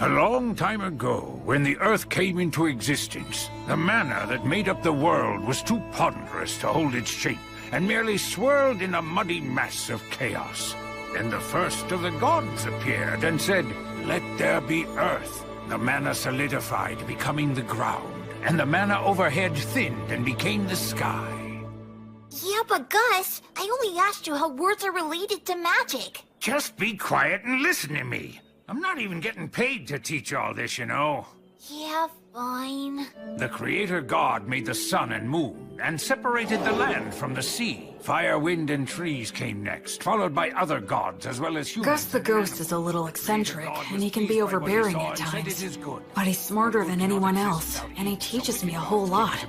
A long time ago, when the Earth came into existence, the mana that made up the world was too ponderous to hold its shape, and merely swirled in a muddy mass of chaos. Then the first of the gods appeared and said, "Let there be Earth." The mana solidified, becoming the ground, and the mana overhead thinned and became the sky. Yeah, but Gus, I only asked you how words are related to magic. Just be quiet and listen to me. I'm not even getting paid to teach all this, you know. Yeah, fine. The Creator God made the sun and moon, and separated the land from the sea. Fire, wind, and trees came next, followed by other gods as well as humans. Gus the Ghost is a little eccentric, and he can be overbearing at times. But he's smarter than anyone else, and he teaches me a whole lot.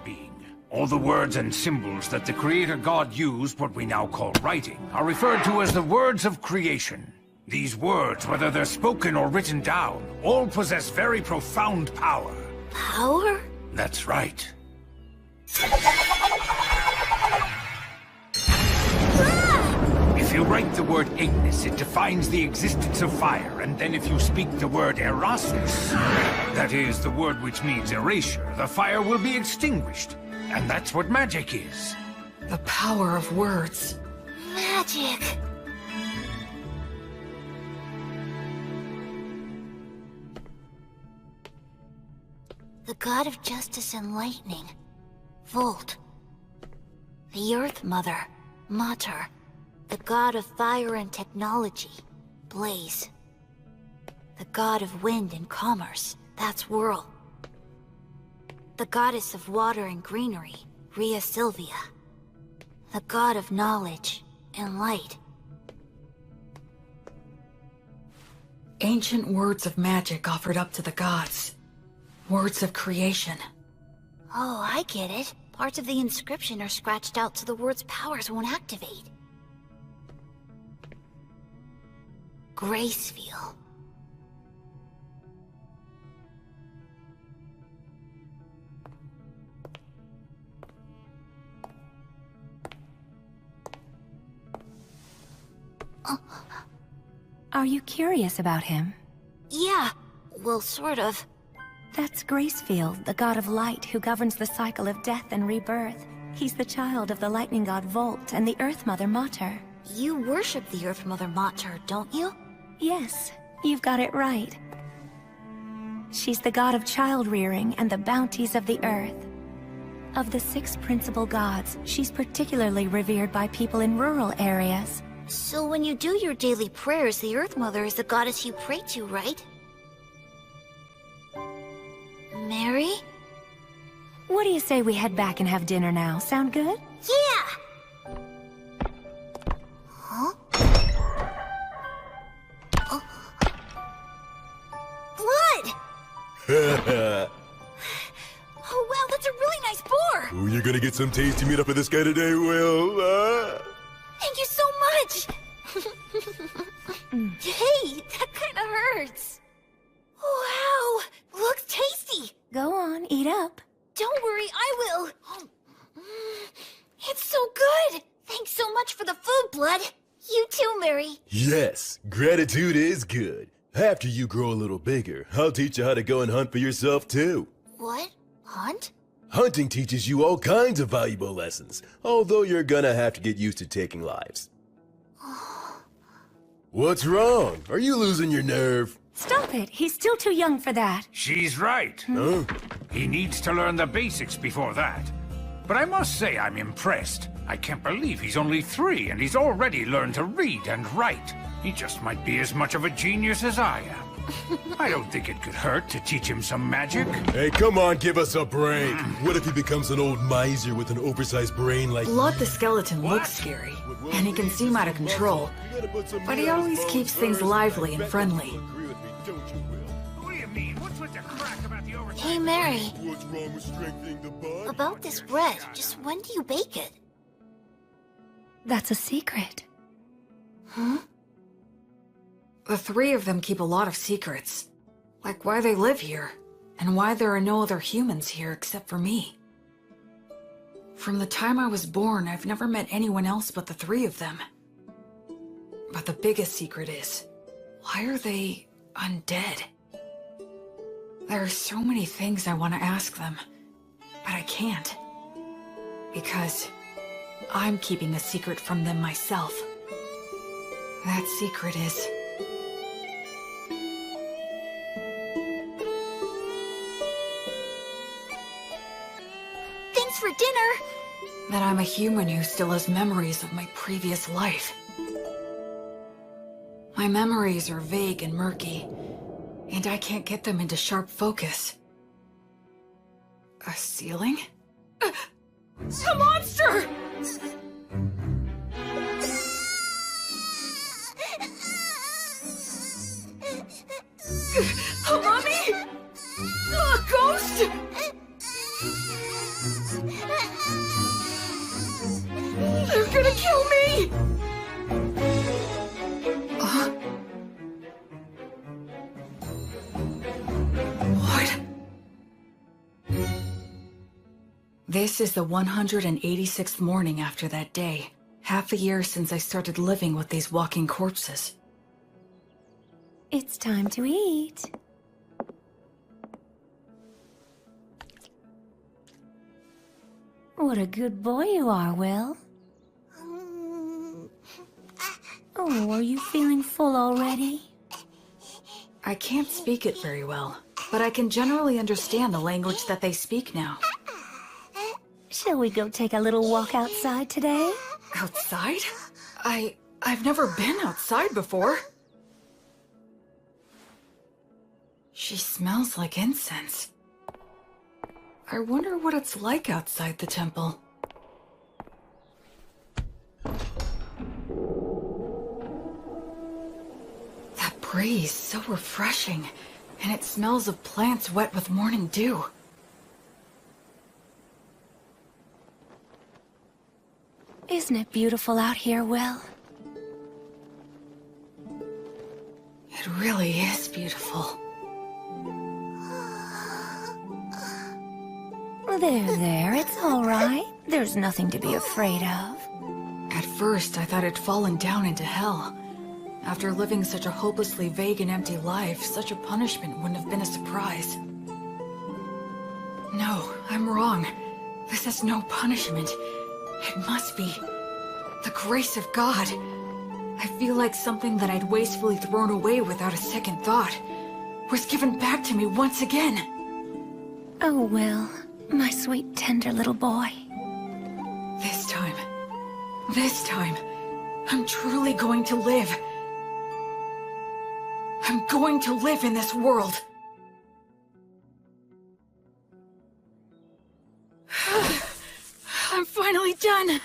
All the words and symbols that the Creator God used, what we now call writing, are referred to as the words of creation. These words, whether they're spoken or written down, all possess very profound power. Power? That's right. If you write the word Ignis, it defines the existence of fire, and then if you speak the word Erasmus, that is, the word which means erasure, the fire will be extinguished. And that's what magic is. The power of words. Magic. The god of justice and lightning. Volt. The Earth Mother. Mater. The god of fire and technology. Blaze. The god of wind and commerce. That's Whirl. The goddess of water and greenery. Rhea Sylvia. The god of knowledge and light. Ancient words of magic offered up to the gods. Words of creation. Oh, I get it. Parts of the inscription are scratched out so the word's powers won't activate. Gracefeel. Are you curious about him? Yeah, well, sort of. That's Gracefield, the god of light who governs the cycle of death and rebirth. He's the child of the lightning god Volt and the Earth Mother Mater. You worship the Earth Mother Mater, don't you? Yes, you've got it right. She's the god of child-rearing and the bounties of the earth. Of the 6 principal gods, she's particularly revered by people in rural areas. So when you do your daily prayers, the Earth Mother is the goddess you pray to, right? Mary? What do you say we head back and have dinner now? Sound good? Yeah! Huh? Oh. Blood! Oh wow, that's a really nice boar! Oh, you're gonna get some tasty meat up with this guy today, Will. Thank you so much! Hey, that kinda hurts. Wow, looks tasty! Go on, eat up. Don't worry, I will. It's so good! Thanks so much for the food, Blood. You too, Mary. Yes, gratitude is good. After you grow a little bigger, I'll teach you how to go and hunt for yourself too. What? Hunt? Hunting teaches you all kinds of valuable lessons, although you're gonna have to get used to taking lives. What's wrong? Are you losing your nerve? Stop it, he's still too young for that. She's right. Huh? He needs to learn the basics before that. But I must say I'm impressed. I can't believe he's only 3 and he's already learned to read and write. He just might be as much of a genius as I am. I don't think it could hurt to teach him some magic. Hey, come on, give us a break. What if he becomes an old miser with an oversized brain like Blood the skeleton looks scary, and he can seem out of control. But he always keeps things lively and friendly. What do you mean? What's with the crack about the oversized? Hey, Mary. What's wrong with strengthening the bond? About this bread, just when do you bake it? That's a secret. Huh? The 3 of them keep a lot of secrets. Like why they live here, and why there are no other humans here except for me. From the time I was born, I've never met anyone else but the 3 of them. But the biggest secret is, why are they undead? There are so many things I want to ask them, but I can't. Because I'm keeping a secret from them myself. That secret is... Thanks for dinner! that I'm a human who still has memories of my previous life. My memories are vague and murky, and I can't get them into sharp focus. A ceiling? A monster! A mummy? A ghost? They're gonna kill me! What? This is the 186th morning after that day. Half a year since I started living with these walking corpses. It's time to eat. What a good boy you are, Will. Oh, are you feeling full already? I can't speak it very well, but I can generally understand the language that they speak now. Shall we go take a little walk outside today? Outside? I've never been outside before. She smells like incense. I wonder what it's like outside the temple. That breeze, so refreshing, and it smells of plants wet with morning dew. Isn't it beautiful out here, Will? It really is beautiful. There, it's all right. There's nothing to be afraid of. At first, I thought I'd fallen down into hell. After living such a hopelessly vague and empty life, such a punishment wouldn't have been a surprise. No, I'm wrong. This is no punishment. It must be the grace of God. I feel like something that I'd wastefully thrown away without a second thought was given back to me once again. Oh, Will, my sweet, tender little boy. This time, I'm truly going to live. I'm going to live in this world. I'm finally done.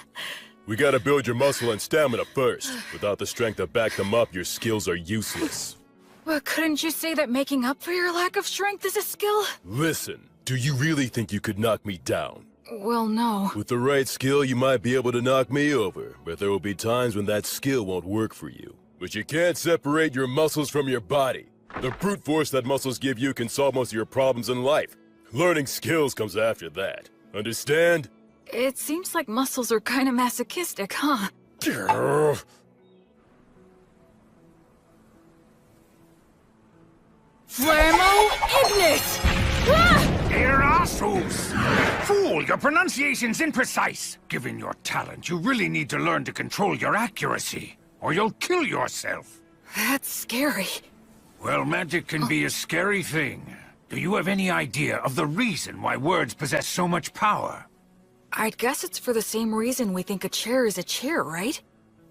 We gotta build your muscle and stamina first. Without the strength to back them up, your skills are useless. But couldn't you say that making up for your lack of strength is a skill? Listen, do you really think you could knock me down? Well, no. With the right skill, you might be able to knock me over, but there will be times when that skill won't work for you. But you can't separate your muscles from your body. The brute force that muscles give you can solve most of your problems in life. Learning skills comes after that. Understand? It seems like muscles are kind of masochistic, huh? Flamo Ignis! Ah! Erasus! Fool, your pronunciation's imprecise. Given your talent, you really need to learn to control your accuracy, or you'll kill yourself. That's scary. Well, magic can be a scary thing. Do you have any idea of the reason why words possess so much power? I'd guess it's for the same reason we think a chair is a chair, right?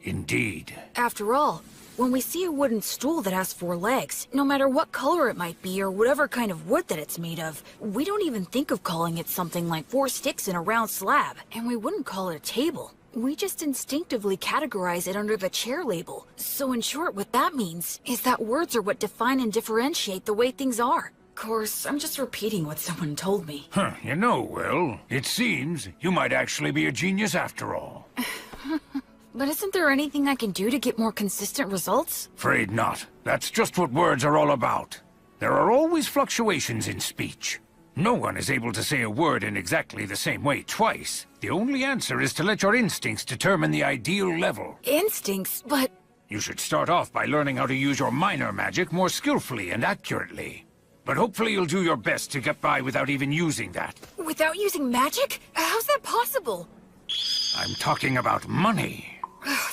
Indeed. After all, when we see a wooden stool that has 4 legs, no matter what color it might be or whatever kind of wood that it's made of, we don't even think of calling it something like 4 sticks in a round slab, and we wouldn't call it a table. We just instinctively categorize it under the chair label. So in short, what that means is that words are what define and differentiate the way things are. Of course, I'm just repeating what someone told me. You know, Will, it seems you might actually be a genius after all. But isn't there anything I can do to get more consistent results? Afraid not. That's just what words are all about. There are always fluctuations in speech. No one is able to say a word in exactly the same way twice. The only answer is to let your instincts determine the ideal level. Instincts? But... You should start off by learning how to use your minor magic more skillfully and accurately. but hopefully you'll do your best to get by without even using that. Without using magic? How's that possible? I'm talking about money.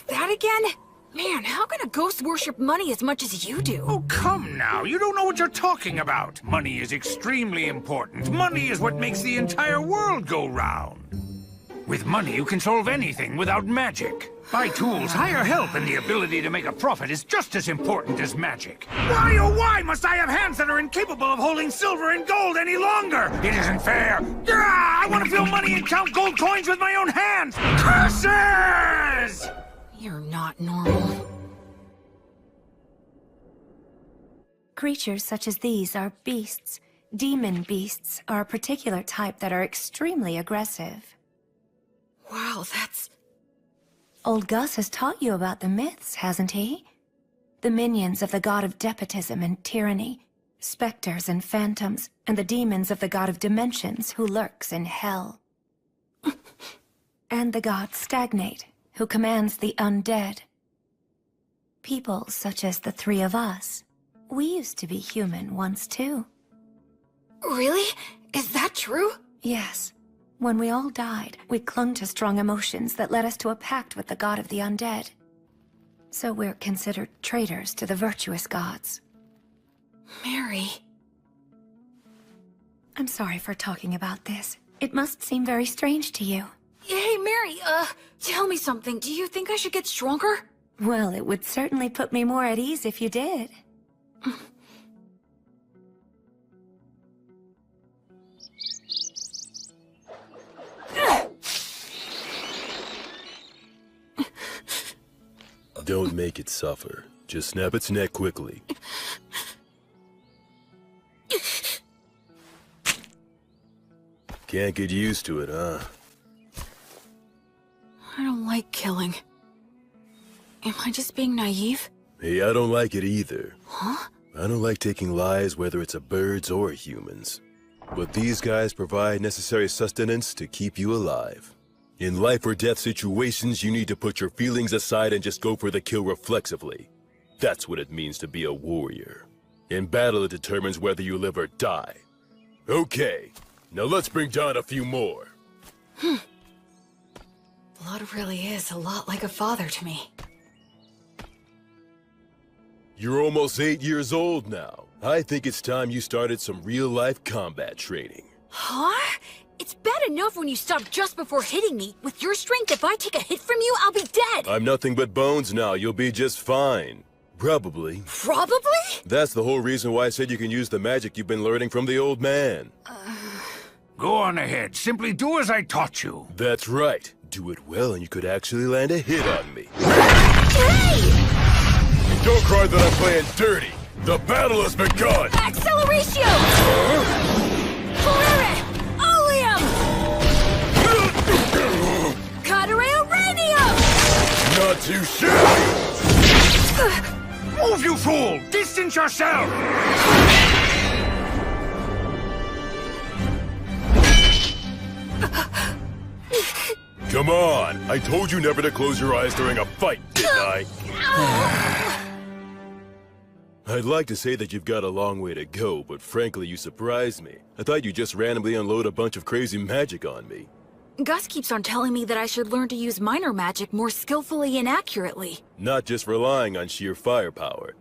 That again? Man, how can a ghost worship money as much as you do? Oh, come now. You don't know what you're talking about. Money is extremely important. Money is what makes the entire world go round. With money, you can solve anything without magic. Buy tools, hire help, and the ability to make a profit is just as important as magic. Why, oh why must I have hands that are incapable of holding silver and gold any longer? It isn't fair. I want to feel money and count gold coins with my own hands. Curses! You're not normal. Creatures such as these are beasts. Demon beasts are a particular type that are extremely aggressive. Wow, that's... Old Gus has taught you about the myths, hasn't he? The minions of the god of despotism and tyranny, specters and phantoms, and the demons of the god of dimensions who lurks in hell. And the god Stagnate, who commands the undead. People such as the three of us. We used to be human once too. Really? Is that true? Yes. When we all died, we clung to strong emotions that led us to a pact with the god of the undead. So we're considered traitors to the virtuous gods. Mary... I'm sorry for talking about this. It must seem very strange to you. Hey, Mary, tell me something. Do you think I should get stronger? Well, it would certainly put me more at ease if you did. Don't make it suffer. Just snap its neck quickly. Can't get used to it, huh? I don't like killing. Am I just being naive? Hey, I don't like it either. Huh? I don't like taking lives, whether it's a birds or humans. But these guys provide necessary sustenance to keep you alive. In life or death situations, you need to put your feelings aside and just go for the kill reflexively. That's what it means to be a warrior. In battle, it determines whether you live or die. Okay, now let's bring down a few more. Blood really is a lot like a father to me. You're almost 8 years old now. I think it's time you started some real-life combat training. Huh? It's bad enough when you stop just before hitting me. With your strength, if I take a hit from you, I'll be dead! I'm nothing but bones now. You'll be just fine. Probably. Probably? That's the whole reason why I said you can use the magic you've been learning from the old man. Go on ahead. Simply do as I taught you. That's right. Do it well and you could actually land a hit on me. Hey! Don't cry that I'm playing dirty. The battle has begun! Acceleratio! Polare! Oleum! Cadere Uranium! Not too shabby! Move, you fool! Distance yourself! Come on! I told you never to close your eyes during a fight, didn't I? I'd like to say that you've got a long way to go, but frankly, you surprised me. I thought you'd just randomly unload a bunch of crazy magic on me. Gus keeps on telling me that I should learn to use minor magic more skillfully and accurately. Not just relying on sheer firepower.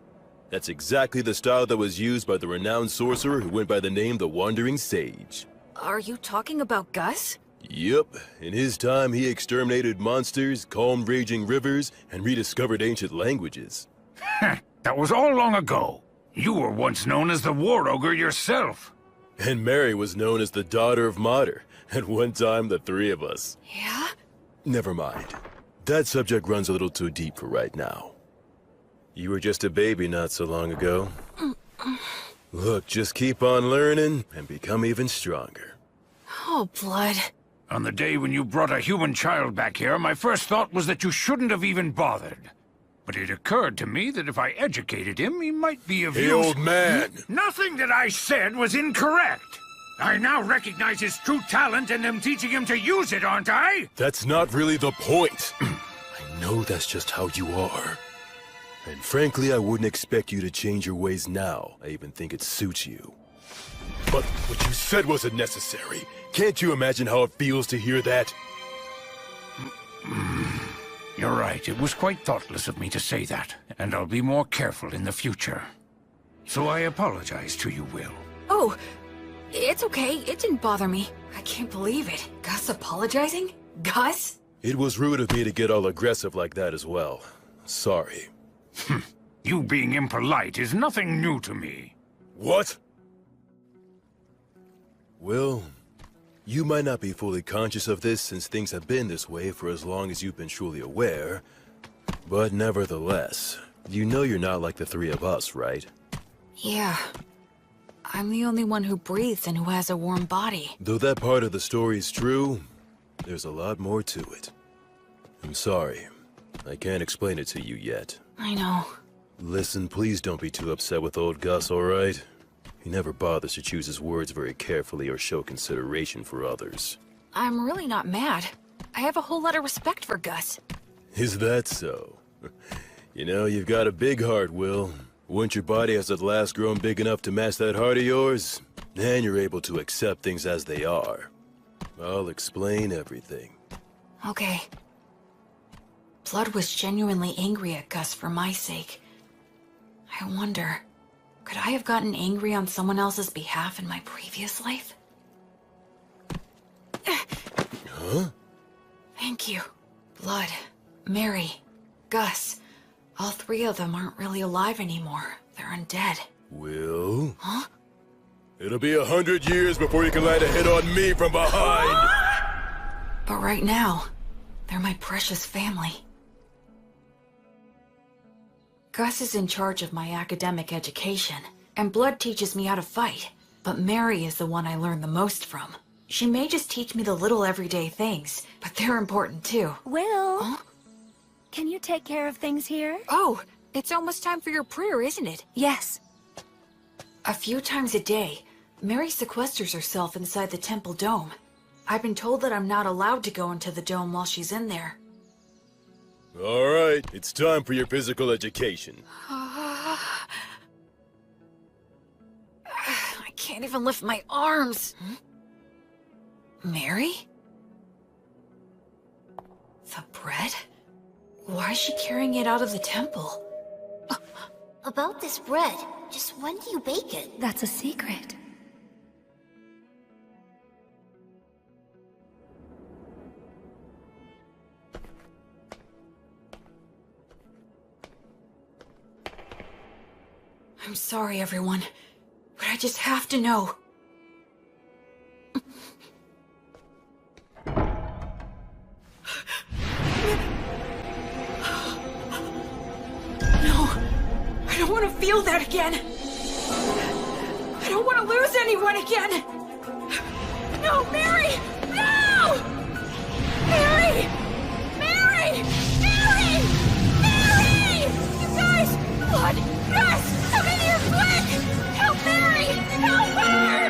That's exactly the style that was used by the renowned sorcerer who went by the name the Wandering Sage. Are you talking about Gus? Yep. In his time, he exterminated monsters, calmed raging rivers, and rediscovered ancient languages. That was all long ago. You were once known as the War Ogre yourself. And Mary was known as the Daughter of Mater. At one time, the three of us. Yeah? Never mind. That subject runs a little too deep for right now. You were just a baby not so long ago. Look, just keep on learning and become even stronger. Oh, Blood. On the day when you brought a human child back here, my first thought was that you shouldn't have even bothered. But it occurred to me that if I educated him, he might be of use. Hey, old man! Nothing that I said was incorrect. I now recognize his true talent and am teaching him to use it, aren't I? That's not really the point. I know that's just how you are. And frankly, I wouldn't expect you to change your ways now. I even think it suits you. But what you said wasn't necessary. Can't you imagine how it feels to hear that? You're right, it was quite thoughtless of me to say that, and I'll be more careful in the future. So I apologize to you, Will. Oh, it's okay. It didn't bother me. I can't believe it. Gus apologizing? Gus? It was rude of me to get all aggressive like that as well. Sorry. You being impolite is nothing new to me. What? Will, you might not be fully conscious of this since things have been this way for as long as you've been truly aware, but nevertheless, you know you're not like the three of us, right? Yeah. I'm the only one who breathes and who has a warm body. Though that part of the story is true, there's a lot more to it. I'm sorry. I can't explain it to you yet. I know. Listen, please don't be too upset with old Gus, alright? He never bothers to choose his words very carefully or show consideration for others. I'm really not mad. I have a whole lot of respect for Gus. Is that so? You know, you've got a big heart, Will. Once your body has at last grown big enough to match that heart of yours, then you're able to accept things as they are. I'll explain everything. Okay. Blood was genuinely angry at Gus for my sake. I wonder, could I have gotten angry on someone else's behalf in my previous life? Huh? Thank you. Blood, Mary, Gus. All three of them aren't really alive anymore. They're undead. Will? Huh? It'll be 100 years before you can land a hit on me from behind! But right now, they're my precious family. Gus is in charge of my academic education, and Blood teaches me how to fight. But Mary is the one I learn the most from. She may just teach me the little everyday things, but they're important too. Will? Huh? Can you take care of things here? Oh, it's almost time for your prayer, isn't it? Yes. A few times a day, Mary sequesters herself inside the temple dome. I've been told that I'm not allowed to go into the dome while she's in there. Alright, it's time for your physical education. I can't even lift my arms. Mary? The bread? Why is she carrying it out of the temple? About this bread, just when do you bake it? That's a secret. I'm sorry, everyone, but I just have to know. No, I don't want to feel that again. I don't want to lose anyone again. No, Mary! No! Mary! Mary! Mary! Mary! You guys! Blood! Gus! Come in here quick! Help Mary! Help her!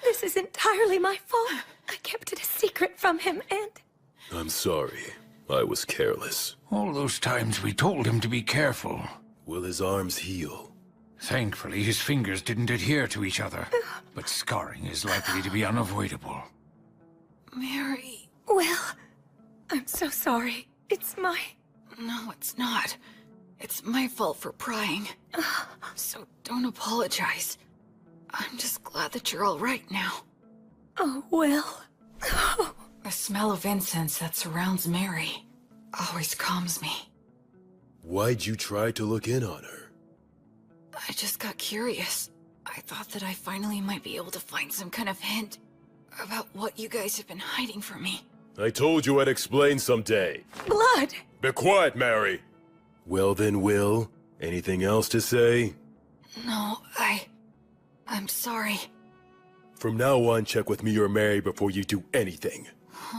This is entirely my fault. I kept it a secret from him, and... I'm sorry. I was careless. All those times we told him to be careful. Will his arms heal? Thankfully, his fingers didn't adhere to each other, but scarring is likely to be unavoidable. Mary... Will, I'm so sorry. It's my... No, it's not. It's my fault for prying. So don't apologize. I'm just glad that you're all right now. Oh, Will. The smell of incense that surrounds Mary always calms me. Why'd you try to look in on her? I just got curious. I thought that I finally might be able to find some kind of hint about what you guys have been hiding from me. I told you I'd explain someday. Blood! Be quiet, Mary! Well then, Will, anything else to say? No, I'm sorry. From now on, check with me or Mary before you do anything.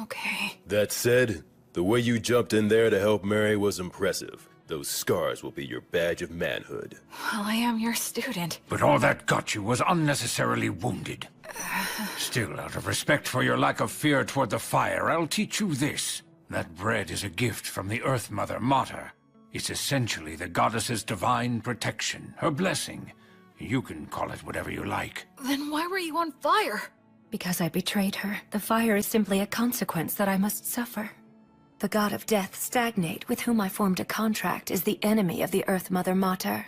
Okay. That said, the way you jumped in there to help Mary was impressive. Those scars will be your badge of manhood. Well, I am your student. But all that got you was unnecessarily wounded. Still, out of respect for your lack of fear toward the fire, I'll teach you this. That bread is a gift from the Earth Mother, Mater. It's essentially the goddess's divine protection, her blessing. You can call it whatever you like. Then why were you on fire? Because I betrayed her, the fire is simply a consequence that I must suffer. The god of death, Stagnate, with whom I formed a contract, is the enemy of the Earth Mother Mater.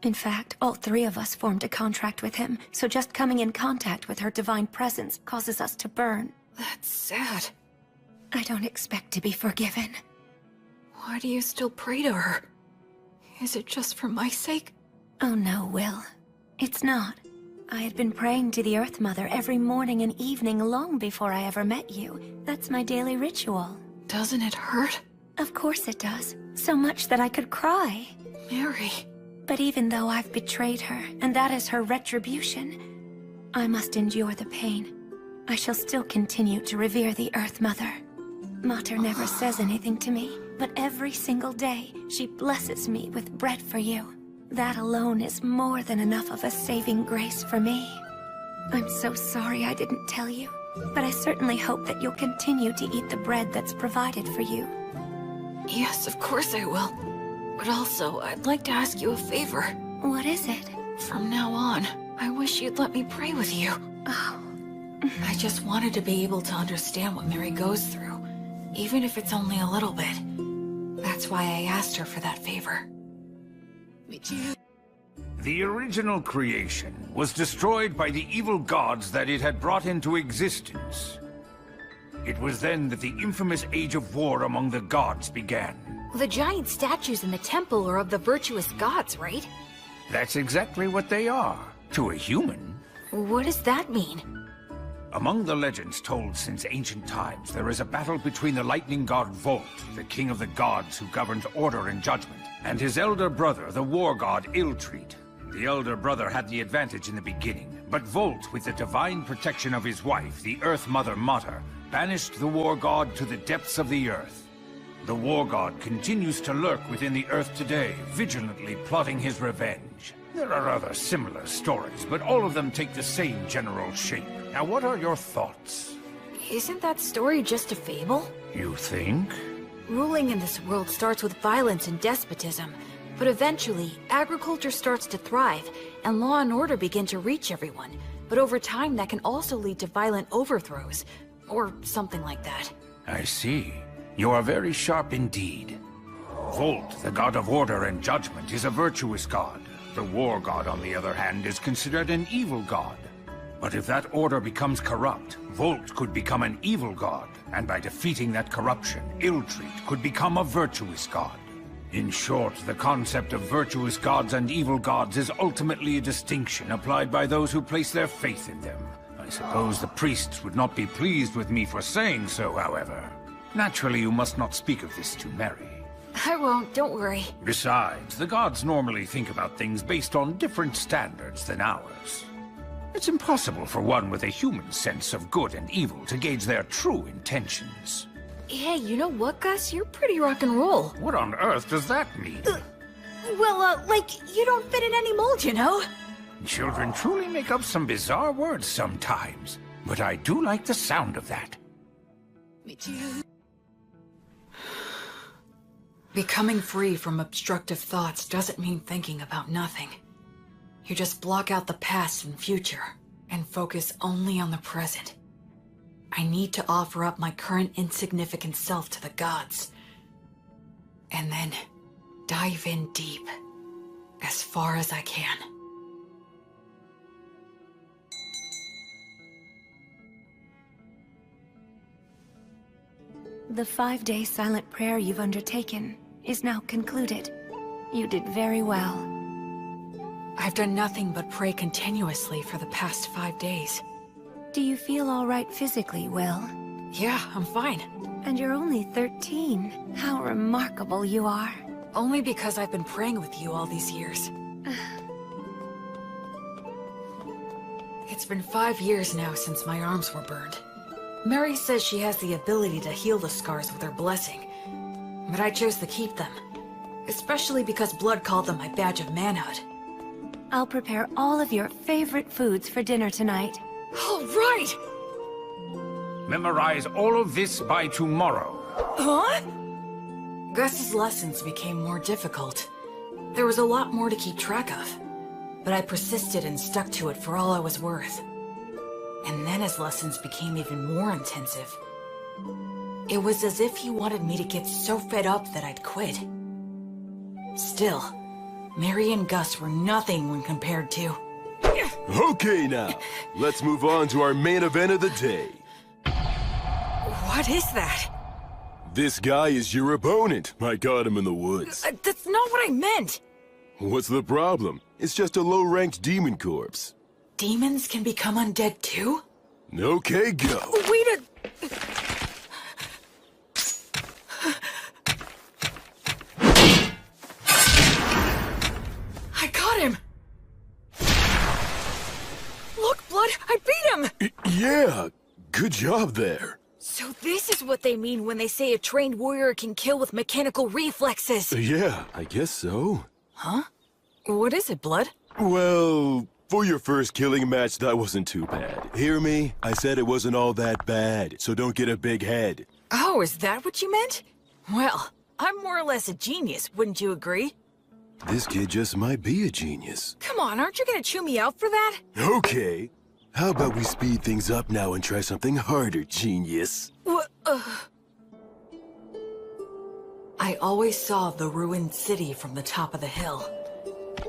In fact, all three of us formed a contract with him, so just coming in contact with her divine presence causes us to burn. That's sad. I don't expect to be forgiven. Why do you still pray to her? Is it just for my sake? Oh no, Will. It's not. I had been praying to the Earth Mother every morning and evening long before I ever met you. That's my daily ritual. Doesn't it hurt? Of course it does. So much that I could cry. Mary. But even though I've betrayed her, and that is her retribution, I must endure the pain. I shall still continue to revere the Earth Mother. Mater never says anything to me, but every single day she blesses me with bread for you. That alone is more than enough of a saving grace for me. I'm so sorry I didn't tell you, but I certainly hope that you'll continue to eat the bread that's provided for you. Yes, of course I will. But also, I'd like to ask you a favor. What is it? From now on, I wish you'd let me pray with you. Oh. I just wanted to be able to understand what Mary goes through, even if it's only a little bit. That's why I asked her for that favor. The original creation was destroyed by the evil gods that it had brought into existence. It was then that the infamous age of war among the gods began. The giant statues in the temple are of the virtuous gods, right? That's exactly what they are, to a human. What does that mean? Among the legends told since ancient times, there is a battle between the lightning god Volt, the king of the gods who governs order and judgment, and his elder brother, the war god Illtreat. The elder brother had the advantage in the beginning, but Volt, with the divine protection of his wife, the Earth Mother Mater, banished the war god to the depths of the earth. The war god continues to lurk within the earth today, vigilantly plotting his revenge. There are other similar stories, but all of them take the same general shape. Now, what are your thoughts? Isn't that story just a fable? You think? Ruling in this world starts with violence and despotism, but eventually, agriculture starts to thrive, and law and order begin to reach everyone. But over time, that can also lead to violent overthrows, or something like that. I see. You are very sharp indeed. Volt, the god of order and judgment, is a virtuous god. The war god, on the other hand, is considered an evil god. But if that order becomes corrupt, Volt could become an evil god, and by defeating that corruption, Illtreat could become a virtuous god. In short, the concept of virtuous gods and evil gods is ultimately a distinction applied by those who place their faith in them. I suppose the priests would not be pleased with me for saying so, however. Naturally, you must not speak of this to Mary. I won't, don't worry. Besides, the gods normally think about things based on different standards than ours. It's impossible for one with a human sense of good and evil to gauge their true intentions. Hey, you know what, Gus? You're pretty rock and roll. What on earth does that mean? Like, you don't fit in any mold, you know? Children truly make up some bizarre words sometimes, but I do like the sound of that. Me too. Becoming free from obstructive thoughts doesn't mean thinking about nothing. You just block out the past and future, and focus only on the present. I need to offer up my current insignificant self to the gods. And then dive in deep, as far as I can. The 5-day silent prayer you've undertaken is now concluded. You did very well. I've done nothing but pray continuously for the past 5 days. Do you feel all right physically, Will? Yeah, I'm fine. And you're only 13. How remarkable you are. Only because I've been praying with you all these years. It's been 5 years now since my arms were burned. Mary says she has the ability to heal the scars with her blessing, but I chose to keep them, especially because Blood called them my badge of manhood. I'll prepare all of your favorite foods for dinner tonight. All right! Memorize all of this by tomorrow. Huh? Gus's lessons became more difficult. There was a lot more to keep track of, but I persisted and stuck to it for all I was worth. And then his lessons became even more intensive. It was as if he wanted me to get so fed up that I'd quit. Still, Mary and Gus were nothing when compared to... Okay now, let's move on to our main event of the day. What is that? This guy is your opponent. I got him in the woods. That's not what I meant! What's the problem? It's just a low-ranked demon corpse. Demons can become undead too? Okay, go. Wait a... I got him! Look, Blood, I beat him! Yeah, good job there. So this is what they mean when they say a trained warrior can kill with mechanical reflexes. Yeah, I guess so. Huh? What is it, Blood? Well, for your first killing match, that wasn't too bad. Hear me? I said it wasn't all that bad, so don't get a big head. Oh, is that what you meant? Well, I'm more or less a genius, wouldn't you agree? This kid just might be a genius. Come on, aren't you gonna chew me out for that? Okay. How about we speed things up now and try something harder, genius? What? I always saw the ruined city from the top of the hill.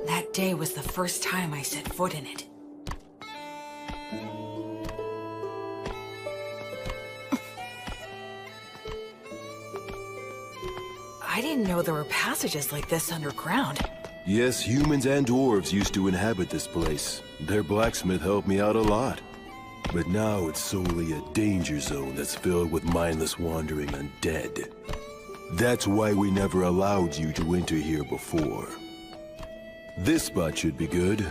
That day was the first time I set foot in it. I didn't know there were passages like this underground. Yes, humans and dwarves used to inhabit this place. Their blacksmith helped me out a lot. But now it's solely a danger zone that's filled with mindless wandering undead. That's why we never allowed you to enter here before. This spot should be good.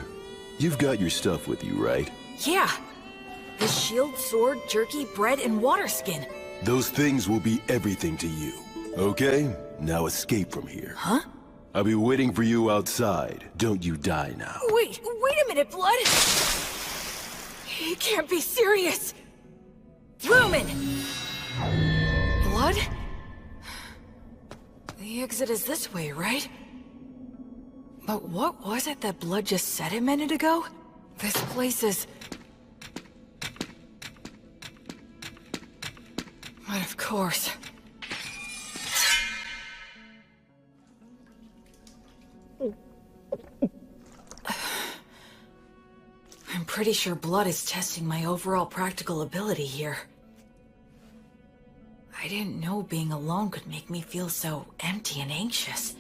You've got your stuff with you, right? Yeah. The shield, sword, jerky, bread, and water skin. Those things will be everything to you. Okay? Now escape from here. Huh? I'll be waiting for you outside. Don't you die now. Wait a minute, Blood! He can't be serious! Lumen! Blood? The exit is this way, right? But what was it that Blood just said a minute ago? This place is... But of course... I'm pretty sure Blood is testing my overall practical ability here. I didn't know being alone could make me feel so empty and anxious.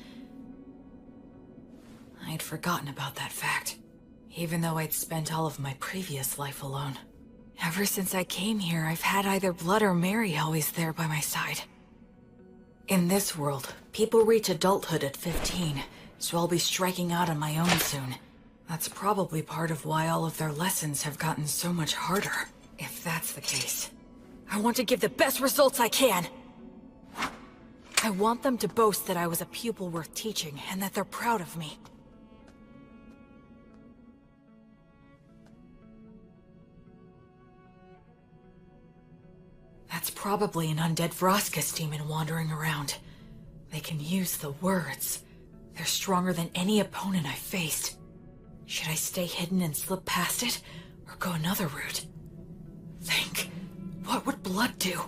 I'd forgotten about that fact, even though I'd spent all of my previous life alone. Ever since I came here, I've had either Blood or Mary always there by my side. In this world, people reach adulthood at 15, so I'll be striking out on my own soon. That's probably part of why all of their lessons have gotten so much harder, if that's the case. I want to give the best results I can! I want them to boast that I was a pupil worth teaching, and that they're proud of me. That's probably an undead Vroskus demon wandering around. They can use the words. They're stronger than any opponent I've faced. Should I stay hidden and slip past it, or go another route? Think, what would Blood do?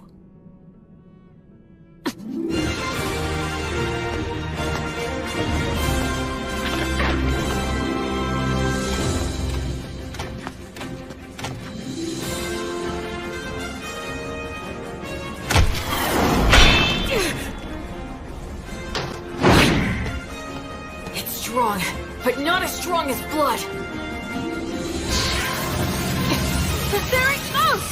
It's strong, but not as strong as Blood. But there it goes!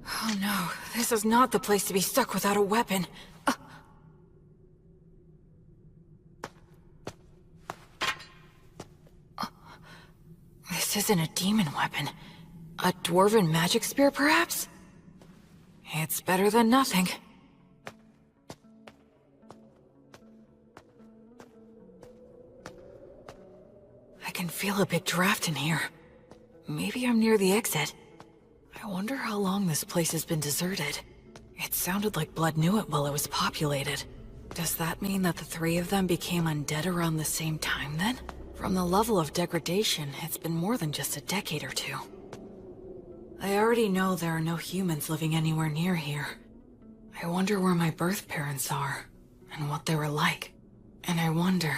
Oh no, this is not the place to be stuck without a weapon. This isn't a demon weapon. A dwarven magic spear, perhaps? It's better than nothing. can feel a big draft in here. Maybe I'm near the exit. I wonder how long this place has been deserted. It sounded like Blood knew it while it was populated. Does that mean that the three of them became undead around the same time then? From the level of degradation, it's been more than just a decade or two. I already know there are no humans living anywhere near here. I wonder where my birth parents are, and what they were like. And I wonder,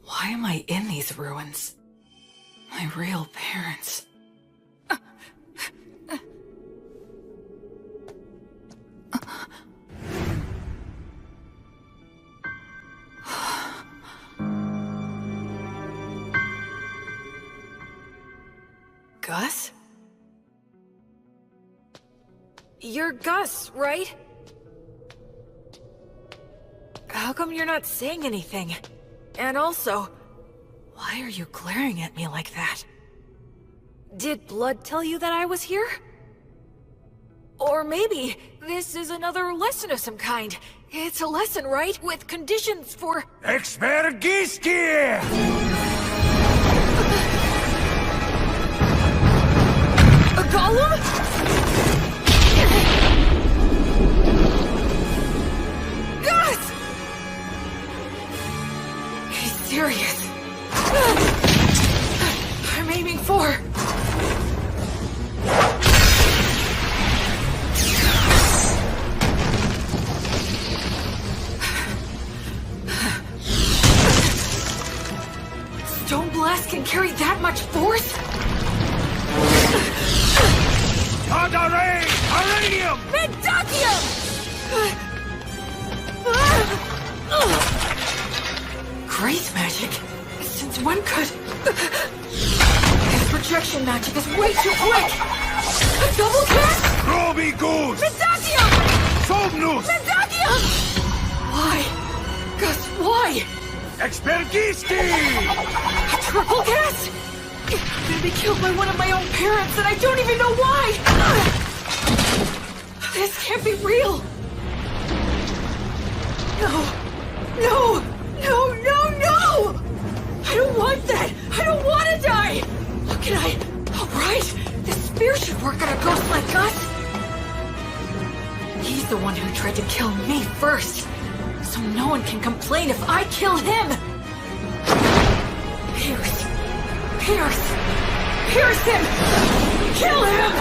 why am I in these ruins? My real parents. Gus? You're Gus, right? How come you're not saying anything? And also, why are you glaring at me like that? Did Blood tell you that I was here? Or maybe this is another lesson of some kind. It's a lesson, right? With conditions for... Expergisti! A golem? Gus! He's serious. I'm aiming for... Stone Blast can carry that much force? Paladin! Uranium! Mendakium! Grace magic? Since when could... His projection magic is way too quick! A double cast? Groby Goose! Mendakium! Somnus! Mendakium! Why? Gus, why? Expergisti! A triple cast? I'm gonna be killed by one of my own parents and I don't even know why! This can't be real! No! No! No, no, no! I don't want that! I don't want to die! How can I... Alright! This spear should work on a ghost like Gus! He's the one who tried to kill me first! So no one can complain if I kill him! Pierce! Pierce! Pierce him! Kill him!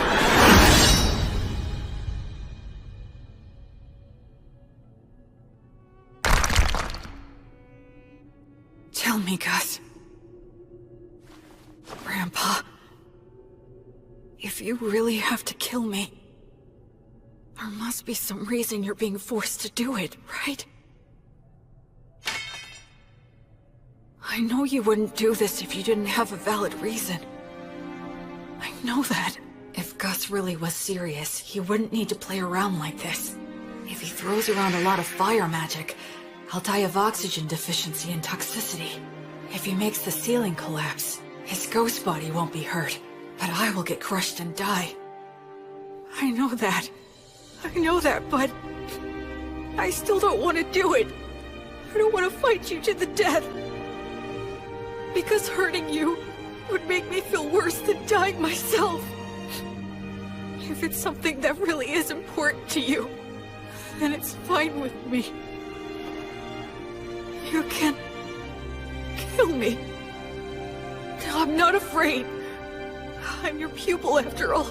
Tell me, Gus. Grandpa. If you really have to kill me, there must be some reason you're being forced to do it, right? I know you wouldn't do this if you didn't have a valid reason. I know that. If Gus really was serious, he wouldn't need to play around like this. If he throws around a lot of fire magic, I'll die of oxygen deficiency and toxicity. If he makes the ceiling collapse, his ghost body won't be hurt, but I will get crushed and die. I know that, but I still don't want to do it. I don't want to fight you to the death. Because hurting you would make me feel worse than dying myself. If it's something that really is important to you, then it's fine with me. You can kill me. I'm not afraid. I'm your pupil after all.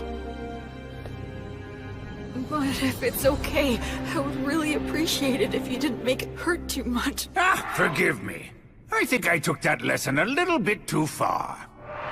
But if it's okay, I would really appreciate it if you didn't make it hurt too much. Forgive me. I think I took that lesson a little bit too far.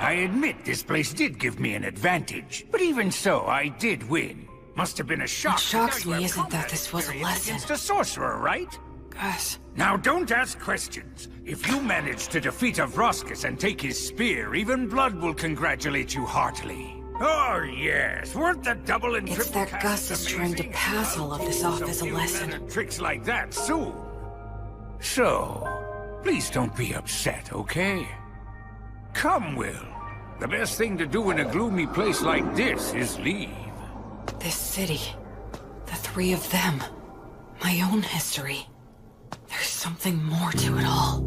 I admit this place did give me an advantage, but even so, I did win. Must have been a shock. What shocks me isn't that this was a lesson. Against a sorcerer, right? Gus. Now don't ask questions. If you manage to defeat Avroskus and take his spear, even Blood will congratulate you heartily. Oh yes, weren't the double and It's triple that Gus is trying to amazing? pass all of this off as a You'll lesson. learn tricks like that soon. So, please don't be upset, okay? Come, Will. The best thing to do in a gloomy place like this is leave. This city, the three of them, my own history. There's something more to it all.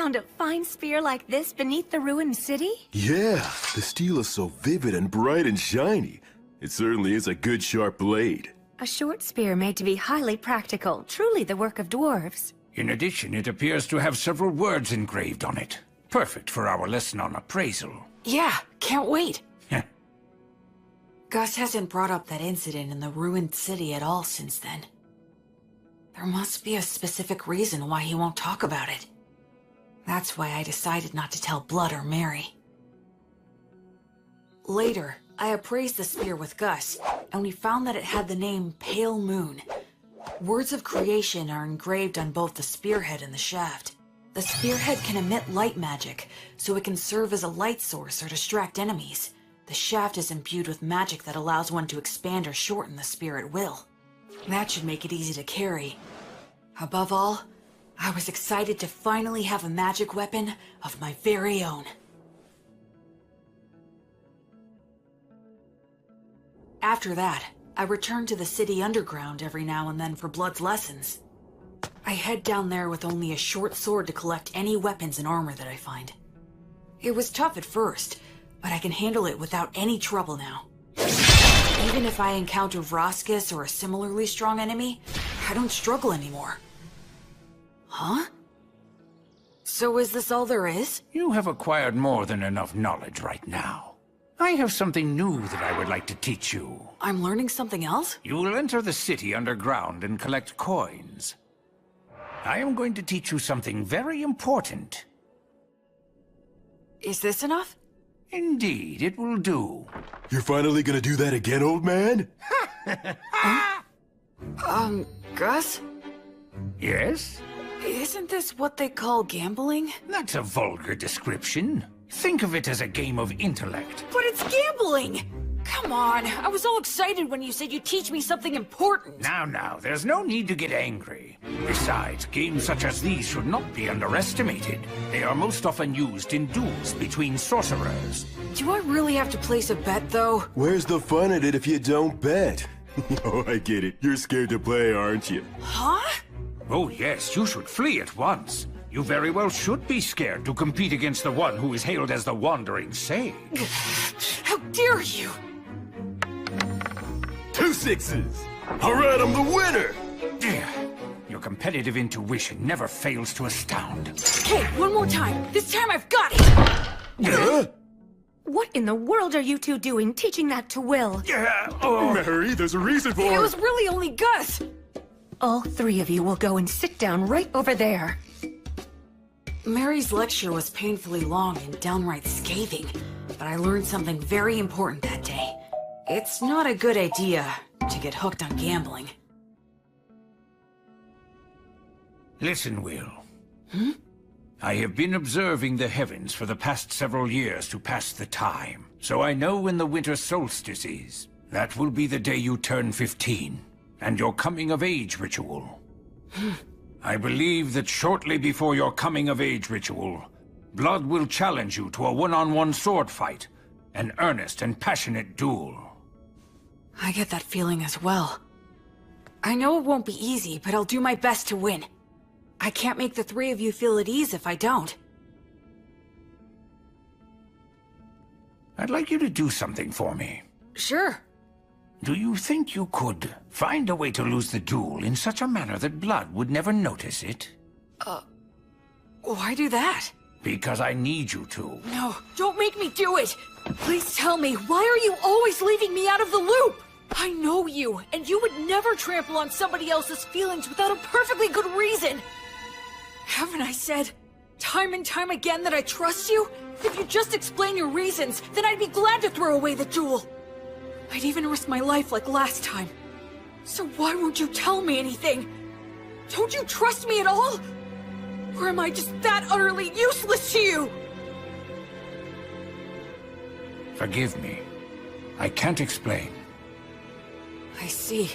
found a fine spear like this beneath the ruined city? Yeah, the steel is so vivid and bright and shiny. It certainly is a good sharp blade. A short spear made to be highly practical, truly the work of dwarves. In addition, it appears to have several words engraved on it. Perfect for our lesson on appraisal. Yeah, can't wait. Heh. Gus hasn't brought up that incident in the ruined city at all since then. There must be a specific reason why he won't talk about it. That's why I decided not to tell Blood or Mary. Later, I appraised the spear with Gus, and we found that it had the name Pale Moon. Words of creation are engraved on both the spearhead and the shaft. The spearhead can emit light magic, so it can serve as a light source or distract enemies. The shaft is imbued with magic that allows one to expand or shorten the spear at will. That should make it easy to carry. Above all, I was excited to finally have a magic weapon of my very own. After that, I return to the city underground every now and then for Blood's lessons. I head down there with only a short sword to collect any weapons and armor that I find. It was tough at first, but I can handle it without any trouble now. Even if I encounter Vroskis or a similarly strong enemy, I don't struggle anymore. Huh? So is this all there is? You have acquired more than enough knowledge right now. I have something new that I would like to teach you. I'm learning something else? You will enter the city underground and collect coins. I am going to teach you something very important. Is this enough? Indeed, it will do. You're finally gonna do that again, old man? Gus? Yes? Isn't this what they call gambling? That's a vulgar description. Think of it as a game of intellect. But it's gambling! Come on, I was all excited when you said you'd teach me something important. Now, there's no need to get angry. Besides, games such as these should not be underestimated. They are most often used in duels between sorcerers. Do I really have to place a bet, though? Where's the fun in it if you don't bet? Oh, I get it. You're scared to play, aren't you? Huh? Oh yes, you should flee at once. You very well should be scared to compete against the one who is hailed as the Wandering Sage. How dare you! 2 6s! Alright, I'm the winner! Your competitive intuition never fails to astound. Okay, one more time. This time I've got it! Huh? What in the world are you two doing, teaching that to Will? Mary, there's a reason for It was really only Gus! All three of you will go and sit down right over there. Mary's lecture was painfully long and downright scathing, but I learned something very important that day. It's not a good idea to get hooked on gambling. Listen, Will. I have been observing the heavens for the past several years to pass the time, so I know when the winter solstice is. That will be the day you turn 15, and your coming-of-age ritual. I believe that shortly before your coming-of-age ritual, Blood will challenge you to a one-on-one sword fight, an earnest and passionate duel. I get that feeling as well. I know it won't be easy, but I'll do my best to win. I can't make the three of you feel at ease if I don't. I'd like you to do something for me. Sure. Do you think you could find a way to lose the duel in such a manner that Blood would never notice it? Why do that? Because I need you to. No, don't make me do it! Please tell me, why are you always leaving me out of the loop? I know you, and you would never trample on somebody else's feelings without a perfectly good reason! Haven't I said time and time again that I trust you? If you just explain your reasons, then I'd be glad to throw away the duel. I'd even risk my life like last time. So why won't you tell me anything? Don't you trust me at all? Or am I just that utterly useless to you? Forgive me. I can't explain. I see.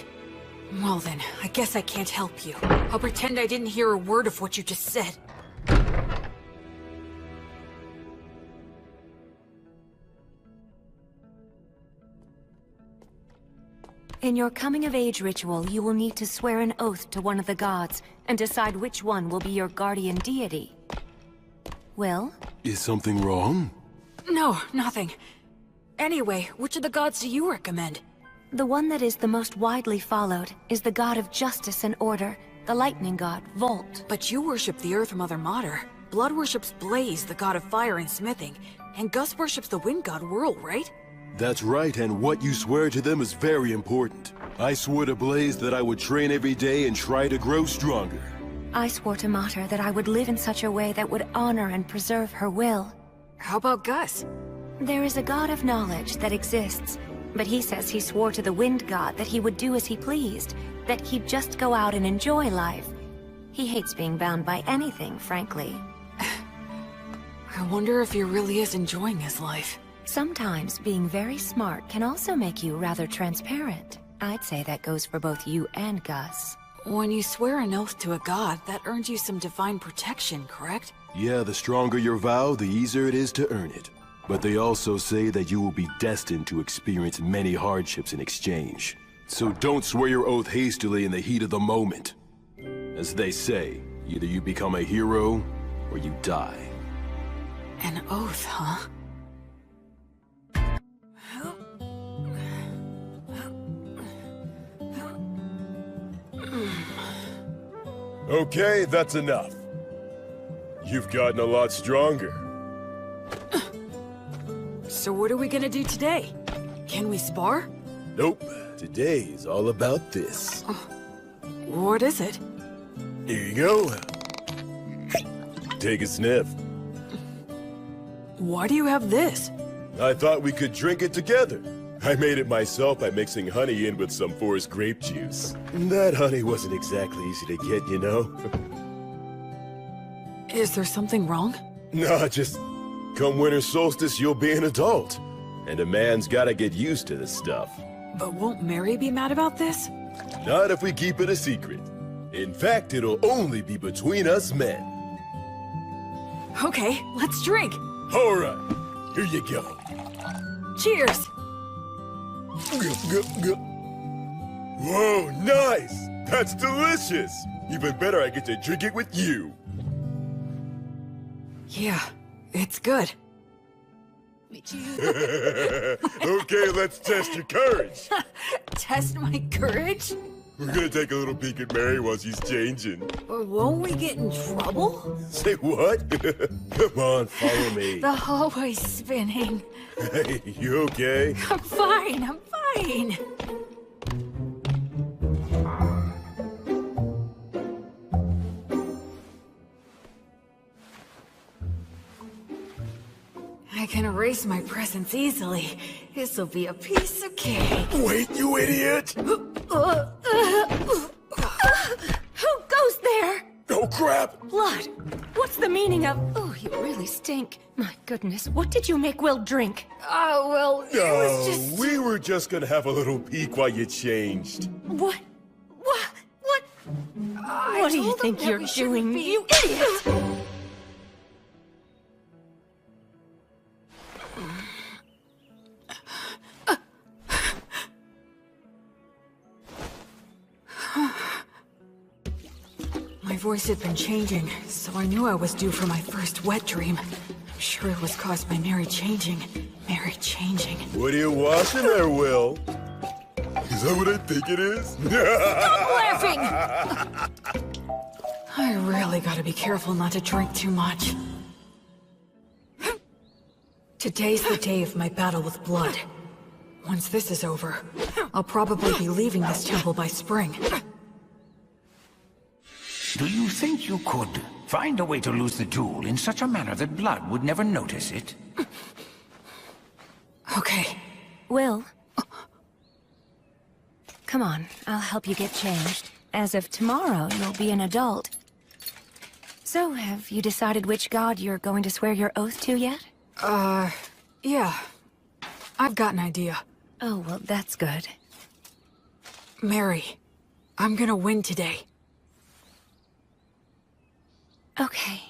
Well then, I guess I can't help you. I'll pretend I didn't hear a word of what you just said. In your coming-of-age ritual, you will need to swear an oath to one of the gods, and decide which one will be your guardian deity. Will? Is something wrong? No, nothing. Anyway, which of the gods do you recommend? The one that is the most widely followed is the god of justice and order, the lightning god, Volt. But you worship the Earth Mother Mater. Blood worships Blaze, the god of fire and smithing. And Gus worships the wind god Whirl, right? That's right, and what you swear to them is very important. I swore to Blaze that I would train every day and try to grow stronger. I swore to Mater that I would live in such a way that would honor and preserve her will. How about Gus? There is a god of knowledge that exists, but he says he swore to the wind god that he would do as he pleased, that he'd just go out and enjoy life. He hates being bound by anything, frankly. I wonder if he really is enjoying his life. Sometimes being very smart can also make you rather transparent. I'd say that goes for both you and Gus. When you swear an oath to a god, that earns you some divine protection, correct? Yeah, the stronger your vow, the easier it is to earn it. But they also say that you will be destined to experience many hardships in exchange. So don't swear your oath hastily in the heat of the moment. As they say, either you become a hero, or you die. An oath, huh? Okay, that's enough. You've gotten a lot stronger. So what are we gonna do today? Can we spar? Nope. Today is all about this. What is it? Here you go. Take a sniff. Why do you have this? I thought we could drink it together. I made it myself by mixing honey in with some forest grape juice. That honey wasn't exactly easy to get, you know? Is there something wrong? Nah, just come winter solstice, you'll be an adult. And a man's gotta get used to this stuff. But won't Mary be mad about this? Not if we keep it a secret. In fact, it'll only be between us men. Okay, let's drink. All right, here you go. Cheers! Whoa, nice! That's delicious! Even better, I get to drink it with you. Yeah, it's good. Okay, let's test your courage. Test my courage? We're gonna take a little peek at Mary while she's changing. Won't we get in trouble? Say what? Come on, follow me. The hallway's spinning. Hey, you okay? I'm fine, I'm fine. I can erase my presence easily. This'll be a piece of cake. Wait, you idiot! Who goes there? Oh, crap! Blood. What's the meaning of... Oh, you really stink. My goodness, what did you make Will drink? Well, it was just... we were just gonna have a little peek while you changed. What? What do you think you're doing, you idiot? My voice had been changing, so I knew I was due for my first wet dream. I'm sure it was caused by Mary changing. Mary changing. What are you washing there, Will? Is that what I think it is? Stop laughing! I really gotta be careful not to drink too much. Today's the day of my battle with blood. Once this is over, I'll probably be leaving this temple by spring. Do you think you could find a way to lose the jewel in such a manner that Blood would never notice it? Okay. Will? Come on, I'll help you get changed. As of tomorrow, you'll be an adult. So, have you decided which god you're going to swear your oath to yet? Yeah. I've got an idea. Oh, well, that's good. Mary, I'm gonna win today. Okay.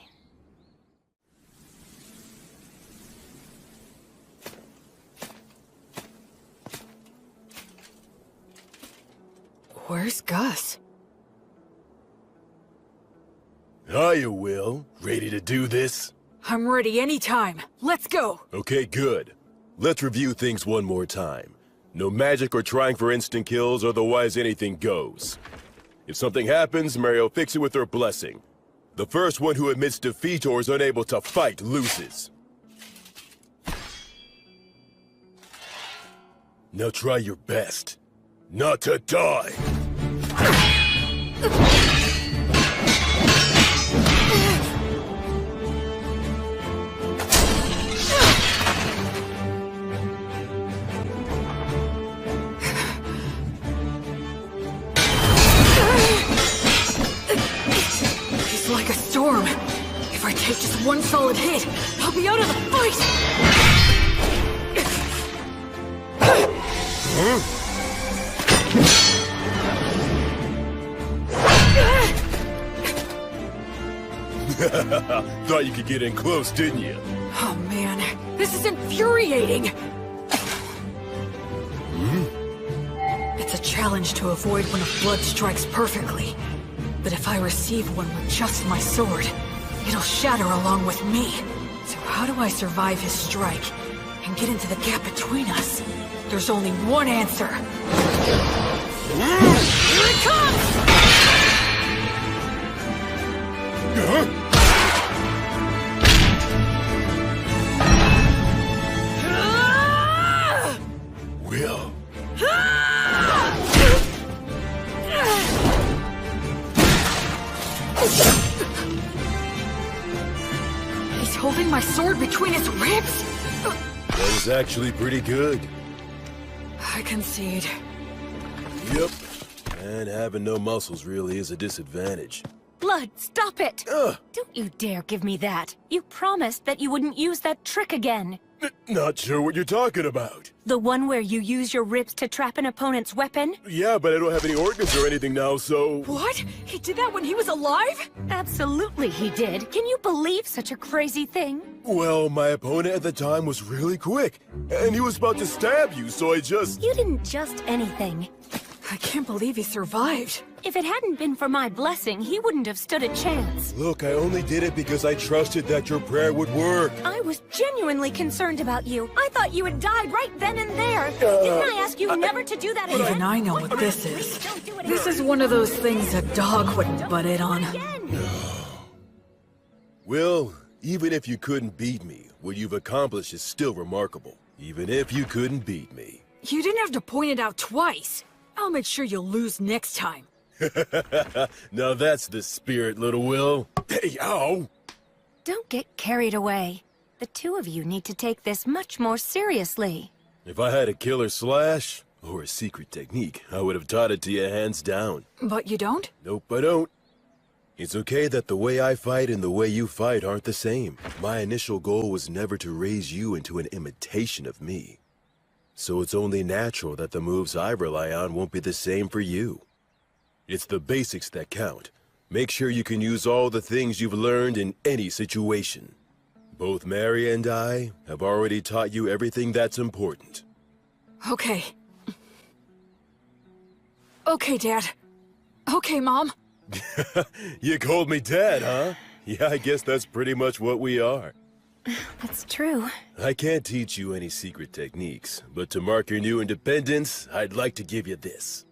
Where's Gus? Hiya, Will. Ready to do this? I'm ready anytime. Let's go! Okay, good. Let's review things one more time. No magic or trying for instant kills, otherwise anything goes. If something happens, Mary will fix it with her blessing. The first one who admits defeat or is unable to fight loses. Now try your best. Not to die! He's like a storm. If I take just one solid hit, I'll be out of the fight! Thought you could get in close, didn't you? Oh man, this is infuriating! It's a challenge to avoid when a blood strikes perfectly. But if I receive one with just my sword, it'll shatter along with me. So how do I survive his strike and get into the gap between us? There's only one answer. Here it comes! Will. He's holding my sword between his ribs? That was actually pretty good. I concede. Yep. And having no muscles really is a disadvantage. Blood, stop it! Ugh. Don't you dare give me that. You promised that you wouldn't use that trick again. Not sure what you're talking about. The one where you use your ribs to trap an opponent's weapon? Yeah, but I don't have any organs or anything now, so... What? He did that when he was alive? Absolutely he did. Can you believe such a crazy thing? Well, my opponent at the time was really quick, and he was about to stab you, so I just... You didn't just anything. I can't believe he survived. If it hadn't been for my blessing, he wouldn't have stood a chance. Look, I only did it because I trusted that your prayer would work. I was genuinely concerned about you. I thought you had died right then and there. Didn't I ask you never to do that again? Even I know what this is. This is one of those things a dog wouldn't butt in on. Will, even if you couldn't beat me, what you've accomplished is still remarkable. Even if you couldn't beat me. You didn't have to point it out twice. I'll make sure you'll lose next time. Now that's the spirit, little Will. Hey, ow! Don't get carried away. The two of you need to take this much more seriously. If I had a killer slash, or a secret technique, I would have taught it to you hands down. But you don't? Nope, I don't. It's okay that the way I fight and the way you fight aren't the same. My initial goal was never to raise you into an imitation of me. So it's only natural that the moves I rely on won't be the same for you. It's the basics that count. Make sure you can use all the things you've learned in any situation. Both Mary and I have already taught you everything that's important. Okay. Okay, Dad. Okay, Mom. You called me Dad, huh? Yeah, I guess that's pretty much what we are. That's true. I can't teach you any secret techniques, but to mark your new independence, I'd like to give you this.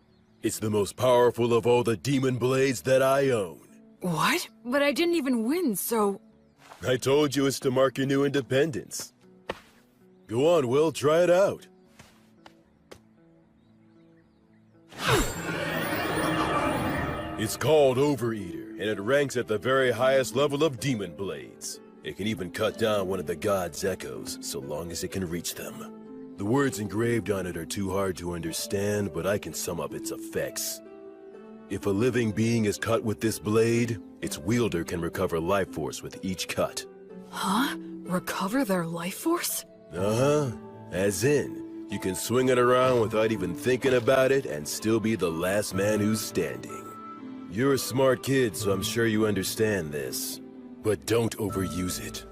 It's the most powerful of all the demon blades that I own. What? But I didn't even win, so... I told you it's to mark your new independence. Go on, Will, try it out. It's called Overeater, and it ranks at the very highest level of demon blades. It can even cut down one of the gods' echoes, so long as it can reach them. The words engraved on it are too hard to understand, but I can sum up its effects. If a living being is cut with this blade, its wielder can recover life force with each cut. Huh? Recover their life force? Uh-huh. As in, you can swing it around without even thinking about it and still be the last man who's standing. You're a smart kid, so I'm sure you understand this. But don't overuse it.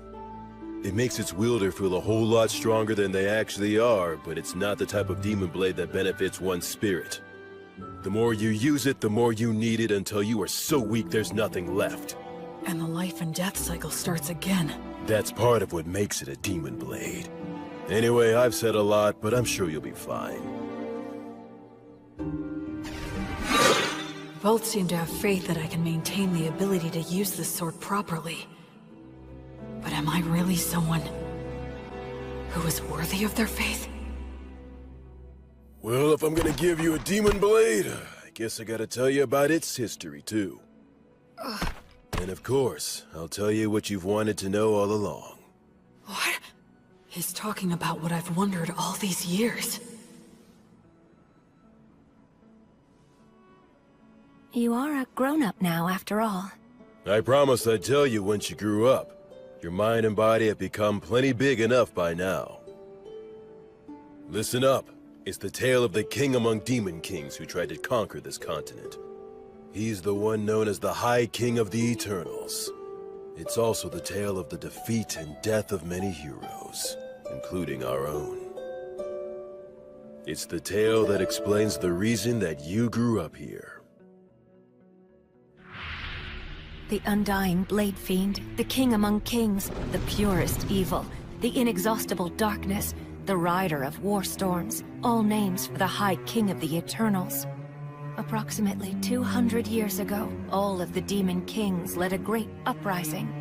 It makes its wielder feel a whole lot stronger than they actually are, but it's not the type of demon blade that benefits one's spirit. The more you use it, the more you need it until you are so weak there's nothing left. And the life and death cycle starts again. That's part of what makes it a demon blade. Anyway, I've said a lot, but I'm sure you'll be fine. Both seem to have faith that I can maintain the ability to use this sword properly. But am I really someone who is worthy of their faith? Well, if I'm gonna give you a demon blade, I guess I gotta tell you about its history, too. And of course, I'll tell you what you've wanted to know all along. What? He's talking about what I've wondered all these years. You are a grown-up now, after all. I promised I'd tell you once you grew up. Your mind and body have become plenty big enough by now. Listen up. It's the tale of the king among demon kings who tried to conquer this continent. He's the one known as the High King of the Eternals. It's also the tale of the defeat and death of many heroes, including our own. It's the tale that explains the reason that you grew up here. The undying Blade Fiend, the king among kings, the purest evil, the inexhaustible darkness, the rider of war storms, all names for the High King of the Eternals. Approximately 200 years ago, all of the demon kings led a great uprising.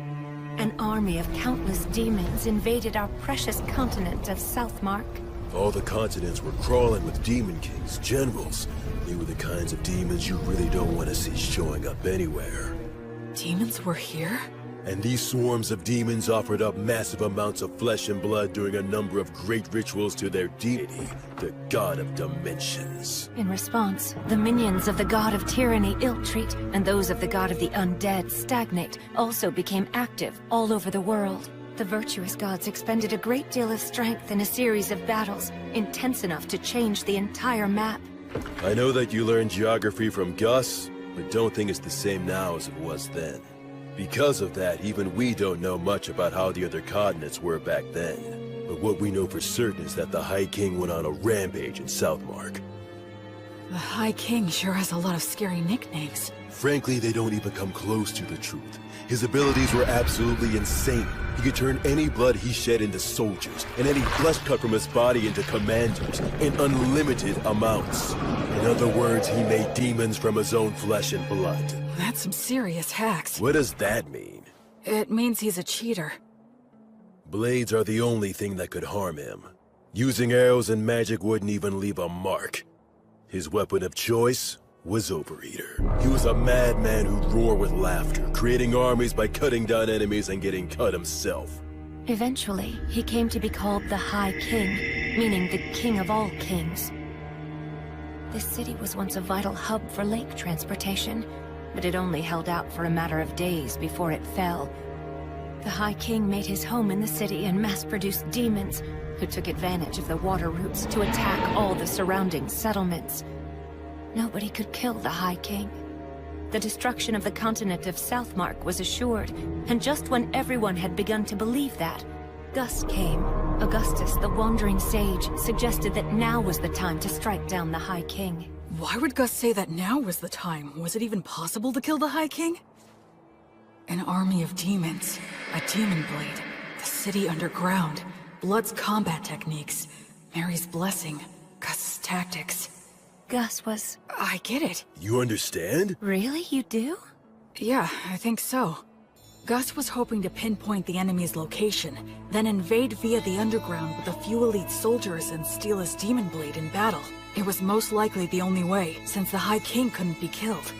An army of countless demons invaded our precious continent of Southmark. All the continents were crawling with demon kings, generals. They were the kinds of demons you really don't want to see showing up anywhere. Demons were here? And these swarms of demons offered up massive amounts of flesh and blood during a number of great rituals to their deity, the God of Dimensions. In response, the minions of the God of Tyranny ill-treat, and those of the God of the Undead stagnate, also became active all over the world. The virtuous gods expended a great deal of strength in a series of battles, intense enough to change the entire map. I know that you learned geography from Gus, but don't think it's the same now as it was then. Because of that, even we don't know much about how the other continents were back then. But what we know for certain is that the High King went on a rampage in Southmark. The High King sure has a lot of scary nicknames. Frankly, they don't even come close to the truth. His abilities were absolutely insane. He could turn any blood he shed into soldiers, and any flesh cut from his body into commanders, in unlimited amounts. In other words, he made demons from his own flesh and blood. That's some serious hacks. What does that mean? It means he's a cheater. Blades are the only thing that could harm him. Using arrows and magic wouldn't even leave a mark. His weapon of choice was Overeater. He was a madman who'd roar with laughter, creating armies by cutting down enemies and getting cut himself. Eventually, he came to be called the High King, meaning the king of all kings. This city was once a vital hub for lake transportation, but it only held out for a matter of days before it fell. The High King made his home in the city and mass-produced demons, who took advantage of the water routes to attack all the surrounding settlements. Nobody could kill the High King. The destruction of the continent of Southmark was assured, and just when everyone had begun to believe that, Gus came. Augustus, the Wandering Sage, suggested that now was the time to strike down the High King. Why would Gus say that now was the time? Was it even possible to kill the High King? An army of demons, a demon blade, the city underground, Blood's combat techniques, Mary's blessing, Gus's tactics. Gus was... I get it. You understand? Really? You do? Yeah, I think so. Gus was hoping to pinpoint the enemy's location, then invade via the underground with a few elite soldiers and steal his demon blade in battle. It was most likely the only way, since the High King couldn't be killed.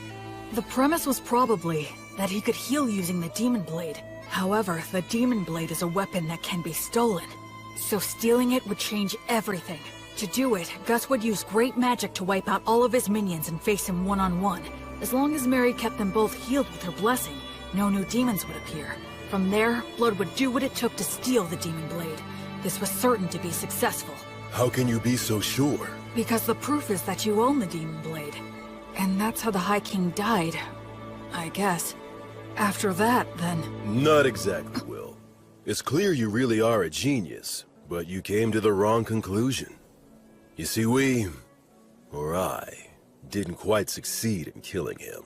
The premise was probably that he could heal using the demon blade. However, the demon blade is a weapon that can be stolen, so stealing it would change everything. To do it, Gus would use great magic to wipe out all of his minions and face him one-on-one. As long as Mary kept them both healed with her blessing, no new demons would appear. From there, Blood would do what it took to steal the demon blade. This was certain to be successful. How can you be so sure? Because the proof is that you own the demon blade. And that's how the High King died, I guess. After that, then... Not exactly, Will. It's clear you really are a genius, but you came to the wrong conclusion. You see, I, didn't quite succeed in killing him.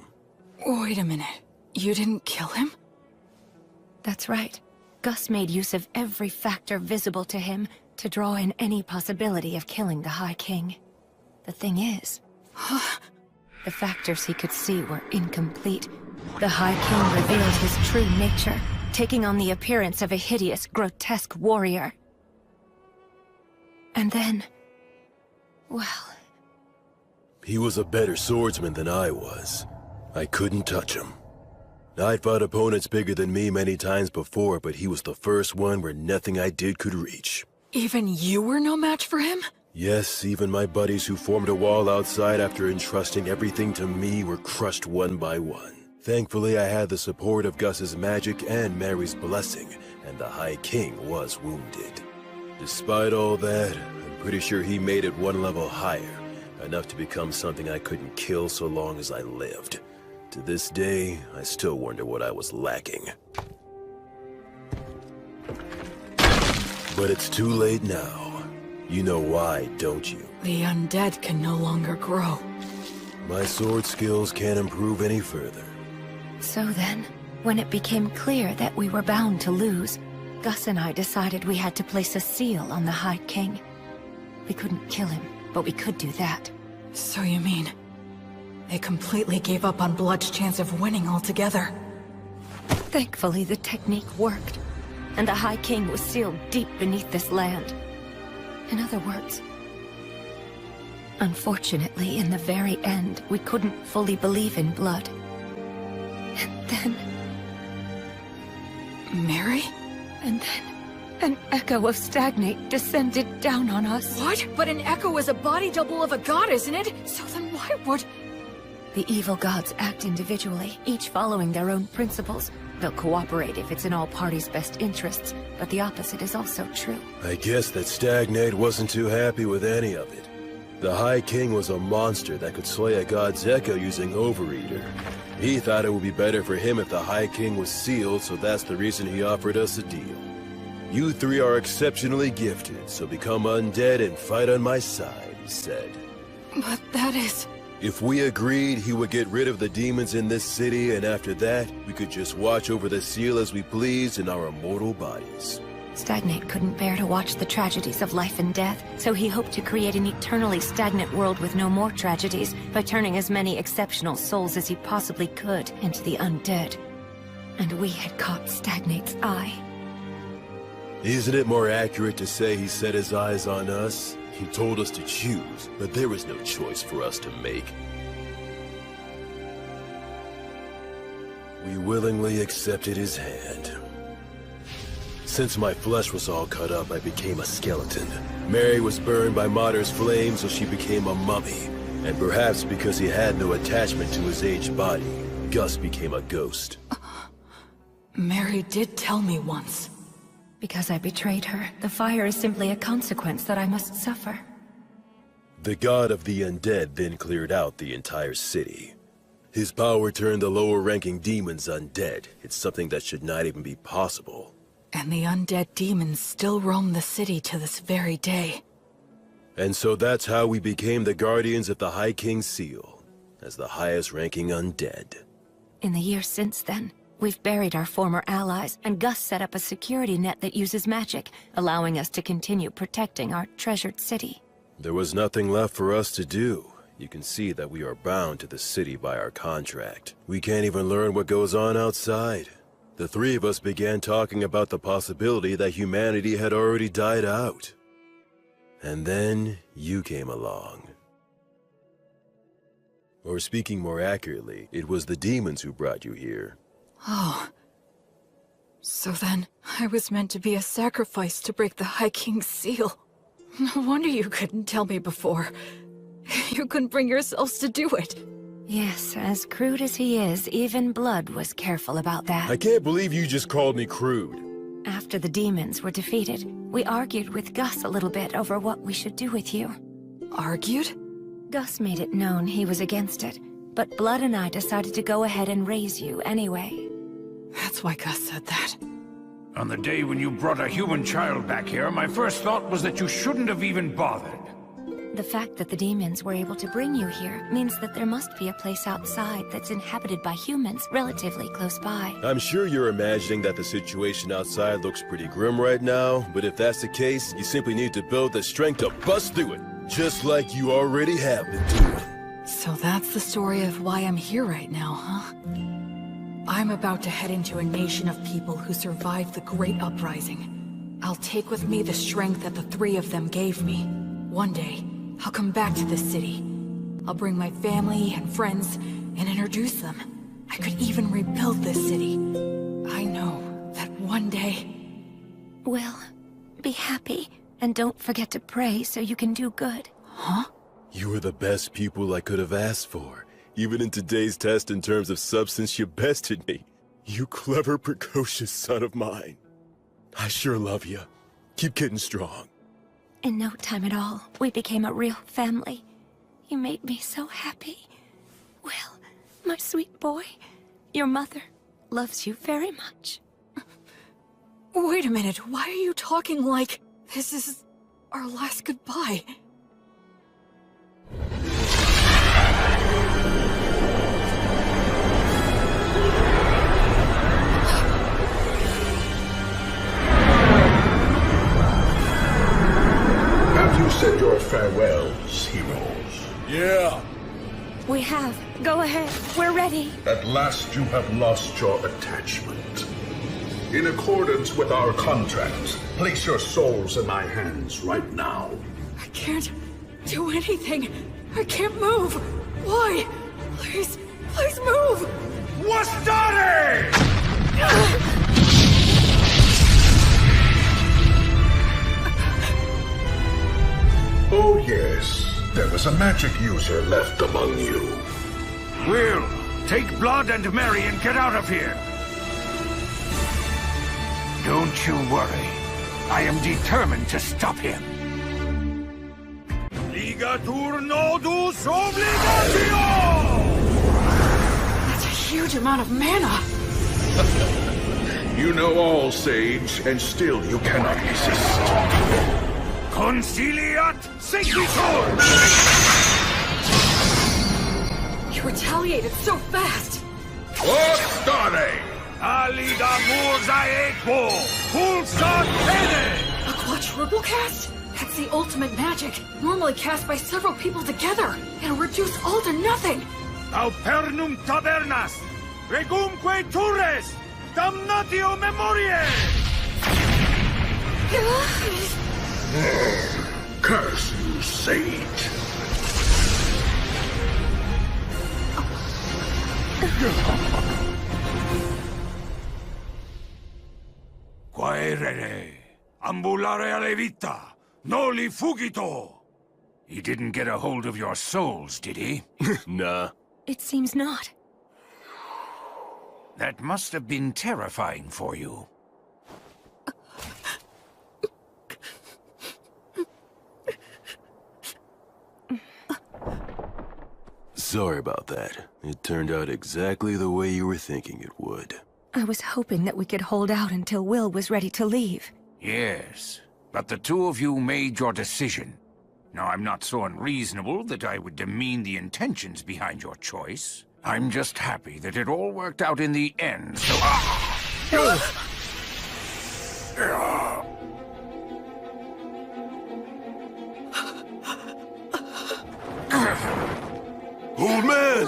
Wait a minute. You didn't kill him? That's right. Gus made use of every factor visible to him to draw in any possibility of killing the High King. The thing is, the factors he could see were incomplete. The High King revealed his true nature, taking on the appearance of a hideous, grotesque warrior. And then... well... He was a better swordsman than I was. I couldn't touch him. I'd fought opponents bigger than me many times before, but he was the first one where nothing I did could reach. Even you were no match for him? Yes, even my buddies who formed a wall outside after entrusting everything to me were crushed one by one. Thankfully, I had the support of Gus's magic and Mary's blessing, and the High King was wounded. Despite all that, I'm pretty sure he made it one level higher, enough to become something I couldn't kill so long as I lived. To this day, I still wonder what I was lacking. But it's too late now. You know why, don't you? The undead can no longer grow. My sword skills can't improve any further. So then, when it became clear that we were bound to lose, Gus and I decided we had to place a seal on the High King. We couldn't kill him, but we could do that. So you mean... they completely gave up on Blood's chance of winning altogether? Thankfully, the technique worked, and the High King was sealed deep beneath this land. In other words... unfortunately, in the very end, we couldn't fully believe in Blood. And then... Mary? And then... an echo of Stagnate descended down on us. What? But an echo is a body double of a god, isn't it? So then why would... The evil gods act individually, each following their own principles. They'll cooperate if it's in all parties' best interests, but the opposite is also true. I guess that Stagnate wasn't too happy with any of it. The High King was a monster that could slay a god's echo using Overeater. He thought it would be better for him if the High King was sealed, so that's the reason he offered us a deal. You three are exceptionally gifted, so become undead and fight on my side, he said. But that is... If we agreed, he would get rid of the demons in this city, and after that, we could just watch over the seal as we pleased in our immortal bodies. Stagnate couldn't bear to watch the tragedies of life and death, so he hoped to create an eternally stagnant world with no more tragedies by turning as many exceptional souls as he possibly could into the undead. And we had caught Stagnate's eye. Isn't it more accurate to say he set his eyes on us? He told us to choose, but there was no choice for us to make. We willingly accepted his hand. Since my flesh was all cut up, I became a skeleton. Mary was burned by Mater's flame, so she became a mummy. And perhaps because he had no attachment to his aged body, Gus became a ghost. Mary did tell me once. Because I betrayed her, the fire is simply a consequence that I must suffer. The god of the undead then cleared out the entire city. His power turned the lower-ranking demons undead. It's something that should not even be possible. And the undead demons still roam the city to this very day. And so that's how we became the guardians of the High King's seal, as the highest-ranking undead. In the years since then, we've buried our former allies, and Gus set up a security net that uses magic, allowing us to continue protecting our treasured city. There was nothing left for us to do. You can see that we are bound to the city by our contract. We can't even learn what goes on outside. The three of us began talking about the possibility that humanity had already died out. And then you came along. Or speaking more accurately, it was the demons who brought you here. Oh. So then, I was meant to be a sacrifice to break the High King's seal. No wonder you couldn't tell me before. You couldn't bring yourselves to do it. Yes, as crude as he is, even Blood was careful about that. I can't believe you just called me crude. After the demons were defeated, we argued with Gus a little bit over what we should do with you. Argued? Gus made it known he was against it, but Blood and I decided to go ahead and raise you anyway. That's why Gus said that. On the day when you brought a human child back here, my first thought was that you shouldn't have even bothered. The fact that the demons were able to bring you here means that there must be a place outside that's inhabited by humans relatively close by. I'm sure you're imagining that the situation outside looks pretty grim right now, but if that's the case, you simply need to build the strength to bust through it, just like you already have been doing. So that's the story of why I'm here right now, huh? I'm about to head into a nation of people who survived the Great Uprising. I'll take with me the strength that the three of them gave me. One day, I'll come back to this city. I'll bring my family and friends and introduce them. I could even rebuild this city. I know that one day... Well, be happy, and don't forget to pray so you can do good. Huh? You are the best people I could have asked for. Even in today's test in terms of substance, you bested me. You clever, precocious son of mine. I sure love you. Keep getting strong. In no time at all, we became a real family. You made me so happy. Will, my sweet boy, your mother loves you very much. Wait a minute, why are you talking like this is our last goodbye? You said your farewells, heroes. Yeah. We have. Go ahead. We're ready. At last you have lost your attachment. In accordance with our contract, place your souls in my hands right now. I can't do anything. I can't move. Why? Please, please move. Wastari! Oh yes, there was a magic user left among you. Will, take Blood and Mary and get out of here. Don't you worry. I am determined to stop him. Ligatur nodus obligatio! That's a huge amount of mana. You know all, Sage, and still you cannot resist. Conciliat Sequitur! You retaliated so fast. Ostare! Alida Murzaekbo! Pulsat Pene! A quadruple cast? That's the ultimate magic. Normally cast by several people together. It'll reduce all to nothing. Aupernum tabernas! Regumque turres! Damnatio memoriae! Curse you, Sage! Quaerere, ambulare alle vita, noli fugito! He didn't get a hold of your souls, did he? Nah. It seems not. That must have been terrifying for you. Sorry about that. It turned out exactly the way you were thinking it would. I was hoping that we could hold out until Will was ready to leave. Yes, but the two of you made your decision. Now, I'm not so unreasonable that I would demean the intentions behind your choice. I'm just happy that it all worked out in the end, so... Old man!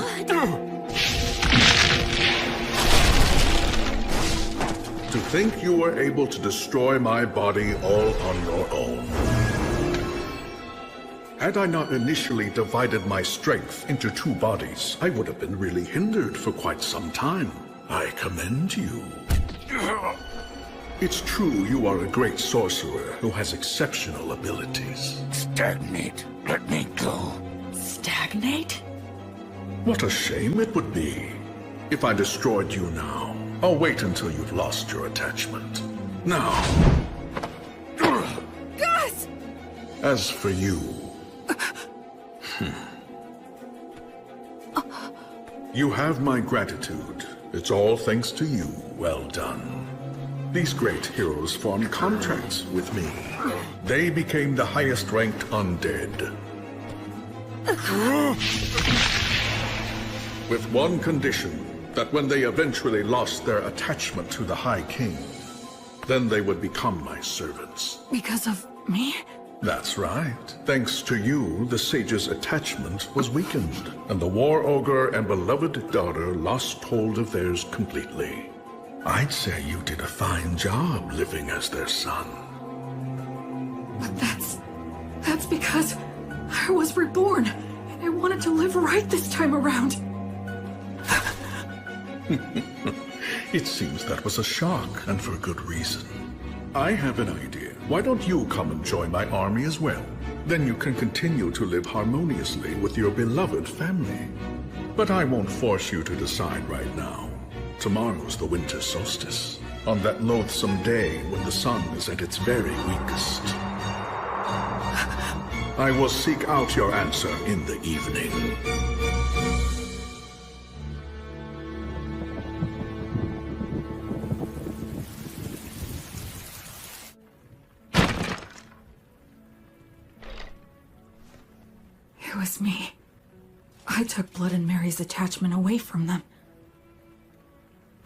To think you were able to destroy my body all on your own. Had I not initially divided my strength into two bodies, I would have been really hindered for quite some time. I commend you. It's true you are a great sorcerer who has exceptional abilities. Stagnate. Let me go. Stagnate? What a shame it would be if I destroyed you now. I'll wait until you've lost your attachment. Now, Gus! as for you... You have my gratitude. It's all thanks to you. Well done. These great heroes formed contracts with me. They became the highest-ranked undead. With one condition, that when they eventually lost their attachment to the High King, then they would become my servants. Because of me? That's right. Thanks to you, the sage's attachment was weakened, and the war ogre and beloved daughter lost hold of theirs completely. I'd say you did a fine job living as their son. But that's because I was reborn, and I wanted to live right this time around. It seems that was a shock, and for good reason. I have an idea. Why don't you come and join my army as well? Then you can continue to live harmoniously with your beloved family. But I won't force you to decide right now. Tomorrow's the winter solstice, on that loathsome day when the sun is at its very weakest. I will seek out your answer in the evening. It was me. I took Blood and Mary's attachment away from them.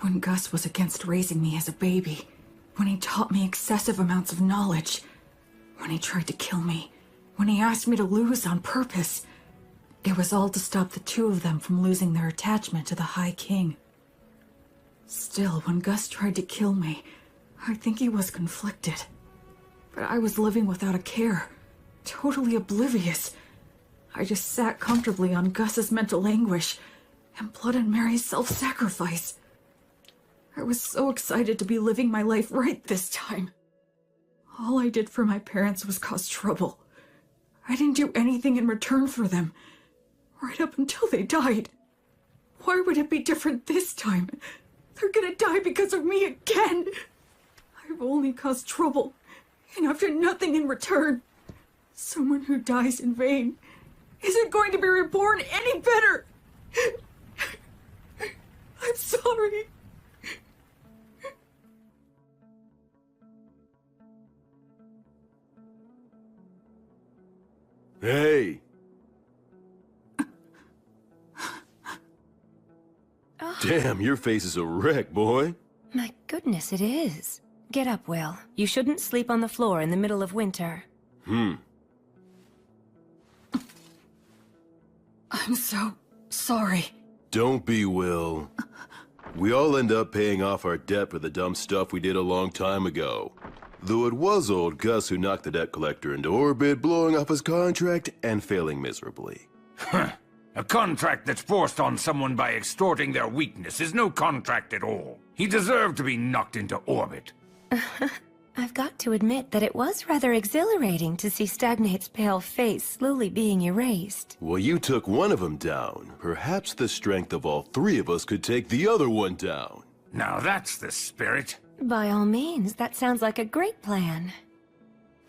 When Gus was against raising me as a baby, when he taught me excessive amounts of knowledge, when he tried to kill me, when he asked me to lose on purpose, it was all to stop the two of them from losing their attachment to the High King. Still, when Gus tried to kill me, I think he was conflicted. But I was living without a care, totally oblivious. I just sat comfortably on Gus's mental anguish and Blood and Mary's self-sacrifice. I was so excited to be living my life right this time. All I did for my parents was cause trouble. I didn't do anything in return for them, right up until they died. Why would it be different this time? They're gonna die because of me again. I've only caused trouble, and I've done nothing in return. Someone who dies in vain isn't going to be reborn any better. I'm sorry. Hey! Oh. Damn, your face is a wreck, boy. My goodness, it is. Get up, Will. You shouldn't sleep on the floor in the middle of winter. I'm so sorry. Don't be, Will. We all end up paying off our debt for the dumb stuff we did a long time ago. Though it was old Gus who knocked the debt collector into orbit, blowing off his contract and failing miserably. A contract that's forced on someone by extorting their weakness is no contract at all. He deserved to be knocked into orbit. I've got to admit that it was rather exhilarating to see Stagnate's pale face slowly being erased. Well, you took one of them down. Perhaps the strength of all three of us could take the other one down. Now that's the spirit. By all means, that sounds like a great plan.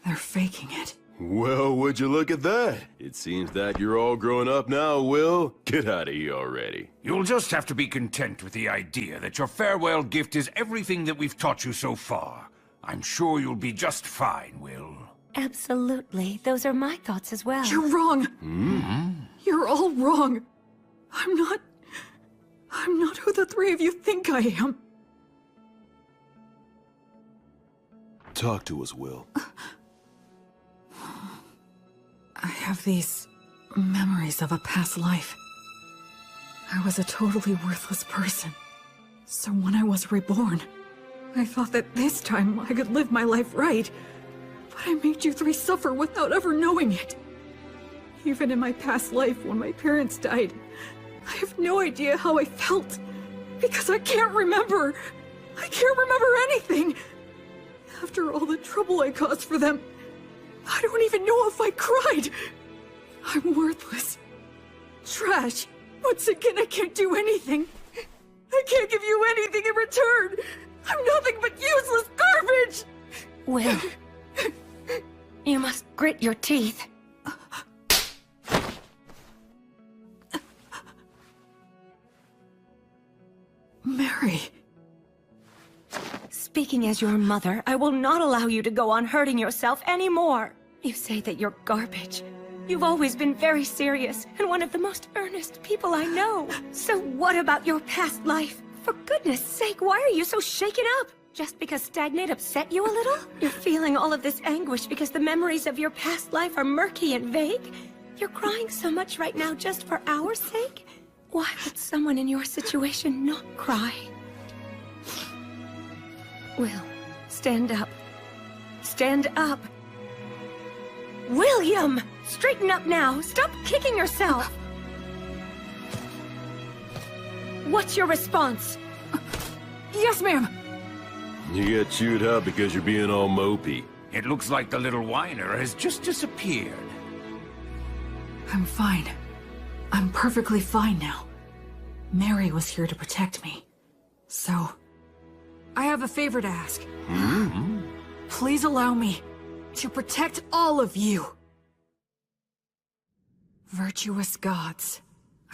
They're faking it. Well, would you look at that? It seems that you're all grown up now, Will. Get out of here already. You'll just have to be content with the idea that your farewell gift is everything that we've taught you so far. I'm sure you'll be just fine, Will. Absolutely. Those are my thoughts as well. You're wrong. You're all wrong. I'm not who the three of you think I am. Talk to us, Will. I have these memories of a past life. I was a totally worthless person. So when I was reborn, I thought that this time I could live my life right. But I made you three suffer without ever knowing it. Even in my past life when my parents died, I have no idea how I felt. Because I can't remember. I can't remember anything. After all the trouble I caused for them, I don't even know if I cried. I'm worthless. Trash. Once again, I can't do anything. I can't give you anything in return. I'm nothing but useless garbage. Will, you must grit your teeth. Mary. Speaking as your mother, I will not allow you to go on hurting yourself anymore. You say that you're garbage. You've always been very serious, and one of the most earnest people I know. So what about your past life? For goodness sake, why are you so shaken up? Just because Stagnate upset you a little? You're feeling all of this anguish because the memories of your past life are murky and vague? You're crying so much right now just for our sake? Why would someone in your situation not cry? Will, stand up. Stand up. William! Straighten up now! Stop kicking yourself! What's your response? Yes, ma'am! You get chewed out because you're being all mopey. It looks like the little whiner has just disappeared. I'm fine. I'm perfectly fine now. Mary was here to protect me. So, I have a favor to ask. Please allow me to protect all of you. Virtuous gods,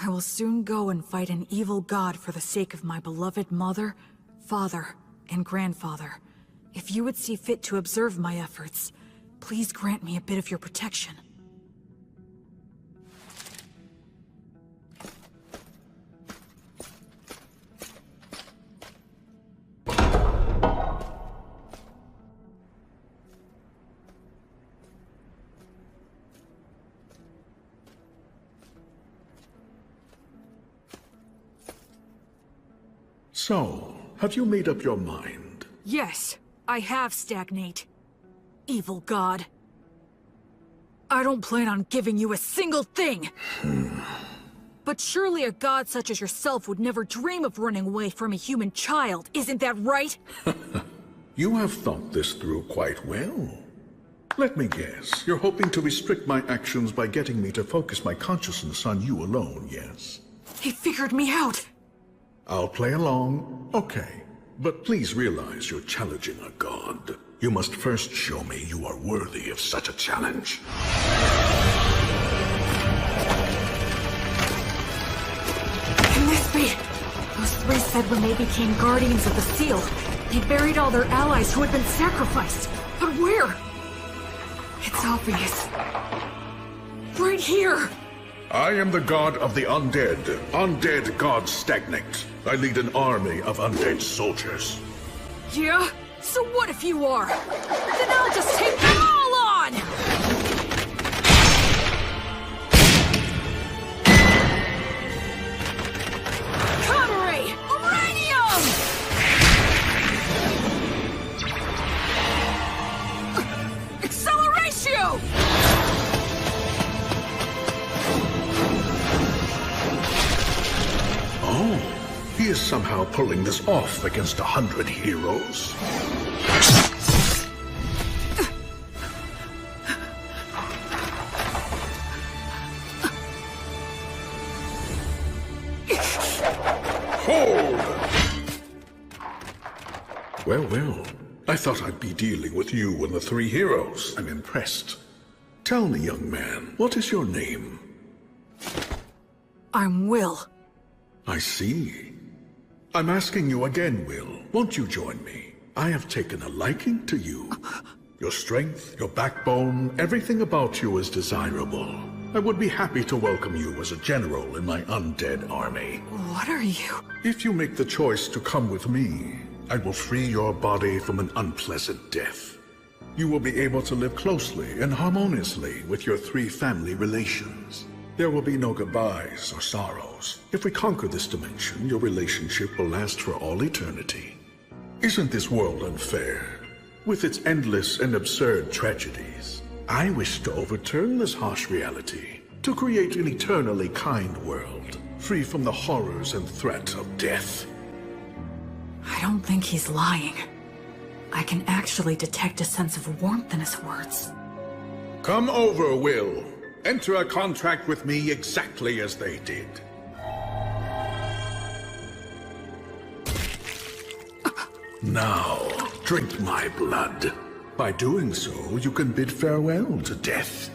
I will soon go and fight an evil god for the sake of my beloved mother, father, and grandfather. If you would see fit to observe my efforts, please grant me a bit of your protection. So, have you made up your mind? Yes, I have, Stagnate. Evil god. I don't plan on giving you a single thing! But surely a god such as yourself would never dream of running away from a human child, isn't that right? You have thought this through quite well. Let me guess, you're hoping to restrict my actions by getting me to focus my consciousness on you alone, yes? He figured me out! I'll play along, okay. But please realize you're challenging a god. You must first show me you are worthy of such a challenge. Can this be? Those three said when they became guardians of the seal, they buried all their allies who had been sacrificed. But where? It's obvious. Right here! I am the god of the undead. Undead god Stagnate. I lead an army of undead soldiers. Yeah? So what if you are? Then I'll just take them all on! Counter-ray! Uranium! Acceleratio! Oh, he is somehow pulling this off against 100 heroes. Hold! Well, well. I thought I'd be dealing with you and the three heroes. I'm impressed. Tell me, young man, what is your name? I'm Will. I see. I'm asking you again, Will. Won't you join me? I have taken a liking to you. Your strength, your backbone, everything about you is desirable. I would be happy to welcome you as a general in my undead army. What are you? If you make the choice to come with me, I will free your body from an unpleasant death. You will be able to live closely and harmoniously with your three family relations. There will be no goodbyes or sorrows. If we conquer this dimension, your relationship will last for all eternity. Isn't this world unfair? With its endless and absurd tragedies, I wish to overturn this harsh reality, to create an eternally kind world, free from the horrors and threat of death. I don't think he's lying. I can actually detect a sense of warmth in his words. Come over, Will. Enter a contract with me exactly as they did. Now, drink my blood. By doing so, you can bid farewell to death.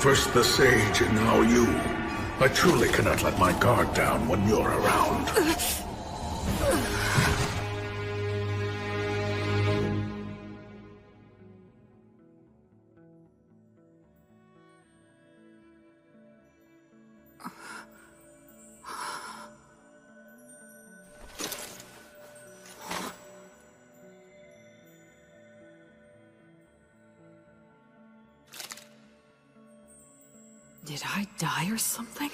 First the sage, and now you. I truly cannot let my guard down when you're around. Did I die or something?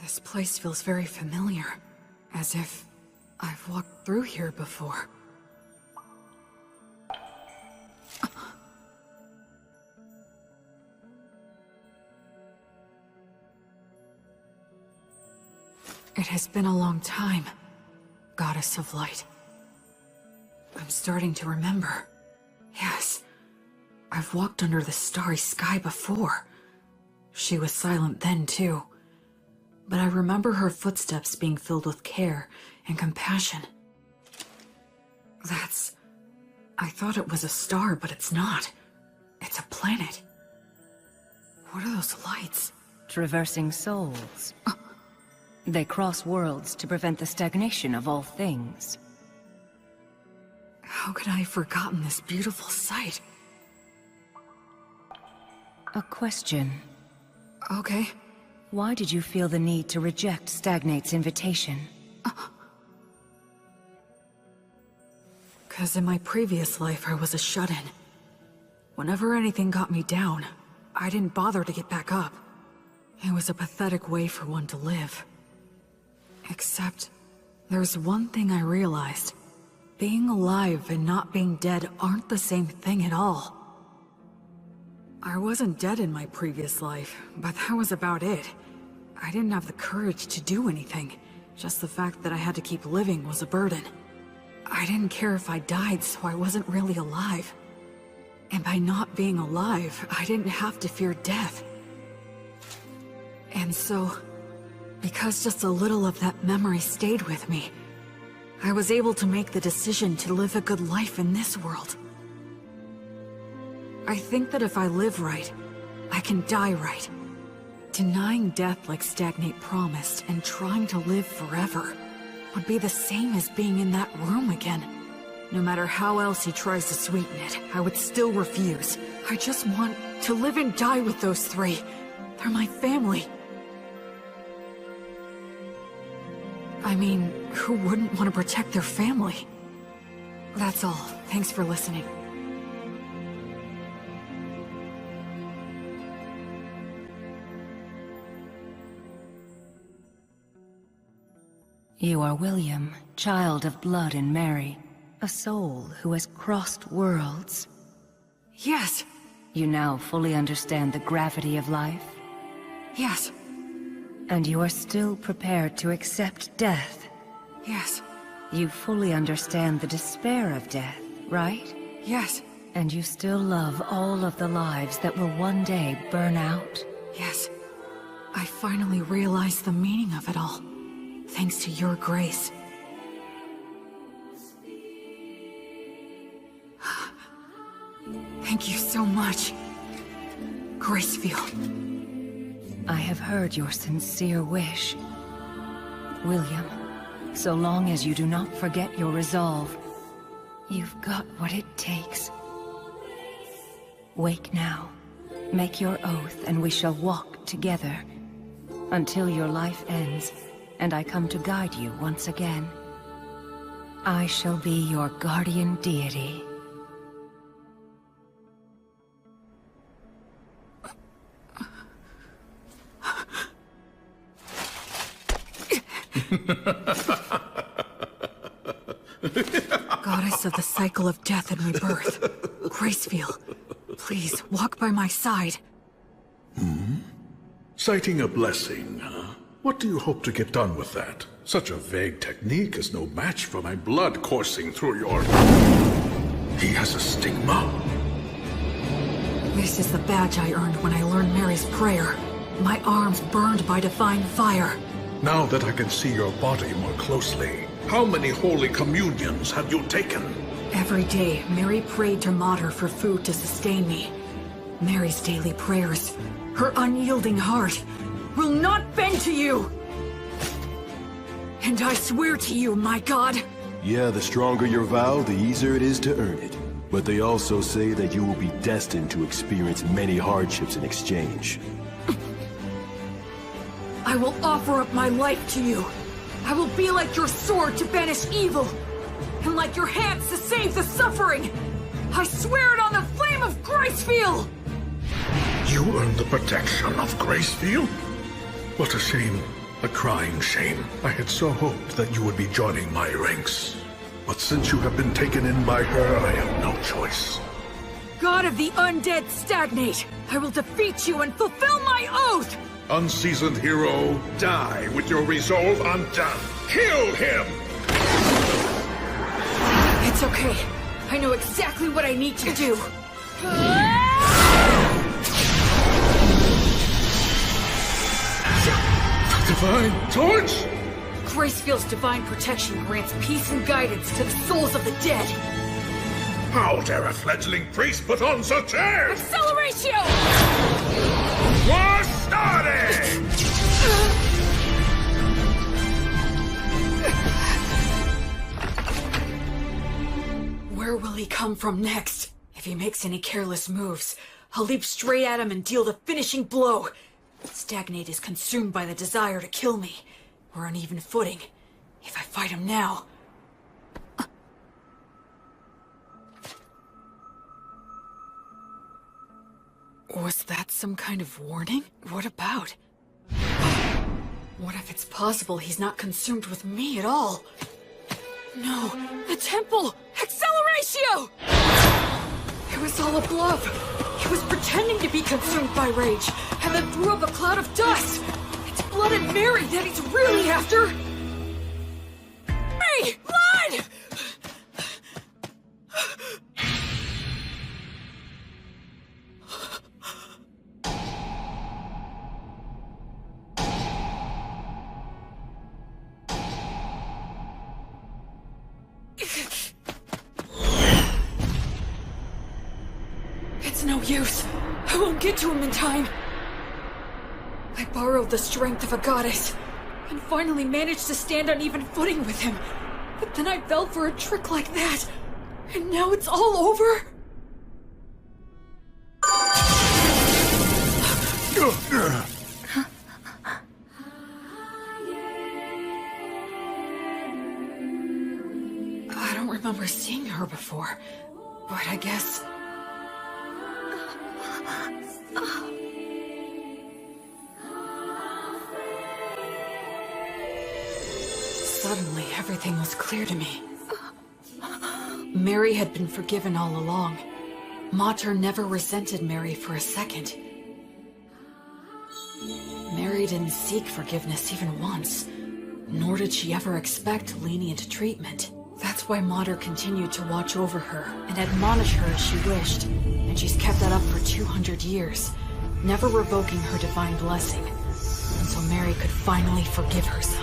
This place feels very familiar, as if I've walked through here before. It has been a long time, Goddess of Light. I'm starting to remember. Yes. I've walked under the starry sky before. She was silent then, too. But I remember her footsteps being filled with care and compassion. I thought it was a star, but it's not. It's a planet. What are those lights? Traversing souls. They cross worlds to prevent the stagnation of all things. How could I have forgotten this beautiful sight? A question. Okay. Why did you feel the need to reject Stagnate's invitation? 'Cause in my previous life, I was a shut-in. Whenever anything got me down, I didn't bother to get back up. It was a pathetic way for one to live. Except, there's one thing I realized. Being alive and not being dead aren't the same thing at all. I wasn't dead in my previous life, but that was about it. I didn't have the courage to do anything. Just the fact that I had to keep living was a burden. I didn't care if I died, so I wasn't really alive. And by not being alive, I didn't have to fear death. And so, because just a little of that memory stayed with me, I was able to make the decision to live a good life in this world. I think that if I live right, I can die right. Denying death like Stagnate promised and trying to live forever would be the same as being in that room again. No matter how else he tries to sweeten it, I would still refuse. I just want to live and die with those three. They're my family. I mean, who wouldn't want to protect their family? That's all. Thanks for listening. You are William, child of blood and Mary, a soul who has crossed worlds. Yes. You now fully understand the gravity of life? Yes. And you are still prepared to accept death? Yes. You fully understand the despair of death, right? Yes. And you still love all of the lives that will one day burn out? Yes. I finally realized the meaning of it all. Thanks to your grace. Thank you so much, Gracefield. I have heard your sincere wish. William, so long as you do not forget your resolve, you've got what it takes. Wake now. Make your oath and we shall walk together. Until your life ends, and I come to guide you once again. I shall be your guardian deity. Goddess goddess of the cycle of death and rebirth. Gracefield, please, walk by my side. Citing a blessing, huh? What do you hope to get done with that? Such a vague technique is no match for my blood coursing through your... He has a stigma. This is the badge I earned when I learned Mary's prayer. My arms burned by divine fire. Now that I can see your body more closely, how many holy communions have you taken? Every day, Mary prayed to Mater for food to sustain me. Mary's daily prayers, her unyielding heart, will not bend to you! And I swear to you, my god... Yeah, the stronger your vow, the easier it is to earn it. But they also say that you will be destined to experience many hardships in exchange. I will offer up my life to you. I will be like your sword to banish evil, and like your hands to save the suffering. I swear it on the flame of Gracefield! You earned the protection of Gracefield? What a shame. A crying shame. I had so hoped that you would be joining my ranks. But since you have been taken in by her, I have no choice. God of the undead stagnate! I will defeat you and fulfill my oath! Unseasoned hero, die with your resolve undone. Kill him! It's okay. I know exactly what I need to do. Divine Torch? Gracefield's divine protection grants peace and guidance to the souls of the dead. How dare a fledgling priest put on such airs? Acceleratio! War started! Where will he come from next? If he makes any careless moves, I'll leap straight at him and deal the finishing blow. Stagnate is consumed by the desire to kill me. We're on even footing. If I fight him now... Was that some kind of warning? What about? What if it's possible he's not consumed with me at all? No, the temple! Acceleratio! It was all a bluff. He was pretending to be consumed by rage, and then threw up a cloud of dust. It's Blood and Mary that he's really after. Hey, blood! It's no use. I won't get to him in time. I borrowed the strength of a goddess, and finally managed to stand on even footing with him. But then I fell for a trick like that, and now it's all over? I don't remember seeing her before, but I guess... Suddenly, everything was clear to me. Mary had been forgiven all along. Mater never resented Mary for a second. Mary didn't seek forgiveness even once, nor did she ever expect lenient treatment. That's why Mater continued to watch over her and admonish her as she wished, and she's kept that up for 200 years, never revoking her divine blessing, until Mary could finally forgive herself.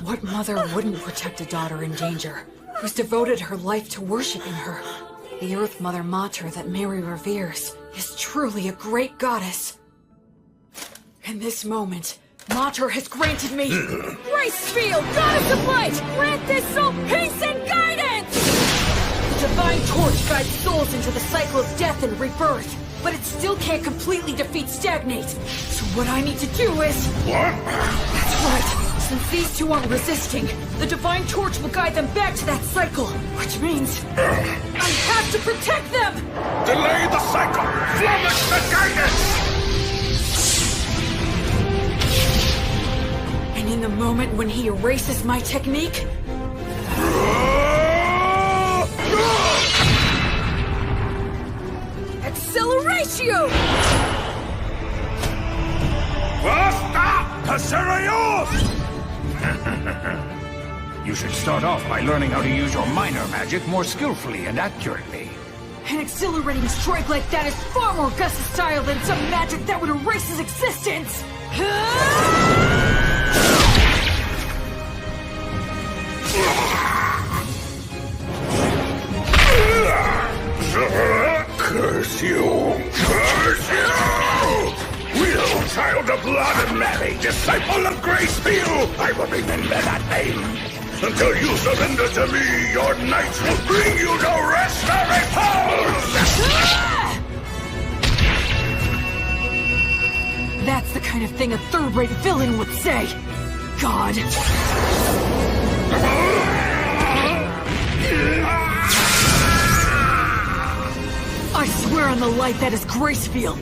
What mother wouldn't protect a daughter in danger, who's devoted her life to worshipping her? The Earth Mother Mater that Mary reveres is truly a great goddess. In this moment, Mater has granted me... Gracefield, Goddess of Light! Grant this soul peace and guidance! The Divine Torch guides souls into the cycle of death and rebirth, but it still can't completely defeat Stagnate. So what I need to do is... What? That's right. Since these two aren't resisting, the Divine Torch will guide them back to that cycle, which means... I have to protect them! Delay the cycle! Flummox the guidance! And in the moment when he erases my technique... crush you! Basta! Passerios! You should start off by learning how to use your minor magic more skillfully and accurately. An exhilarating strike like that is far more Gus's style than some magic that would erase his existence! Curse you! Curse you! Will, child of blood and Mary, disciple of Gracefield! I will remember that name. Until you surrender to me, your knights will bring you no rest or repose! That's the kind of thing a third-rate villain would say! God! I swear on the light that is Gracefield,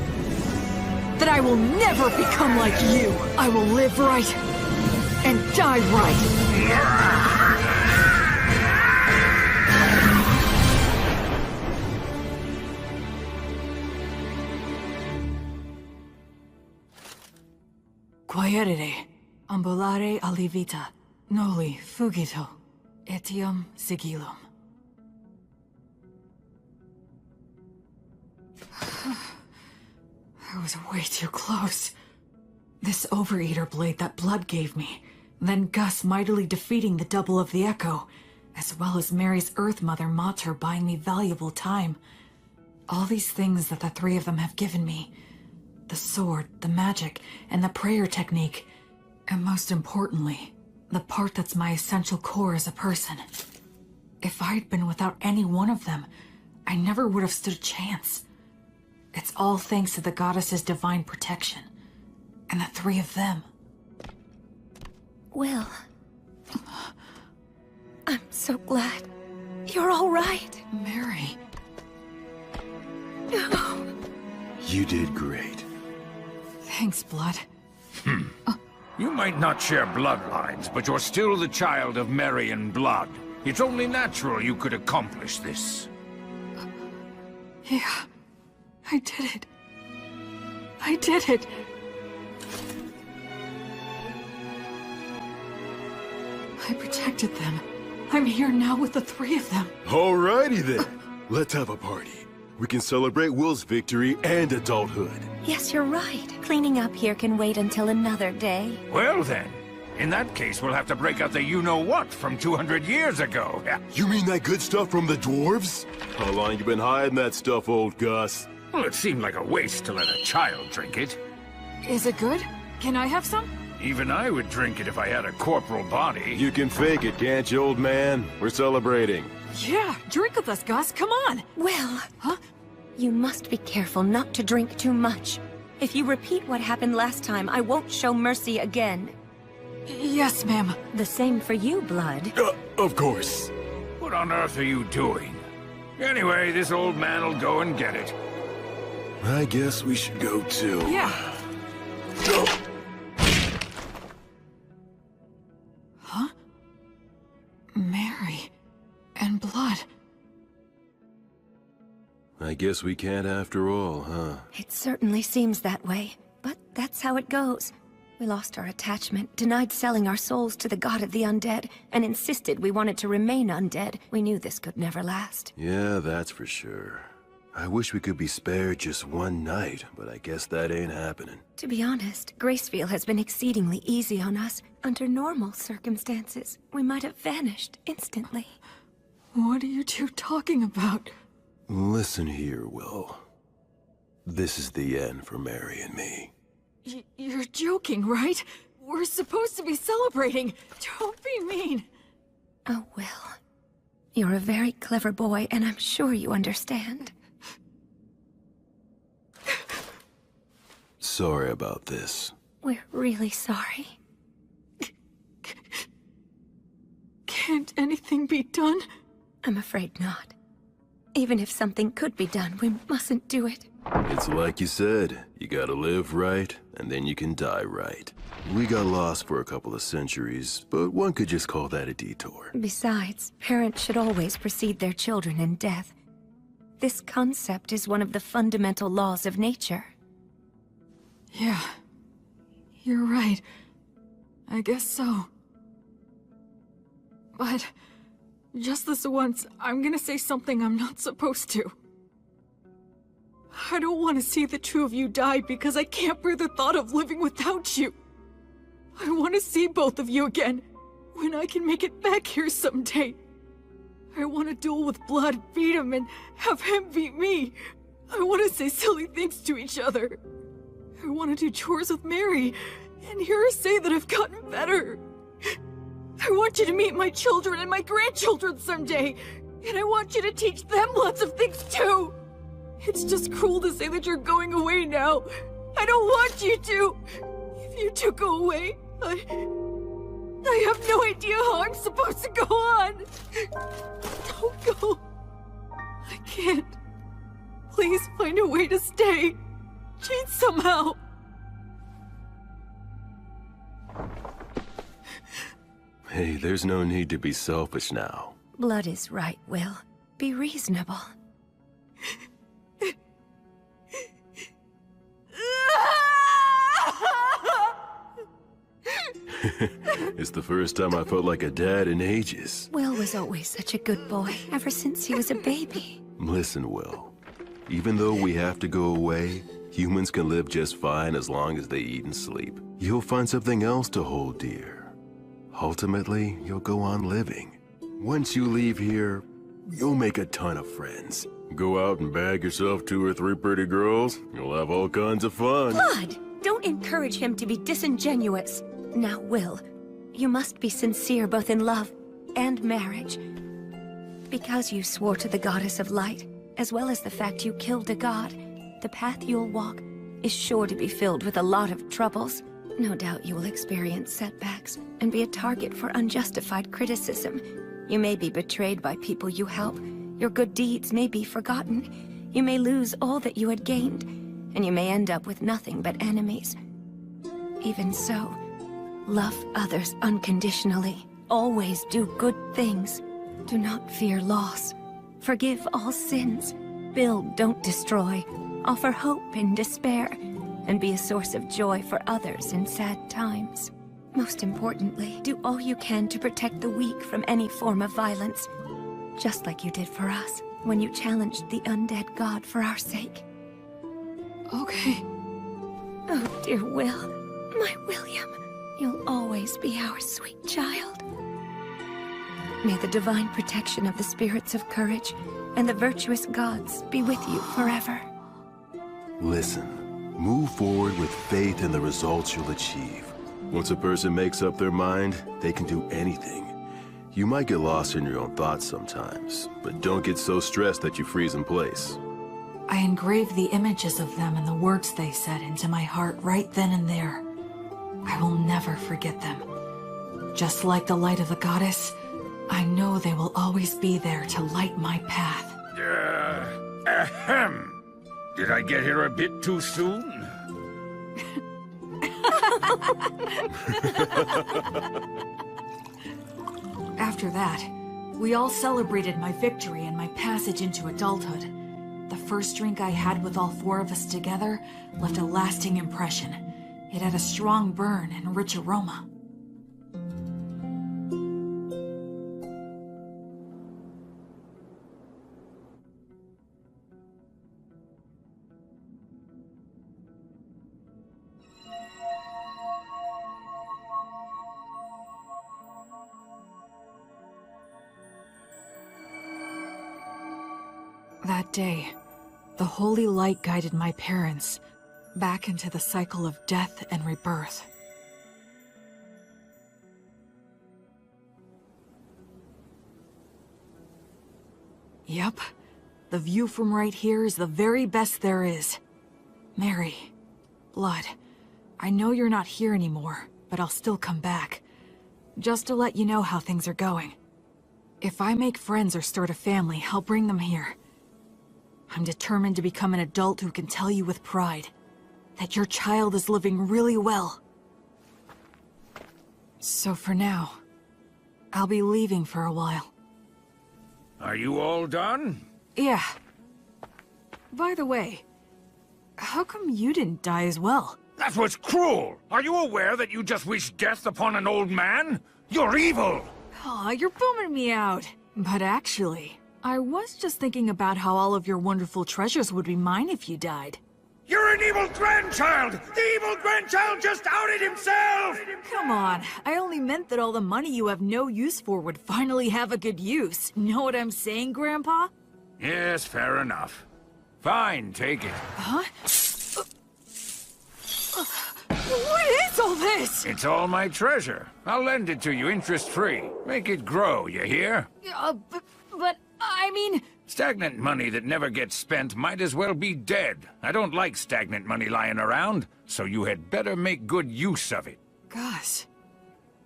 that I will never become like you! I will live right, and die right! Quaerere, ambulare alivita, noli fugito, etiam sigillum. I was way too close. This overeater blade that Blood gave me, then Gus mightily defeating the double of the Echo, as well as Mary's Earth Mother Mater buying me valuable time. All these things that the three of them have given me. The sword, the magic, and the prayer technique. And most importantly, the part that's my essential core as a person. If I'd been without any one of them, I never would have stood a chance. It's all thanks to the goddess's divine protection. And the three of them. Will. I'm so glad. You're all right. Mary. Oh. You did great. Thanks, Blood. You might not share bloodlines, but you're still the child of Mary and Blood. It's only natural you could accomplish this. Yeah, I did it. I did it. I protected them. I'm here now with the three of them. Alrighty then. Let's have a party. We can celebrate Will's victory and adulthood. Yes, you're right. Cleaning up here can wait until another day. Well then, in that case we'll have to break out the you-know-what from 200 years ago. You mean that good stuff from the dwarves? How long you been hiding that stuff, old Gus? Well, it seemed like a waste to let a child drink it. Is it good? Can I have some? Even I would drink it if I had a corporal body. You can fake it, can't you, old man? We're celebrating. Yeah, drink with us, Gus. Come on. Will. Huh? You must be careful not to drink too much. If you repeat what happened last time, I won't show mercy again. Yes, ma'am. The same for you, Blood. Of course. What on earth are you doing? Anyway, this old man'll go and get it. I guess we should go too. Yeah. Huh? Mary and Blood. I guess we can't after all, huh? It certainly seems that way, but that's how it goes. We lost our attachment, denied selling our souls to the god of the undead, and insisted we wanted to remain undead. We knew this could never last. Yeah, that's for sure. I wish we could be spared just one night, but I guess that ain't happening. To be honest, Gracefield has been exceedingly easy on us. Under normal circumstances, we might have vanished instantly. What are you two talking about? Listen here, Will. This is the end for Mary and me. You're joking, right? We're supposed to be celebrating. Don't be mean. Oh, Will. You're a very clever boy, and I'm sure you understand. Sorry about this. We're really sorry. Can't anything be done? I'm afraid not. Even if something could be done, we mustn't do it. It's like you said, you gotta live right, and then you can die right. We got lost for a couple of centuries, but one could just call that a detour. Besides, parents should always precede their children in death. This concept is one of the fundamental laws of nature. Yeah. You're right. I guess so. But just this once, I'm gonna say something I'm not supposed to. I don't want to see the two of you die because I can't bear the thought of living without you. I want to see both of you again, when I can make it back here someday. I want to duel with Blood, beat him, and have him beat me. I want to say silly things to each other. I want to do chores with Mary, and hear her say that I've gotten better. I want you to meet my children and my grandchildren someday, and I want you to teach them lots of things too. It's just cruel to say that you're going away now. I don't want you to. If you two go away, I have no idea how I'm supposed to go on. Don't go. I can't. Please find a way to stay. Cheat somehow. Hey, there's no need to be selfish now. Blood is right, Will. Be reasonable. It's the first time I felt like a dad in ages. Will was always such a good boy, ever since he was a baby. Listen, Will. Even though we have to go away, humans can live just fine as long as they eat and sleep. You'll find something else to hold dear. Ultimately, you'll go on living. Once you leave here, you'll make a ton of friends. Go out and bag yourself 2 or 3 pretty girls. You'll have all kinds of fun. Blood! Don't encourage him to be disingenuous. Now, Will, you must be sincere both in love and marriage. Because you swore to the goddess of light, as well as the fact you killed a god, the path you'll walk is sure to be filled with a lot of troubles. No doubt you will experience setbacks and be a target for unjustified criticism. You may be betrayed by people you help. Your good deeds may be forgotten. You may lose all that you had gained, and you may end up with nothing but enemies. Even so, love others unconditionally. Always do good things. Do not fear loss. Forgive all sins. Build, don't destroy. Offer hope in despair. And be a source of joy for others in sad times. Most importantly, do all you can to protect the weak from any form of violence. Just like you did for us, when you challenged the undead god for our sake. Okay. Oh, dear Will. My William. You'll always be our sweet child. May the divine protection of the spirits of courage and the virtuous gods be with you forever. Listen, move forward with faith in the results you'll achieve. Once a person makes up their mind, they can do anything. You might get lost in your own thoughts sometimes, but don't get so stressed that you freeze in place. I engraved the images of them and the words they said into my heart right then and there. I will never forget them. Just like the light of the goddess, I know they will always be there to light my path. Ahem. Did I get here a bit too soon? After that, we all celebrated my victory and my passage into adulthood. The first drink I had with all 4 of us together left a lasting impression. It had a strong burn and rich aroma. That day, the holy light guided my parents back into the cycle of death and rebirth. Yep, the view from right here is the very best there is. Mary, Blood, I know you're not here anymore, but I'll still come back. Just to let you know how things are going. If I make friends or start a family, I'll bring them here. I'm determined to become an adult who can tell you with pride that your child is living really well. So for now, I'll be leaving for a while. Are you all done? Yeah, By the way, how come you didn't die as well? That was cruel! Are you aware that you just wished death upon an old man? You're evil! Aw, you're bumming me out. But actually, I was just thinking about how all of your wonderful treasures would be mine if you died. You're an evil grandchild! The evil grandchild just outed himself! Come on, I only meant that all the money you have no use for would finally have a good use. Know what I'm saying, Grandpa? Yes, fair enough. Fine, take it. Huh? What is all this? It's all my treasure. I'll lend it to you interest-free. Make it grow, you hear? But I mean... Stagnant money that never gets spent might as well be dead. I don't like stagnant money lying around, so you had better make good use of it. Gus.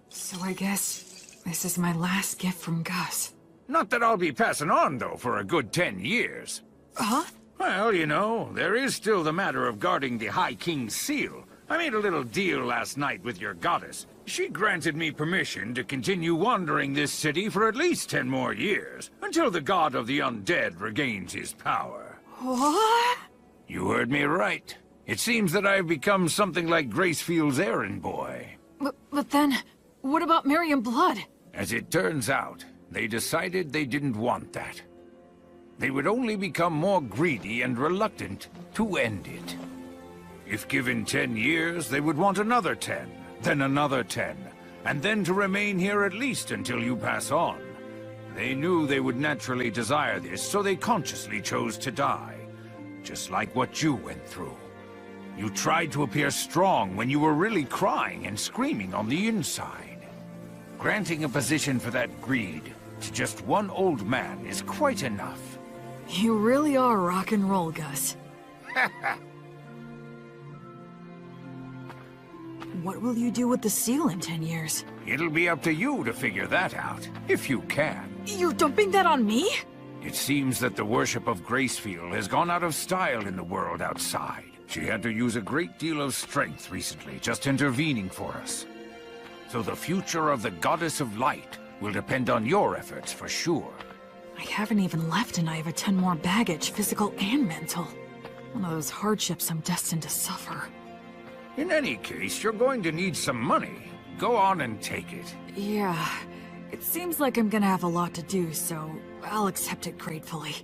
So I guess this is my last gift from Gus. Not that I'll be passing on, though, for a good 10 years. Huh? Well, you know, there is still the matter of guarding the High King's seal. I made a little deal last night with your goddess. She granted me permission to continue wandering this city for at least 10 more years, until the god of the undead regains his power. What? You heard me right. It seems that I've become something like Gracefield's errand boy. But then, what about Miriam Blood? As it turns out, they decided they didn't want that. They would only become more greedy and reluctant to end it. If given 10 years, they would want another 10, then another 10, and then to remain here at least until you pass on. They knew they would naturally desire this, so they consciously chose to die. Just like what you went through. You tried to appear strong when you were really crying and screaming on the inside. Granting a position for that greed to just one old man is quite enough. You really are rock and roll, Gus. What will you do with the seal in 10 years? It'll be up to you to figure that out, if you can. You're dumping that on me? It seems that the worship of Gracefield has gone out of style in the world outside. She had to use a great deal of strength recently, just intervening for us. So the future of the Goddess of Light will depend on your efforts for sure. I haven't even left and I have a ton more baggage, physical and mental. One of those hardships I'm destined to suffer. In any case, you're going to need some money. Go on and take it. Yeah, it seems like I'm gonna have a lot to do, so I'll accept it gratefully.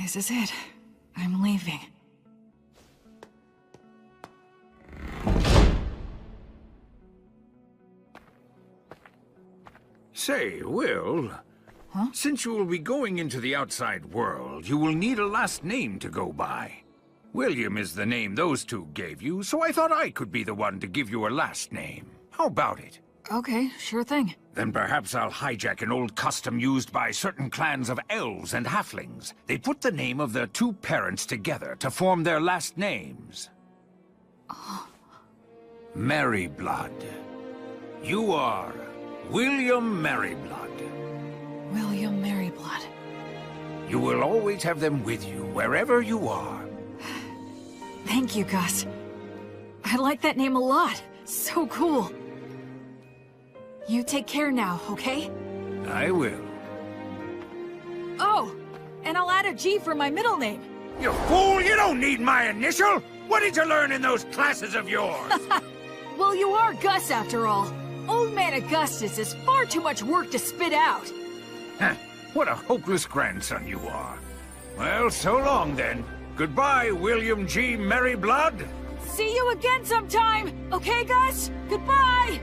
This is it. I'm leaving. Say, Will, huh? Since you will be going into the outside world, you will need a last name to go by. William is the name those two gave you, so I thought I could be the one to give you a last name. How about it? Okay, sure thing. Then perhaps I'll hijack an old custom used by certain clans of elves and halflings. They put the name of their two parents together to form their last names. Merryblood. You are William Merryblood. William Merryblood. You will always have them with you, wherever you are. Thank you, Gus. I like that name a lot. So cool. You take care now, okay? I will. Oh, and I'll add a G for my middle name. You fool! You don't need my initial! What did you learn in those classes of yours? Well, you are Gus after all. Old Man Augustus is far too much work to spit out. What a hopeless grandson you are. Well, so long then. Goodbye, William G. Merryblood. See you again sometime, okay, Gus? Goodbye!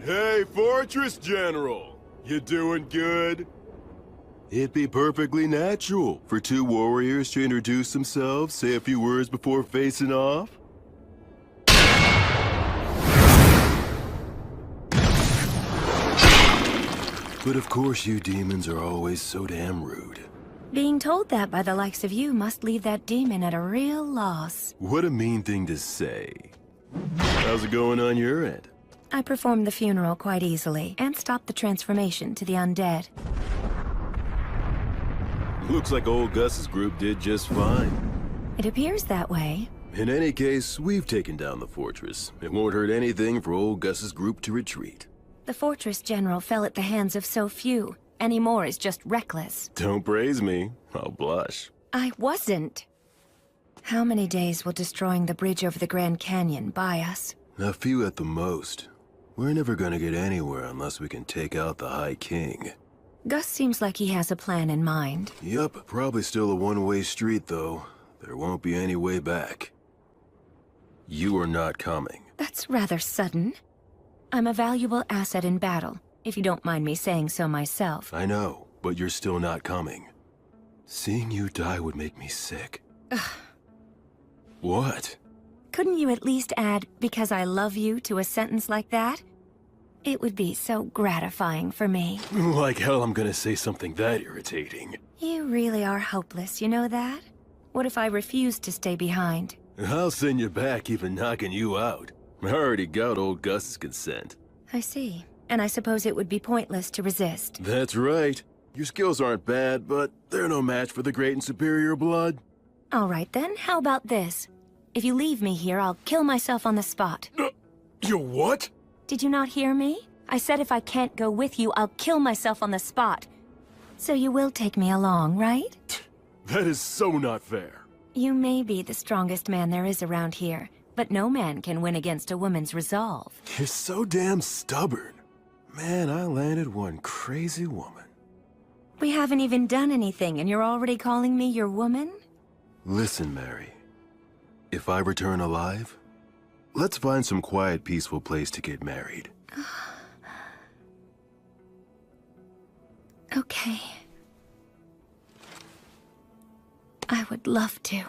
Hey, Fortress General! You doing good? It'd be perfectly natural for two warriors to introduce themselves, say a few words before facing off. But of course you demons are always so damn rude. Being told that by the likes of you must leave that demon at a real loss. What a mean thing to say. How's it going on your end? I performed the funeral quite easily, and stopped the transformation to the undead. Looks like old Gus's group did just fine. It appears that way. In any case, we've taken down the fortress. It won't hurt anything for old Gus's group to retreat. The fortress general fell at the hands of so few. Any more is just reckless. Don't praise me. I'll blush. I wasn't. How many days will destroying the bridge over the Grand Canyon buy us? A few at the most. We're never gonna get anywhere unless we can take out the High King. Gus seems like he has a plan in mind. Yup, probably still a one-way street, though. There won't be any way back. You are not coming. That's rather sudden. I'm a valuable asset in battle, if you don't mind me saying so myself. I know, but you're still not coming. Seeing you die would make me sick. What? Couldn't you at least add, "because I love you," to a sentence like that? It would be so gratifying for me. Like hell I'm gonna say something that irritating. You really are hopeless, you know that? What if I refuse to stay behind? I'll send you back even knocking you out. I already got old Gus's consent. I see. And I suppose it would be pointless to resist. That's right. Your skills aren't bad, but they're no match for the great and superior blood. All right then, how about this? If you leave me here, I'll kill myself on the spot. You what? Did you not hear me? I said if I can't go with you, I'll kill myself on the spot. So you will take me along, right? That is so not fair. You may be the strongest man there is around here, but no man can win against a woman's resolve. You're so damn stubborn. Man, I landed one crazy woman. We haven't even done anything, and you're already calling me your woman? Listen, Mary. If I return alive, let's find some quiet, peaceful place to get married. Okay. I would love to.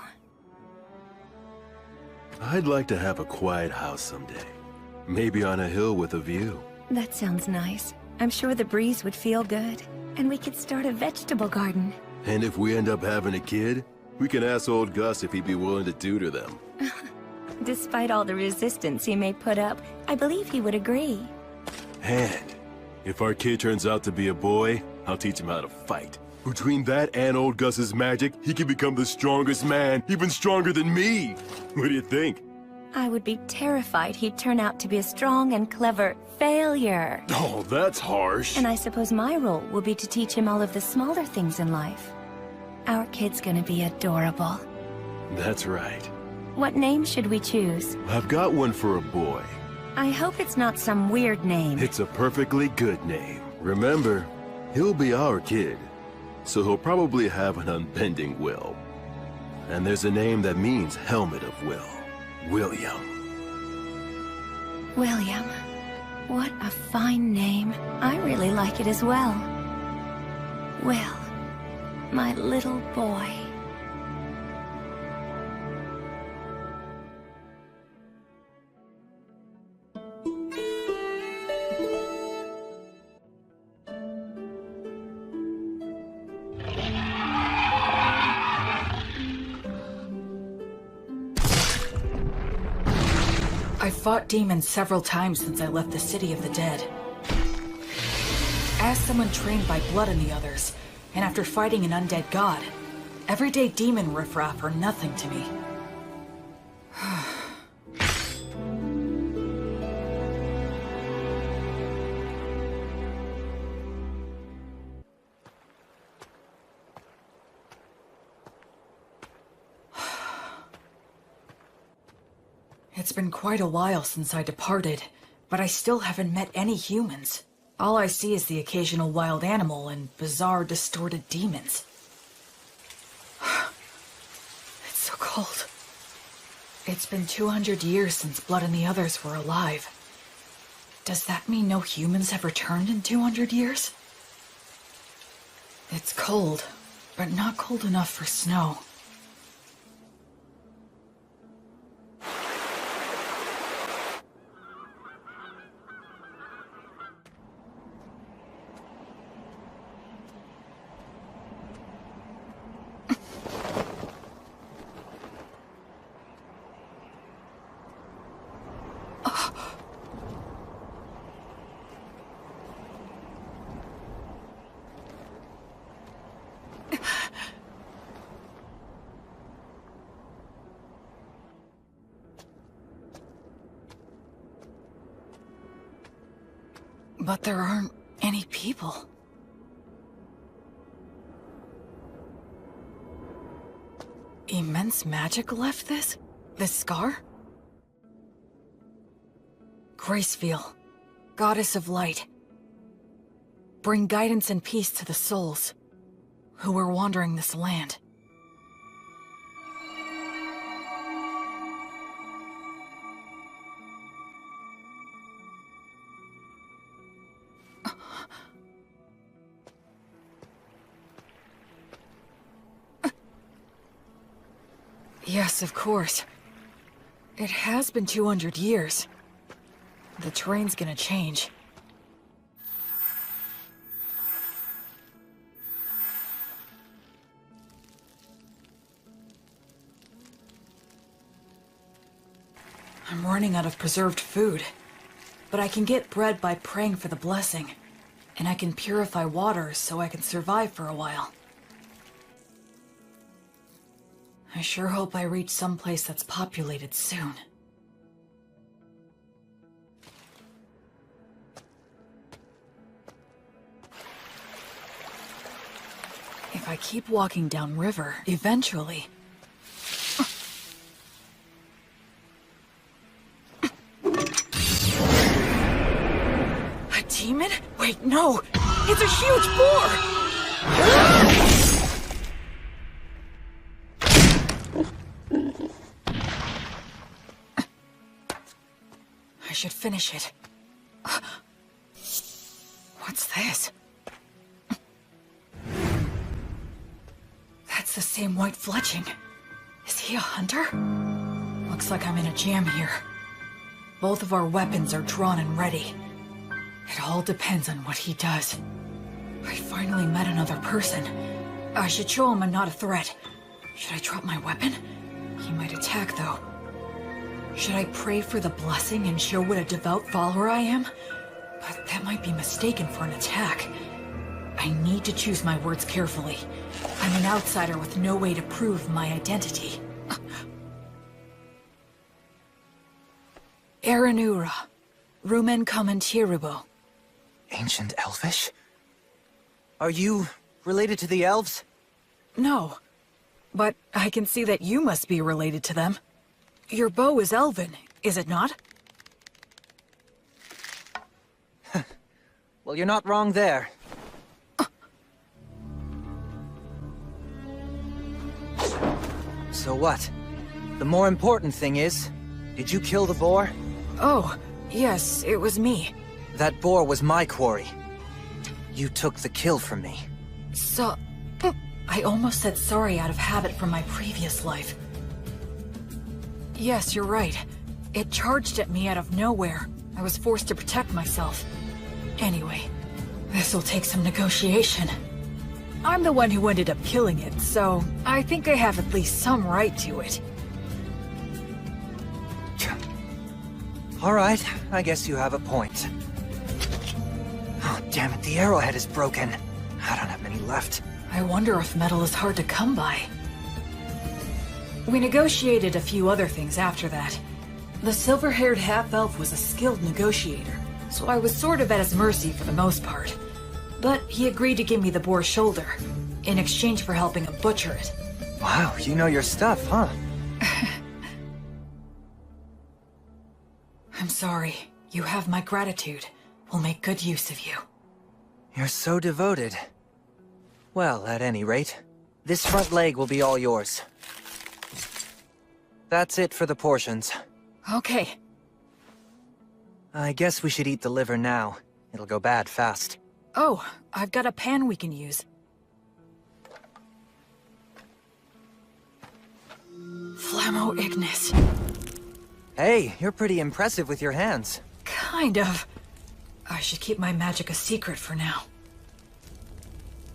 I'd like to have a quiet house someday. Maybe on a hill with a view. That sounds nice. I'm sure the breeze would feel good. And we could start a vegetable garden. And if we end up having a kid, we can ask old Gus if he'd be willing to tutor them. Despite all the resistance he may put up, I believe he would agree. And if our kid turns out to be a boy, I'll teach him how to fight. Between that and old Gus's magic, he can become the strongest man, even stronger than me. What do you think? I would be terrified he'd turn out to be a strong and clever failure. Oh, that's harsh. And I suppose my role will be to teach him all of the smaller things in life. Our kid's gonna be adorable. That's right. What name should we choose? I've got one for a boy. I hope it's not some weird name. It's a perfectly good name. Remember, he'll be our kid, so he'll probably have an unbending will. And there's a name that means helmet of will. William. William. What a fine name. I really like it as well. Will, my little boy. I've fought demons several times since I left the City of the Dead. As someone trained by Blood and the others, and after fighting an undead god, everyday demon riffraff are nothing to me. It's been quite a while since I departed, but I still haven't met any humans. All I see is the occasional wild animal and bizarre, distorted demons. It's so cold. It's been 200 years since Blood and the others were alive. Does that mean no humans have returned in 200 years? It's cold, but not cold enough for snow. But there aren't any people. Immense magic left this scar? Gracefeel, goddess of light. Bring guidance and peace to the souls who are wandering this land. Yes, of course. It has been 200 years. The terrain's gonna change. I'm running out of preserved food. But I can get bread by praying for the blessing. And I can purify water so I can survive for a while. I sure hope I reach someplace that's populated soon. If I keep walking downriver, eventually... A demon? Wait, no! It's a huge boar! I should finish it. What's this? That's the same white fletching. Is he a hunter? Looks like I'm in a jam here. Both of our weapons are drawn and ready. It all depends on what he does. I finally met another person. I should show him I'm not a threat. Should I drop my weapon? He might attack, though. Should I pray for the blessing and show what a devout follower I am? But that might be mistaken for an attack. I need to choose my words carefully. I'm an outsider with no way to prove my identity. Aranura, Rumen Commentiribo. Ancient Elvish? Are you related to the elves? No, but I can see that you must be related to them. Your bow is elven, is it not? Well, you're not wrong there. So what? The more important thing is, did you kill the boar? Oh, yes, it was me. That boar was my quarry. You took the kill from me. So... I almost said sorry out of habit from my previous life. Yes, you're right. It charged at me out of nowhere. I was forced to protect myself. Anyway, this'll take some negotiation. I'm the one who ended up killing it, so I think I have at least some right to it. All right, I guess you have a point. Oh, damn it, the arrowhead is broken. I don't have many left. I wonder if metal is hard to come by. We negotiated a few other things after that. The silver-haired half-elf was a skilled negotiator, so I was sort of at his mercy for the most part. But he agreed to give me the boar's shoulder, in exchange for helping him butcher it. Wow, you know your stuff, huh? I'm sorry. You have my gratitude. We'll make good use of you. You're so devoted. Well, at any rate, this front leg will be all yours. That's it for the portions. Okay. I guess we should eat the liver now. It'll go bad fast. Oh, I've got a pan we can use. Flammo Ignis. Hey, you're pretty impressive with your hands. Kind of. I should keep my magic a secret for now.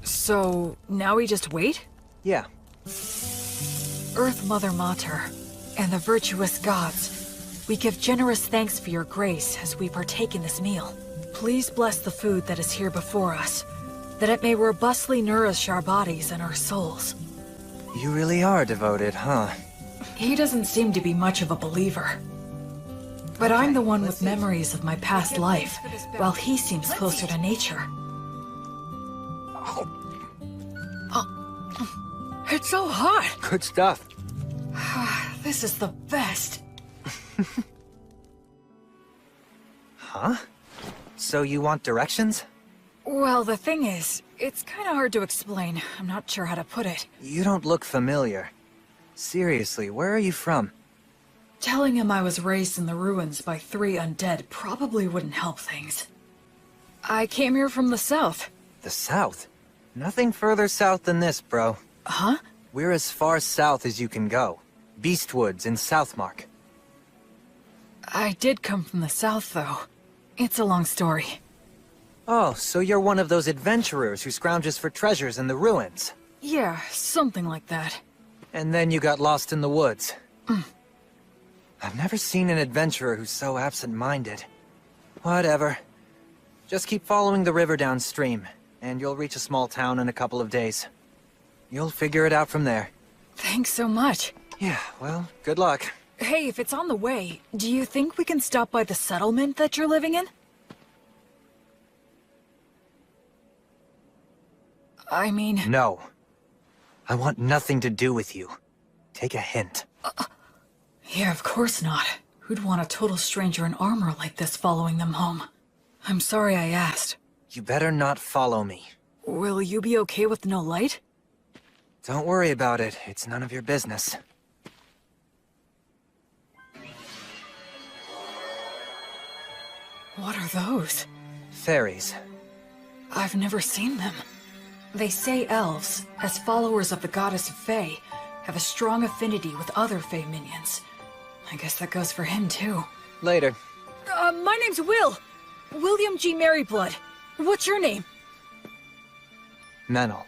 So, now we just wait? Yeah. Earth Mother Mater, and the virtuous gods, we give generous thanks for your grace as we partake in this meal. Please bless the food that is here before us, that it may robustly nourish our bodies and our souls. You really are devoted, huh? He doesn't seem to be much of a believer. But I'm the one with memories of my past life, while he seems closer to nature. It's so hot! Good stuff. This is the best. Huh? So you want directions? Well, the thing is, it's kind of hard to explain. I'm not sure how to put it. You don't look familiar. Seriously, where are you from? Telling him I was raised in the ruins by 3 undead probably wouldn't help things. I came here from the south. The south? Nothing further south than this, bro. Huh? We're as far south as you can go. Beastwoods in Southmark. I did come from the south, though. It's a long story. Oh, so you're one of those adventurers who scrounges for treasures in the ruins. Yeah, something like that. And then you got lost in the woods. I've never seen an adventurer who's so absent-minded. Whatever. Just keep following the river downstream, and you'll reach a small town in a couple of days. You'll figure it out from there. Thanks so much. Yeah, well, good luck. Hey, if it's on the way, do you think we can stop by the settlement that you're living in? I mean... No. I want nothing to do with you. Take a hint. Yeah, of course not. Who'd want a total stranger in armor like this following them home? I'm sorry I asked. You better not follow me. Will you be okay with no light? Don't worry about it. It's none of your business. What are those? Fairies. I've never seen them. They say elves, as followers of the goddess of Fae, have a strong affinity with other Fae minions. I guess that goes for him, too. Later. My name's Will. William G. Merryblood. What's your name? Menel.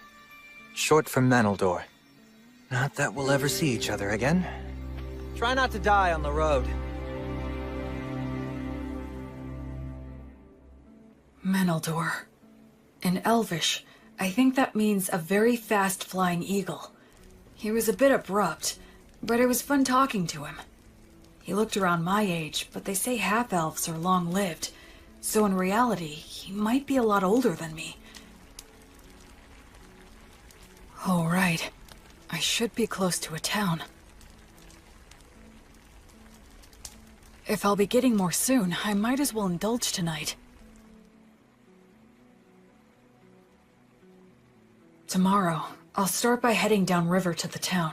Short for Meneldor. Not that we'll ever see each other again. Try not to die on the road. Meneldor. In Elvish, I think that means a very fast-flying eagle. He was a bit abrupt, but it was fun talking to him. He looked around my age, but they say half-elves are long-lived, so in reality, he might be a lot older than me. Oh, right. I should be close to a town. If I'll be getting more soon, I might as well indulge tonight. Tomorrow, I'll start by heading downriver to the town.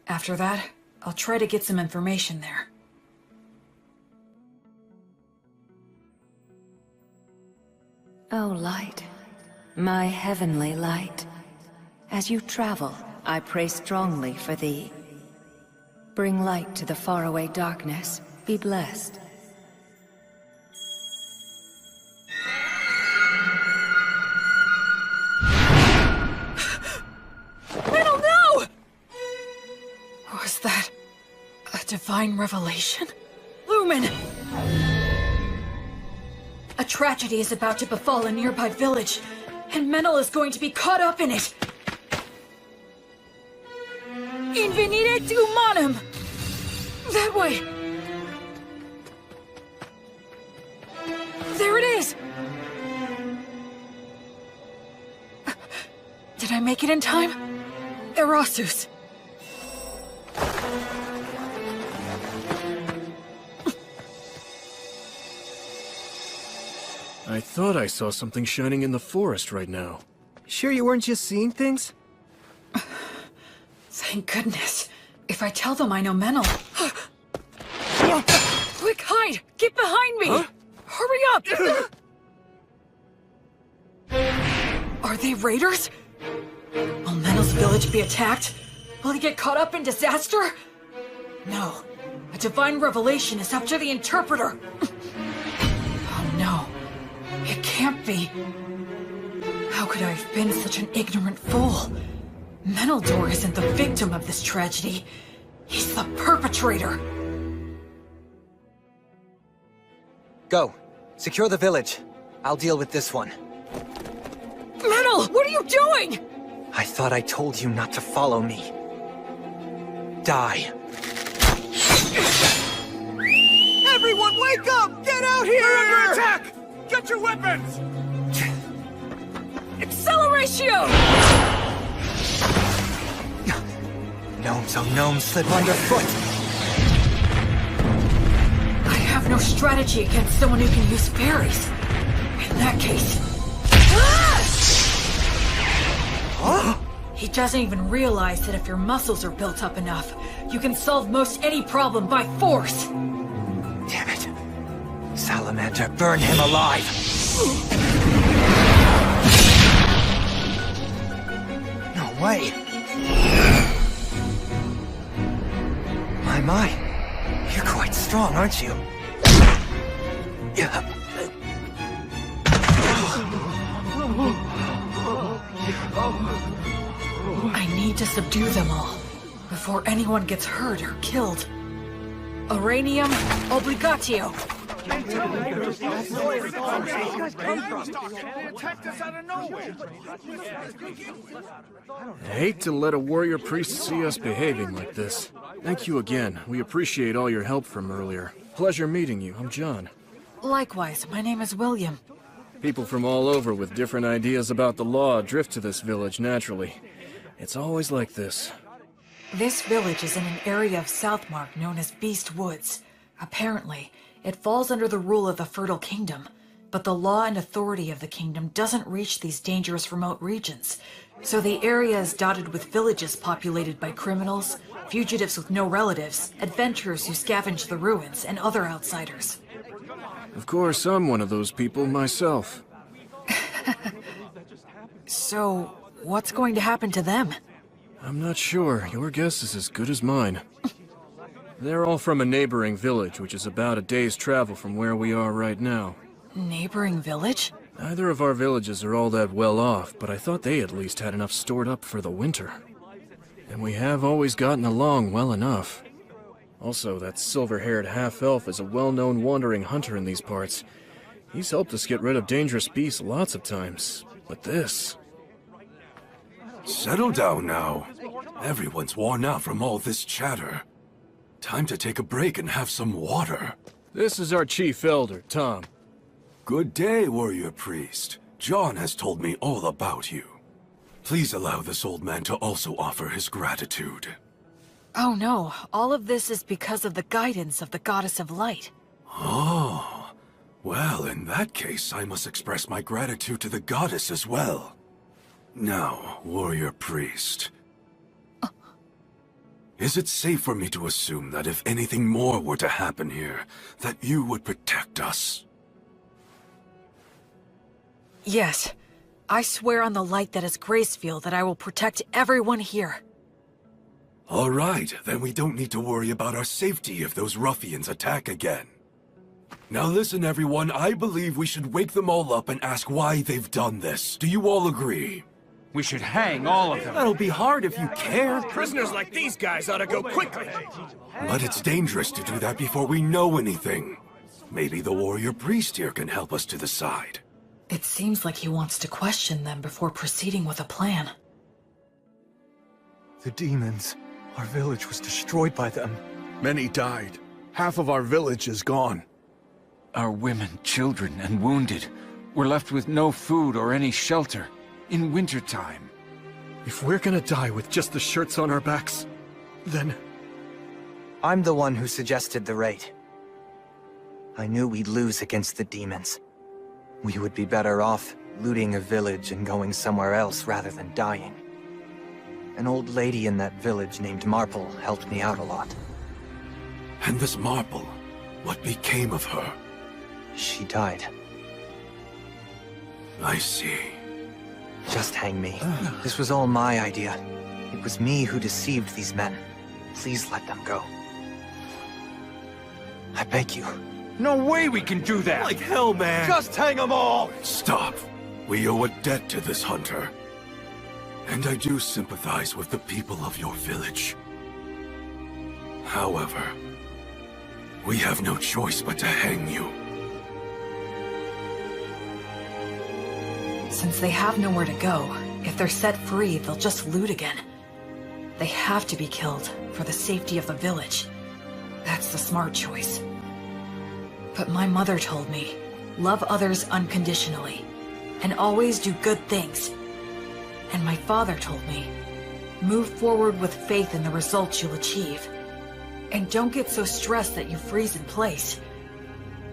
After that, I'll try to get some information there. O light, my heavenly light. As you travel, I pray strongly for thee. Bring light to the faraway darkness. Be blessed. Metal, no! Was that a divine revelation? Lumen! A tragedy is about to befall a nearby village, and Menel is going to be caught up in it. Invenire humanum! That way! There it is! Did I make it in time? Erasus. I thought I saw something shining in the forest right now. Sure you weren't just seeing things? Thank goodness. If I tell them I know Menel... Quick, hide! Get behind me! Huh? Hurry up! Are they raiders? Will Menel's village be attacked? Will he get caught up in disaster? No. A divine revelation is up to the interpreter. Oh no. It can't be. How could I have been such an ignorant fool? Meneldor isn't the victim of this tragedy. He's the perpetrator. Go. Secure the village. I'll deal with this one. Menel, what are you doing? I thought I told you not to follow me. Die. Everyone, wait Get your weapons! Acceleratio! Gnomes, oh gnomes, slip underfoot! I have no strategy against someone who can use fairies. In that case... He doesn't even realize that if your muscles are built up enough, you can solve most any problem by force! Damn it. Salamander, burn him alive! No way! My, you're quite strong, aren't you? Yeah. I need to subdue them all, before anyone gets hurt or killed. Uranium obligatio! I hate to let a warrior priest see us behaving like this. Thank you again. We appreciate all your help from earlier. Pleasure meeting you. I'm John. Likewise, my name is William. People from all over with different ideas about the law drift to this village naturally. It's always like this. This village is in an area of Southmark known as Beast Woods. Apparently, it falls under the rule of the Fertile Kingdom, but the law and authority of the kingdom doesn't reach these dangerous remote regions. So the area is dotted with villages populated by criminals, fugitives with no relatives, adventurers who scavenge the ruins, and other outsiders. Of course, I'm one of those people myself. So, what's going to happen to them? I'm not sure. Your guess is as good as mine. They're all from a neighboring village, which is about a day's travel from where we are right now. Neighboring village? Neither of our villages are all that well off, but I thought they at least had enough stored up for the winter. And we have always gotten along well enough. Also, that silver-haired half-elf is a well-known wandering hunter in these parts. He's helped us get rid of dangerous beasts lots of times, but this... Settle down now. Everyone's worn out from all this chatter. Time to take a break and have some water. This is our chief elder, Tom. Good day, warrior priest. John has told me all about you. Please allow this old man to also offer his gratitude. Oh no, all of this is because of the guidance of the Goddess of Light. Oh, well, in that case, I must express my gratitude to the goddess as well. Now, warrior priest. Is it safe for me to assume that if anything more were to happen here, that you would protect us? Yes. I swear on the light that is Gracefield that I will protect everyone here. All right, then we don't need to worry about our safety if those ruffians attack again. Now listen, everyone, I believe we should wake them all up and ask why they've done this. Do you all agree? We should hang all of them. That'll be hard if you care. Prisoners like these guys ought to go quickly! But it's dangerous to do that before we know anything. Maybe the warrior priest here can help us to decide. It seems like he wants to question them before proceeding with a plan. The demons. Our village was destroyed by them. Many died. Half of our village is gone. Our women, children, and wounded were left with no food or any shelter in wintertime. If we're gonna die with just the shirts on our backs, then... I'm the one who suggested the raid. I knew we'd lose against the demons. We would be better off looting a village and going somewhere else rather than dying. An old lady in that village named Marple helped me out a lot. And this Marple, what became of her? She died. I see. Just hang me. This was all my idea. It was me who deceived these men. Please let them go. I beg you. No way we can do that! Like hell, man! Just hang them all! Stop. We owe a debt to this hunter. And I do sympathize with the people of your village. However, we have no choice but to hang you. Since they have nowhere to go, if they're set free, they'll just loot again. They have to be killed for the safety of the village. That's the smart choice. But my mother told me, love others unconditionally, and always do good things. And my father told me, move forward with faith in the results you'll achieve. And don't get so stressed that you freeze in place.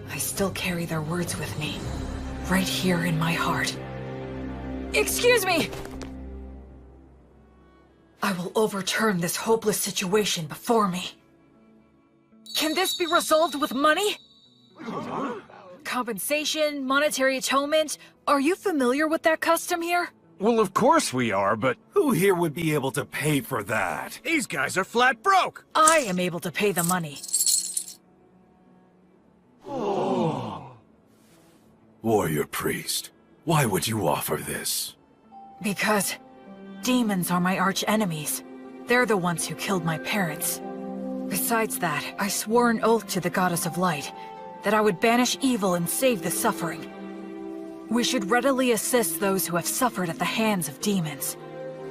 I still carry their words with me, right here in my heart. Excuse me! I will overturn this hopeless situation before me. Can this be resolved with money? Compensation, monetary atonement? Are you familiar with that custom here? Well, of course we are, but Who here would be able to pay for that? These guys are flat broke! I am able to pay the money. Warrior priest, why would you offer this? Because demons are my arch enemies. They're the ones who killed my parents. Besides that, I swore an oath to the Goddess of Light that I would banish evil and save the suffering. We should readily assist those who have suffered at the hands of demons.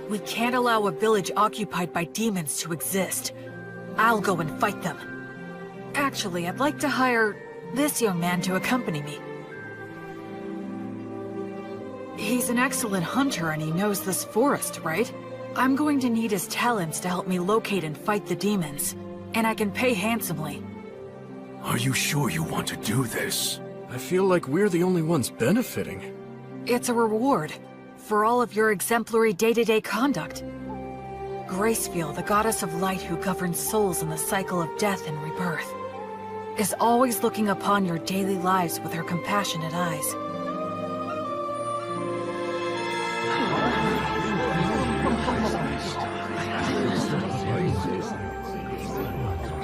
We can't allow a village occupied by demons to exist. I'll go and fight them. Actually, I'd like to hire this young man to accompany me. He's an excellent hunter and he knows this forest, right? I'm going to need his talents to help me locate and fight the demons. And I can pay handsomely. Are you sure you want to do this? I feel like we're the only ones benefiting. It's a reward for all of your exemplary day-to-day conduct. Gracefield, the goddess of light who governs souls in the cycle of death and rebirth, is always looking upon your daily lives with her compassionate eyes.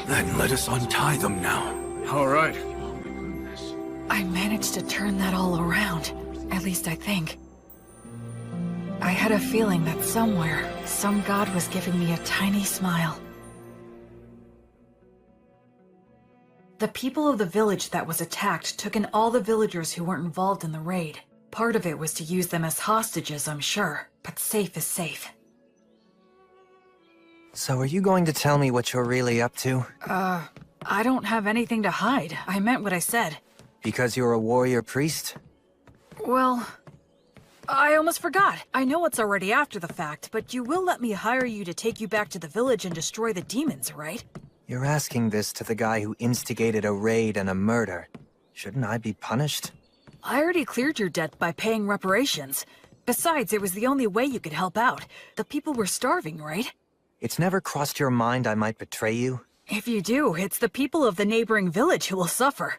Then let us untie them now. All right. I managed to turn that all around. At least I think. I had a feeling that somewhere, some god was giving me a tiny smile. The people of the village that was attacked took in all the villagers who weren't involved in the raid. Part of it was to use them as hostages, I'm sure, but safe is safe. So are you going to tell me what you're really up to? I don't have anything to hide. I meant what I said. Because you're a warrior priest? Well, I almost forgot. I know it's already after the fact, but you will let me hire you to take you back to the village and destroy the demons, right? You're asking this to the guy who instigated a raid and a murder. Shouldn't I be punished? I already cleared your debt by paying reparations. Besides, it was the only way you could help out. The people were starving, right? It's never crossed your mind I might betray you? If you do, it's the people of the neighboring village who will suffer.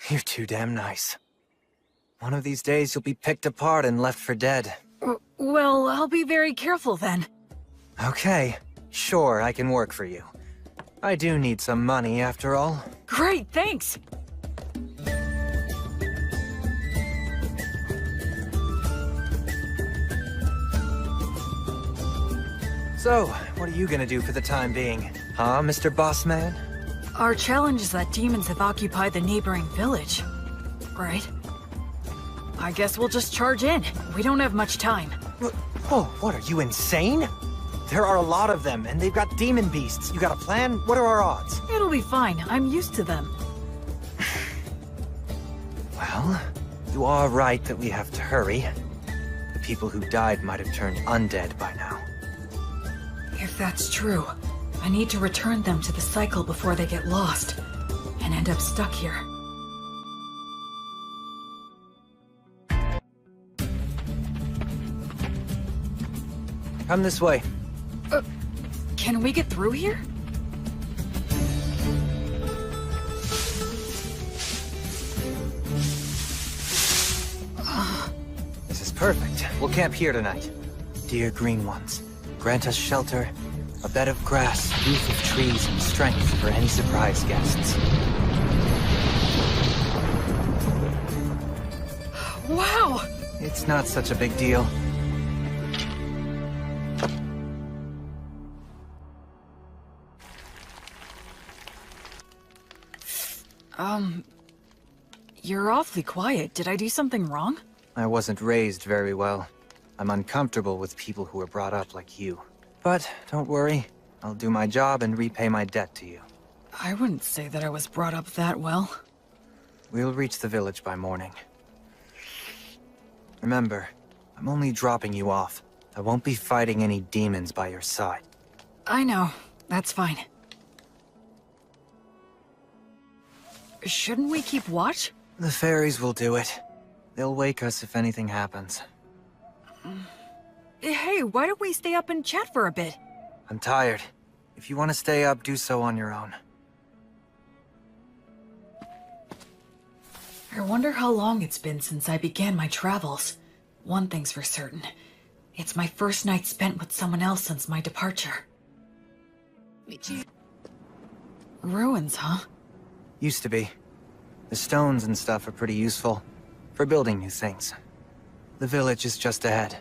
You're too damn nice. One of these days you'll be picked apart and left for dead. Well, I'll be very careful then. Okay, sure, I can work for you. I do need some money after all. Great, thanks! So, what are you gonna do for the time being? Huh, Mr. Bossman? Our challenge is that demons have occupied the neighboring village, right? I guess we'll just charge in. We don't have much time. Oh, what, are you insane? There are a lot of them, and they've got demon beasts. You got a plan? What are our odds? It'll be fine. I'm used to them. Well, you are right that we have to hurry. The people who died might have turned undead by now. If that's true, I need to return them to the cycle before they get lost and end up stuck here. Come this way. Can we get through here? This is perfect. We'll camp here tonight. Dear Green Ones, grant us shelter, a bed of grass, youth of trees, and strength for any surprise guests. Wow! It's not such a big deal. You're awfully quiet. Did I do something wrong? I wasn't raised very well. I'm uncomfortable with people who were brought up like you. But don't worry, I'll do my job and repay my debt to you. I wouldn't say that I was brought up that well. We'll reach the village by morning. Remember, I'm only dropping you off. I won't be fighting any demons by your side. I know. That's fine. Shouldn't we keep watch? The fairies will do it. They'll wake us if anything happens. Hey, why don't we stay up and chat for a bit? I'm tired. If you want to stay up, do so on your own. I wonder how long it's been since I began my travels. One thing's for certain. It's my first night spent with someone else since my departure. Ruins, huh? Used to be. The stones and stuff are pretty useful for building new things. The village is just ahead.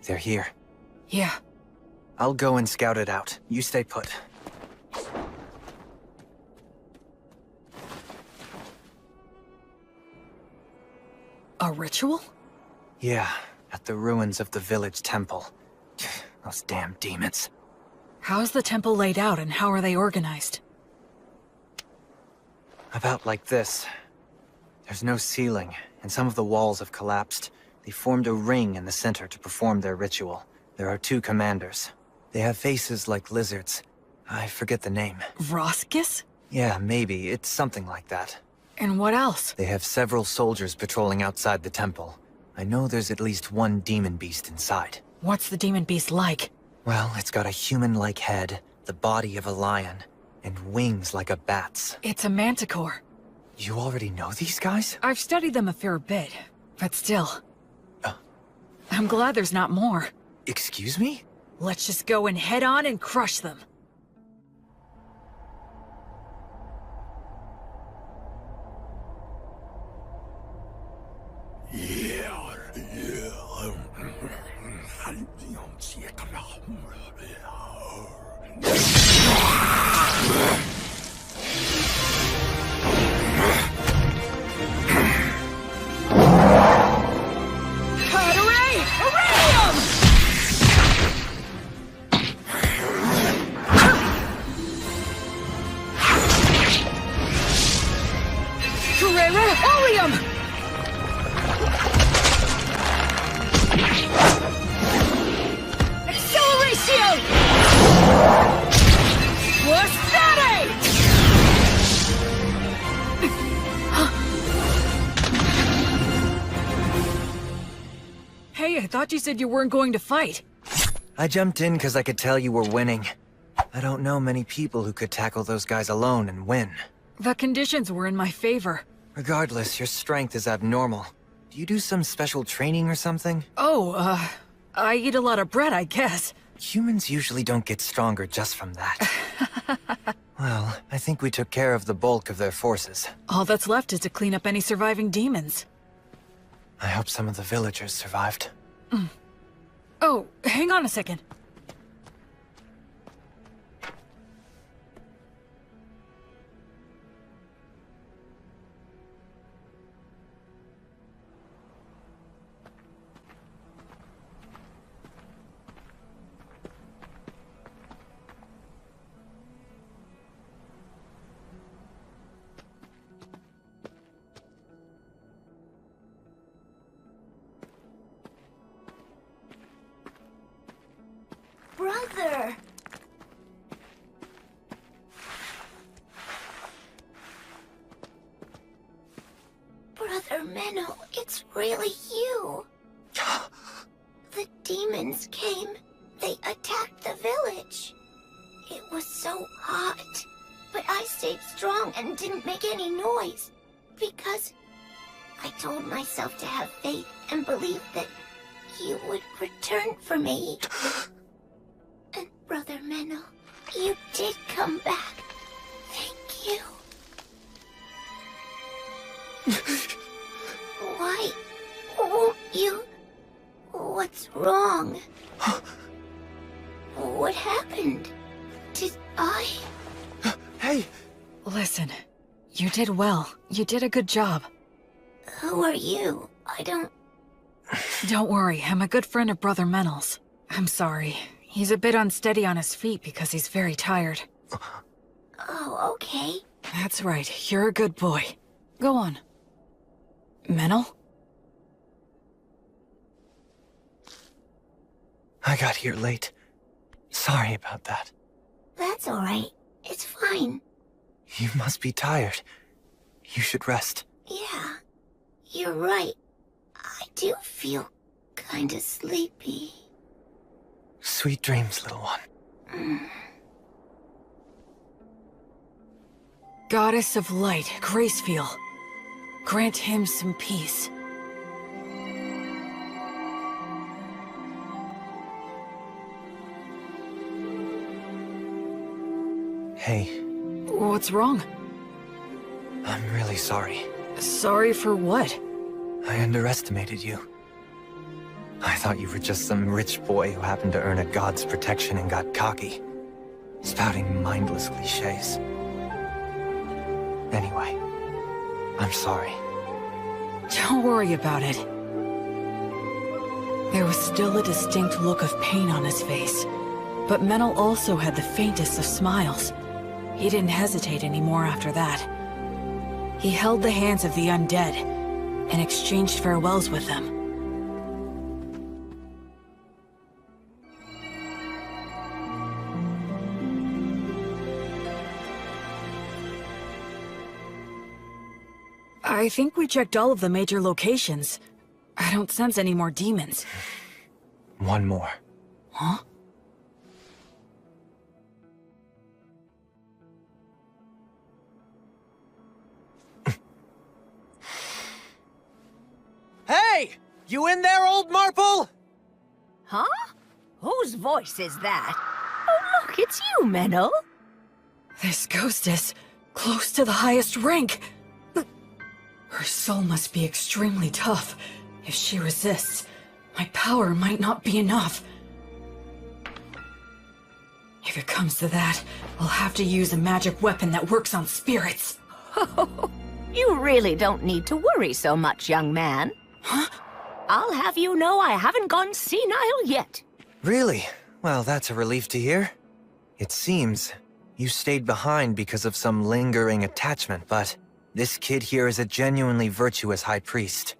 They're here. Yeah. I'll go and scout it out. You stay put. A ritual? Yeah, at the ruins of the village temple. Those damn demons. How's the temple laid out and how are they organized? About like this. There's no ceiling, and some of the walls have collapsed. They formed a ring in the center to perform their ritual. There are 2 commanders. They have faces like lizards. I forget the name. Vroskis? Yeah, maybe. It's something like that. And what else? They have several soldiers patrolling outside the temple. I know there's at least 1 demon beast inside. What's the demon beast like? Well, it's got a human-like head, the body of a lion, and wings like a bat's. It's a manticore. You already know these guys? I've studied them a fair bit, but still. I'm glad there's not more. Excuse me? Let's just go and head on and crush them. Hey, I thought you said you weren't going to fight. I jumped in because I could tell you were winning. I don't know many people who could tackle those guys alone and win. The conditions were in my favor. Regardless, your strength is abnormal. Do you do some special training or something? Oh, I eat a lot of bread, I guess. Humans usually don't get stronger just from that. Well, I think we took care of the bulk of their forces. All that's left is to clean up any surviving demons. I hope some of the villagers survived. Oh, hang on a second. Brother! Brother Menno, it's really you. The demons came. They attacked the village. It was so hot, but I stayed strong and didn't make any noise because I told myself to have faith and believe that you would return for me. And Brother Menno, you did come back. Thank you. Why won't you? What's wrong? What happened? Did I? Hey! Listen, you did well. You did a good job. Who are you? I don't... Don't worry, I'm a good friend of Brother Menno's. I'm sorry. He's a bit unsteady on his feet because he's very tired. Oh, okay. That's right, you're a good boy. Go on. Menel? I got here late. Sorry about that. That's alright. It's fine. You must be tired. You should rest. Yeah, you're right. I do feel kinda sleepy. Sweet dreams, little one. Goddess of Light, Gracefeel. Grant him some peace. Hey, What's wrong? I'm really sorry. Sorry for what? I underestimated you. I thought you were just some rich boy who happened to earn a god's protection and got cocky, spouting mindless cliches. Anyway, I'm sorry. Don't worry about it. There was still a distinct look of pain on his face, but Menel also had the faintest of smiles. He didn't hesitate anymore after that. He held the hands of the undead and exchanged farewells with them. I think we checked all of the major locations. I don't sense any more demons. One more. Huh? Hey! You in there, old Marple? Huh? Whose voice is that? Oh, look, it's you, Menel. This ghost is close to the highest rank. Her soul must be extremely tough. If she resists, my power might not be enough. If it comes to that, I'll have to use a magic weapon that works on spirits. You really don't need to worry so much, young man. Huh? I'll have you know I haven't gone senile yet. Really? Well, that's a relief to hear. It seems you stayed behind because of some lingering attachment, but this kid here is a genuinely virtuous high priest.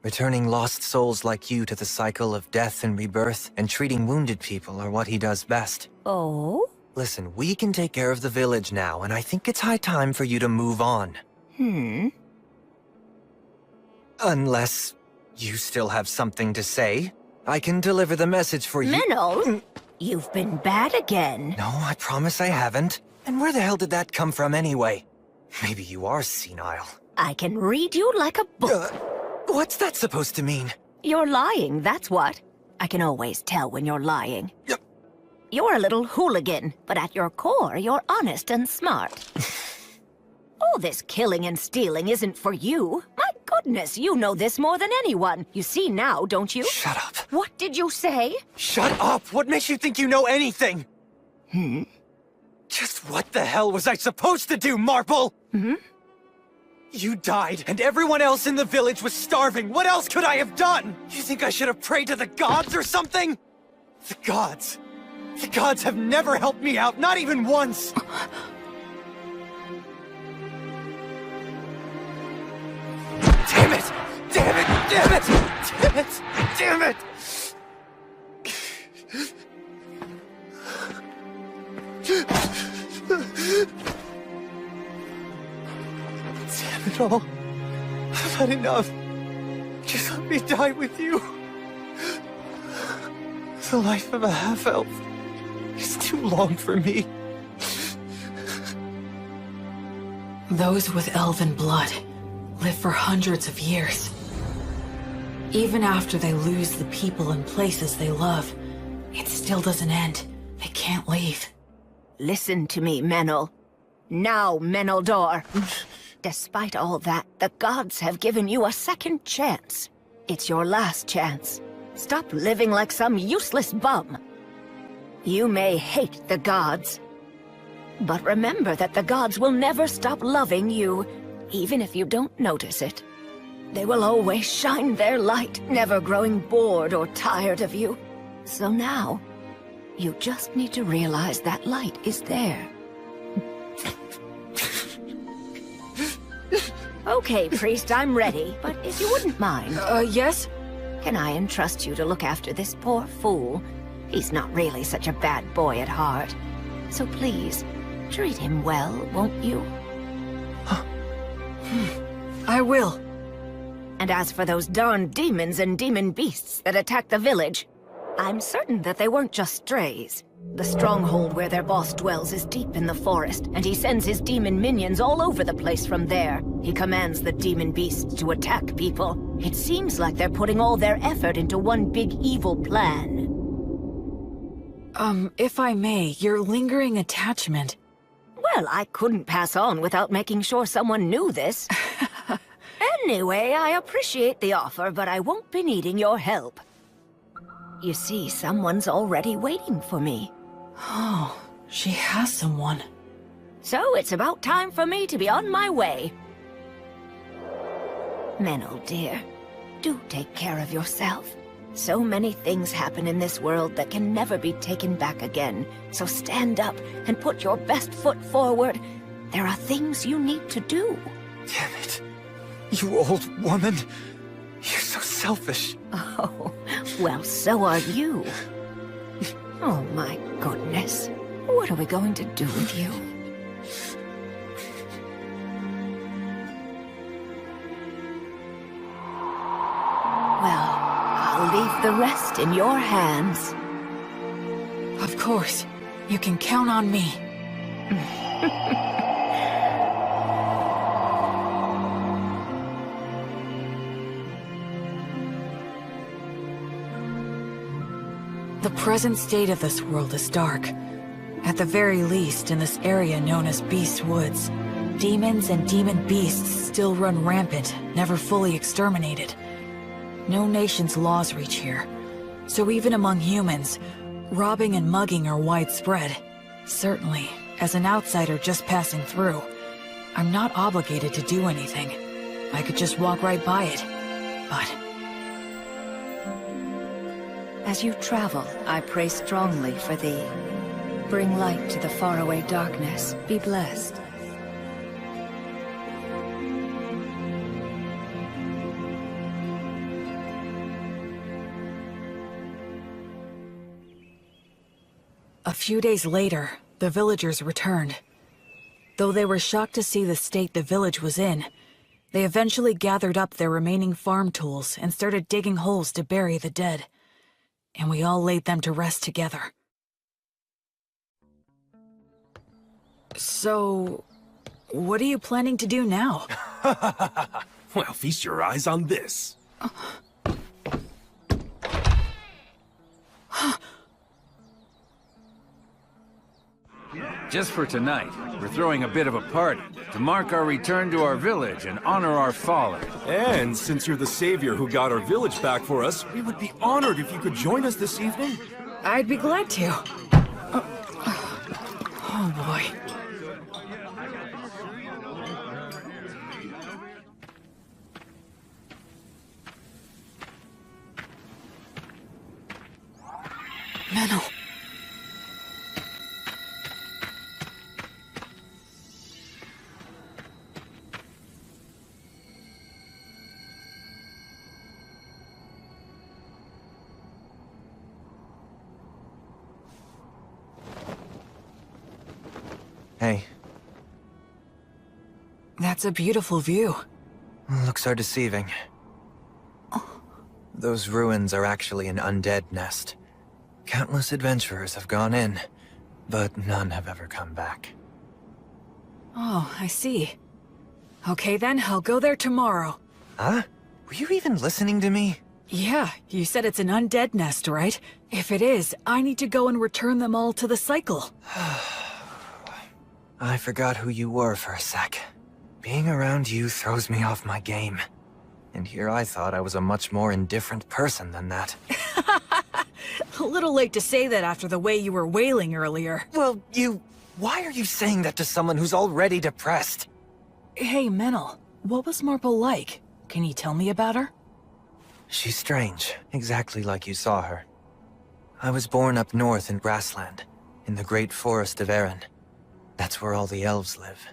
Returning lost souls like you to the cycle of death and rebirth, and treating wounded people are what he does best. Oh? Listen, we can take care of the village now, and I think it's high time for you to move on. Unless you still have something to say. I can deliver the message for you. Menel, you've been bad again. No, I promise I haven't. And where the hell did that come from anyway? Maybe you are senile. I can read you like a book. What's that supposed to mean? You're lying, that's what. I can always tell when you're lying. You're a little hooligan, but at your core, you're honest and smart. All this killing and stealing isn't for you. My goodness, you know this more than anyone. You see now, don't you? Shut up. What did you say? Shut up! What makes you think you know anything? Just what the hell was I supposed to do, Marple? You died, and everyone else in the village was starving. What else could I have done? You think I should have prayed to the gods or something? The gods. The gods have never helped me out, not even once. Damn it! Damn it! Damn it! Damn it! Damn it! Damn it all. I've had enough. Just let me die with you. The life of a half-elf is too long for me. Those with elven blood live for hundreds of years. Even after they lose the people and places they love, it still doesn't end. They can't leave. Listen to me, Menel. Now, Meneldor. Despite all that, the gods have given you a second chance. It's your last chance. Stop living like some useless bum. You may hate the gods, but remember that the gods will never stop loving you, even if you don't notice it. They will always shine their light, never growing bored or tired of you. So now, You just need to realize that light is there. Okay, priest, I'm ready. But if you wouldn't mind... Yes? Can I entrust you to look after this poor fool? He's not really such a bad boy at heart. So please, treat him well, won't you? I will. And as for those darn demons and demon beasts that attacked the village, I'm certain that they weren't just strays. The stronghold where their boss dwells is deep in the forest, and he sends his demon minions all over the place from there. He commands the demon beasts to attack people. It seems like they're putting all their effort into one big evil plan. If I may, your lingering attachment... Well, I couldn't pass on without making sure someone knew this. Anyway, I appreciate the offer, but I won't be needing your help. You see, someone's already waiting for me. Oh, she has someone. So it's about time for me to be on my way. Menel, dear, do take care of yourself. So many things happen in this world that can never be taken back again. So stand up and put your best foot forward. There are things you need to do. Damn it. You old woman. You're so selfish. Oh, well, so are you. Oh my goodness. What are we going to do with you? Well, I'll leave the rest in your hands. Of course. You can count on me. The present state of this world is dark. At the very least, in this area known as Beast Woods, demons and demon beasts still run rampant, never fully exterminated. No nation's laws reach here. So even among humans, robbing and mugging are widespread. Certainly, as an outsider just passing through, I'm not obligated to do anything. I could just walk right by it. But... As you travel, I pray strongly for thee. Bring light to the faraway darkness. Be blessed. A few days later, the villagers returned. Though they were shocked to see the state the village was in, they eventually gathered up their remaining farm tools and started digging holes to bury the dead. And we all laid them to rest together. So, what are you planning to do now? Well, feast your eyes on this. Just for tonight, we're throwing a bit of a party to mark our return to our village and honor our fallen. And since you're the savior who got our village back for us, we would be honored if you could join us this evening. I'd be glad to. Oh boy. Menel. Hey. That's a beautiful view. Looks are deceiving. Those ruins are actually an undead nest. Countless adventurers have gone in, but none have ever come back. Oh, I see. Okay then, I'll go there tomorrow. Huh? Were you even listening to me? Yeah, you said it's an undead nest, right? If it is, I need to go and return them all to the cycle. I forgot who you were for a sec. Being around you throws me off my game. And here I thought I was a much more indifferent person than that. A little late to say that after the way you were wailing earlier. Well, why are you saying that to someone who's already depressed? Hey, Menel, what was Marple like? Can you tell me about her? She's strange, exactly like you saw her. I was born up north in Grassland, in the great forest of Erin. That's where all the elves live.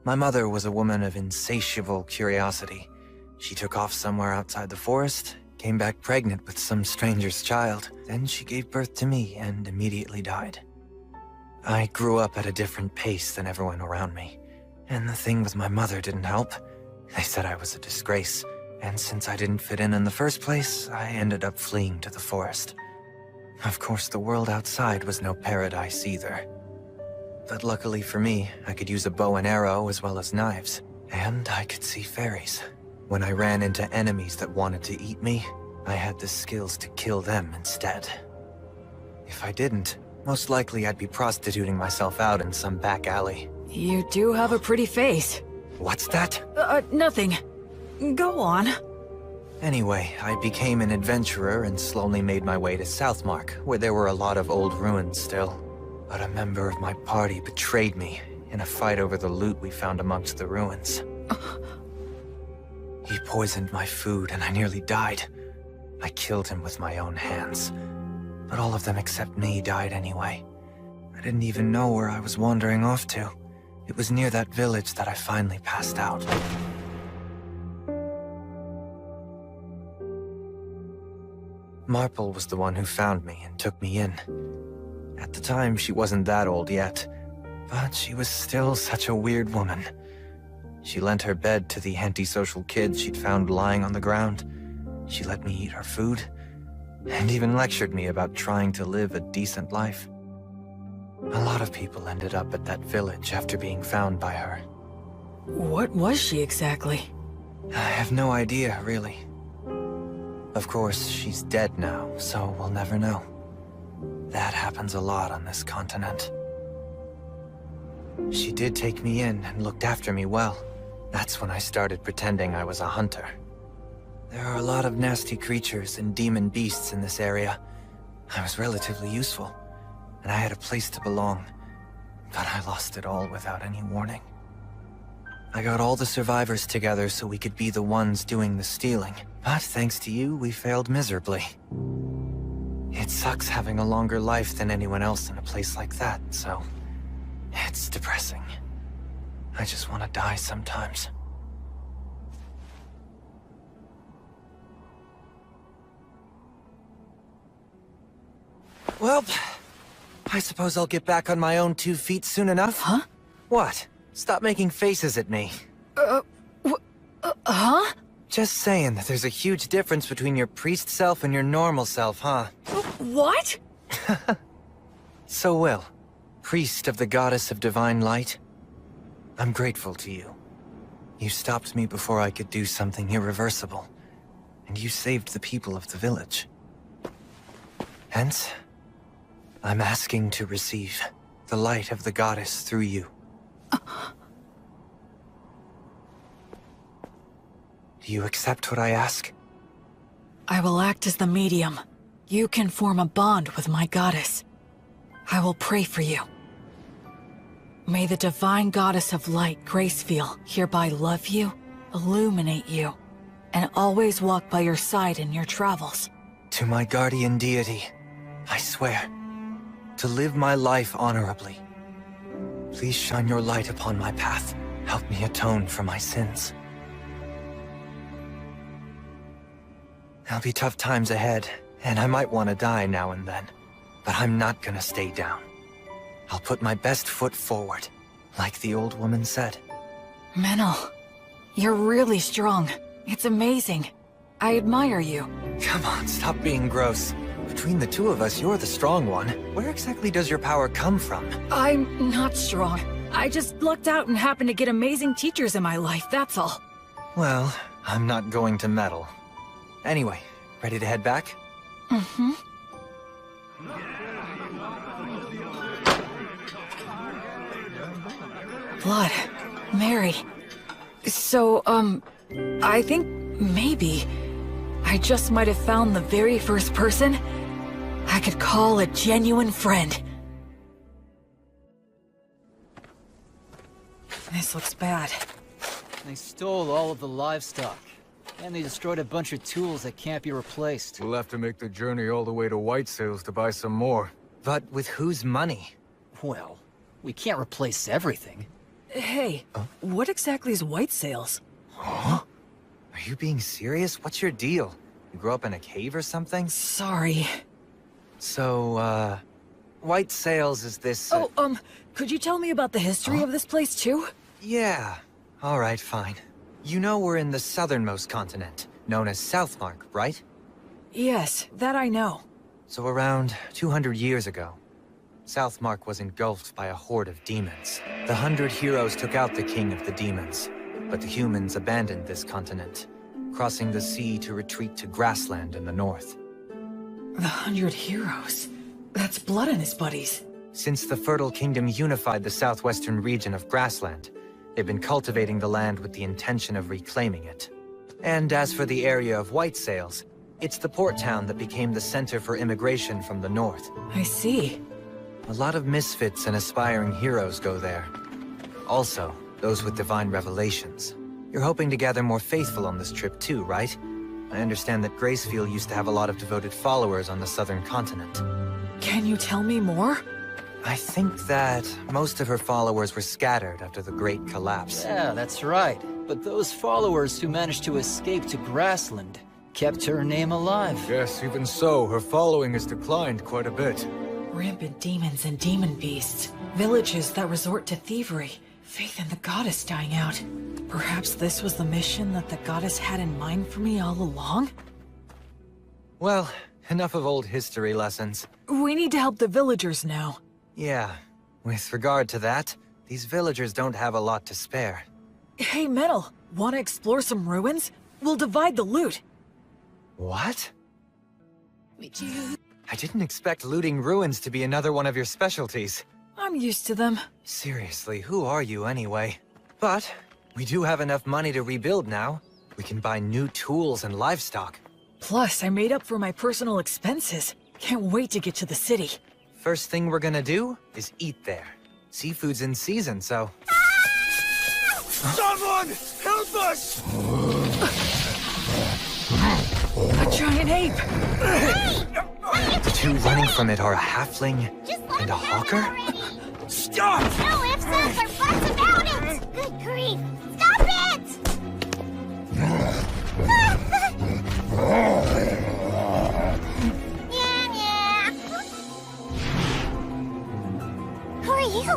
My mother was a woman of insatiable curiosity. She took off somewhere outside the forest, came back pregnant with some stranger's child. Then she gave birth to me and immediately died. I grew up at a different pace than everyone around me. And the thing with my mother didn't help. They said I was a disgrace. And since I didn't fit in the first place, I ended up fleeing to the forest. Of course, the world outside was no paradise either. But luckily for me, I could use a bow and arrow as well as knives. And I could see fairies. When I ran into enemies that wanted to eat me, I had the skills to kill them instead. If I didn't, most likely I'd be prostituting myself out in some back alley. You do have a pretty face. What's that? Nothing. Go on. Anyway, I became an adventurer and slowly made my way to Southmark, where there were a lot of old ruins still. But a member of my party betrayed me in a fight over the loot we found amongst the ruins. He poisoned my food and I nearly died. I killed him with my own hands. But all of them except me died anyway. I didn't even know where I was wandering off to. It was near that village that I finally passed out. Marple was the one who found me and took me in. At the time, she wasn't that old yet, but she was still such a weird woman. She lent her bed to the antisocial kids she'd found lying on the ground. She let me eat her food, and even lectured me about trying to live a decent life. A lot of people ended up at that village after being found by her. What was she exactly? I have no idea, really. Of course, she's dead now, so we'll never know. That happens a lot on this continent. She did take me in and looked after me well. That's when I started pretending I was a hunter. There are a lot of nasty creatures and demon beasts in this area. I was relatively useful, and I had a place to belong. But I lost it all without any warning. I got all the survivors together so we could be the ones doing the stealing. But thanks to you, we failed miserably. It sucks having a longer life than anyone else in a place like that, so... it's depressing. I just want to die sometimes. Well, I suppose I'll get back on my own 2 feet soon enough. Huh? What? Stop making faces at me. Huh? Just saying that there's a huge difference between your priest self and your normal self, huh? What? So Will, priest of the goddess of divine light, I'm grateful to you. You stopped me before I could do something irreversible, and you saved the people of the village. Hence, I'm asking to receive the light of the goddess through you. Do you accept what I ask? I will act as the medium. You can form a bond with my goddess. I will pray for you. May the divine goddess of light, Gracefeel, hereby love you, illuminate you, and always walk by your side in your travels. To my guardian deity, I swear to live my life honorably. Please shine your light upon my path. Help me atone for my sins. There'll be tough times ahead, and I might want to die now and then. But I'm not gonna stay down. I'll put my best foot forward, like the old woman said. Menel, you're really strong. It's amazing. I admire you. Come on, stop being gross. Between the two of us, you're the strong one. Where exactly does your power come from? I'm not strong. I just lucked out and happened to get amazing teachers in my life, that's all. Well, I'm not going to meddle. Anyway, ready to head back? Mm-hmm. Blood. Mary. So, I think maybe I just might have found the very first person I could call a genuine friend. This looks bad. They stole all of the livestock. And they destroyed a bunch of tools that can't be replaced. We'll have to make the journey all the way to White Sails to buy some more. But with whose money? Well, we can't replace everything. Hey, what exactly is White Sails? Huh? Are you being serious? What's your deal? You grew up in a cave or something? Sorry. So, White Sails is this... could you tell me about the history of this place, too? Yeah. Alright, fine. You know we're in the southernmost continent, known as Southmark, right? Yes, that I know. So around 200 years ago, Southmark was engulfed by a horde of demons. The 100 heroes took out the king of the demons, but the humans abandoned this continent, crossing the sea to retreat to grassland in the north. The 100 heroes? That's Blood and his buddies. Since the Fertile Kingdom unified the southwestern region of grassland, they've been cultivating the land with the intention of reclaiming it. And as for the area of White Sails, it's the port town that became the center for immigration from the north. I see. A lot of misfits and aspiring heroes go there. Also, those with divine revelations. You're hoping to gather more faithful on this trip too, right? I understand that Gracefield used to have a lot of devoted followers on the southern continent. Can you tell me more? I think that most of her followers were scattered after the Great Collapse. Yeah, that's right. But those followers who managed to escape to Grassland kept her name alive. Yes, even so, her following has declined quite a bit. Rampant demons and demon beasts. Villages that resort to thievery. Faith in the goddess dying out. Perhaps this was the mission that the goddess had in mind for me all along? Well, enough of old history lessons. We need to help the villagers now. Yeah, with regard to that, these villagers don't have a lot to spare. Hey, Metal, wanna explore some ruins? We'll divide the loot. What? I didn't expect looting ruins to be another one of your specialties. I'm used to them. Seriously, who are you anyway? But we do have enough money to rebuild now. We can buy new tools and livestock. Plus, I made up for my personal expenses. Can't wait to get to the city. First thing we're gonna do is eat there. Seafood's in season, so... Someone! Help us! A giant ape! The two running from it are a halfling and a hawker? Stop! No ifs, ands, or buts about it! Good grief! Stop it! Yeah. Who are you?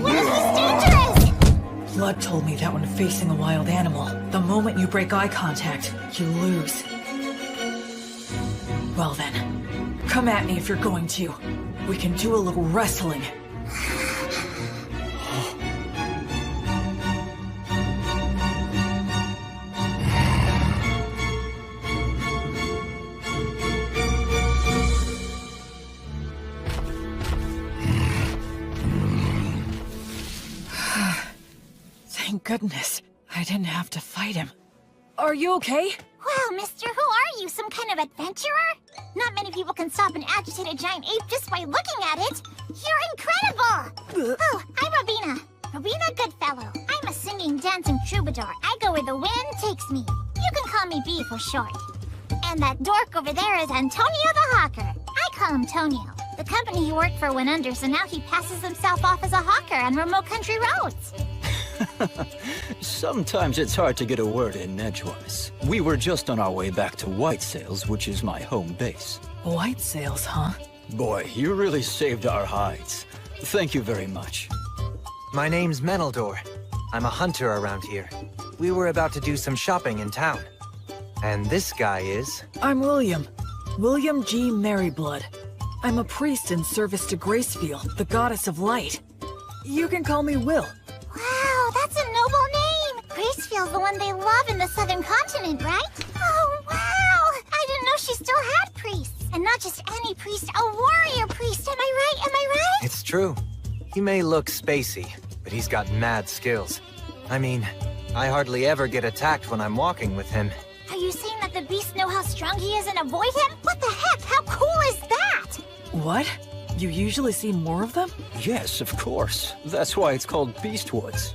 What is this dangerous? Blood told me that when facing a wild animal, the moment you break eye contact, you lose. Well then, come at me if you're going to. We can do a little wrestling. Thank goodness, I didn't have to fight him. Are you okay? Wow, mister, who are you? Some kind of adventurer? Not many people can stop an agitated giant ape just by looking at it. You're incredible! Oh, I'm Robina. Robina Goodfellow. I'm a singing, dancing troubadour. I go where the wind takes me. You can call me B for short. And that dork over there is Antonio the Hawker. I call him Tonio. The company he worked for went under, so now he passes himself off as a hawker on remote country roads. Sometimes it's hard to get a word in edgewise. We were just on our way back to White Sails, which is my home base. White Sails, huh? Boy, you really saved our hides. Thank you very much. My name's Menaldor. I'm a hunter around here. We were about to do some shopping in town. And this guy is... I'm William. William G. Merryblood. I'm a priest in service to Gracefield, the goddess of light. You can call me Will. Wow, that's a noble name! Gracefield's the one they love in the southern continent, right? Oh, wow! I didn't know she still had priests. And not just any priest, a warrior priest. Am I right? Am I right? It's true. He may look spacey, but he's got mad skills. I mean, I hardly ever get attacked when I'm walking with him. Are you saying that the beasts know how strong he is and avoid him? What the heck? How cool is that? What? You usually see more of them? Yes, of course. That's why it's called Beastwoods.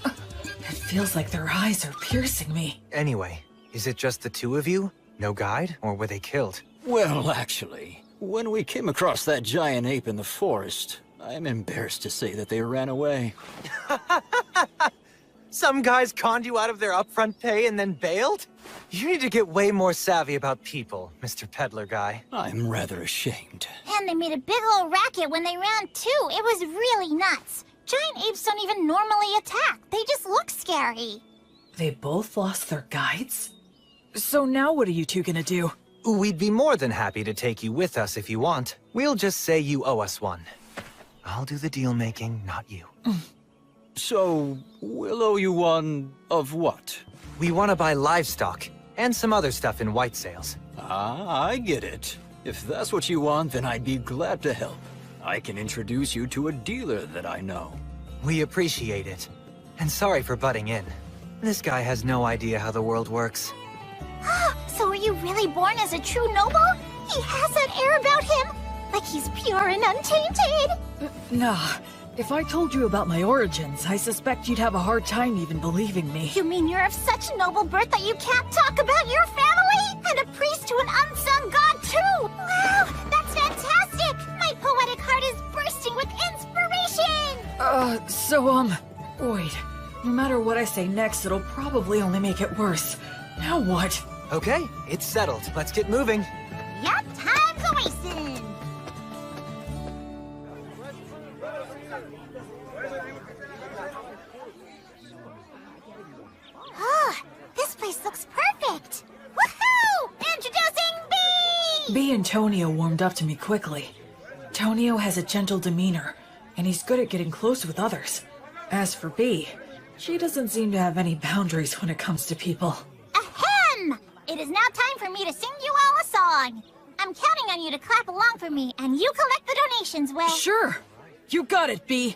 It feels like their eyes are piercing me. Anyway, Is it just the two of you? No guide? Or were they killed? Well, actually, when we came across that giant ape in the forest, I'm embarrassed to say that they ran away. Some guys conned you out of their upfront pay and then bailed? You need to get way more savvy about people, Mr. Peddler Guy. I'm rather ashamed. And they made a big old racket when they ran too. It was really nuts. Giant apes don't even normally attack. They just look scary. They both lost their guides? So now what are you two gonna do? We'd be more than happy to take you with us if you want. We'll just say you owe us one. I'll do the deal making, not you. So, we'll owe you one of what? We want to buy livestock, and some other stuff in White Sails. Ah, I get it. If that's what you want, then I'd be glad to help. I can introduce you to a dealer that I know. We appreciate it. And sorry for butting in. This guy has no idea how the world works. So were you really born as a true noble? He has that air about him, like he's pure and untainted. Nah. If I told you about my origins, I suspect you'd have a hard time even believing me. You mean you're of such noble birth that you can't talk about your family? And a priest to an unsung god too! Wow, that's fantastic! My poetic heart is bursting with inspiration! Wait. No matter what I say next, it'll probably only make it worse. Now what? Okay, it's settled. Let's get moving. Yup, time's a-wasting! This place looks perfect! Woohoo! Introducing B! B and Tonio warmed up to me quickly. Tonio has a gentle demeanor, and he's good at getting close with others. As for B, she doesn't seem to have any boundaries when it comes to people. Ahem! It is now time for me to sing you all a song. I'm counting on you to clap along for me, and you collect the donations, Will. Sure! You got it, B!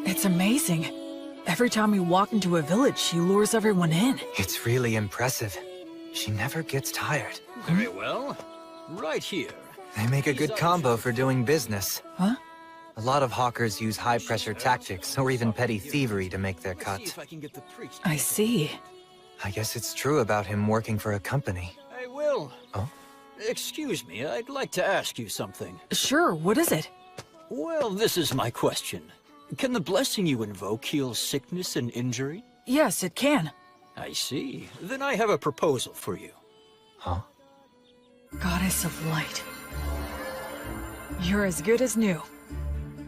It's amazing. Every time we walk into a village, she lures everyone in. It's really impressive. She never gets tired. Very well. Right here. They make a good combo for doing business. Huh? A lot of hawkers use high-pressure tactics or even petty thievery to make their cut. I see. I guess it's true about him working for a company. Hey, Will. Oh? Excuse me, I'd like to ask you something. Sure, what is it? Well, this is my question. Can the blessing you invoke heal sickness and injury? Yes, it can. I see. Then I have a proposal for you. Huh? Goddess of Light. You're as good as new.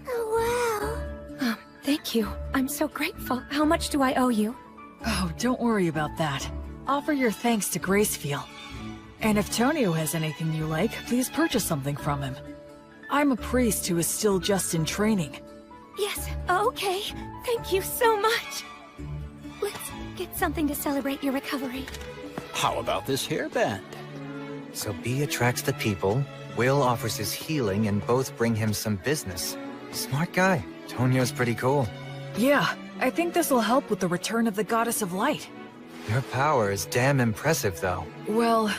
Oh, wow. Thank you. I'm so grateful. How much do I owe you? Oh, don't worry about that. Offer your thanks to Gracefield. And if Tonio has anything you like, please purchase something from him. I'm a priest who is still just in training. Yes, okay. Thank you so much. Let's get something to celebrate your recovery. How about this hairband? So B attracts the people, Will offers his healing, and both bring him some business. Smart guy. Tonio's pretty cool. Yeah, I think this will help with the return of the Goddess of Light. Your power is damn impressive, though. Well,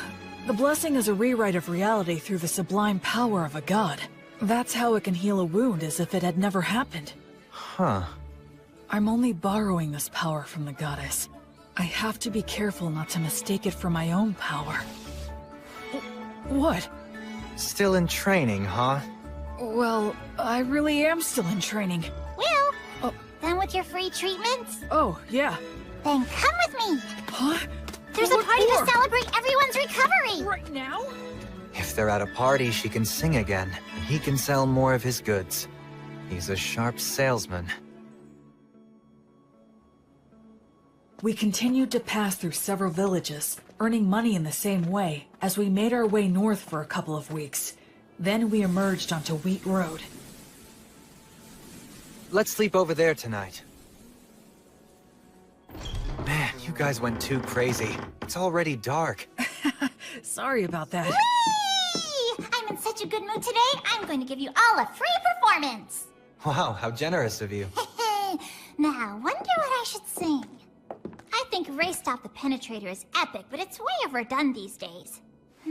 the blessing is a rewrite of reality through the sublime power of a god. That's how it can heal a wound as if it had never happened. Huh. I'm only borrowing this power from the goddess. I have to be careful not to mistake it for my own power. What? Still in training, huh? Well, I really am still in training. Will? Done with your free treatments? Oh, yeah. Then come with me. Huh? There's a party to celebrate everyone's recovery. Right now? If they're at a party, she can sing again. He can sell more of his goods. He's a sharp salesman. We continued to pass through several villages, earning money in the same way, as we made our way north for a couple of weeks. Then we emerged onto Wheat Road. Let's sleep over there tonight. Man, you guys went too crazy. It's already dark. Sorry about that. Whee! I'm in such a good mood today, I'm going to give you all a free performance. Wow, how generous of you. Now, wonder what I should sing. I think think Ray Stop the Penetrator is epic, but it's way overdone these days. I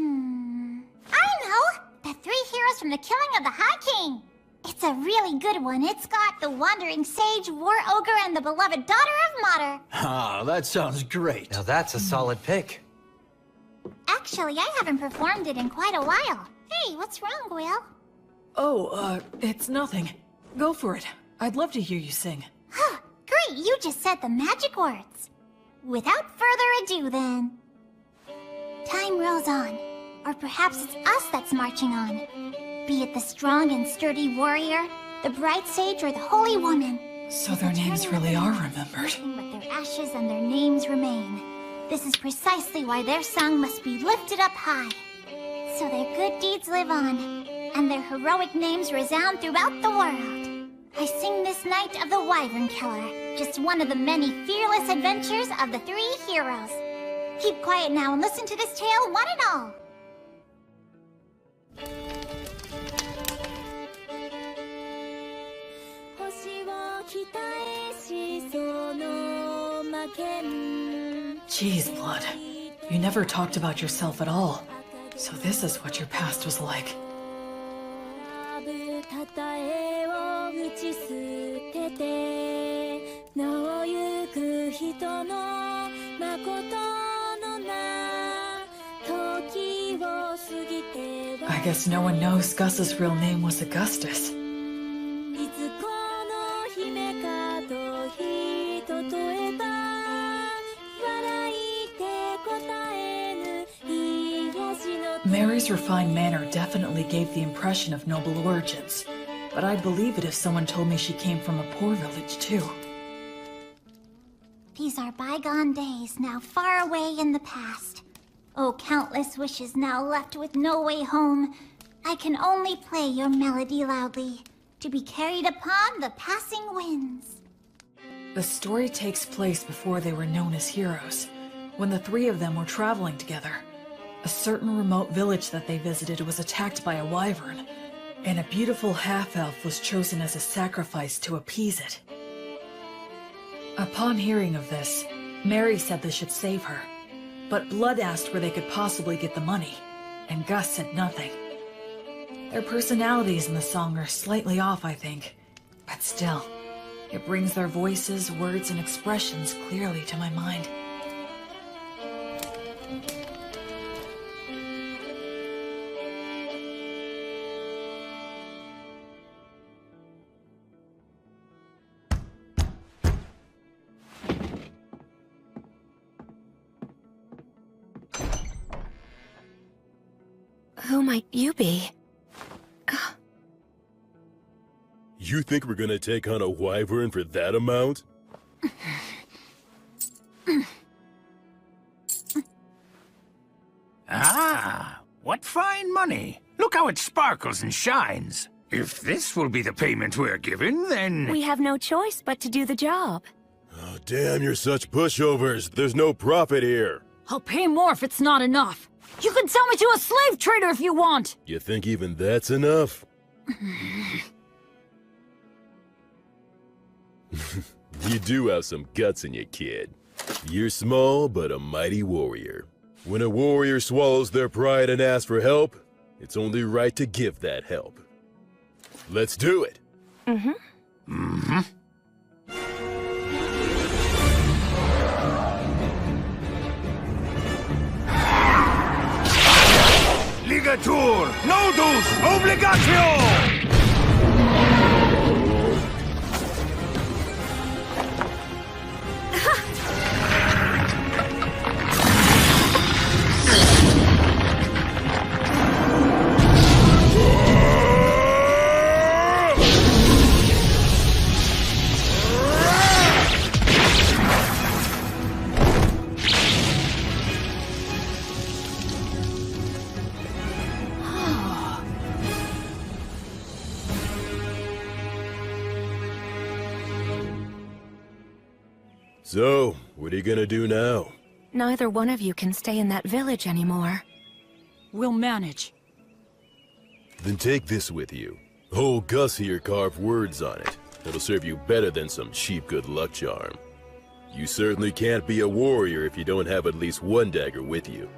know! The 3 heroes from the killing of the High King! It's a really good one. It's got the Wandering Sage, War Ogre, and the beloved daughter of Mater. Ah, that sounds great. Now that's a solid pick. Actually, I haven't performed it in quite a while. Hey, what's wrong, Gwill? Oh, it's nothing. Go for it. I'd love to hear you sing. Great, you just said the magic words. Without further ado, then. Time rolls on. Or perhaps it's us that's marching on. Be it the strong and sturdy warrior, the bright sage, or the holy woman. So their names really are remembered. Nothing but their ashes and their names remain. This is precisely why their song must be lifted up high. So their good deeds live on, and their heroic names resound throughout the world. I sing this night of the Wyvern Killer, just one of the many fearless adventures of the 3 heroes. Keep quiet now and listen to this tale, one and all. Jeez, Blood. You never talked about yourself at all. So this is what your past was like. I guess no one knows Gus's real name was Augustus. Mary's refined manner definitely gave the impression of noble origins, but I'd believe it if someone told me she came from a poor village too. These are bygone days, now far away in the past. Oh, countless wishes now left with no way home. I can only play your melody loudly, to be carried upon the passing winds. The story takes place before they were known as heroes, when the 3 of them were traveling together. A certain remote village that they visited was attacked by a wyvern, and a beautiful half-elf was chosen as a sacrifice to appease it. Upon hearing of this, Mary said they should save her, but Blood asked where they could possibly get the money, and Gus said nothing. Their personalities in the song are slightly off, I think, but still, it brings their voices, words, and expressions clearly to my mind. Who might you be? You think we're gonna take on a wyvern for that amount? Ah, what fine money. Look how it sparkles and shines. If this will be the payment we're given, then... We have no choice but to do the job. Oh, damn, you're such pushovers. There's no profit here. I'll pay more if it's not enough. You can sell me to a slave trader if you want! You think even that's enough? You do have some guts in you, kid. You're small, but a mighty warrior. When a warrior swallows their pride and asks for help, it's only right to give that help. Let's do it! Ligatur! Nodus! Obligatio! So, what are you gonna do now? Neither one of you can stay in that village anymore. We'll manage. Then take this with you. Old Gus here carved words on it. It'll serve you better than some cheap good luck charm. You certainly can't be a warrior if you don't have at least one dagger with you.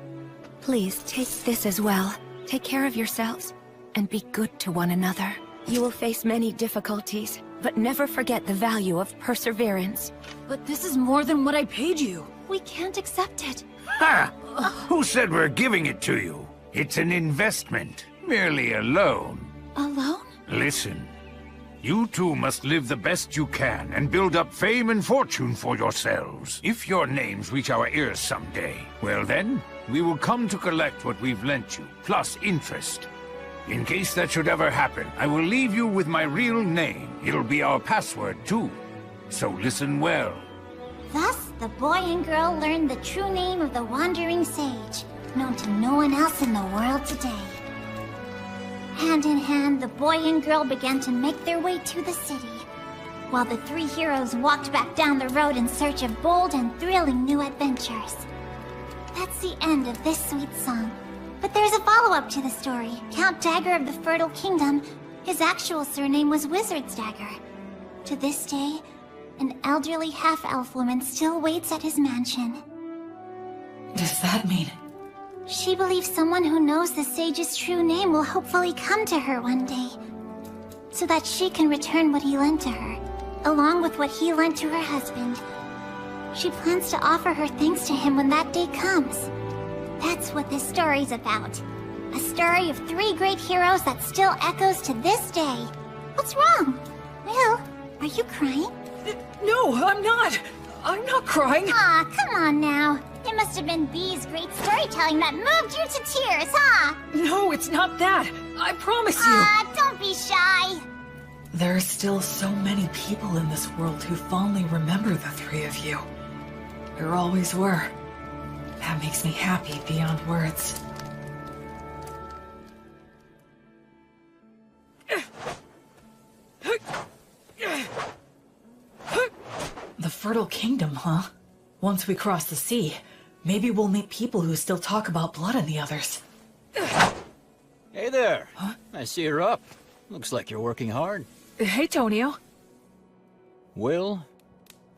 Please take this as well. Take care of yourselves, and be good to one another. You will face many difficulties, but never forget the value of perseverance. But this is more than what I paid you. We can't accept it. Ha! Who said we're giving it to you? It's an investment, merely a loan. A loan? Listen, you two must live the best you can and build up fame and fortune for yourselves. If your names reach our ears someday, well then, we will come to collect what we've lent you, plus interest. In case that should ever happen, I will leave you with my real name. It'll be our password, too. So listen well. Thus, the boy and girl learned the true name of the Wandering Sage, known to no one else in the world today. Hand in hand, the boy and girl began to make their way to the city, while the three heroes walked back down the road in search of bold and thrilling new adventures. That's the end of this sweet song. But there's a follow-up to the story. Count Dagger of the Fertile Kingdom, his actual surname was Wizard's Dagger. To this day, an elderly half-elf woman still waits at his mansion. Does that mean? She believes someone who knows the sage's true name will hopefully come to her one day, so that she can return what he lent to her, along with what he lent to her husband. She plans to offer her thanks to him when that day comes. That's what this story's about. A story of three great heroes that still echoes to this day. What's wrong? Will, are you crying? No, I'm not. I'm not crying. Aw, come on now. It must have been Bee's great storytelling that moved you to tears, huh? No, it's not that. I promise you. Aw, don't be shy. There are still so many people in this world who fondly remember the three of you. There always were. That makes me happy beyond words. The Fertile Kingdom, huh? Once we cross the sea, maybe we'll meet people who still talk about blood and the others. Hey there. Huh? I see you're up. Looks like you're working hard. Hey, Tonio. Will,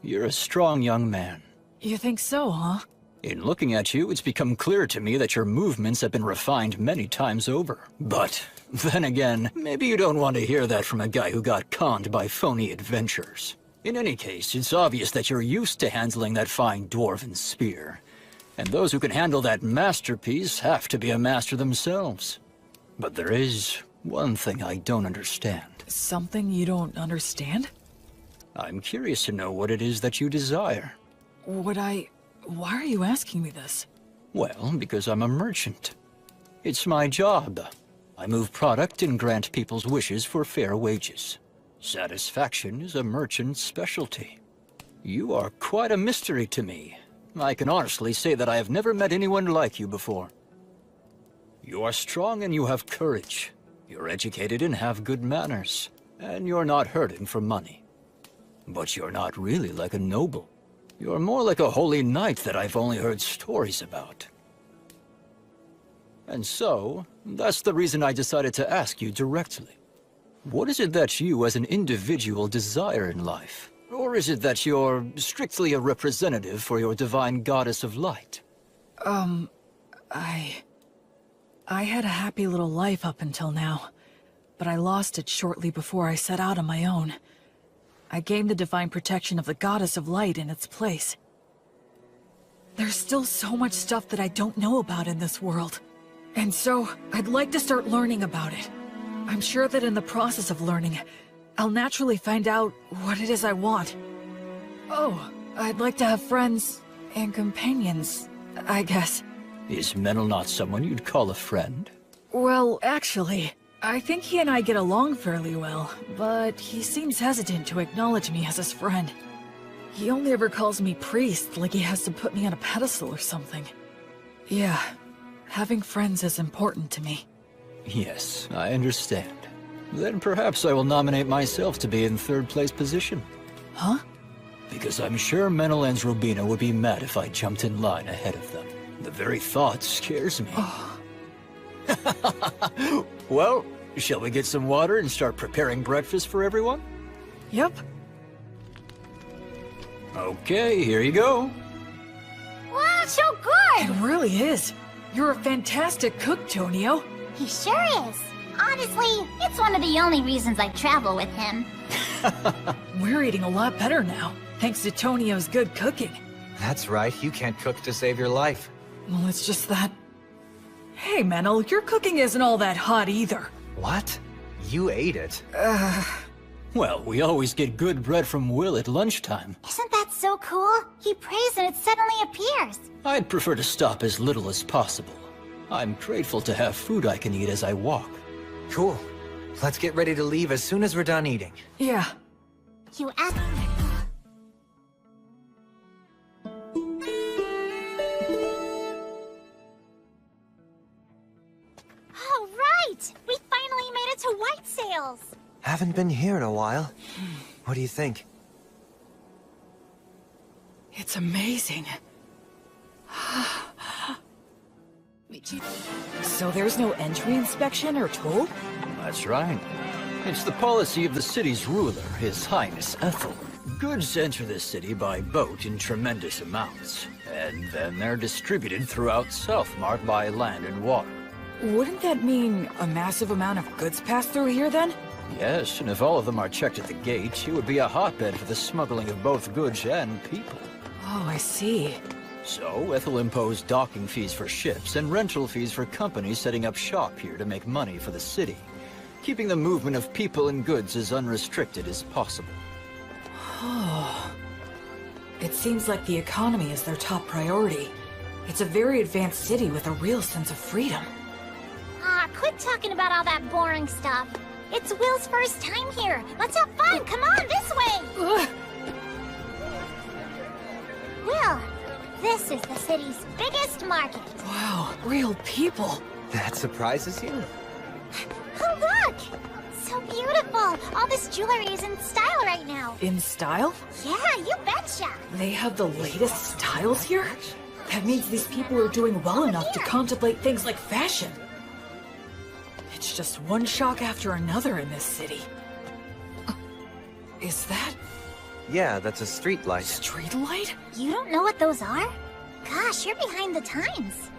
you're a strong young man. You think so, huh? In looking at you, it's become clear to me that your movements have been refined many times over. But, then again, maybe you don't want to hear that from a guy who got conned by phony adventurers. In any case, it's obvious that you're used to handling that fine dwarven spear. And those who can handle that masterpiece have to be a master themselves. But there is one thing I don't understand. Something you don't understand? I'm curious to know what it is that you desire. Why are you asking me this? Well, because I'm a merchant. It's my job. I move product and grant people's wishes for fair wages. Satisfaction is a merchant's specialty. You are quite a mystery to me. I can honestly say that I have never met anyone like you before. You are strong and you have courage. You're educated and have good manners. And you're not hurting for money. But you're not really like a noble. You're more like a holy knight that I've only heard stories about. And so, that's the reason I decided to ask you directly. What is it that you as an individual desire in life? Or is it that you're strictly a representative for your divine goddess of light? I had a happy little life up until now, but I lost it shortly before I set out on my own. I gained the divine protection of the goddess of light in its place. There's still so much stuff that I don't know about in this world, and so I'd like to start learning about it. I'm sure that in the process of learning, I'll naturally find out what it is I want. Oh, I'd like to have friends and companions, I guess. Is Menel not someone you'd call a friend? Well, actually, I think he and I get along fairly well, but he seems hesitant to acknowledge me as his friend. He only ever calls me priest, like he has to put me on a pedestal or something. Yeah, having friends is important to me. Yes, I understand. Then perhaps I will nominate myself to be in third place position. Huh? Because I'm sure Menel and Robina would be mad if I jumped in line ahead of them. The very thought scares me. Oh. Well, shall we get some water and start preparing breakfast for everyone? Yep. Okay, here you go. Wow, so good! It really is. You're a fantastic cook, Tonio. He sure is. Honestly, it's one of the only reasons I travel with him. We're eating a lot better now, thanks to Tonio's good cooking. That's right, you can't cook to save your life. Well, it's just that... Hey, Menel, your cooking isn't all that hot either. What? You ate it. Well, we always get good bread from Will at lunchtime. Isn't that so cool? He prays and it suddenly appears. I'd prefer to stop as little as possible. I'm grateful to have food I can eat as I walk. Cool. Let's get ready to leave as soon as we're done eating. Yeah. You asked... All right! We finally made it to White Sails! Haven't been here in a while. What do you think? It's amazing. So there's no entry inspection or toll? That's right. It's the policy of the city's ruler, His Highness Ethel. Goods enter the city by boat in tremendous amounts, and then they're distributed throughout Southmark by land and water. Wouldn't that mean a massive amount of goods pass through here then? Yes, and if all of them are checked at the gate, it would be a hotbed for the smuggling of both goods and people. Oh, I see. So, Ethel imposed docking fees for ships and rental fees for companies setting up shop here to make money for the city, keeping the movement of people and goods as unrestricted as possible. Oh. It seems like the economy is their top priority. It's a very advanced city with a real sense of freedom. Quit talking about all that boring stuff. It's Will's first time here. Let's have fun. Come on, this way. Will, this is the city's biggest market. Wow, real people. That surprises you? Oh, look! So beautiful. All this jewelry is in style right now. In style? Yeah, you betcha. They have the latest styles here? That means these people are doing well enough to contemplate things like fashion. It's just one shock after another in this city. Is that... Yeah, that's a street light. Street light? You don't know what those are? Gosh, you're behind the times.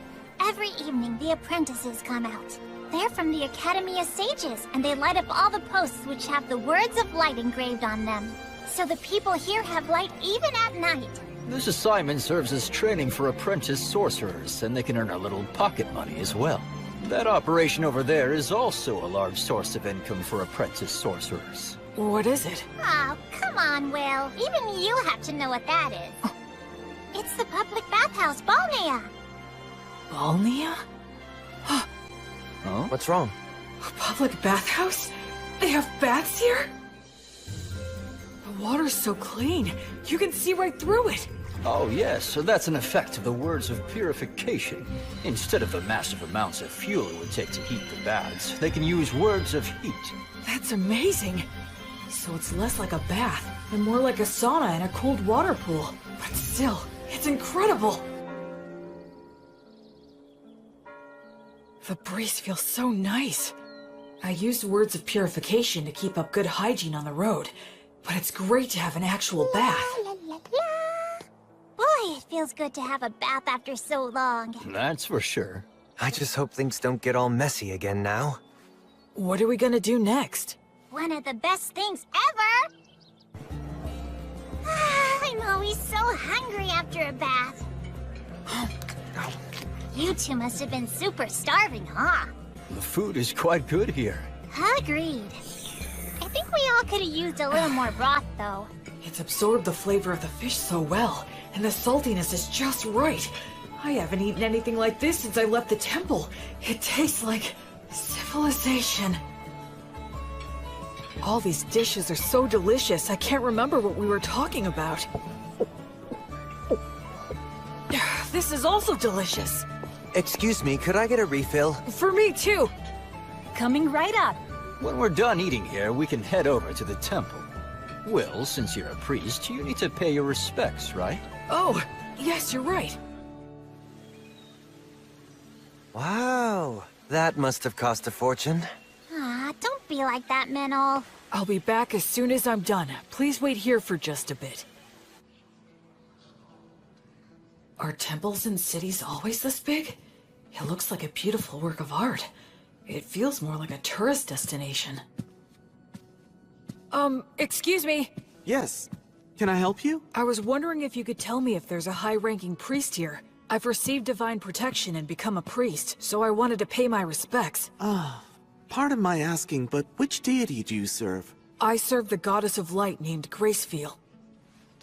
Every evening, the apprentices come out. They're from the Academy of Sages, and they light up all the posts which have the words of light engraved on them. So the people here have light even at night. This assignment serves as training for apprentice sorcerers, and they can earn a little pocket money as well. That operation over there is also a large source of income for apprentice sorcerers. What is it? Oh, come on, Will. Even you have to know what that is. It's the public bathhouse, Balnea. Balnea? Huh? What's wrong? A public bathhouse? They have baths here? The water's so clean, you can see right through it. Oh yes, so that's an effect of the words of purification. Instead of the massive amounts of fuel it would take to heat the baths, they can use words of heat. That's amazing. So it's less like a bath, and more like a sauna and a cold water pool. But still, it's incredible. The breeze feels so nice. I used words of purification to keep up good hygiene on the road, but it's great to have an actual bath. La, la, la, la. Boy, it feels good to have a bath after so long. That's for sure. I just hope things don't get all messy again now. What are we gonna do next? One of the best things ever! I'm always so hungry after a bath. You two must have been super starving, huh? The food is quite good here. Agreed. I think we all could have used a little more broth, though. It's absorbed the flavor of the fish so well, and the saltiness is just right. I haven't eaten anything like this since I left the temple. It tastes like civilization. All these dishes are so delicious, I can't remember what we were talking about. This is also delicious. Excuse me, could I get a refill? For me too. Coming right up. When we're done eating here, we can head over to the temple. Will, since you're a priest, you need to pay your respects, right? Oh, yes, you're right. Wow, that must have cost a fortune. Don't be like that, Menel. I'll be back as soon as I'm done. Please wait here for just a bit. Are temples in cities always this big? It looks like a beautiful work of art. It feels more like a tourist destination. Excuse me. Yes. Can I help you? I was wondering if you could tell me if there's a high-ranking priest here. I've received divine protection and become a priest, so I wanted to pay my respects. Pardon my asking, but which deity do you serve? I serve the goddess of light named Gracefeel.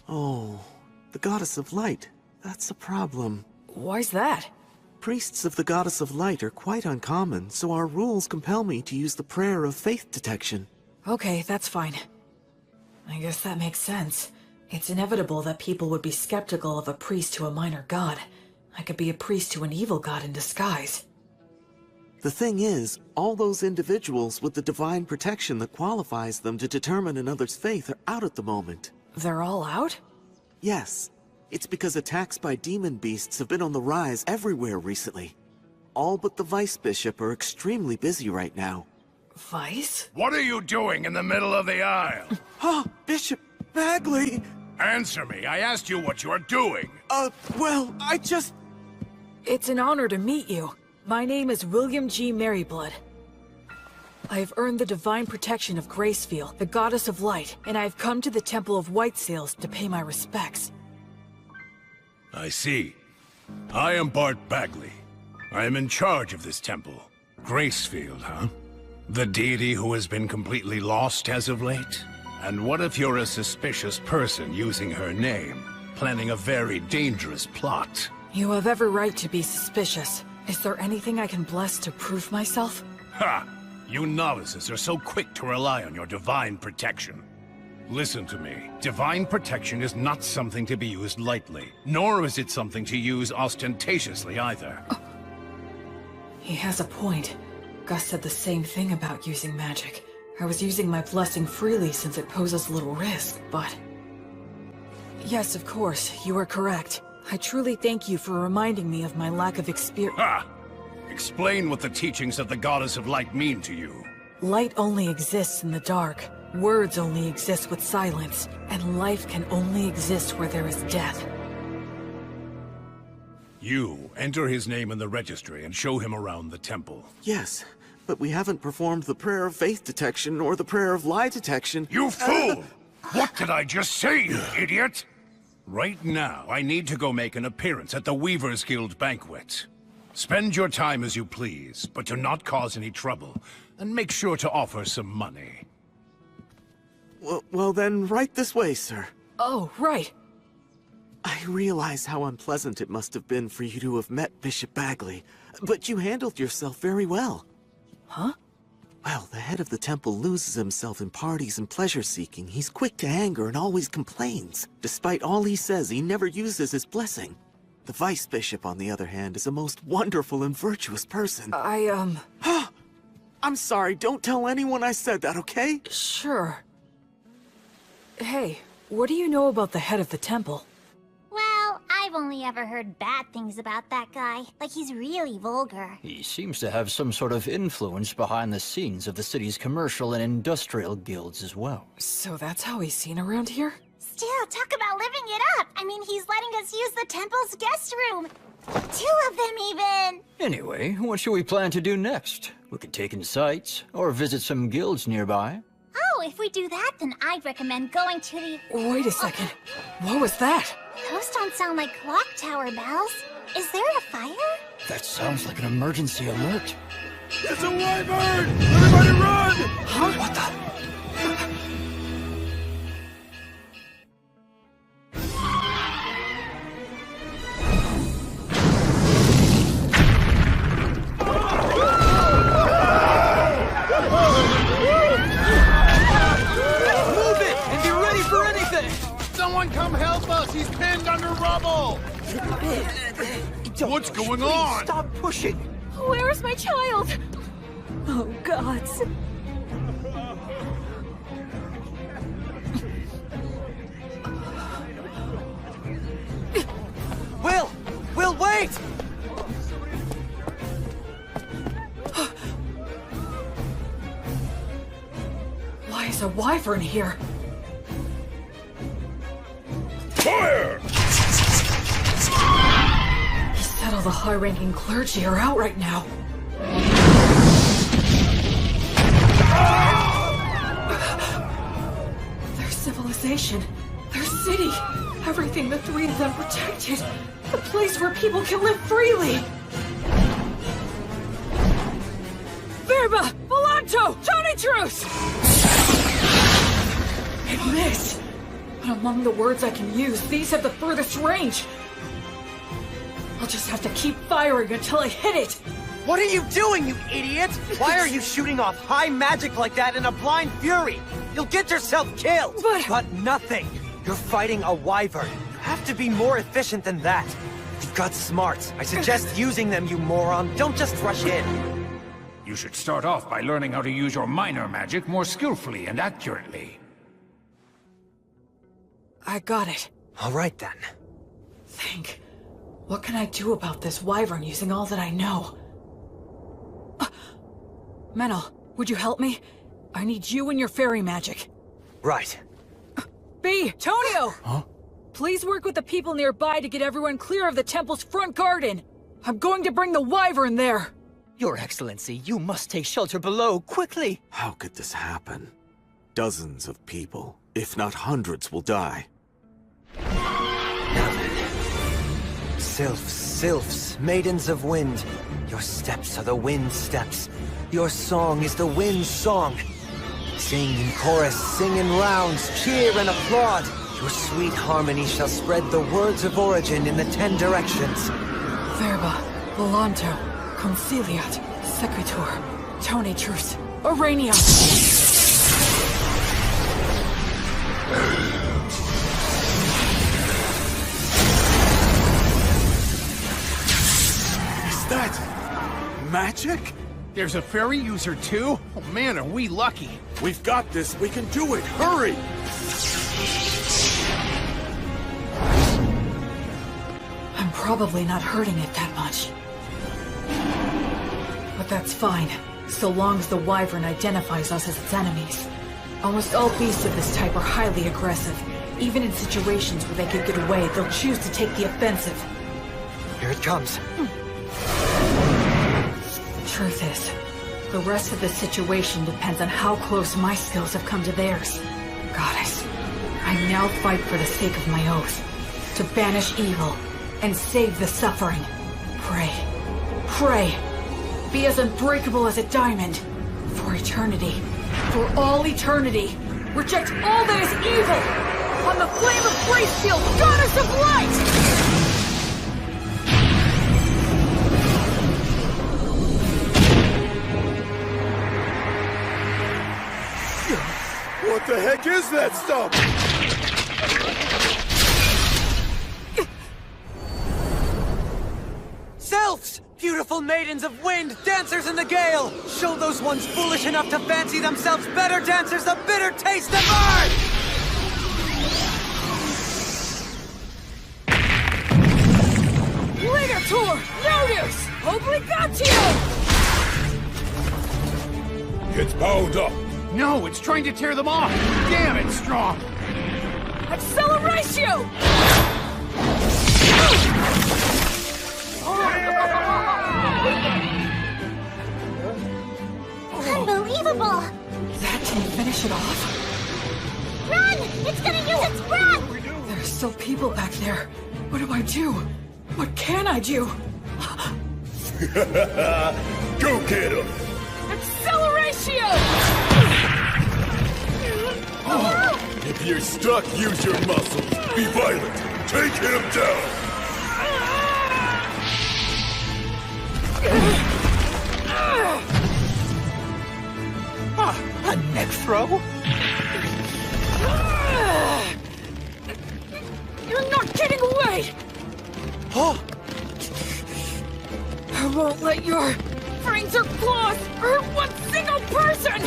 Oh, the goddess of light. That's a problem. Why's that? Priests of the goddess of light are quite uncommon, so our rules compel me to use the prayer of faith detection. Okay, that's fine. I guess that makes sense. It's inevitable that people would be skeptical of a priest to a minor god. I could be a priest to an evil god in disguise. The thing is, all those individuals with the divine protection that qualifies them to determine another's faith are out at the moment. They're all out? Yes. It's because attacks by demon beasts have been on the rise everywhere recently. All but the vice bishop are extremely busy right now. Vice? What are you doing in the middle of the aisle? Bishop Bagley! Answer me. I asked you what you're doing. Well, I just... It's an honor to meet you. My name is William G. Merryblood. I have earned the divine protection of Gracefeel, the goddess of light, and I have come to the Temple of White Sails to pay my respects. I see. I am Bart Bagley. I am in charge of this temple. Gracefield, huh? The deity who has been completely lost as of late? And what if you're a suspicious person using her name, planning a very dangerous plot? You have every right to be suspicious. Is there anything I can bless to prove myself? Ha! You novices are so quick to rely on your divine protection. Listen to me. Divine protection is not something to be used lightly, nor is it something to use ostentatiously either. He has a point. Gus said the same thing about using magic. I was using my blessing freely since it poses little risk, but... Yes, of course, you are correct. I truly thank you for reminding me of my lack of experience. Ha! Explain what the teachings of the Goddess of Light mean to you. Light only exists in the dark. Words only exist with silence. And life can only exist where there is death. You enter his name in the registry and show him around the temple. Yes, but we haven't performed the prayer of faith detection or the prayer of lie detection. You fool! What did I just say, you idiot? Right now, I need to go make an appearance at the Weavers Guild banquet. Spend your time as you please, but do not cause any trouble, and make sure to offer some money. Well then, right this way, sir. Oh, right. I realize how unpleasant it must have been for you to have met Bishop Bagley, but you handled yourself very well. Huh? Well, the head of the temple loses himself in parties and pleasure-seeking. He's quick to anger and always complains. Despite all he says, he never uses his blessing. The vice bishop, on the other hand, is a most wonderful and virtuous person. I'm sorry, don't tell anyone I said that, okay? Sure. Hey, what do you know about the head of the temple? Well, I've only ever heard bad things about that guy. Like, he's really vulgar. He seems to have some sort of influence behind the scenes of the city's commercial and industrial guilds as well. So that's how he's seen around here? Still, talk about living it up. I mean, he's letting us use the temple's guest room. 2 of them, even. Anyway, what should we plan to do next? We could take in sights, or visit some guilds nearby. Oh, if we do that, then I'd recommend going to the... Wait a second. What was that? Those don't sound like clock tower bells. Is there a fire? That sounds like an emergency alert. It's a wyvern! Everybody run! Huh? What the... Someone come help us! He's pinned under rubble! What's going on? Stop pushing! Where is my child? Oh, gods. Will, wait! Why is a wyvern here? Fire! Bet all the high-ranking clergy are out right now. Their civilization, their city, everything the three of them protected. The place where people can live freely. Verba! Volanto! Tony Truce! It missed! But among the words I can use, these have the furthest range. I'll just have to keep firing until I hit it! What are you doing, you idiot? Why are you shooting off high magic like that in a blind fury? You'll get yourself killed! But nothing! You're fighting a wyvern. You have to be more efficient than that. You've got smarts. I suggest using them, you moron. Don't just rush in. You should start off by learning how to use your minor magic more skillfully and accurately. I got it. All right, then. Think. What can I do about this wyvern using all that I know? Menel, would you help me? I need you and your fairy magic. Right. B, Tonio! Huh? Please work with the people nearby to get everyone clear of the temple's front garden. I'm going to bring the wyvern there. Your Excellency, you must take shelter below, quickly! How could this happen? Dozens of people, if not hundreds, will die. Now then. Sylphs, sylphs, maidens of wind. Your steps are the wind's steps. Your song is the wind's song. Sing in chorus, sing in rounds, cheer and applaud. Your sweet harmony shall spread the words of origin in the 10 directions. Verba, Volanto, Conciliat, Sequitur, Tony Truce, Aurania. Is that magic? There's a fairy user too? Oh man, are we lucky. We've got this. We can do it. Hurry! I'm probably not hurting it that much. But that's fine, so long as the wyvern identifies us as its enemies. Almost all beasts of this type are highly aggressive. Even in situations where they could get away, they'll choose to take the offensive. Here it comes. Truth is, the rest of the situation depends on how close my skills have come to theirs. Goddess, I now fight for the sake of my oath, to banish evil and save the suffering. Pray, pray, be as unbreakable as a diamond, for eternity, for all eternity. Reject all that is evil! On the flame of Gracefield, goddess of light! What the heck is that stuff? Sylphs! Beautiful maidens of wind, dancers in the gale! Show those ones foolish enough to fancy themselves better dancers the bitter taste of art! Ligator! Notice! Obligatio! It's bound up. No, it's trying to tear them off! Damn, it's strong! Acceleratio! Unbelievable! That didn't finish it off. Run! It's gonna use its breath! There are still people back there. What do I do? What can I do? Go get him! Acceleratio! If you're stuck, use your muscles. Be violent. Take him down. A neck throw? You're not getting away! Oh! I won't let your fangs or claws hurt one single person!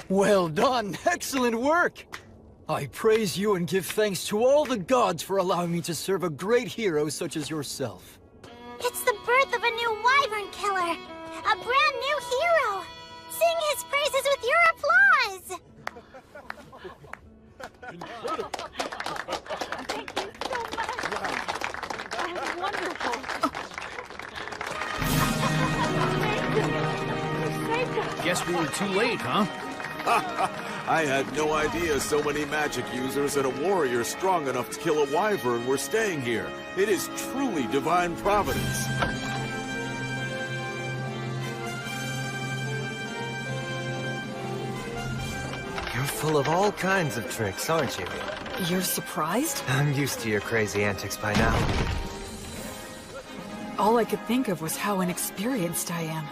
Well done. Excellent work. I praise you and give thanks to all the gods for allowing me to serve a great hero such as yourself. It's the birth of a new wyvern killer! A brand new hero! Sing his praises with your applause! Thank you so much! That was wonderful! Guess we were too late, huh? I had no idea so many magic users and a warrior strong enough to kill a wyvern were staying here. It is truly divine providence. You're full of all kinds of tricks, aren't you? You're surprised? I'm used to your crazy antics by now. All I could think of was how inexperienced I am.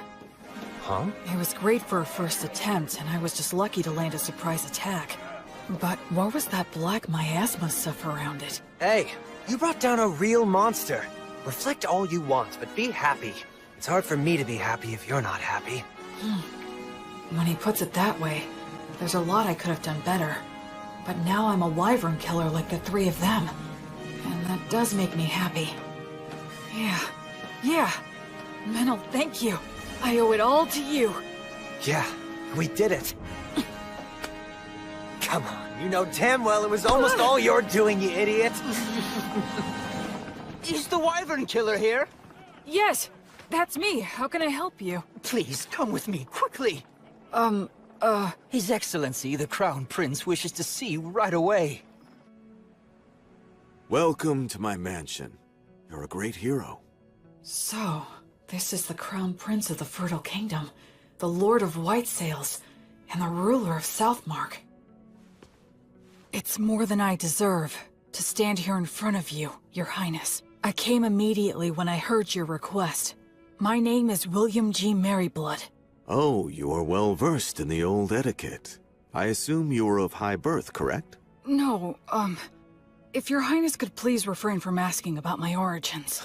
Huh? It was great for a first attempt, and I was just lucky to land a surprise attack. But what was that black miasma stuff around it? Hey, you brought down a real monster. Reflect all you want, but be happy. It's hard for me to be happy if you're not happy. When he puts it that way, there's a lot I could have done better. But now I'm a wyvern killer like the three of them. And that does make me happy. Yeah. Menel, thank you. I owe it all to you. Yeah, we did it. Come on, you know damn well it was almost all your doing, you idiot. Is the wyvern killer here? Yes, that's me. How can I help you? Please, come with me, quickly. His Excellency, the Crown Prince, wishes to see you right away. Welcome to my mansion. You're a great hero. So, this is the Crown Prince of the Fertile Kingdom, the Lord of White Sails, and the ruler of Southmark. It's more than I deserve to stand here in front of you, Your Highness. I came immediately when I heard your request. My name is William G. Merryblood. Oh, you are well versed in the old etiquette. I assume you are of high birth, correct? No, if Your Highness could please refrain from asking about my origins.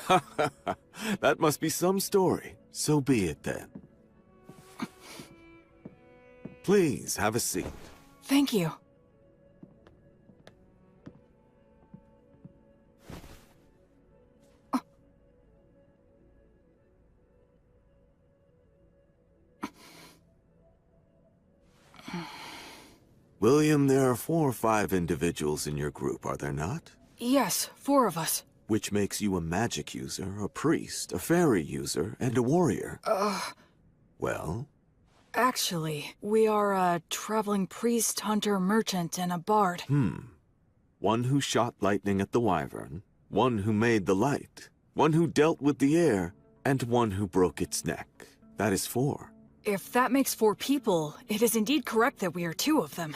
That must be some story. So be it then. Please, have a seat. Thank you. William, there are 4 or 5 individuals in your group, are there not? Yes, 4 of us. Which makes you a magic user, a priest, a fairy user, and a warrior. Well? Actually, we are a traveling priest, hunter, merchant, and a bard. One who shot lightning at the wyvern, one who made the light, one who dealt with the air, and one who broke its neck. That is 4. If that makes 4 people, it is indeed correct that we are 2 of them.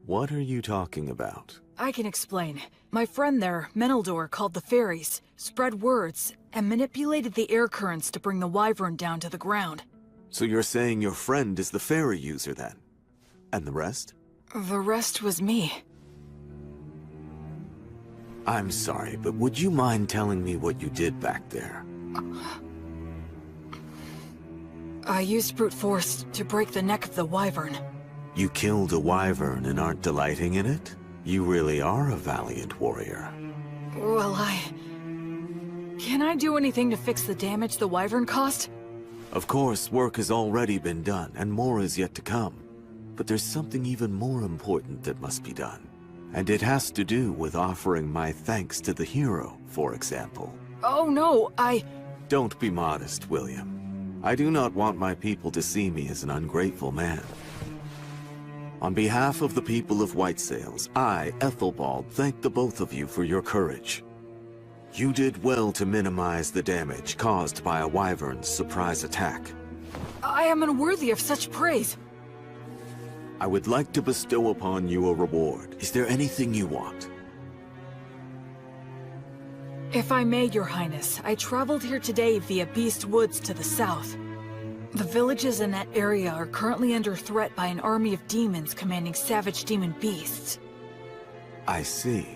What are you talking about? I can explain. My friend there, Meneldor, called the fairies, spread words, and manipulated the air currents to bring the wyvern down to the ground. So you're saying your friend is the fairy user then? And the rest? The rest was me. I'm sorry, but would you mind telling me what you did back there? I used brute force to break the neck of the wyvern. You killed a wyvern and aren't delighting in it? You really are a valiant warrior. Well, Can I do anything to fix the damage the wyvern caused? Of course, work has already been done, and more is yet to come. But there's something even more important that must be done. And it has to do with offering my thanks to the hero, for example. Oh no, Don't be modest, William. I do not want my people to see me as an ungrateful man. On behalf of the people of White Sails, I, Ethelbald, thank the both of you for your courage. You did well to minimize the damage caused by a wyvern's surprise attack. I am unworthy of such praise. I would like to bestow upon you a reward. Is there anything you want? If I may, Your Highness, I traveled here today via Beast Woods to the south. The villages in that area are currently under threat by an army of demons commanding savage demon beasts. I see.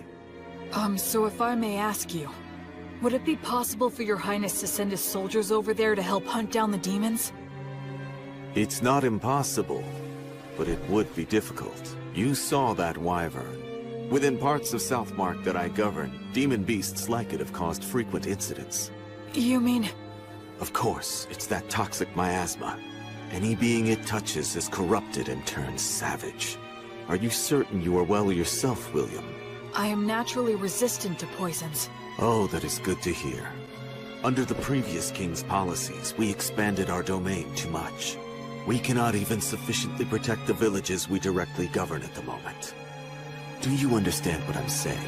So if I may ask you, would it be possible for Your Highness to send his soldiers over there to help hunt down the demons? It's not impossible, but it would be difficult. You saw that wyvern. Within parts of Southmark that I govern, demon beasts like it have caused frequent incidents. You mean... Of course, it's that toxic miasma. Any being it touches is corrupted and turns savage. Are you certain you are well yourself, William? I am naturally resistant to poisons. Oh, that is good to hear. Under the previous king's policies, we expanded our domain too much. We cannot even sufficiently protect the villages we directly govern at the moment. Do you understand what I'm saying?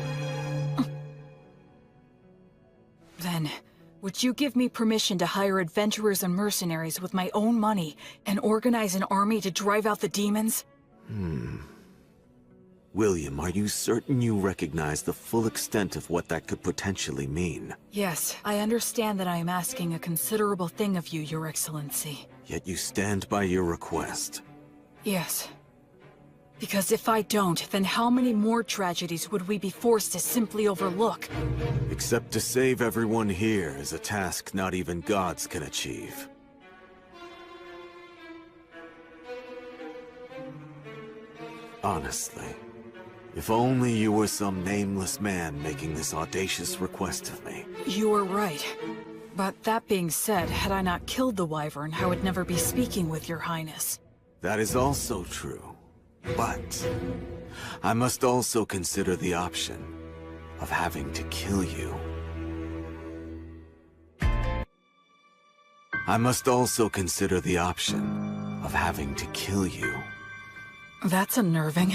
Then, would you give me permission to hire adventurers and mercenaries with my own money and organize an army to drive out the demons? William, are you certain you recognize the full extent of what that could potentially mean? Yes, I understand that I am asking a considerable thing of you, Your Excellency. Yet you stand by your request. Yes. Because if I don't, then how many more tragedies would we be forced to simply overlook? Except to save everyone here is a task not even gods can achieve. Honestly, if only you were some nameless man making this audacious request of me. You are right. But that being said, had I not killed the Wyvern, I would never be speaking with your highness. That is also true. But I must also consider the option of having to kill you. That's unnerving.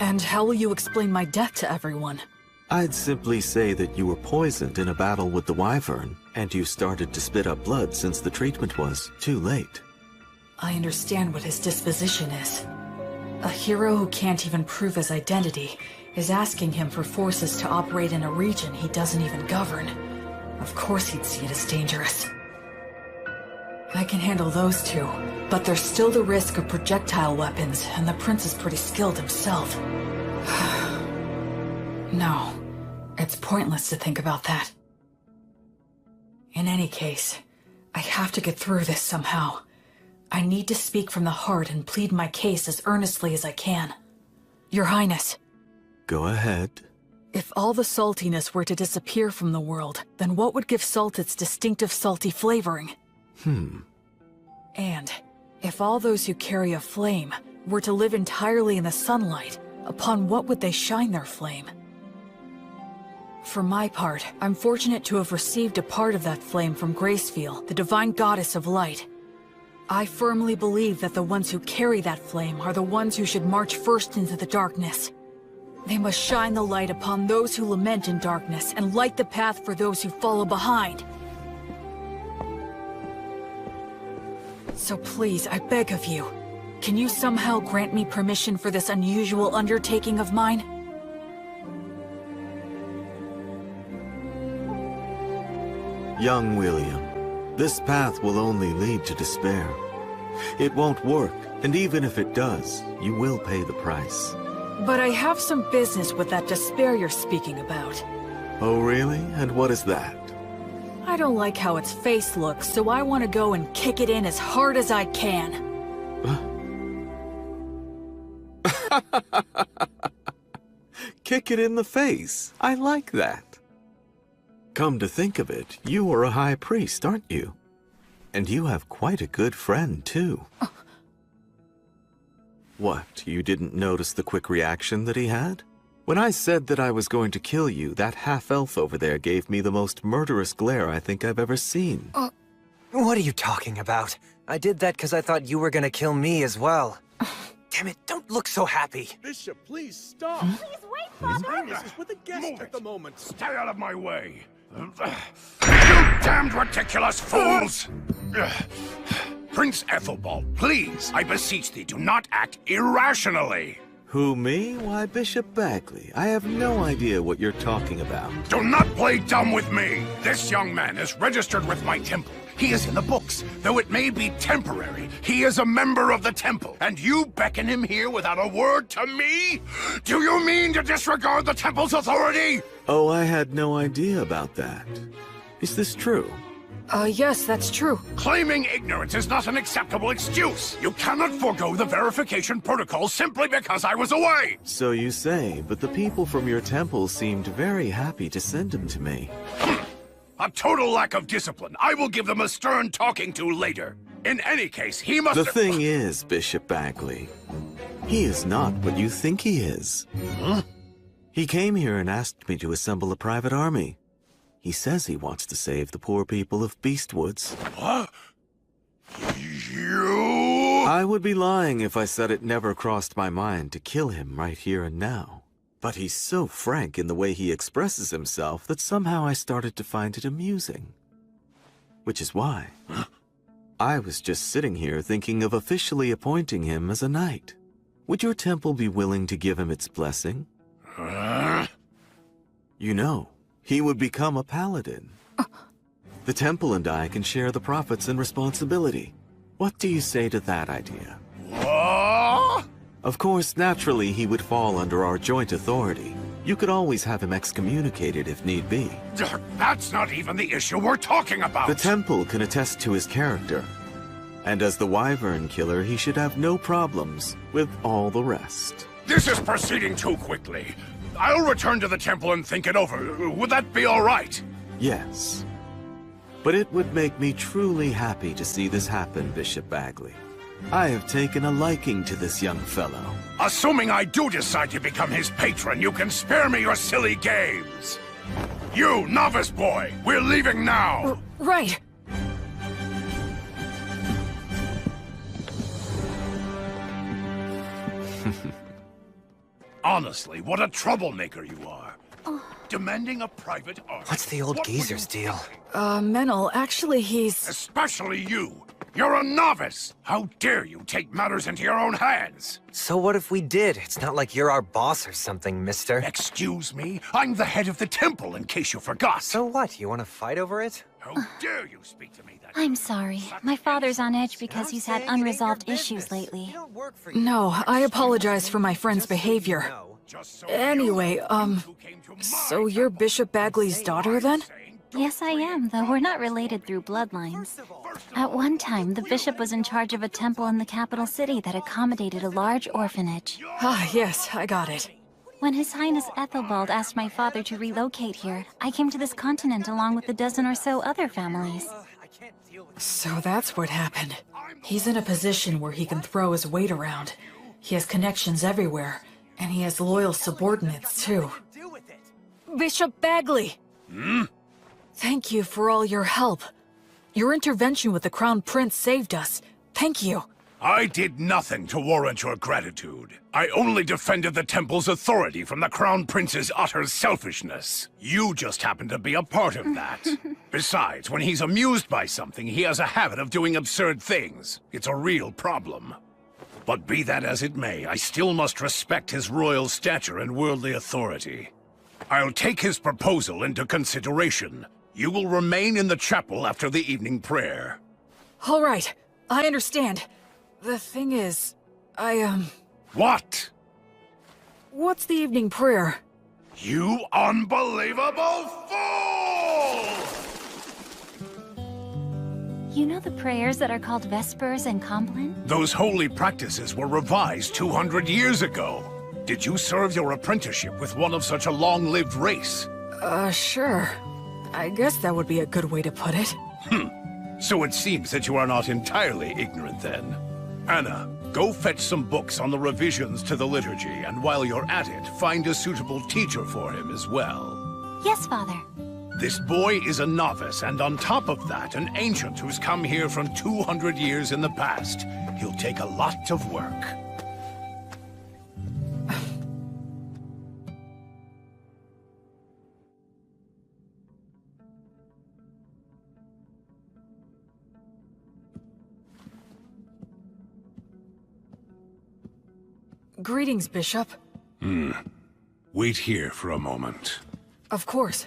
And how will you explain my death to everyone? I'd simply say that you were poisoned in a battle with the Wyvern, and you started to spit up blood since the treatment was too late. I understand what his disposition is. A hero who can't even prove his identity is asking him for forces to operate in a region he doesn't even govern. Of course he'd see it as dangerous. I can handle those two, but there's still the risk of projectile weapons, and the prince is pretty skilled himself. No, it's pointless to think about that. In any case, I have to get through this somehow. I need to speak from the heart and plead my case as earnestly as I can. Your Highness. Go ahead. If all the saltiness were to disappear from the world, then what would give salt its distinctive salty flavoring? And if all those who carry a flame were to live entirely in the sunlight, upon what would they shine their flame? For my part, I'm fortunate to have received a part of that flame from Gracefiel, the divine goddess of light. I firmly believe that the ones who carry that flame are the ones who should march first into the darkness. They must shine the light upon those who lament in darkness and light the path for those who follow behind. So please, I beg of you, can you somehow grant me permission for this unusual undertaking of mine? Young William, this path will only lead to despair. It won't work, and even if it does, you will pay the price. But I have some business with that despair you're speaking about. Oh really? And what is that? I don't like how its face looks, so I want to go and kick it in as hard as I can. Kick it in the face. I like that. Come to think of it, you are a high priest, aren't you? And you have quite a good friend, too. What, you didn't notice the quick reaction that he had? When I said that I was going to kill you, that half-elf over there gave me the most murderous glare I think I've ever seen. What are you talking about? I did that because I thought you were gonna kill me as well. Damn it, don't look so happy. Bishop, please stop. Please wait, Father. This is with a guest at the moment. Stay out of my way. You damned ridiculous fools! Prince Ethelbald, please, I beseech thee, do not act irrationally. Who, me? Why, Bishop Bagley. I have no idea what you're talking about. Do not play dumb with me. This young man is registered with my temple. He is in the books. Though it may be temporary, he is a member of the temple. And you beckon him here without a word to me? Do you mean to disregard the temple's authority? Oh, I had no idea about that. Is this true? Yes, that's true. Claiming ignorance is not an acceptable excuse. You cannot forego the verification protocol simply because I was away. So you say, but the people from your temple seemed very happy to send him to me. A total lack of discipline. I will give them a stern talking to later. In any case, he must... The thing is, Bishop Bagley, he is not what you think he is. Huh? He came here and asked me to assemble a private army. He says he wants to save the poor people of Beastwoods. What? You... I would be lying if I said it never crossed my mind to kill him right here and now. But he's so frank in the way he expresses himself that somehow I started to find it amusing. Which is why I was just sitting here thinking of officially appointing him as a knight. Would your temple be willing to give him its blessing? You know, he would become a paladin. The temple and I can share the profits and responsibility. What do you say to that idea? What? Of course, naturally, he would fall under our joint authority. You could always have him excommunicated if need be. That's not even the issue we're talking about! The temple can attest to his character. And as the Wyvern Killer, he should have no problems with all the rest. This is proceeding too quickly. I'll return to the temple and think it over. Would that be all right? Yes. But it would make me truly happy to see this happen, Bishop Bagley. I have taken a liking to this young fellow. Assuming I do decide to become his patron, you can spare me your silly games. You, novice boy, we're leaving now. Right. Honestly, what a troublemaker you are. Demanding a private army. What's the old geezer's deal? Menel, actually he's... Especially you. You're a novice! How dare you take matters into your own hands? So what if we did? It's not like you're our boss or something, mister. Excuse me? I'm the head of the temple, in case you forgot. So what? You want to fight over it? How dare you speak to me that I'm sorry. My father's on edge because he's had unresolved issues lately. No, I apologize for my friend's behavior. Anyway, so you're Bishop Bagley's daughter then? Yes, I am, though we're not related through bloodlines. At one time, the bishop was in charge of a temple in the capital city that accommodated a large orphanage. Ah, yes, I got it. When His Highness Ethelbald asked my father to relocate here, I came to this continent along with a dozen or so other families. So that's what happened. He's in a position where he can throw his weight around. He has connections everywhere, and he has loyal subordinates, too. Bishop Bagley! Hmm? Thank you for all your help. Your intervention with the Crown Prince saved us. Thank you. I did nothing to warrant your gratitude. I only defended the temple's authority from the Crown Prince's utter selfishness. You just happened to be a part of that. Besides, when he's amused by something, he has a habit of doing absurd things. It's a real problem. But be that as it may, I still must respect his royal stature and worldly authority. I'll take his proposal into consideration. You will remain in the chapel after the evening prayer. All right, I understand. The thing is, What? What's the evening prayer? You unbelievable fool! You know the prayers that are called Vespers and Compline? Those holy practices were revised 200 years ago. Did you serve your apprenticeship with one of such a long-lived race? Sure. I guess that would be a good way to put it. So it seems that you are not entirely ignorant then. Anna, go fetch some books on the revisions to the liturgy, and while you're at it, find a suitable teacher for him as well. Yes, Father. This boy is a novice, and on top of that, an ancient who's come here from 200 years in the past. He'll take a lot of work. Greetings, Bishop. Wait here for a moment. Of course.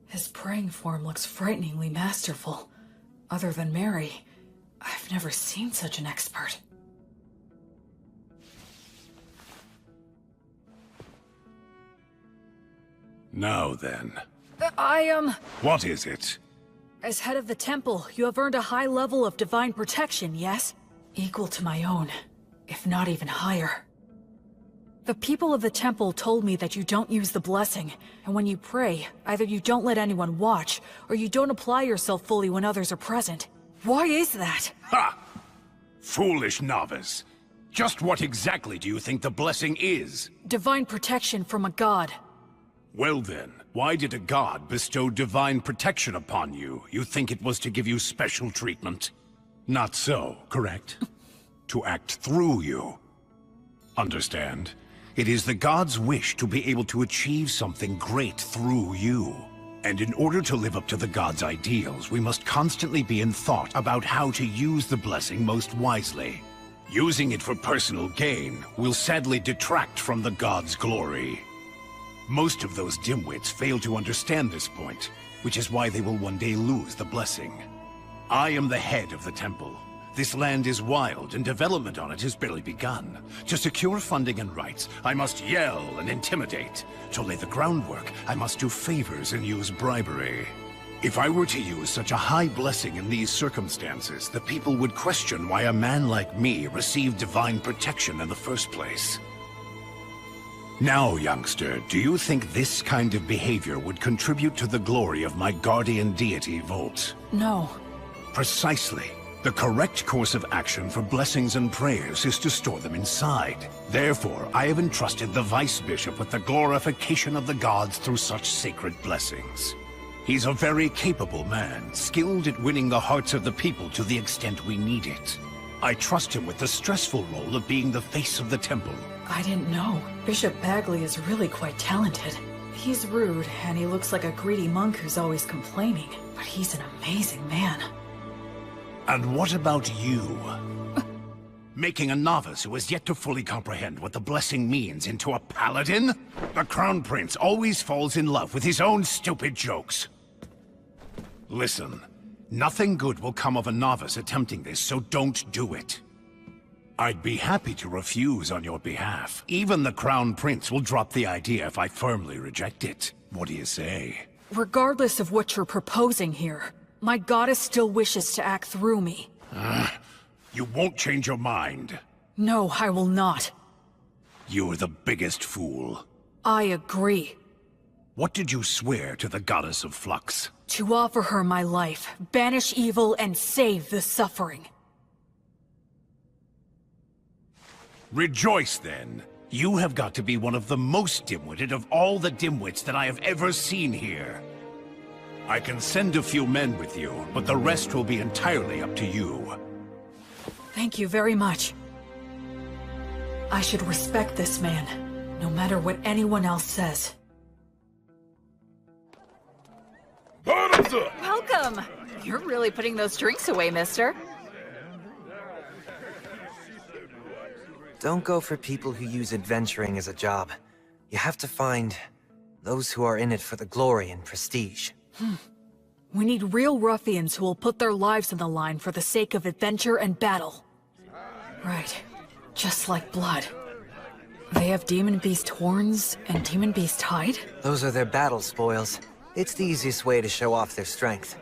His praying form looks frighteningly masterful. Other than Mary, I've I've never seen such an expert. Now then. What is it? As head of the temple, you have earned a high level of divine protection, yes? Equal to my own, if not even higher. The people of the temple told me that you don't use the blessing, and when you pray, either you don't let anyone watch, or you don't apply yourself fully when others are present. Why is that? Ha! Foolish novice. Just what exactly do you think the blessing is? Divine protection from a god. Well then, why did a god bestow divine protection upon you? You think it was to give you special treatment? Not so, correct? To act through you. Understand? It is the god's wish to be able to achieve something great through you. And in order to live up to the god's ideals, we must constantly be in thought about how to use the blessing most wisely. Using it for personal gain will sadly detract from the god's glory. Most of those dimwits fail to understand this point, which is why they will one day lose the blessing. I am the head of the temple. This land is wild, and development on it has barely begun. To secure funding and rights, I must yell and intimidate. To lay the groundwork, I must do favors and use bribery. If I were to use such a high blessing in these circumstances, the people would question why a man like me received divine protection in the first place. Now, youngster, do you think this kind of behavior would contribute to the glory of my guardian deity, Volt? No. Precisely. The correct course of action for blessings and prayers is to store them inside. Therefore, I have entrusted the Vice Bishop with the glorification of the gods through such sacred blessings. He's a very capable man, skilled at winning the hearts of the people to the extent we need it. I trust him with the stressful role of being the face of the temple. I didn't know. Bishop Bagley is really quite talented. He's rude, and he looks like a greedy monk who's always complaining, but he's an amazing man. And what about you? Making a novice who has yet to fully comprehend what the blessing means into a paladin? The Crown Prince always falls in love with his own stupid jokes. Listen, nothing good will come of a novice attempting this, so don't do it. I'd be happy to refuse on your behalf. Even the Crown Prince will drop the idea if I firmly reject it. What do you say? Regardless of what you're proposing here, my goddess still wishes to act through me. You won't change your mind. No, I will not. You're the biggest fool. I agree. What did you swear to the Goddess of Flux? To offer her my life, banish evil, and save the suffering. Rejoice, then. You have got to be one of the most dim-witted of all the dimwits that I have ever seen here. I can send a few men with you, but the rest will be entirely up to you. Thank you very much. I should respect this man, no matter what anyone else says. Welcome! You're really putting those drinks away, mister. Don't go for people who use adventuring as a job. You have to find those who are in it for the glory and prestige. We need real ruffians who will put their lives on the line for the sake of adventure and battle. Right. Just like blood. They have Demon Beast horns and Demon Beast hide? Those are their battle spoils. It's the easiest way to show off their strength.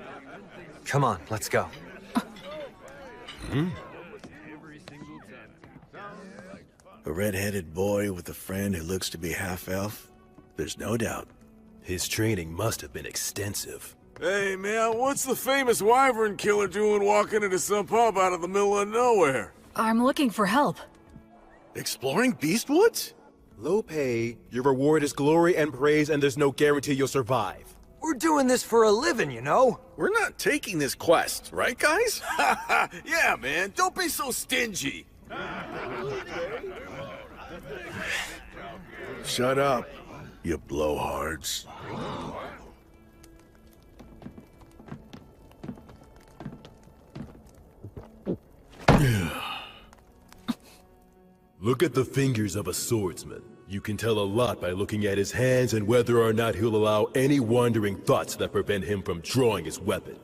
Come on, let's go. A red-headed boy with a friend who looks to be half-elf? There's no doubt. His training must have been extensive. Hey, man, what's the famous wyvern killer doing walking into some pub out of the middle of nowhere? I'm looking for help. Exploring Beastwoods? Low pay, your reward is glory and praise, and there's no guarantee you'll survive. We're doing this for a living, you know? We're not taking this quest, right, guys? Yeah, man, don't be so stingy. Shut up, you blowhards. Look at the fingers of a swordsman. You can tell a lot by looking at his hands and whether or not he'll allow any wandering thoughts that prevent him from drawing his weapon.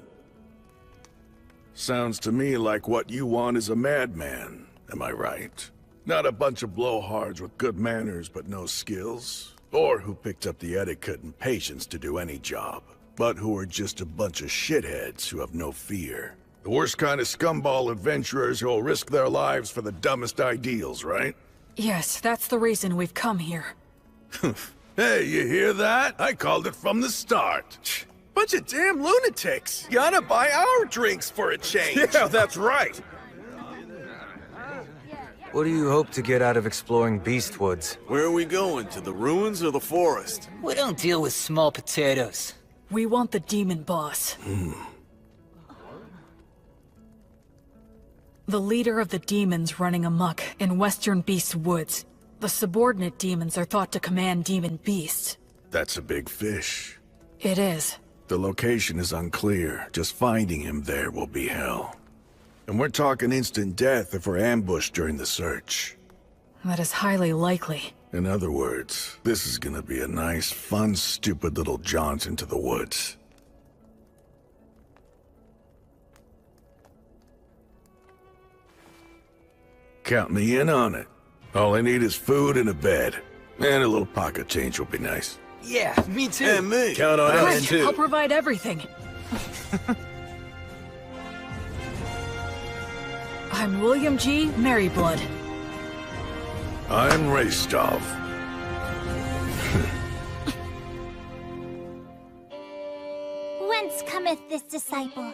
Sounds to me like what you want is a madman. Am I right? Not a bunch of blowhards with good manners but no skills. Or who picked up the etiquette and patience to do any job. But who are just a bunch of shitheads who have no fear. The worst kind of scumball adventurers who'll risk their lives for the dumbest ideals, right? Yes, that's the reason we've come here. Hey, you hear that? I called it from the start. Bunch of damn lunatics! You ought to buy our drinks for a change! Yeah, that's right! What do you hope to get out of exploring Beastwoods? Where are we going? To the ruins or the forest? We don't deal with small potatoes. We want the demon boss. The leader of the demons running amok in Western Beast Woods. The subordinate demons are thought to command demon beasts. That's a big fish. It is. The location is unclear. Just finding him there will be hell. And we're talking instant death if we're ambushed during the search. That is highly likely. In other words, this is gonna be a nice, fun, stupid little jaunt into the woods. Count me in on it. All I need is food and a bed. And a little pocket change will be nice. Yeah, me too. And me. Count on us Great, too. I'll provide everything. I'm William G. Merryblood. I'm Raystov. Whence cometh this disciple?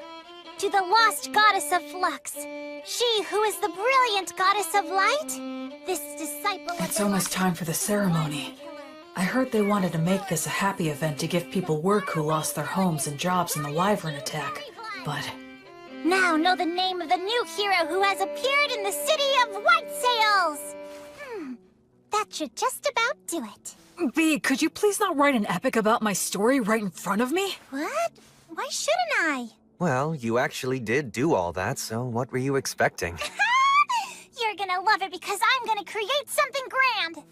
To the lost goddess of flux. She who is the brilliant goddess of light? This disciple It's almost time for the ceremony. I heard they wanted to make this a happy event to give people work who lost their homes and jobs in the Wyvern attack. But now know the name of the new hero who has appeared in the city of White Sails! That should just about do it. B, could you please not write an epic about my story right in front of me? What? Why shouldn't I? Well, you actually did do all that, so what were you expecting? You're gonna love it because I'm gonna create something grand!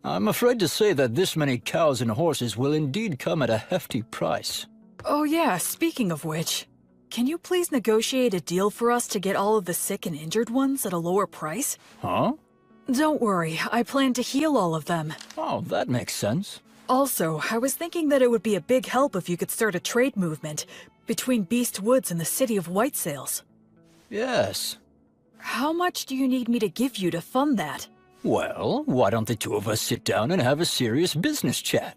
I'm afraid to say that this many cows and horses will indeed come at a hefty price. Oh yeah, speaking of which, can you please negotiate a deal for us to get all of the sick and injured ones at a lower price? Huh? Don't worry, I plan to heal all of them. Oh, that makes sense. Also, I was thinking that it would be a big help if you could start a trade movement between Beast Woods and the city of White Sails. Yes. How much do you need me to give you to fund that? Well, why don't the two of us sit down and have a serious business chat?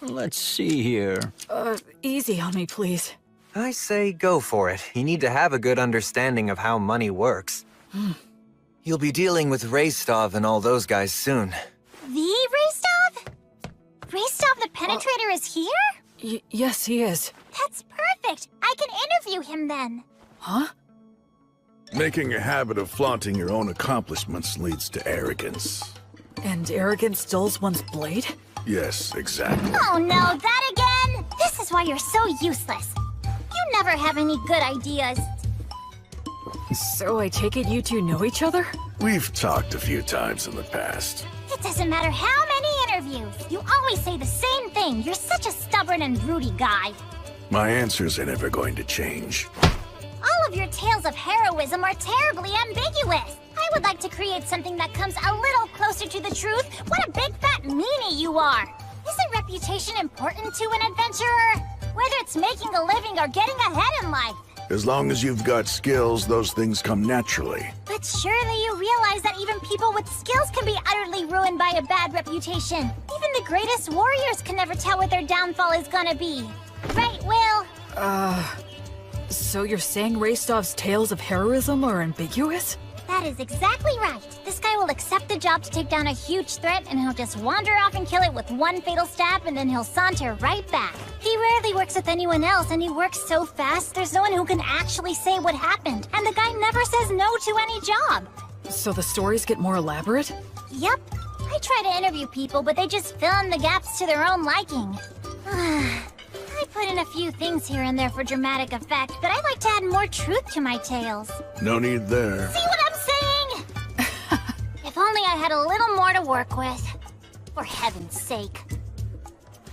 Let's see here. Easy on me, please. I say go for it. You need to have a good understanding of how money works. You'll be dealing with Raystov and all those guys soon. The Raystov? Raystov the Penetrator is here? Yes, he is. That's perfect! I can interview him then. Huh? Making a habit of flaunting your own accomplishments leads to arrogance. And arrogance dulls one's blade? Yes, exactly. Oh no, that again? This is why you're so useless. You never have any good ideas. So I take it you two know each other? We've talked a few times in the past. It doesn't matter how many interviews. You always say the same thing. You're such a stubborn and broody guy. My answers are never going to change. All of your tales of heroism are terribly ambiguous. I would like to create something that comes a little closer to the truth. What a big fat meanie you are! Isn't reputation important to an adventurer? Whether it's making a living or getting ahead in life. As long as you've got skills, those things come naturally. But surely you realize that even people with skills can be utterly ruined by a bad reputation. Even the greatest warriors can never tell what their downfall is gonna be. Right, Will? So you're saying Raystov's tales of heroism are ambiguous? That is exactly right. This guy will accept the job to take down a huge threat, and he'll just wander off and kill it with one fatal stab, and then he'll saunter right back. He rarely works with anyone else, and he works so fast, there's no one who can actually say what happened. And the guy never says no to any job. So the stories get more elaborate? Yep. I try to interview people, but they just fill in the gaps to their own liking. I put in a few things here and there for dramatic effect, but I like to add more truth to my tales. No need there. See what I'm saying? If only I had a little more to work with. For heaven's sake.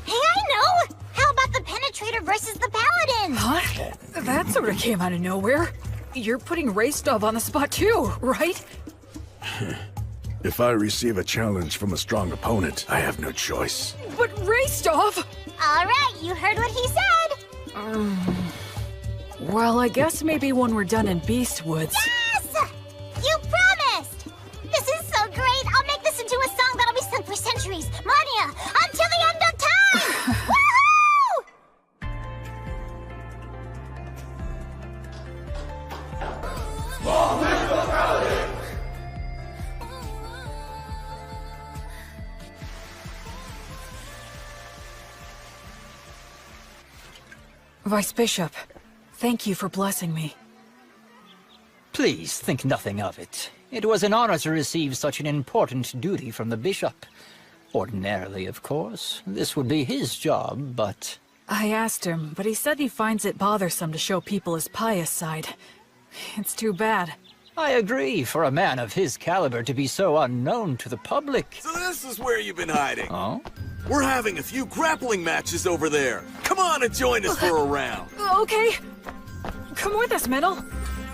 Hey, I know! How about the Penetrator Trader versus the Paladin! Huh? That sort of came out of nowhere. You're putting Raystov on the spot too, right? If I receive a challenge from a strong opponent, I have no choice. But Raystov! Alright, you heard what he said! Well, I guess maybe when we're done in Beastwoods. Yes! You promised! This is so great! I'll make this into a song that'll be sung for centuries, millennia, until the end of time! Woohoo! Long live the Paladin! Vice Bishop, thank you for blessing me. Please think nothing of it. It was an honor to receive such an important duty from the bishop. Ordinarily, of course, this would be his job, but... I asked him, but he said he finds it bothersome to show people his pious side. It's too bad. I agree, for a man of his caliber to be so unknown to the public. So this is where you've been hiding. Oh? We're having a few grappling matches over there. Come on and join us for a round. Okay. Come with us, Middle.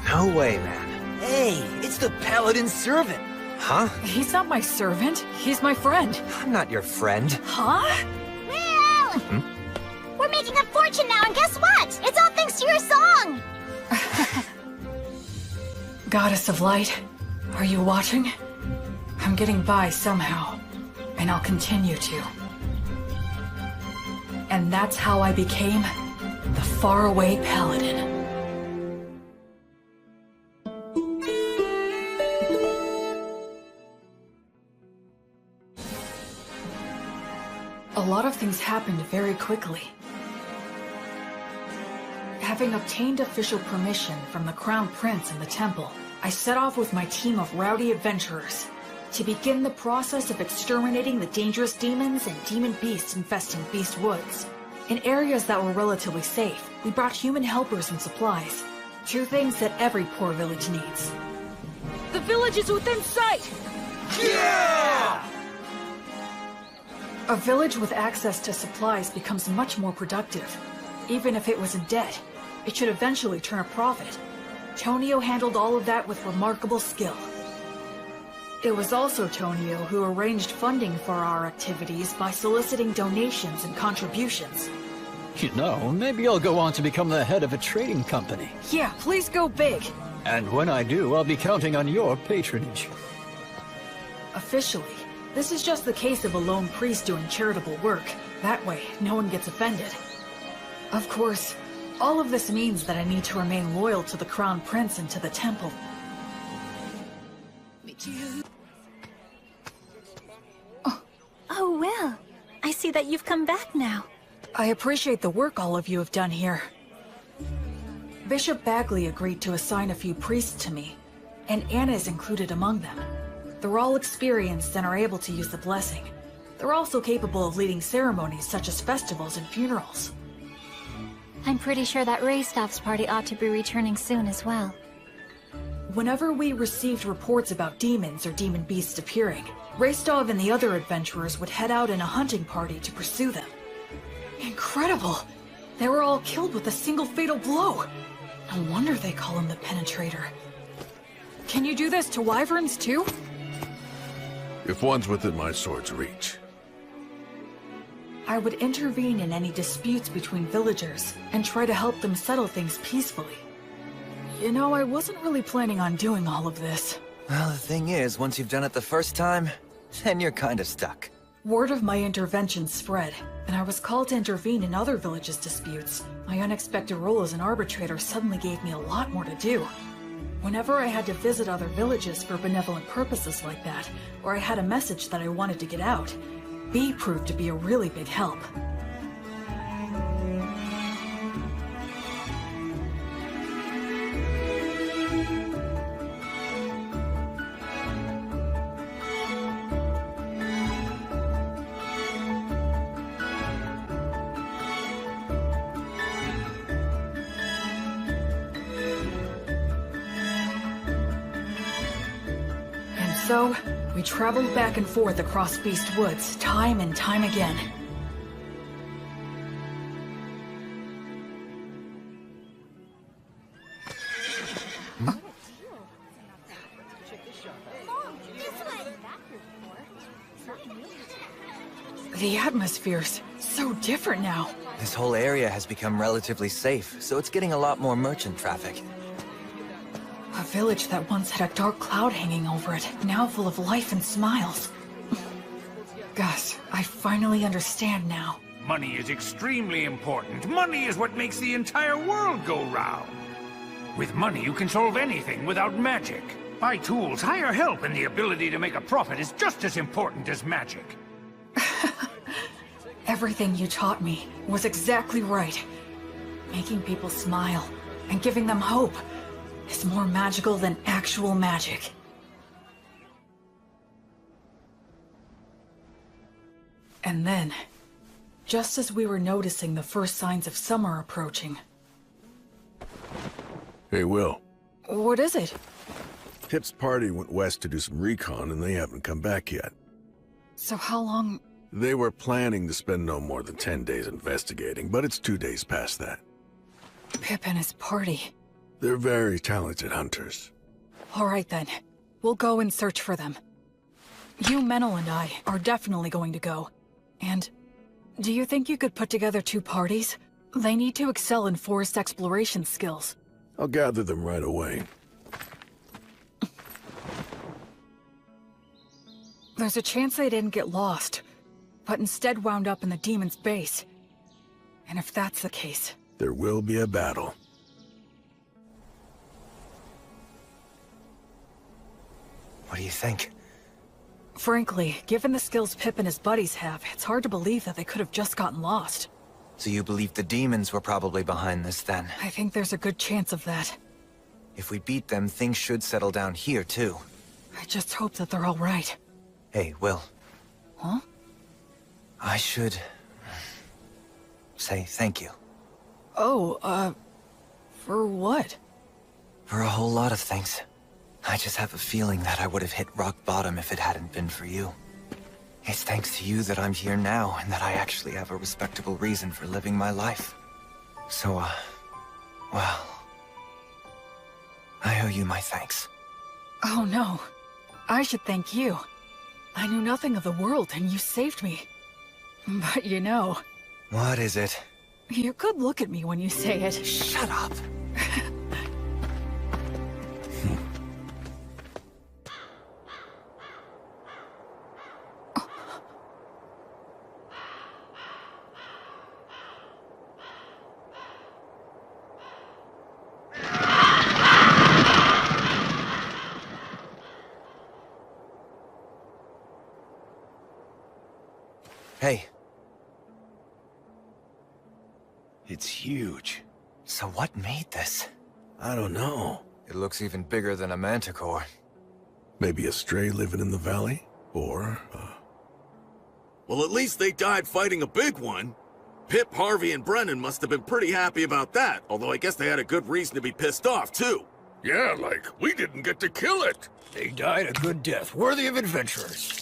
No way, man. Hey, it's the Paladin's servant. Huh? He's not my servant. He's my friend. I'm not your friend. Huh? Will! We're making a fortune now, and guess what? It's all thanks to your song! Goddess of Light, are you watching? I'm getting by somehow, and I'll continue to. And that's how I became the Faraway Paladin. A lot of things happened very quickly. Having obtained official permission from the Crown Prince and the Temple, I set off with my team of rowdy adventurers to begin the process of exterminating the dangerous demons and demon beasts infesting Beastwoods. In areas that were relatively safe, we brought human helpers and supplies. Two things that every poor village needs. The village is within sight! Yeah! A village with access to supplies becomes much more productive. Even if it was in debt, it should eventually turn a profit. Tonio handled all of that with remarkable skill. It was also Tonio who arranged funding for our activities by soliciting donations and contributions. You know, maybe I'll go on to become the head of a trading company. Yeah, please go big. And when I do, I'll be counting on your patronage. Officially, this is just the case of a lone priest doing charitable work. That way, no one gets offended. Of course, all of this means that I need to remain loyal to the Crown Prince and to the Temple. Oh, Will. I see that you've come back now. I appreciate the work all of you have done here. Bishop Bagley agreed to assign a few priests to me, and Anna is included among them. They're all experienced and are able to use the blessing. They're also capable of leading ceremonies such as festivals and funerals. I'm pretty sure that Raystov's party ought to be returning soon as well. Whenever we received reports about demons or demon beasts appearing, Raystov and the other adventurers would head out in a hunting party to pursue them. Incredible! They were all killed with a single fatal blow. No wonder they call him the Penetrator. Can you do this to wyverns too? If one's within my sword's reach. I would intervene in any disputes between villagers and try to help them settle things peacefully. You know, I wasn't really planning on doing all of this. Well, the thing is, once you've done it the first time, then you're kind of stuck. Word of my intervention spread, and I was called to intervene in other villages' disputes. My unexpected role as an arbitrator suddenly gave me a lot more to do. Whenever I had to visit other villages for benevolent purposes like that, or I had a message that I wanted to get out, B proved to be a really big help. So, we traveled back and forth across Beast Woods, time and time again. The atmosphere's so different now. This whole area has become relatively safe, so it's getting a lot more merchant traffic. A village that once had a dark cloud hanging over it, now full of life and smiles. Gus, I finally understand now. Money is extremely important. Money is what makes the entire world go round. With money, you can solve anything without magic. Buy tools, hire help, and the ability to make a profit is just as important as magic. Everything you taught me was exactly right. Making people smile and giving them hope is more magical than actual magic. And then, just as we were noticing the first signs of summer approaching... Hey, Will. What is it? Pip's party went west to do some recon, and they haven't come back yet. So how long... They were planning to spend no more than 10 days investigating, but it's 2 days past that. Pip and his party. They're very talented hunters. All right then. We'll go and search for them. You, Menel, and I are definitely going to go. And... do you think you could put together 2 parties? They need to excel in forest exploration skills. I'll gather them right away. There's a chance they didn't get lost, but instead wound up in the demon's base. And if that's the case... there will be a battle. What do you think? Frankly, given the skills Pip and his buddies have, it's hard to believe that they could have just gotten lost. So you believe the demons were probably behind this, then? I think there's a good chance of that. If we beat them, things should settle down here, too. I just hope that they're all right. Hey, Will. Huh? I should... say thank you. Oh, for what? For a whole lot of things. I just have a feeling that I would have hit rock bottom if it hadn't been for you. It's thanks to you that I'm here now, and that I actually have a respectable reason for living my life. So, well... I owe you my thanks. Oh no. I should thank you. I knew nothing of the world, and you saved me. But you know... What is it? You could look at me when you say it. Shut up! Hey. It's huge. So what made this? I don't know. It looks even bigger than a manticore. Maybe a stray living in the valley? Or, Well, at least they died fighting a big one. Pip, Harvey, and Brennan must have been pretty happy about that, although I guess they had a good reason to be pissed off, too. Yeah, like, we didn't get to kill it. They died a good death, worthy of adventurers.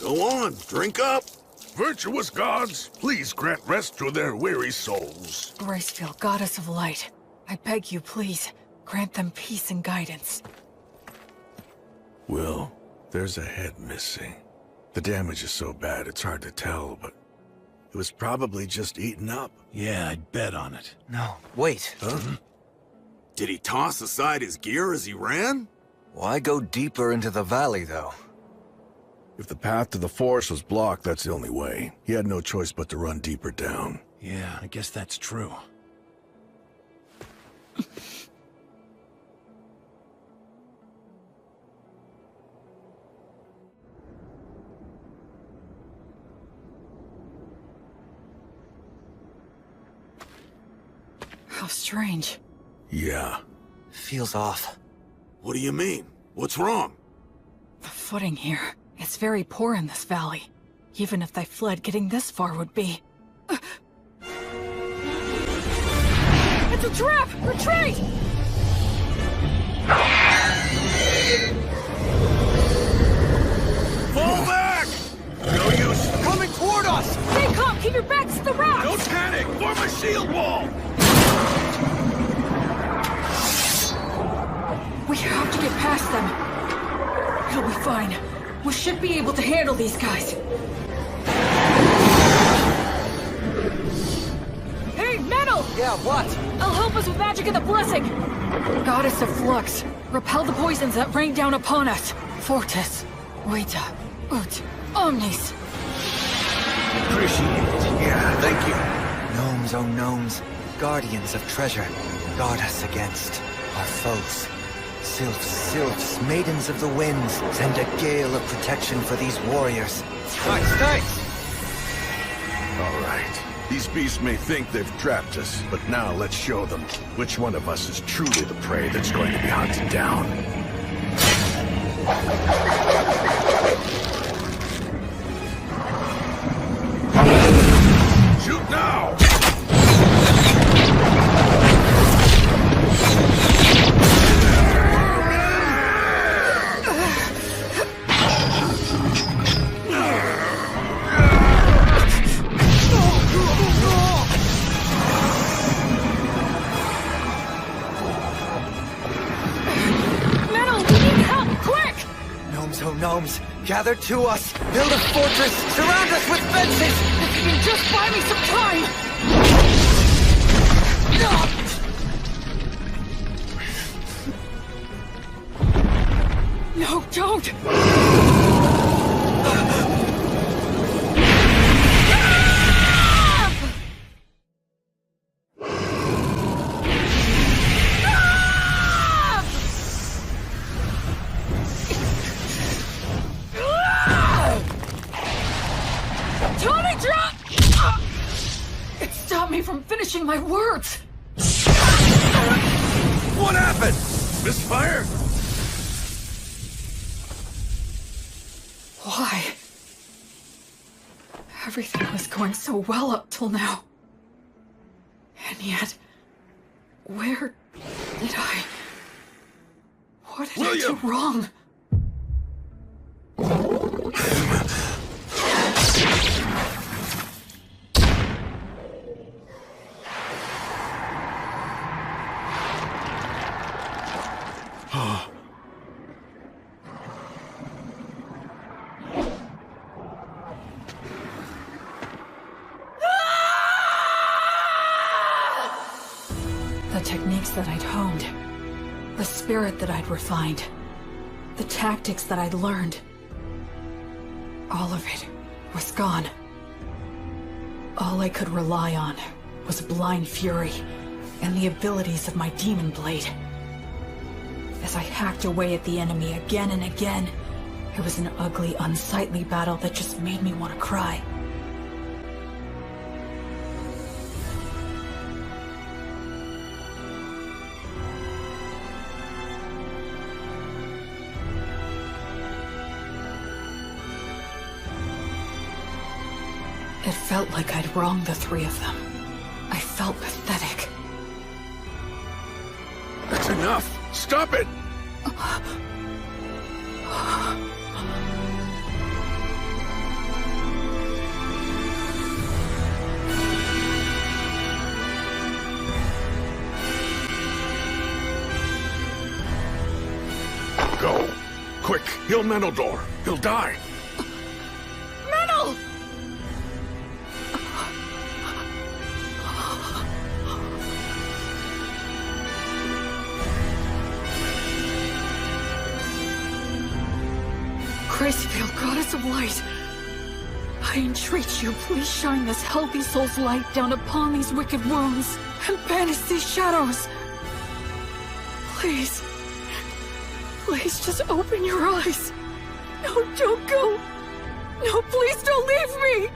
Go on, drink up. virtuous gods, please grant rest to their weary souls. Gracefield, goddess of light, I beg you, please, grant them peace and guidance. Will, there's a head missing. The damage is so bad it's hard to tell, but it was probably just eaten up. Yeah, I'd bet on it. No, wait. Huh? Did he toss aside his gear as he ran? Why go deeper into the valley, though? If the path to the forest was blocked, that's the only way. He had no choice but to run deeper down. Yeah, I guess that's true. How strange. Yeah. Feels off. What do you mean? What's wrong? The footing here. It's very poor in this valley. Even if they fled, getting this far would be... It's a trap! Retreat! Fall back! No use! Coming toward us! Stay calm! Keep your backs to the rocks! Don't panic! Form a shield wall! We have to get past them. It'll be fine. We should be able to handle these guys. Yeah, what? I'll help us with magic of the blessing! Goddess of Flux, repel the poisons that rain down upon us. Fortis, Vita, Ut, Omnis. Appreciate it. Yeah, thank you. Gnomes, oh gnomes, guardians of treasure, guard us against our foes. Sylphs, maidens of the winds, send a gale of protection for these warriors. Nice! All right. These beasts may think they've trapped us, but now let's show them which one of us is truly the prey that's going to be hunted down. Shoot now! Gnomes, gather to us! Build a fortress! Surround us with fences! If you can just buy me some time! No, don't! My words! What happened? Misfire? Why? Everything was going so well up till now. And yet, where did I... What did I do wrong? That I'd honed, the spirit that I'd refined, the tactics that I'd learned. All of it was gone. All I could rely on was blind fury and the abilities of my demon blade. As I hacked away at the enemy again and again, it was an ugly, unsightly battle that just made me want to cry. It felt like I'd wronged the three of them. I felt pathetic. That's enough! Stop it! Go! Quick! He'll Menildor! He'll die! Menel! Gracefield, Goddess of Light, I entreat you, please shine this healthy soul's light down upon these wicked wounds and banish these shadows. Please, please just open your eyes. No, don't go. No, please don't leave me.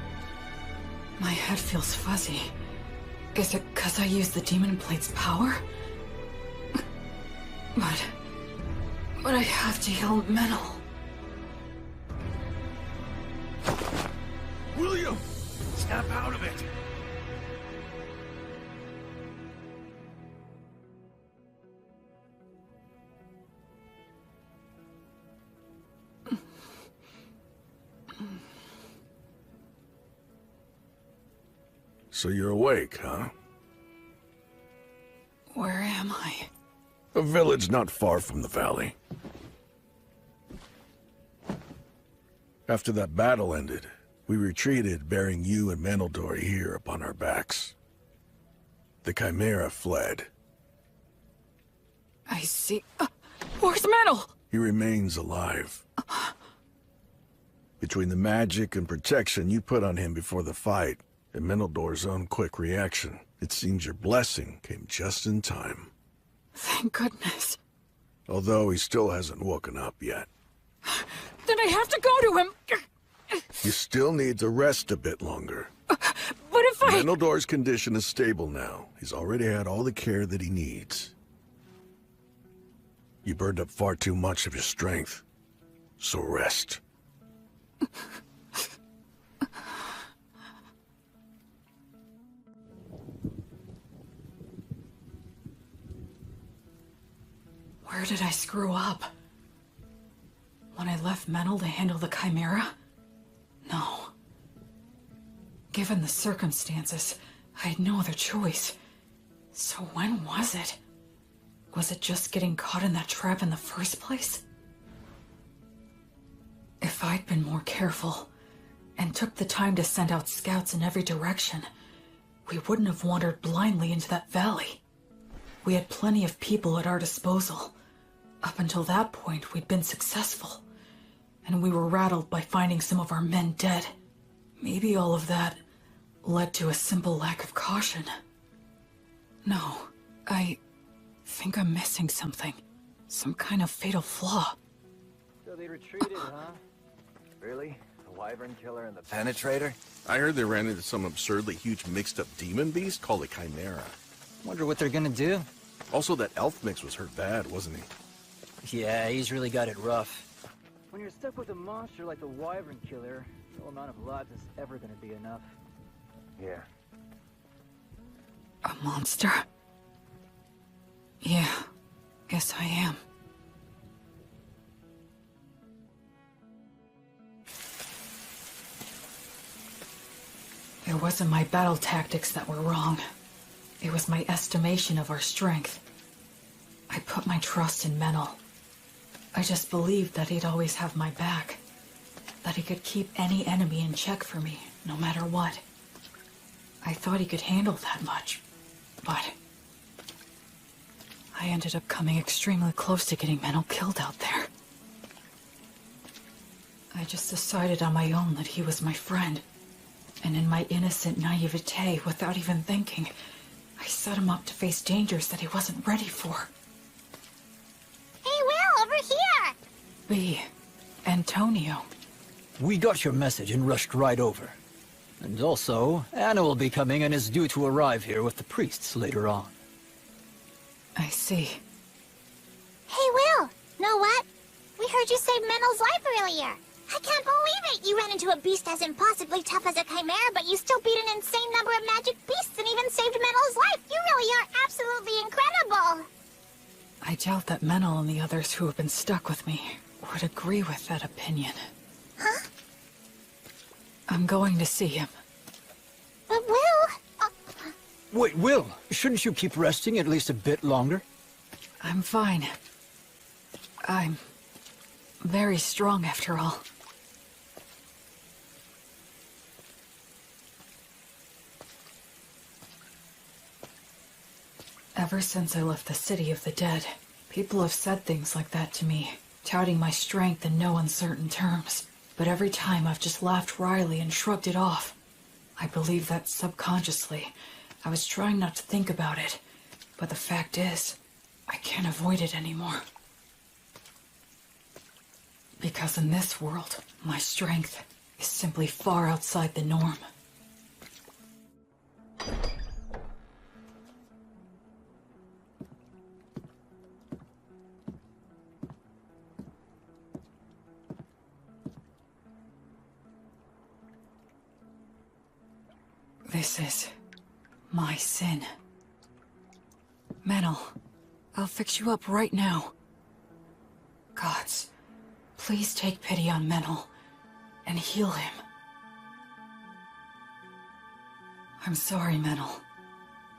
My head feels fuzzy. Is it because I used the Demon Blade's power? But I have to heal Menel. William! Snap out of it! So you're awake, huh? Where am I? A village not far from the valley. After that battle ended, we retreated, bearing you and Menildor here upon our backs. The Chimera fled. I see. Where's Menel? He remains alive. Between the magic and protection you put on him before the fight, and Meneldore's own quick reaction, it seems your blessing came just in time. Thank goodness. Although he still hasn't woken up yet. Then I have to go to him. You still need to rest a bit longer. But if I... Meneldore's condition is stable now. He's already had all the care that he needs. You burned up far too much of your strength. So rest. Where did I screw up? When I left Menel to handle the Chimera? No. Given the circumstances, I had no other choice. So when was it? Was it just getting caught in that trap in the first place? If I'd been more careful, and took the time to send out scouts in every direction, we wouldn't have wandered blindly into that valley. We had plenty of people at our disposal. Up until that point, we'd been successful, and we were rattled by finding some of our men dead. Maybe all of that led to a simple lack of caution. No, I think I'm missing something. Some kind of fatal flaw. So they retreated, huh? Really? The Wyvern Killer and the Penetrator? I heard they ran into some absurdly huge mixed-up demon beast called a Chimera. Wonder what they're gonna do. Also, that elf mix was hurt bad, wasn't he? Yeah, he's really got it rough. When you're stuck with a monster like the Wyvern Killer, no amount of lives is ever gonna be enough. Yeah. A monster? Yeah, guess I am. It wasn't my battle tactics that were wrong. It was my estimation of our strength. I put my trust in Menel. I just believed that he'd always have my back. That he could keep any enemy in check for me, no matter what. I thought he could handle that much, but... I ended up coming extremely close to getting Menel killed out there. I just decided on my own that he was my friend. And in my innocent naivete, without even thinking, I set him up to face dangers that he wasn't ready for. Hey, Will, over here! B. Antonio. We got your message and rushed right over. And also, Anna will be coming and is due to arrive here with the priests later on. I see. Hey, Will, know what? We heard you save Menel's life earlier. I can't believe it! You ran into a beast as impossibly tough as a Chimera, but you still beat an insane number of magic beasts and even saved Menel's life! You really are absolutely incredible! I doubt that Menel and the others who have been stuck with me would agree with that opinion. Huh? I'm going to see him. But Will... Wait, Will, shouldn't you keep resting at least a bit longer? I'm fine. I'm very strong after all. Ever since I left the City of the Dead, people have said things like that to me, touting my strength in no uncertain terms. But every time I've just laughed wryly and shrugged it off. I believe that subconsciously, I was trying not to think about it. But the fact is, I can't avoid it anymore. Because in this world, my strength is simply far outside the norm. This is my sin. Menel, I'll fix you up right now. Gods, please take pity on Menel and heal him. I'm sorry, Menel.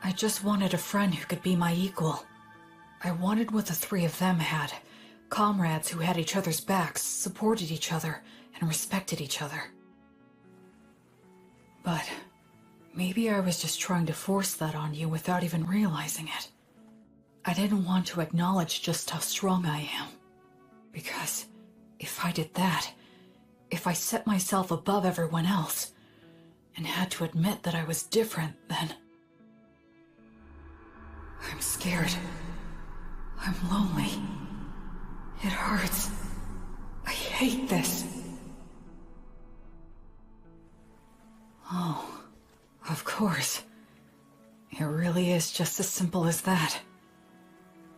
I just wanted a friend who could be my equal. I wanted what the three of them had. Comrades who had each other's backs, supported each other, and respected each other. But Maybe I was just trying to force that on you without even realizing it. I didn't want to acknowledge just how strong I am. Because if I did that, if I set myself above everyone else, and had to admit that I was different, then... I'm scared. I'm lonely. It hurts. I hate this. Oh, of course. It really is just as simple as that.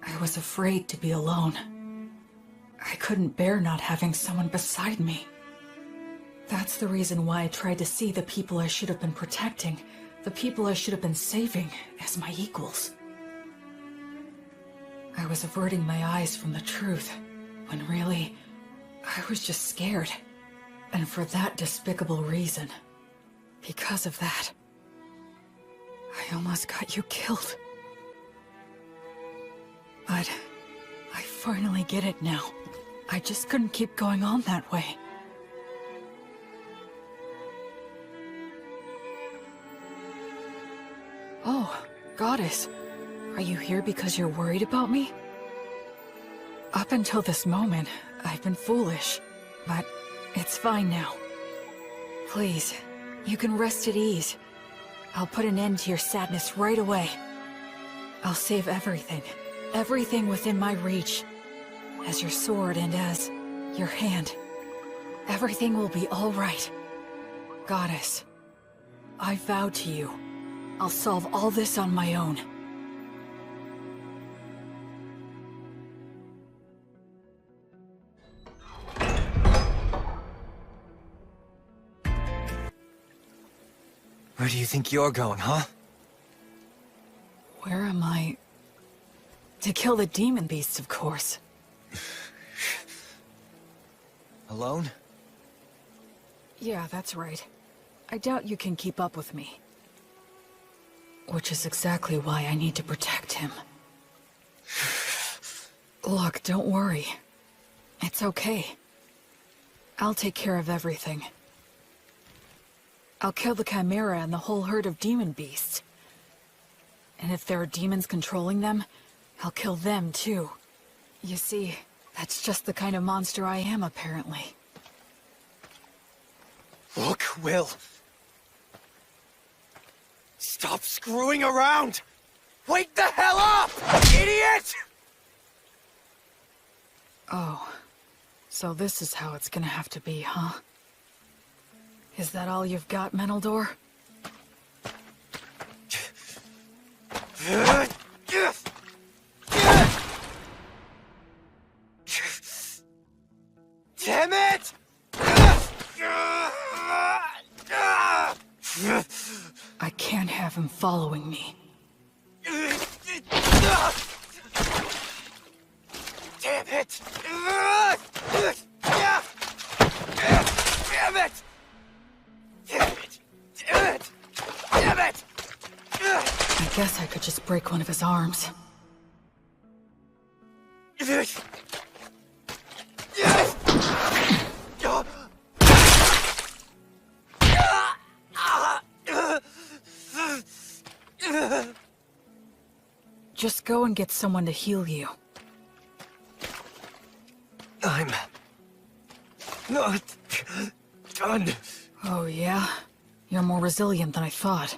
I was afraid to be alone. I couldn't bear not having someone beside me. That's the reason why I tried to see the people I should have been protecting, the people I should have been saving, as my equals. I was averting my eyes from the truth, when really, I was just scared. And for that despicable reason. Because of that, I almost got you killed. But I finally get it now. I just couldn't keep going on that way. Oh, Goddess. Are you here because you're worried about me? Up until this moment, I've been foolish. But it's fine now. Please, you can rest at ease. I'll put an end to your sadness right away. I'll save everything. Everything within my reach. As your sword and as your hand. Everything will be all right. Goddess, I vow to you, I'll solve all this on my own. Where do you think you're going, huh? Where am I? To kill the demon beasts, of course. Alone? Yeah, that's right. I doubt you can keep up with me. Which is exactly why I need to protect him. Look, don't worry. It's okay. I'll take care of everything. I'll kill the Chimera and the whole herd of demon beasts. And if there are demons controlling them, I'll kill them too. You see, that's just the kind of monster I am, apparently. Look, Will. Stop screwing around! Wake the hell up, idiot! Oh, so this is how it's gonna have to be, huh? Is that all you've got, Menaldor? Damn it! I can't have him following me. Damn it! Damn it! Damn it! Damn it! Damn it! I guess I could just break one of his arms. Just go and get someone to heal you. I'm not done. Oh, yeah? You're more resilient than I thought.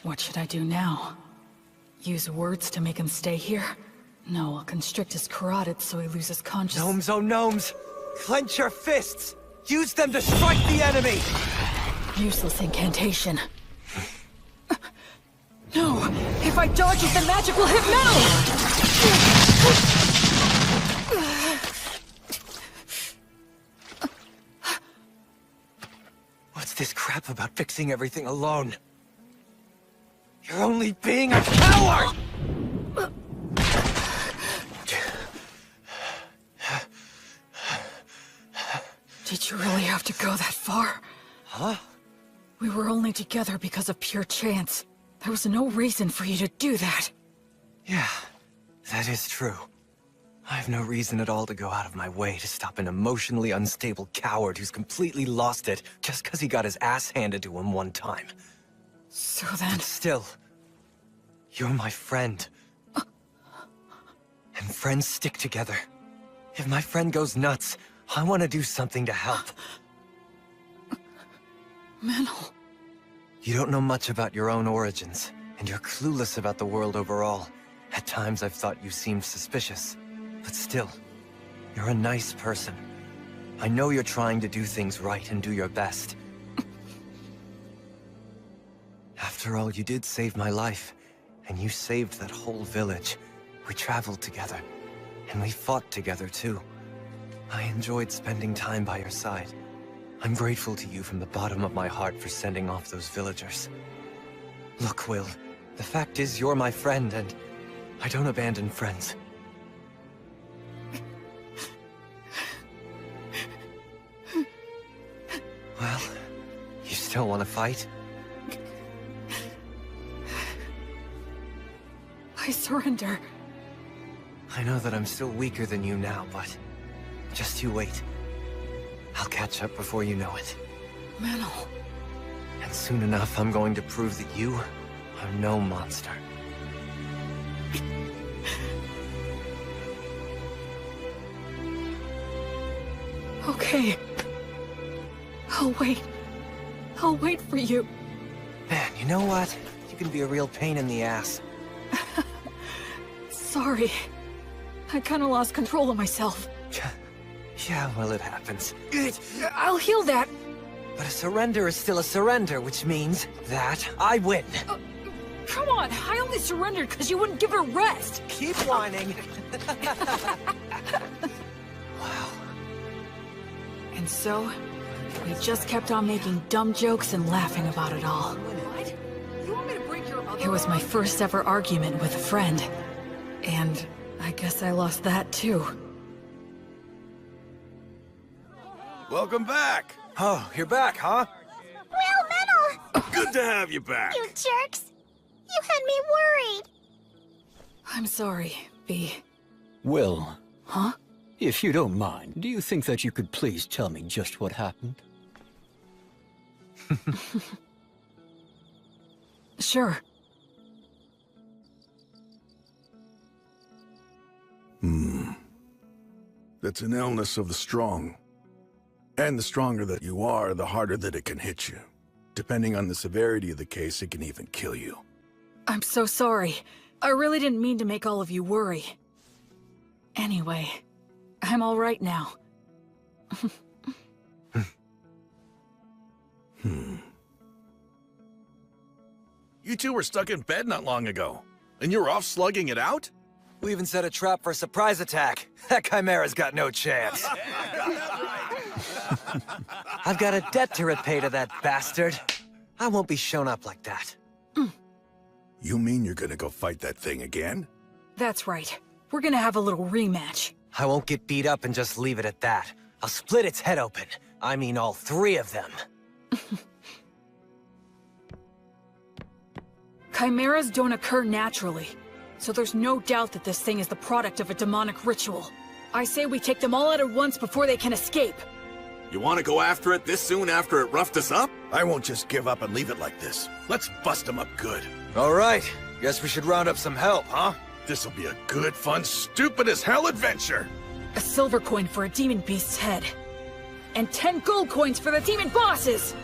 What should I do now? Use words to make him stay here? No, I'll constrict his carotid so he loses consciousness. Gnomes, oh gnomes! Clench your fists! Use them to strike the enemy! Useless incantation. No! If I dodge it, the magic will hit metal! What's this crap about fixing everything alone? You're only being a coward! Did you really have to go that far? Huh? We were only together because of pure chance. There was no reason for you to do that. Yeah, that is true. I have no reason at all to go out of my way to stop an emotionally unstable coward who's completely lost it just because he got his ass handed to him one time. So then... Still, you're my friend. And friends stick together. If my friend goes nuts, I want to do something to help. Mantle... You don't know much about your own origins, and you're clueless about the world overall. At times I've thought you seemed suspicious, but still, you're a nice person. I know you're trying to do things right and do your best. After all, you did save my life, and you saved that whole village. We traveled together, and we fought together too. I enjoyed spending time by your side. I'm grateful to you from the bottom of my heart for sending off those villagers. Look, Will, the fact is you're my friend, and I don't abandon friends. Well, you still want to fight? I surrender. I know that I'm still weaker than you now, but just you wait. I'll catch up before you know it. Mantle... And soon enough, I'm going to prove that you are no monster. Okay. I'll wait. I'll wait for you. Man, you know what? You can be a real pain in the ass. Sorry. I kinda lost control of myself. Yeah, well, it happens. I'll heal that. But a surrender is still a surrender, which means that I win. Come on, I only surrendered because you wouldn't give it a rest. Keep whining. Wow. And so, we just kept on making dumb jokes and laughing about it all. What? You want me to break your other... It was my first ever argument with a friend. And I guess I lost that too. Welcome back! Oh, you're back, huh? Will, Metal! Good to have you back! You jerks! You had me worried! I'm sorry, V. Will. Huh? If you don't mind, do you think that you could please tell me just what happened? Sure. That's an illness of the strong. And the stronger that you are, the harder that it can hit you. Depending on the severity of the case, it can even kill you. I'm so sorry. I really didn't mean to make all of you worry. Anyway, I'm all right now. You two were stuck in bed not long ago, and you were off slugging it out? We even set a trap for a surprise attack. That Chimera's got no chance. I've got a debt to repay to that bastard. I won't be shown up like that. You mean you're gonna go fight that thing again? That's right. We're gonna have a little rematch. I won't get beat up and just leave it at that. I'll split its head open. I mean all three of them. Chimeras don't occur naturally, so there's no doubt that this thing is the product of a demonic ritual. I say we take them all out at once before they can escape. You want to go after it this soon after it roughed us up? I won't just give up and leave it like this. Let's bust them up good. All right. Guess we should round up some help, huh? This'll be a good, fun, stupid-as-hell adventure! A silver coin for a demon beast's head. And 10 gold coins for the demon bosses!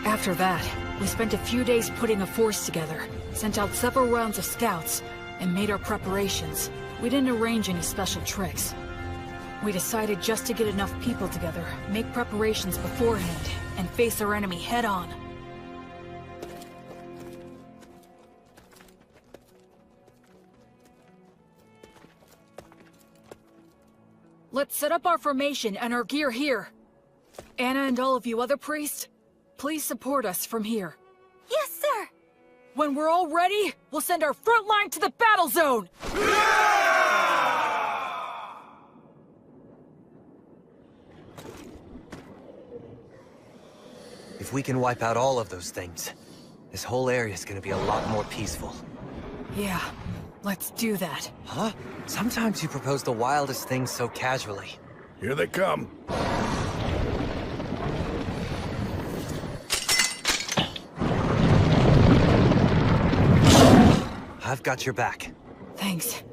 After that, we spent a few days putting a force together, sent out several rounds of scouts, and made our preparations. We didn't arrange any special tricks. We decided just to get enough people together, make preparations beforehand, and face our enemy head-on. Let's set up our formation and our gear here. Anna and all of you other priests, please support us from here. Yes, sir! When we're all ready, we'll send our front line to the battle zone! If we can wipe out all of those things, This whole area is gonna be a lot more peaceful. Yeah, let's do that. Huh? Sometimes you propose the wildest things so casually. Here they come. I've got your back. Thanks.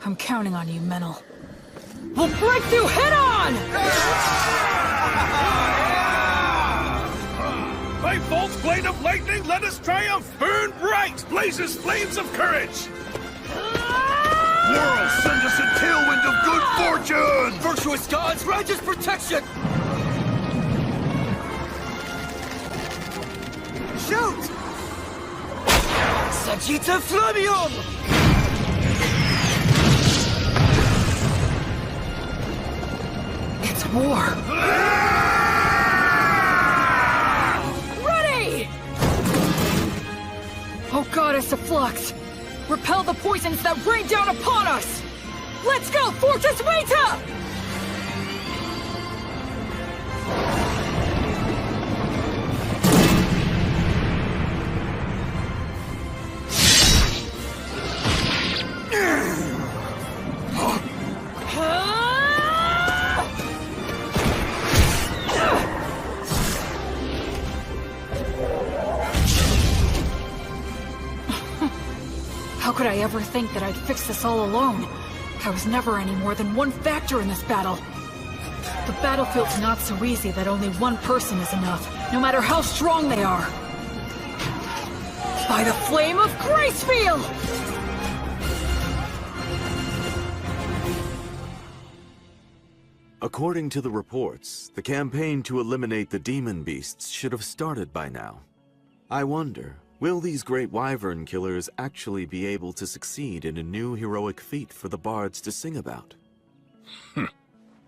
I'm counting on you, Menel. We'll break through head-on! By Volt's blade of lightning, let us triumph! Burn bright! Blazes flames of courage! World, send us a tailwind of good fortune! Virtuous gods, righteous protection! Shoot! Sagita Flamium! It's war! Ready! Oh, goddess of flux! Repel the poisons that rain down upon us! Let's go, Fortress Vita! How could I ever think that I'd fix this all alone? I was never any more than one factor in this battle. The battlefield's not so easy that only one person is enough, no matter how strong they are. By the flame of Gracefield! According to the reports, the campaign to eliminate the demon beasts should have started by now. I wonder, will these great wyvern killers actually be able to succeed in a new heroic feat for the bards to sing about?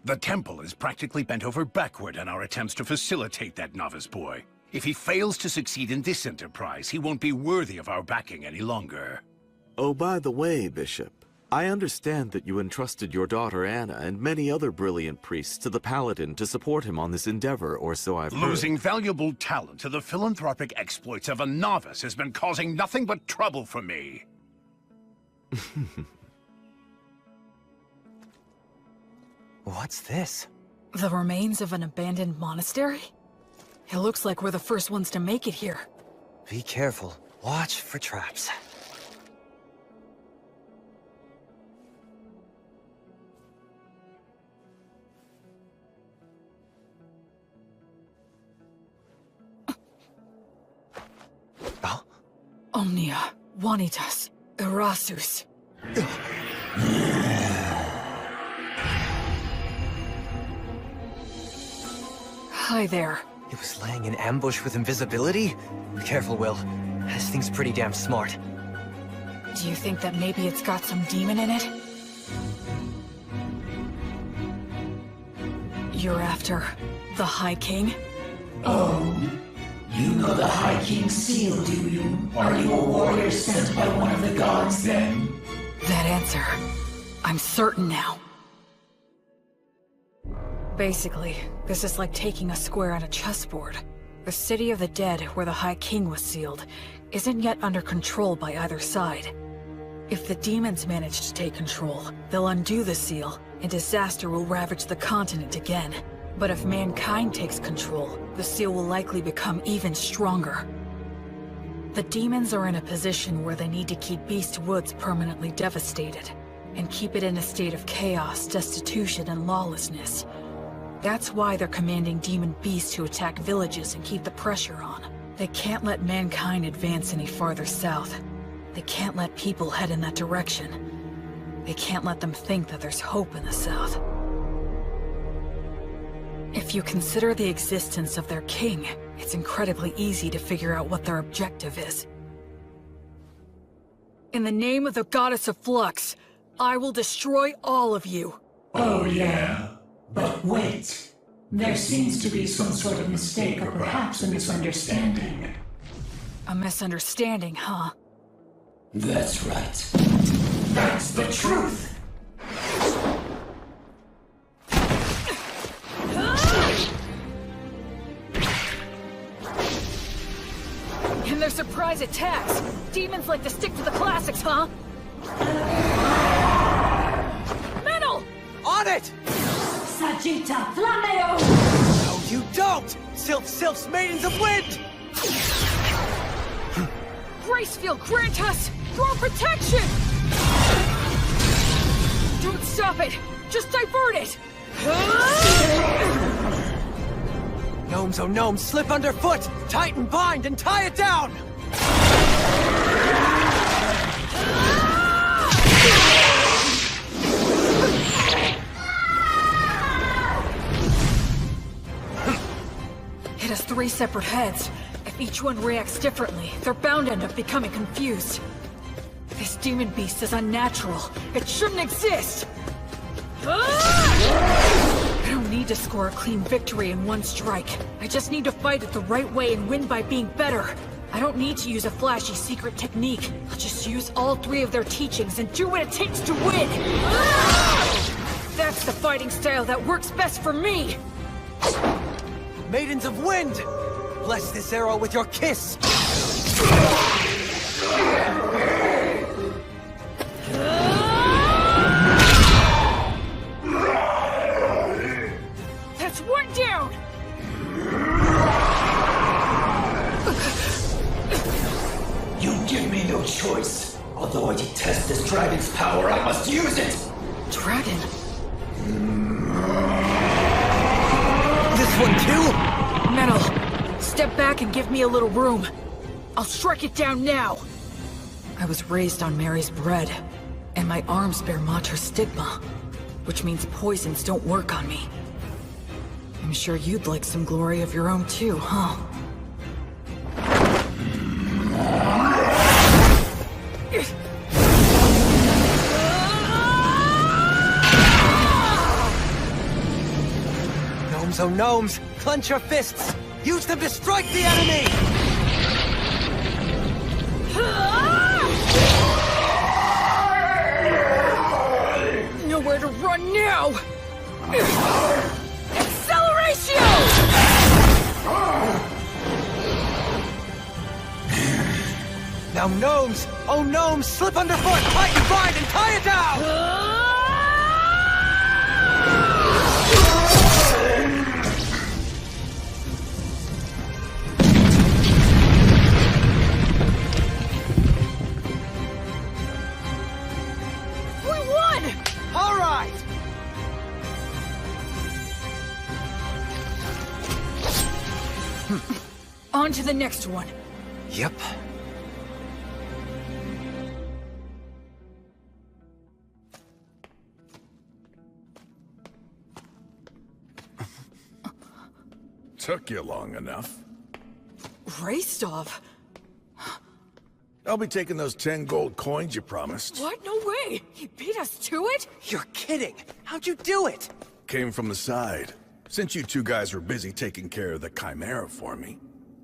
The temple is practically bent over backward in our attempts to facilitate that novice boy. If he fails to succeed in this enterprise, he won't be worthy of our backing any longer. Oh, by the way, Bishop, I understand that you entrusted your daughter Anna and many other brilliant priests to the Paladin to support him on this endeavor, or so I've heard. Losing valuable talent to the philanthropic exploits of a novice has been causing nothing but trouble for me. What's this? The remains of an abandoned monastery? It looks like we're the first ones to make it here. Be careful. Watch for traps. Omnia, Vanitas, Erasus. Hi there. It was laying in ambush with invisibility? Be careful, Will. This thing's pretty damn smart. Do you think that maybe it's got some demon in it? You're after the High King? Oh, you know the High King's seal, do you? Are you a warrior sent by one of the gods, then? That answer, I'm certain now. Basically, this is like taking a square on a chessboard. The city of the dead, where the High King was sealed, isn't yet under control by either side. If the demons manage to take control, they'll undo the seal, and disaster will ravage the continent again. But if mankind takes control, the seal will likely become even stronger. The demons are in a position where they need to keep Beast Woods permanently devastated, and keep it in a state of chaos, destitution, and lawlessness. That's why they're commanding demon beasts to attack villages and keep the pressure on. They can't let mankind advance any farther south. They can't let people head in that direction. They can't let them think that there's hope in the south. If you consider the existence of their king, it's incredibly easy to figure out what their objective is. In the name of the Goddess of Flux, I will destroy all of you. Oh yeah? But wait. There seems to be some sort of mistake or perhaps a misunderstanding. A misunderstanding, huh? That's right. That's the truth! And their surprise attacks. Demons like to stick to the classics, huh? Metal! On it! Sagita Flameo! No, you don't! Sylph's Maidens of Wind! Grace Field, grant us your protection! Don't stop it! Just divert it! Gnomes, oh gnomes, slip underfoot! Tighten, bind, and tie it down! It has 3 separate heads. If each one reacts differently, they're bound to end up becoming confused. This demon beast is unnatural. It shouldn't exist! I don't need to score a clean victory in one strike. I just need to fight it the right way and win by being better. I don't need to use a flashy secret technique. I'll just use all 3 of their teachings and do what it takes to win! That's the fighting style that works best for me! Maidens of Wind! Bless this arrow with your kiss! That's one down! You give me no choice. Although I detest this dragon's power, I must use it! Dragon? This one too? Metal, step back and give me a little room. I'll strike it down now. I was raised on Mary's bread, and my arms bear Mater's stigma, which means poisons don't work on me. I'm sure you'd like some glory of your own too, huh? Gnomes, oh gnomes, clench your fists! Use them to strike the enemy! Nowhere to run now! Acceleratio! Now gnomes, oh gnomes, slip underfoot, tighten, bind, and tie it down! All right! On to the next one. Yep. Took you long enough. Rastov? I'll be taking those 10 gold coins you promised. What? No way! He beat us to it? You're kidding! How'd you do it? Came from the side. Since you 2 guys were busy taking care of the Chimera for me,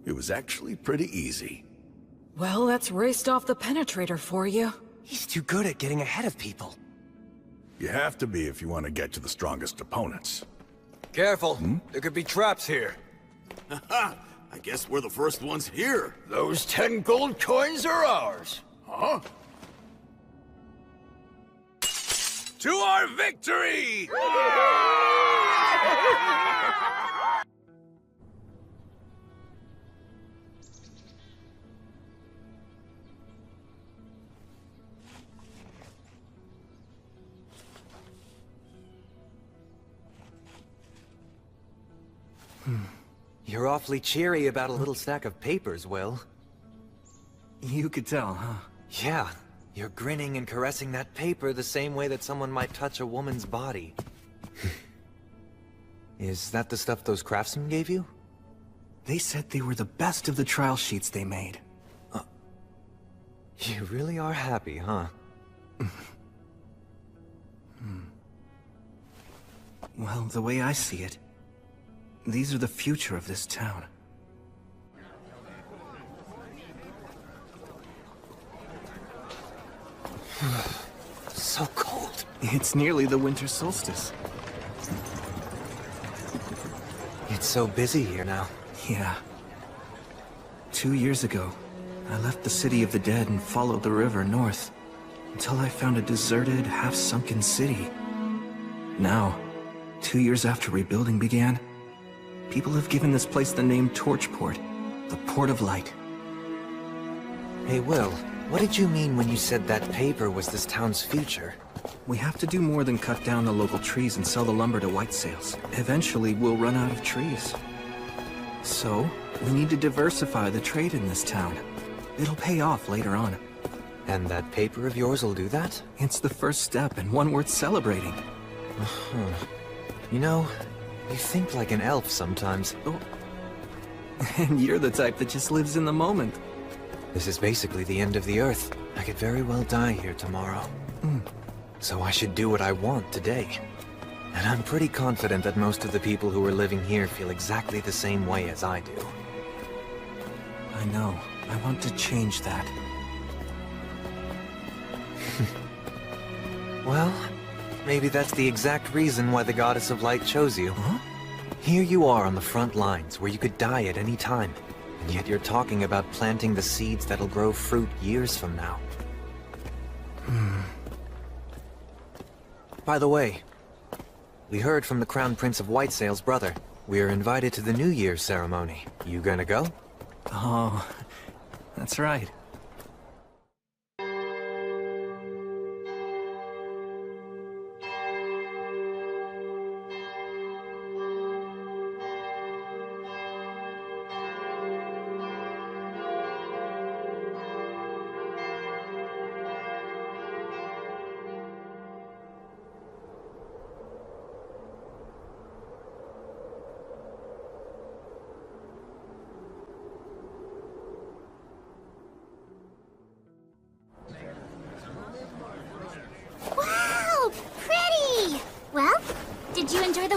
it was actually pretty easy. Well, that's Rastov the Penetrator for you. He's too good at getting ahead of people. You have to be if you want to get to the strongest opponents. Careful, there could be traps here. Haha! I guess we're the first ones here. Those 10 gold coins are ours. Huh? To our victory! You're awfully cheery about a little stack of papers, Will. You could tell, huh? Yeah. You're grinning and caressing that paper the same way that someone might touch a woman's body. Is that the stuff those craftsmen gave you? They said they were the best of the trial sheets they made. You really are happy, huh? Well, the way I see it, these are the future of this town. So cold. It's nearly the winter solstice. It's so busy here now. Yeah. 2 years ago, I left the city of the dead and followed the river north, until I found a deserted, half-sunken city. Now, 2 years after rebuilding began, people have given this place the name Torchport, the Port of Light. Hey, Will, what did you mean when you said that paper was this town's future? We have to do more than cut down the local trees and sell the lumber to white sales. Eventually, we'll run out of trees. So, we need to diversify the trade in this town. It'll pay off later on. And that paper of yours will do that? It's the first step, and one worth celebrating. You know, you think like an elf sometimes. Oh. And you're the type that just lives in the moment. This is basically the end of the Earth. I could very well die here tomorrow. So I should do what I want today. And I'm pretty confident that most of the people who are living here feel exactly the same way as I do. I know. I want to change that. Well, maybe that's the exact reason why the Goddess of Light chose you. Huh? Here you are on the front lines, where you could die at any time. And yet you're talking about planting the seeds that'll grow fruit years from now. By the way, we heard from the Crown Prince of Whitesail's brother. We're invited to the New Year's ceremony. You gonna go? Oh, that's right.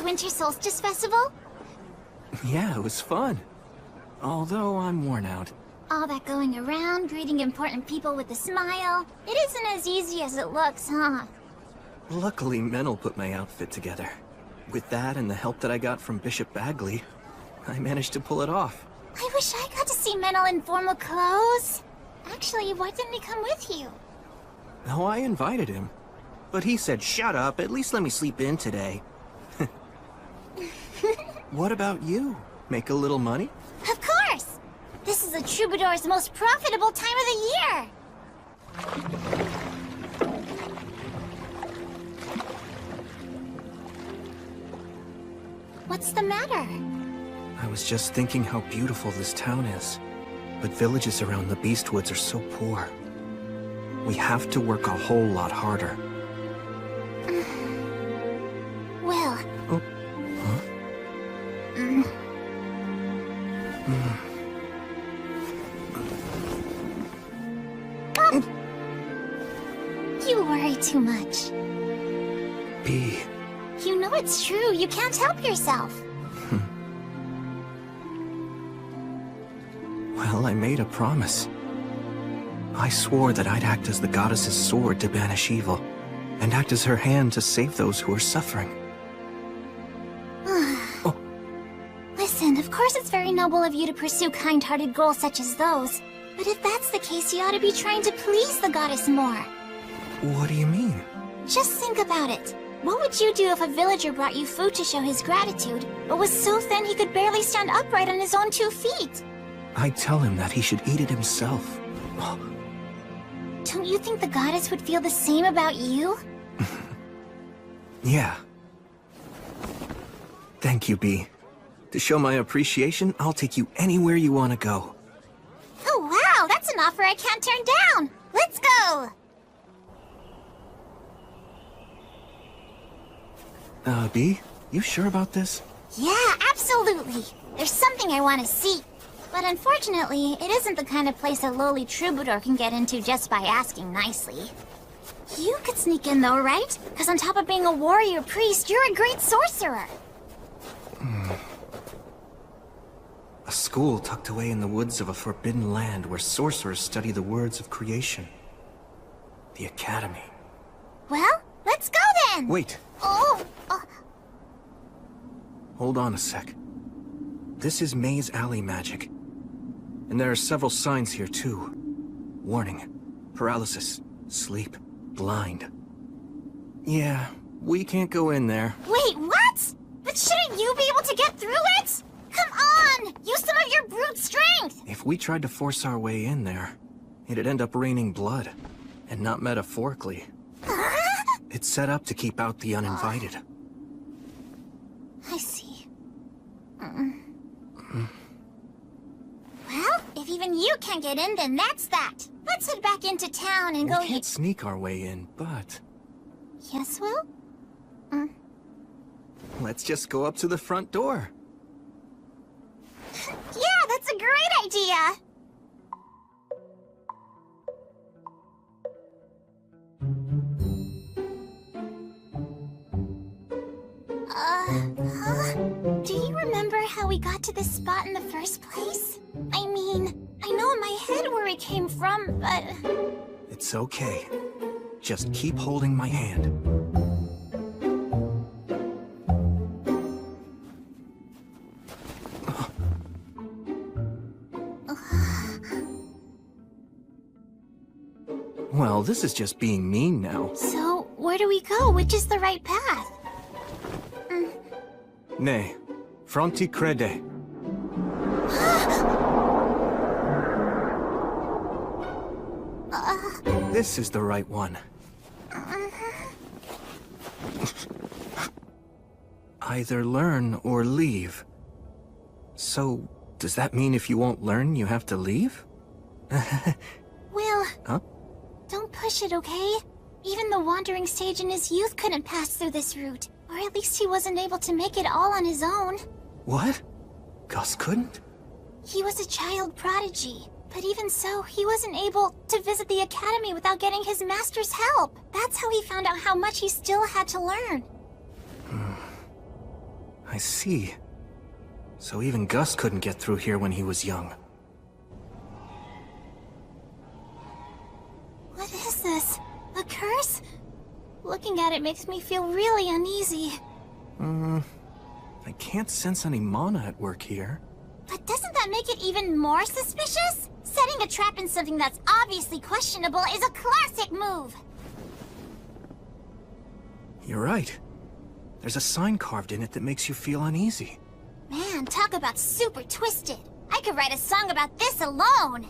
Winter Solstice Festival? Yeah, it was fun. Although I'm worn out. All that going around, greeting important people with a smile. It isn't as easy as it looks, huh? Luckily, Menel put my outfit together. With that and the help that I got from Bishop Bagley, I managed to pull it off. I wish I got to see Menel in formal clothes. Actually, why didn't he come with you? No, I invited him. But he said, shut up, at least let me sleep in today. What about you? Make a little money? Of course! This is the Troubadour's most profitable time of the year! What's the matter? I was just thinking how beautiful this town is. But villages around the Beastwoods are so poor. We have to work a whole lot harder. Will. Oh. Huh? You worry too much. B. You know it's true. You can't help yourself. Well, I made a promise. I swore that I'd act as the goddess's sword to banish evil, and act as her hand to save those who are suffering. Oh. Listen, of course it's very noble of you to pursue kind-hearted goals such as those. But if that's the case, you ought to be trying to please the goddess more. What do you mean? Just think about it. What would you do if a villager brought you food to show his gratitude, but was so thin he could barely stand upright on his own 2 feet? I'd tell him that he should eat it himself. Don't you think the goddess would feel the same about you? Yeah. Thank you, B. To show my appreciation, I'll take you anywhere you want to go. Oh wow, that's an offer I can't turn down! Let's go! B, you sure about this? Yeah, absolutely! There's something I want to see. But unfortunately, it isn't the kind of place a lowly troubadour can get into just by asking nicely. You could sneak in though, right? Because on top of being a warrior priest, you're a great sorcerer. A school tucked away in the woods of a forbidden land where sorcerers study the words of creation. The Academy. Well, let's go then! Wait. Oh! Hold on a sec. This is Maze Alley magic. And there are several signs here, too. Warning. Paralysis. Sleep. Blind. Yeah, we can't go in there. Wait, what? But shouldn't you be able to get through it? Come on! Use some of your brute strength! If we tried to force our way in there, it'd end up raining blood. And not metaphorically. It's set up to keep out the uninvited. I see. Well, if even you can't get in, then that's that. Let's head back into town and go... We can't sneak our way in, but... Yes, Will? Let's just go up to the front door. Yeah, that's a great idea! Do you remember how we got to this spot in the first place? I mean, I know in my head where it came from, but... It's okay. Just keep holding my hand. Well, this is just being mean now. So, where do we go? Which is the right path? Ne, fronti crede. This is the right one. Either learn or leave. So, does that mean if you won't learn, you have to leave? Will, Huh? don't push it, okay? Even the wandering sage in his youth couldn't pass through this route. Or at least he wasn't able to make it all on his own. What? Gus couldn't? He was a child prodigy. But even so, he wasn't able to visit the academy without getting his master's help. That's how he found out how much he still had to learn. I see. So even Gus couldn't get through here when he was young. What is this? A curse? Looking at it makes me feel really uneasy. I can't sense any mana at work here. But doesn't that make it even more suspicious? Setting a trap in something that's obviously questionable is a classic move! You're right. There's a sign carved in it that makes you feel uneasy. Man, talk about super twisted. I could write a song about this alone!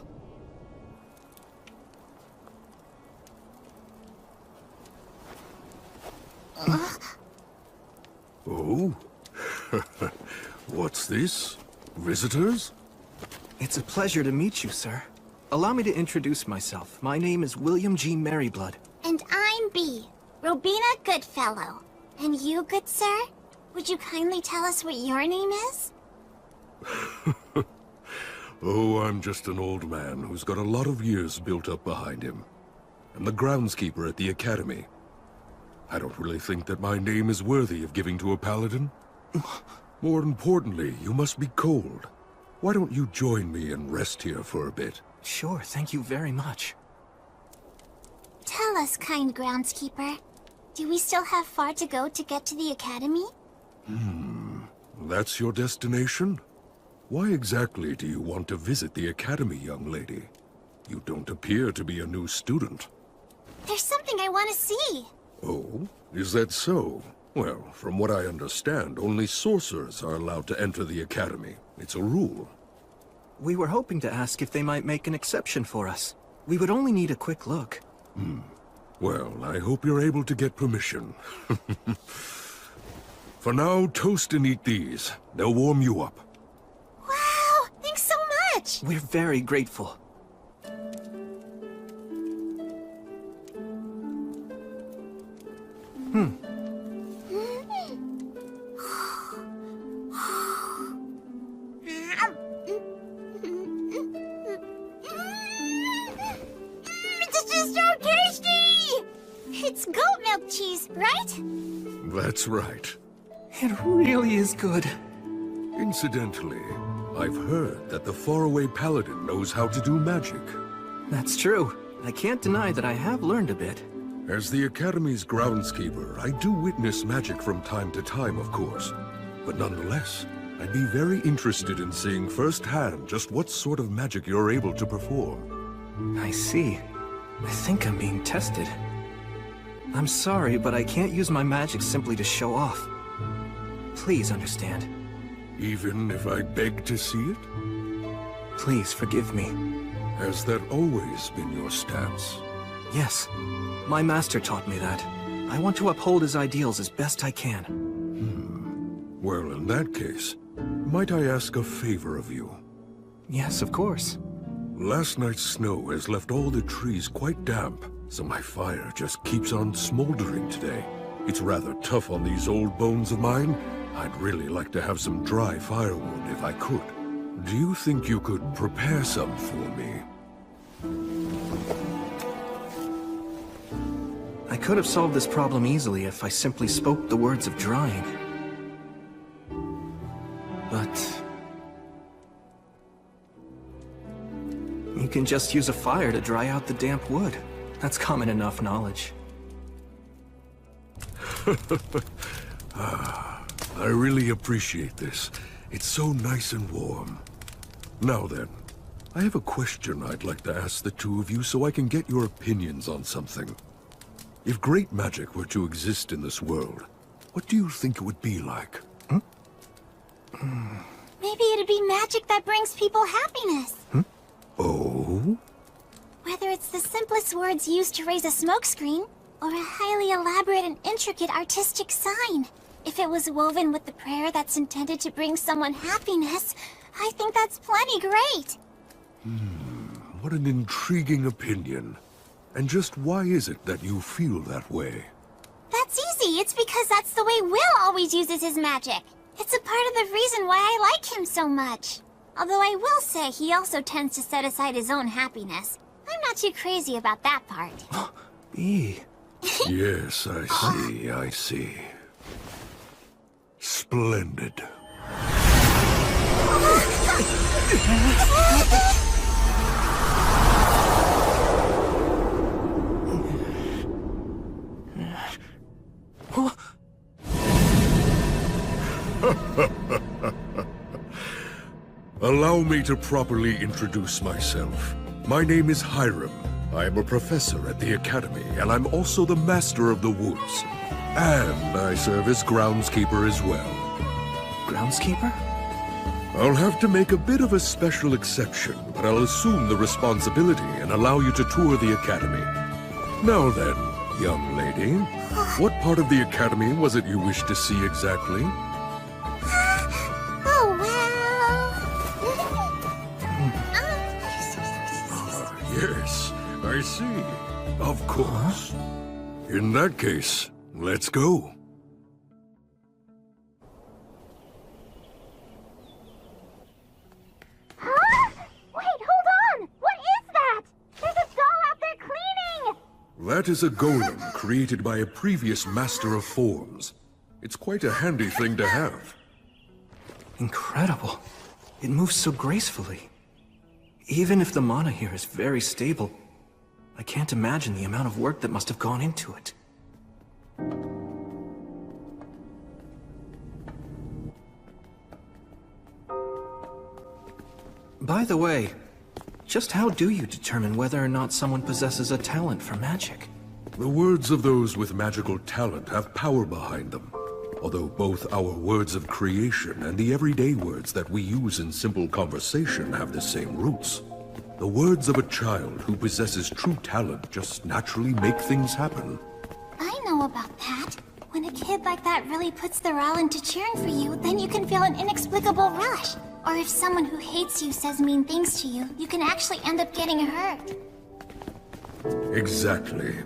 Oh? What's this? Visitors? It's a pleasure to meet you, sir. Allow me to introduce myself. My name is William G. Merryblood. And I'm B. Robina Goodfellow. And you, good sir? Would you kindly tell us what your name is? Oh, I'm just an old man who's got a lot of years built up behind him. I'm the groundskeeper at the academy. I don't really think that my name is worthy of giving to a paladin. More importantly, you must be cold. Why don't you join me and rest here for a bit? Sure, thank you very much. Tell us, kind groundskeeper. Do we still have far to go to get to the academy? That's your destination? Why exactly do you want to visit the academy, young lady? You don't appear to be a new student. There's something I want to see. Oh? Is that so? Well, from what I understand, only sorcerers are allowed to enter the academy. It's a rule. We were hoping to ask if they might make an exception for us. We would only need a quick look. Well, I hope you're able to get permission. For now, toast and eat these. They'll warm you up. Wow! Thanks so much! We're very grateful. It's just so tasty! It's goat milk cheese, right? That's right. It really is good. Incidentally, I've heard that the Faraway Paladin knows how to do magic. That's true. I can't deny that I have learned a bit. As the Academy's groundskeeper, I do witness magic from time to time, of course. But nonetheless, I'd be very interested in seeing firsthand just what sort of magic you're able to perform. I see. I think I'm being tested. I'm sorry, but I can't use my magic simply to show off. Please understand. Even if I beg to see it? Please forgive me. Has that always been your stance? Yes. My master taught me that. I want to uphold his ideals as best I can. Well, in that case, might I ask a favor of you? Yes, of course. Last night's snow has left all the trees quite damp, so my fire just keeps on smoldering today. It's rather tough on these old bones of mine. I'd really like to have some dry firewood if I could. Do you think you could prepare some for me? I could have solved this problem easily if I simply spoke the words of drying. But you can just use a fire to dry out the damp wood. That's common enough knowledge. I really appreciate this. It's so nice and warm. Now then, I have a question I'd like to ask the two of you so I can get your opinions on something. If great magic were to exist in this world, what do you think it would be like? Maybe it'd be magic that brings people happiness. Oh? Whether it's the simplest words used to raise a smokescreen, or a highly elaborate and intricate artistic sign. If it was woven with the prayer that's intended to bring someone happiness, I think that's plenty great. What an intriguing opinion. And just why is it that you feel that way? That's easy. It's because that's the way Will always uses his magic. It's a part of the reason why I like him so much. Although I will say he also tends to set aside his own happiness. I'm not too crazy about that part. B. Yes, I see. Splendid. Allow me to properly introduce myself. My name is Hiram. I am a professor at the Academy, and I'm also the Master of the Woods. And I serve as groundskeeper as well. Groundskeeper? I'll have to make a bit of a special exception, but I'll assume the responsibility and allow you to tour the Academy. Now then, young lady, what part of the Academy was it you wished to see exactly? Oh, well... Yes, I see. Of course. In that case, let's go. Huh? Wait, hold on! What is that? There's a doll out there cleaning! That is a golem created by a previous master of forms. It's quite a handy thing to have. Incredible. It moves so gracefully. Even if the mana here is very stable, I can't imagine the amount of work that must have gone into it. By the way, just how do you determine whether or not someone possesses a talent for magic? The words of those with magical talent have power behind them. Although both our words of creation and the everyday words that we use in simple conversation have the same roots. The words of a child who possesses true talent just naturally make things happen. I know about that. When a kid like that really puts their all into cheering for you, then you can feel an inexplicable rush. Or if someone who hates you says mean things to you, you can actually end up getting hurt. Exactly.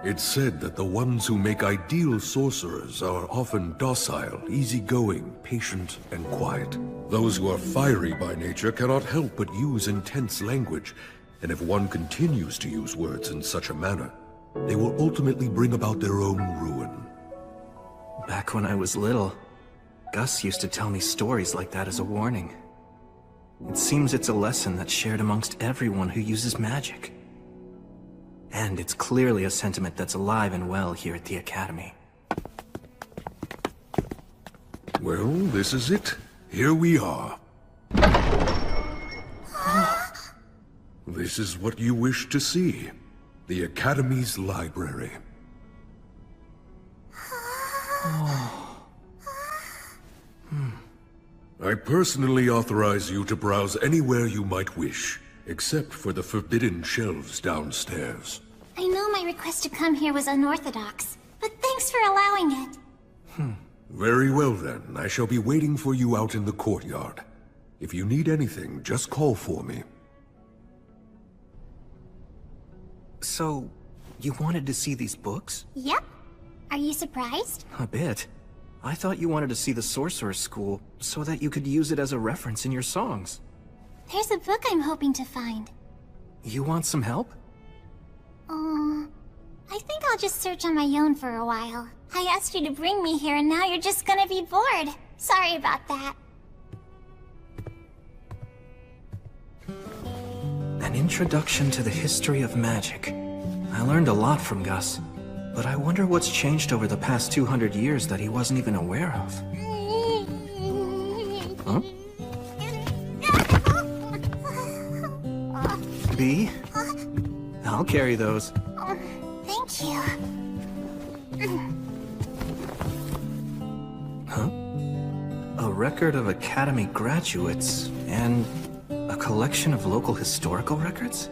It's said that the ones who make ideal sorcerers are often docile, easygoing, patient, and quiet. Those who are fiery by nature cannot help but use intense language, and if one continues to use words in such a manner, they will ultimately bring about their own ruin. Back when I was little, Gus used to tell me stories like that as a warning. It seems it's a lesson that's shared amongst everyone who uses magic. And it's clearly a sentiment that's alive and well here at the Academy. Well, this is it. Here we are. this is what you wish to see. The Academy's library. I personally authorize you to browse anywhere you might wish, except for the forbidden shelves downstairs. I know my request to come here was unorthodox, but thanks for allowing it. Very well then, I shall be waiting for you out in the courtyard. If you need anything, just call for me. So, you wanted to see these books? Yep. Are you surprised? A bit. I thought you wanted to see the Sorcerer's School so that you could use it as a reference in your songs. There's a book I'm hoping to find. You want some help? I think I'll just search on my own for a while. I asked you to bring me here and now you're just gonna be bored. Sorry about that. An introduction to the history of magic. I learned a lot from Gus, but I wonder what's changed over the past 200 years that he wasn't even aware of. Huh? B? I'll carry those. Thank you. Huh? A record of Academy graduates and a collection of local historical records?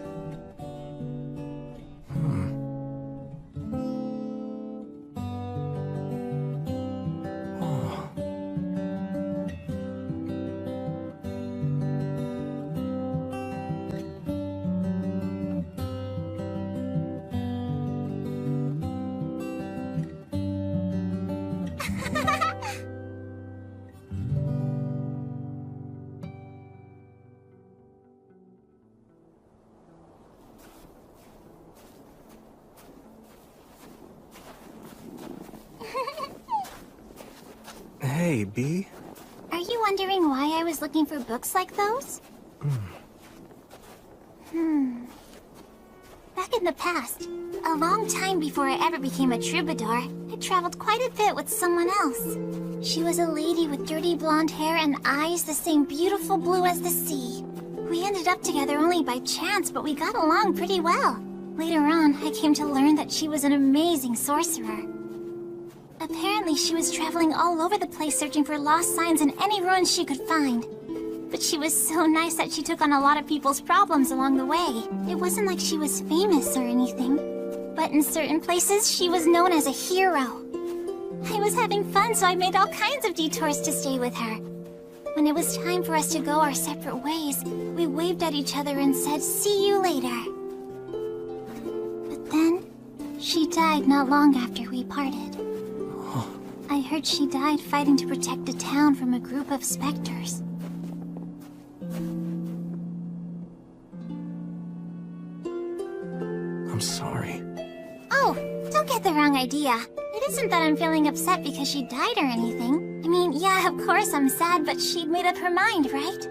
Hey, B. Are you wondering why I was looking for books like those? Back in the past, a long time before I ever became a troubadour, I traveled quite a bit with someone else. She was a lady with dirty blonde hair and eyes the same beautiful blue as the sea. We ended up together only by chance, but we got along pretty well. Later on, I came to learn that she was an amazing sorcerer. Apparently, she was traveling all over the place searching for lost signs in any ruins she could find. But she was so nice that she took on a lot of people's problems along the way. It wasn't like she was famous or anything. But in certain places, she was known as a hero. I was having fun, so I made all kinds of detours to stay with her. When it was time for us to go our separate ways, we waved at each other and said, "See you later." But then, she died not long after we parted. I heard she died fighting to protect a town from a group of specters. I'm sorry. Oh, don't get the wrong idea. It isn't that I'm feeling upset because she died or anything. I mean, yeah, of course I'm sad, but she'd made up her mind, right?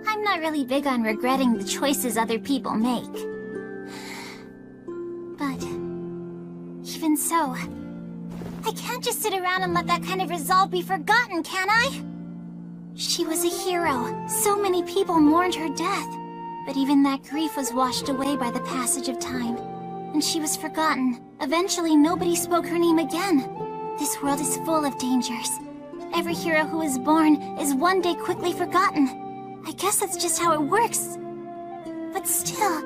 I'm not really big on regretting the choices other people make. But even so, I can't just sit around and let that kind of resolve be forgotten, can I? She was a hero. So many people mourned her death. But even that grief was washed away by the passage of time. And she was forgotten. Eventually, nobody spoke her name again. This world is full of dangers. Every hero who is born is one day quickly forgotten. I guess that's just how it works. But still,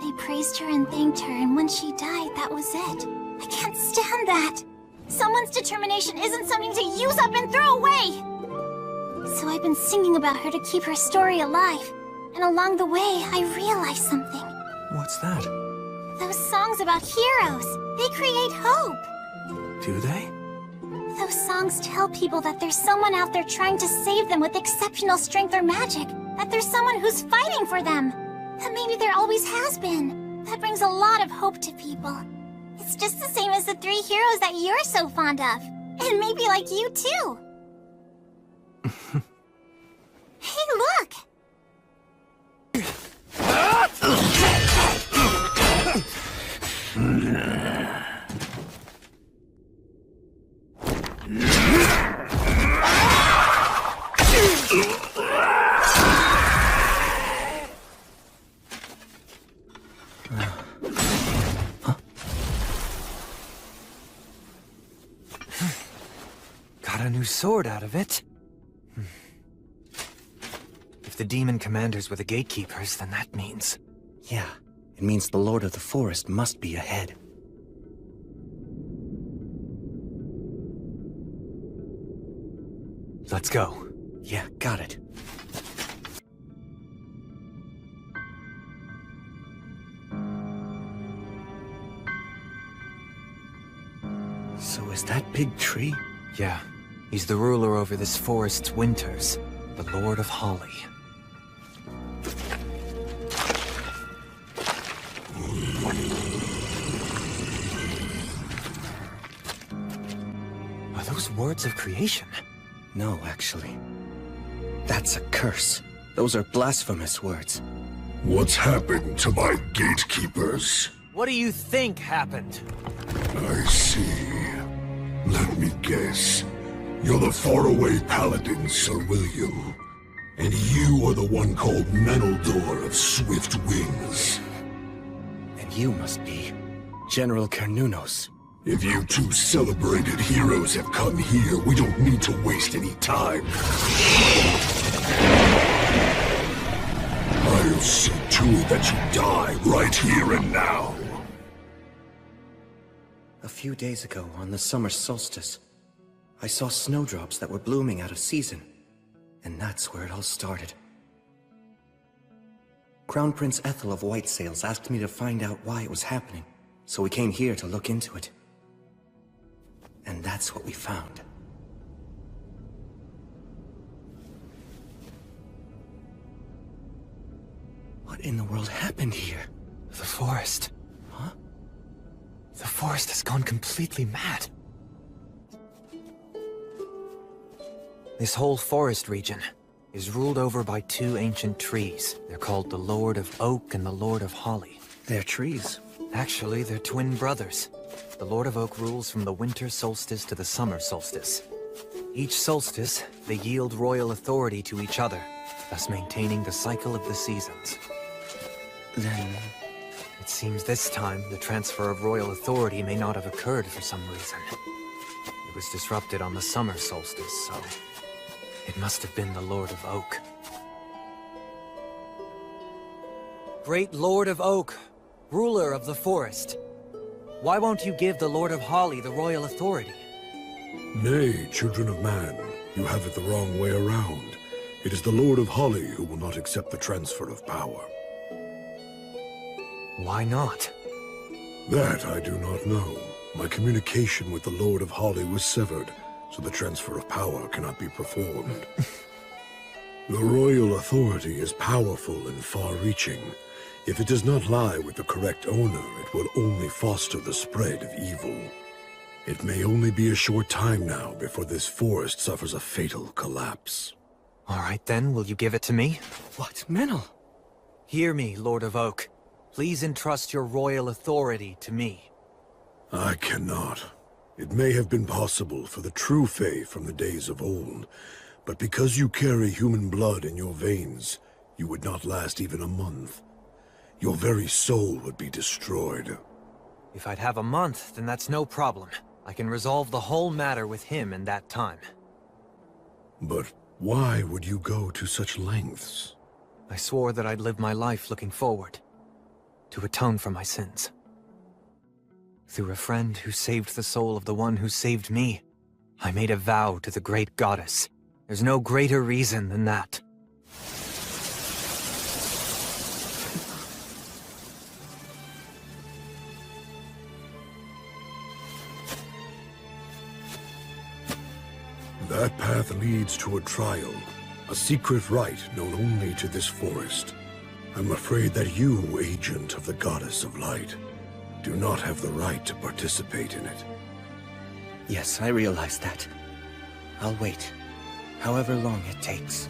they praised her and thanked her, and when she died, that was it. I can't stand that. Someone's determination isn't something to use up and throw away! So I've been singing about her to keep her story alive. And along the way, I realized something. What's that? Those songs about heroes, they create hope. Do they? Those songs tell people that there's someone out there trying to save them with exceptional strength or magic. That there's someone who's fighting for them. That maybe there always has been. That brings a lot of hope to people. It's just the same as the 3 heroes that you're so fond of. And maybe like you too. Hey, look! new sword out of it. If the demon commanders were the gatekeepers, then that means... Yeah, it means the Lord of the Forest must be ahead. Let's go. Yeah, got it. So is that big tree? Yeah. He's the ruler over this forest's winters. The Lord of Holly. Are those words of creation? No, actually. That's a curse. Those are blasphemous words. What's happened to my gatekeepers? What do you think happened? I see. Let me guess. You're the Faraway Paladin, Sir William. And you are the one called Menaldor of Swift Wings. And you must be General Carnunos. If you two celebrated heroes have come here, we don't need to waste any time. I'll see to it that you die right here and now. A few days ago, on the summer solstice, I saw snowdrops that were blooming out of season. And that's where it all started. Crown Prince Ethel of White Sails asked me to find out why it was happening, so we came here to look into it. And that's what we found. What in the world happened here? The forest. Huh? The forest has gone completely mad. This whole forest region is ruled over by two ancient trees. They're called the Lord of Oak and the Lord of Holly. They're trees? Actually, they're twin brothers. The Lord of Oak rules from the winter solstice to the summer solstice. Each solstice, they yield royal authority to each other, thus maintaining the cycle of the seasons. Then... It seems this time, the transfer of royal authority may not have occurred for some reason. It was disrupted on the summer solstice, so... It must have been the Lord of Oak. Great Lord of Oak, ruler of the forest. Why won't you give the Lord of Holly the royal authority? Nay, children of man, you have it the wrong way around. It is the Lord of Holly who will not accept the transfer of power. Why not? That I do not know. My communication with the Lord of Holly was severed, so the transfer of power cannot be performed. The royal authority is powerful and far-reaching. If it does not lie with the correct owner, it will only foster the spread of evil. It may only be a short time now before this forest suffers a fatal collapse. All right then, will you give it to me? What, Menel? Hear me, Lord of Oak. Please entrust your royal authority to me. I cannot. It may have been possible for the true Fae from the days of old, but because you carry human blood in your veins, you would not last even a month. Your very soul would be destroyed. If I'd have a month, then that's no problem. I can resolve the whole matter with him in that time. But why would you go to such lengths? I swore that I'd live my life looking forward, to atone for my sins. Through a friend who saved the soul of the one who saved me, I made a vow to the great goddess. There's no greater reason than that. That path leads to a trial, a secret rite known only to this forest. I'm afraid that you, agent of the Goddess of Light, do not have the right to participate in it. Yes, I realize that. I'll wait, however long it takes.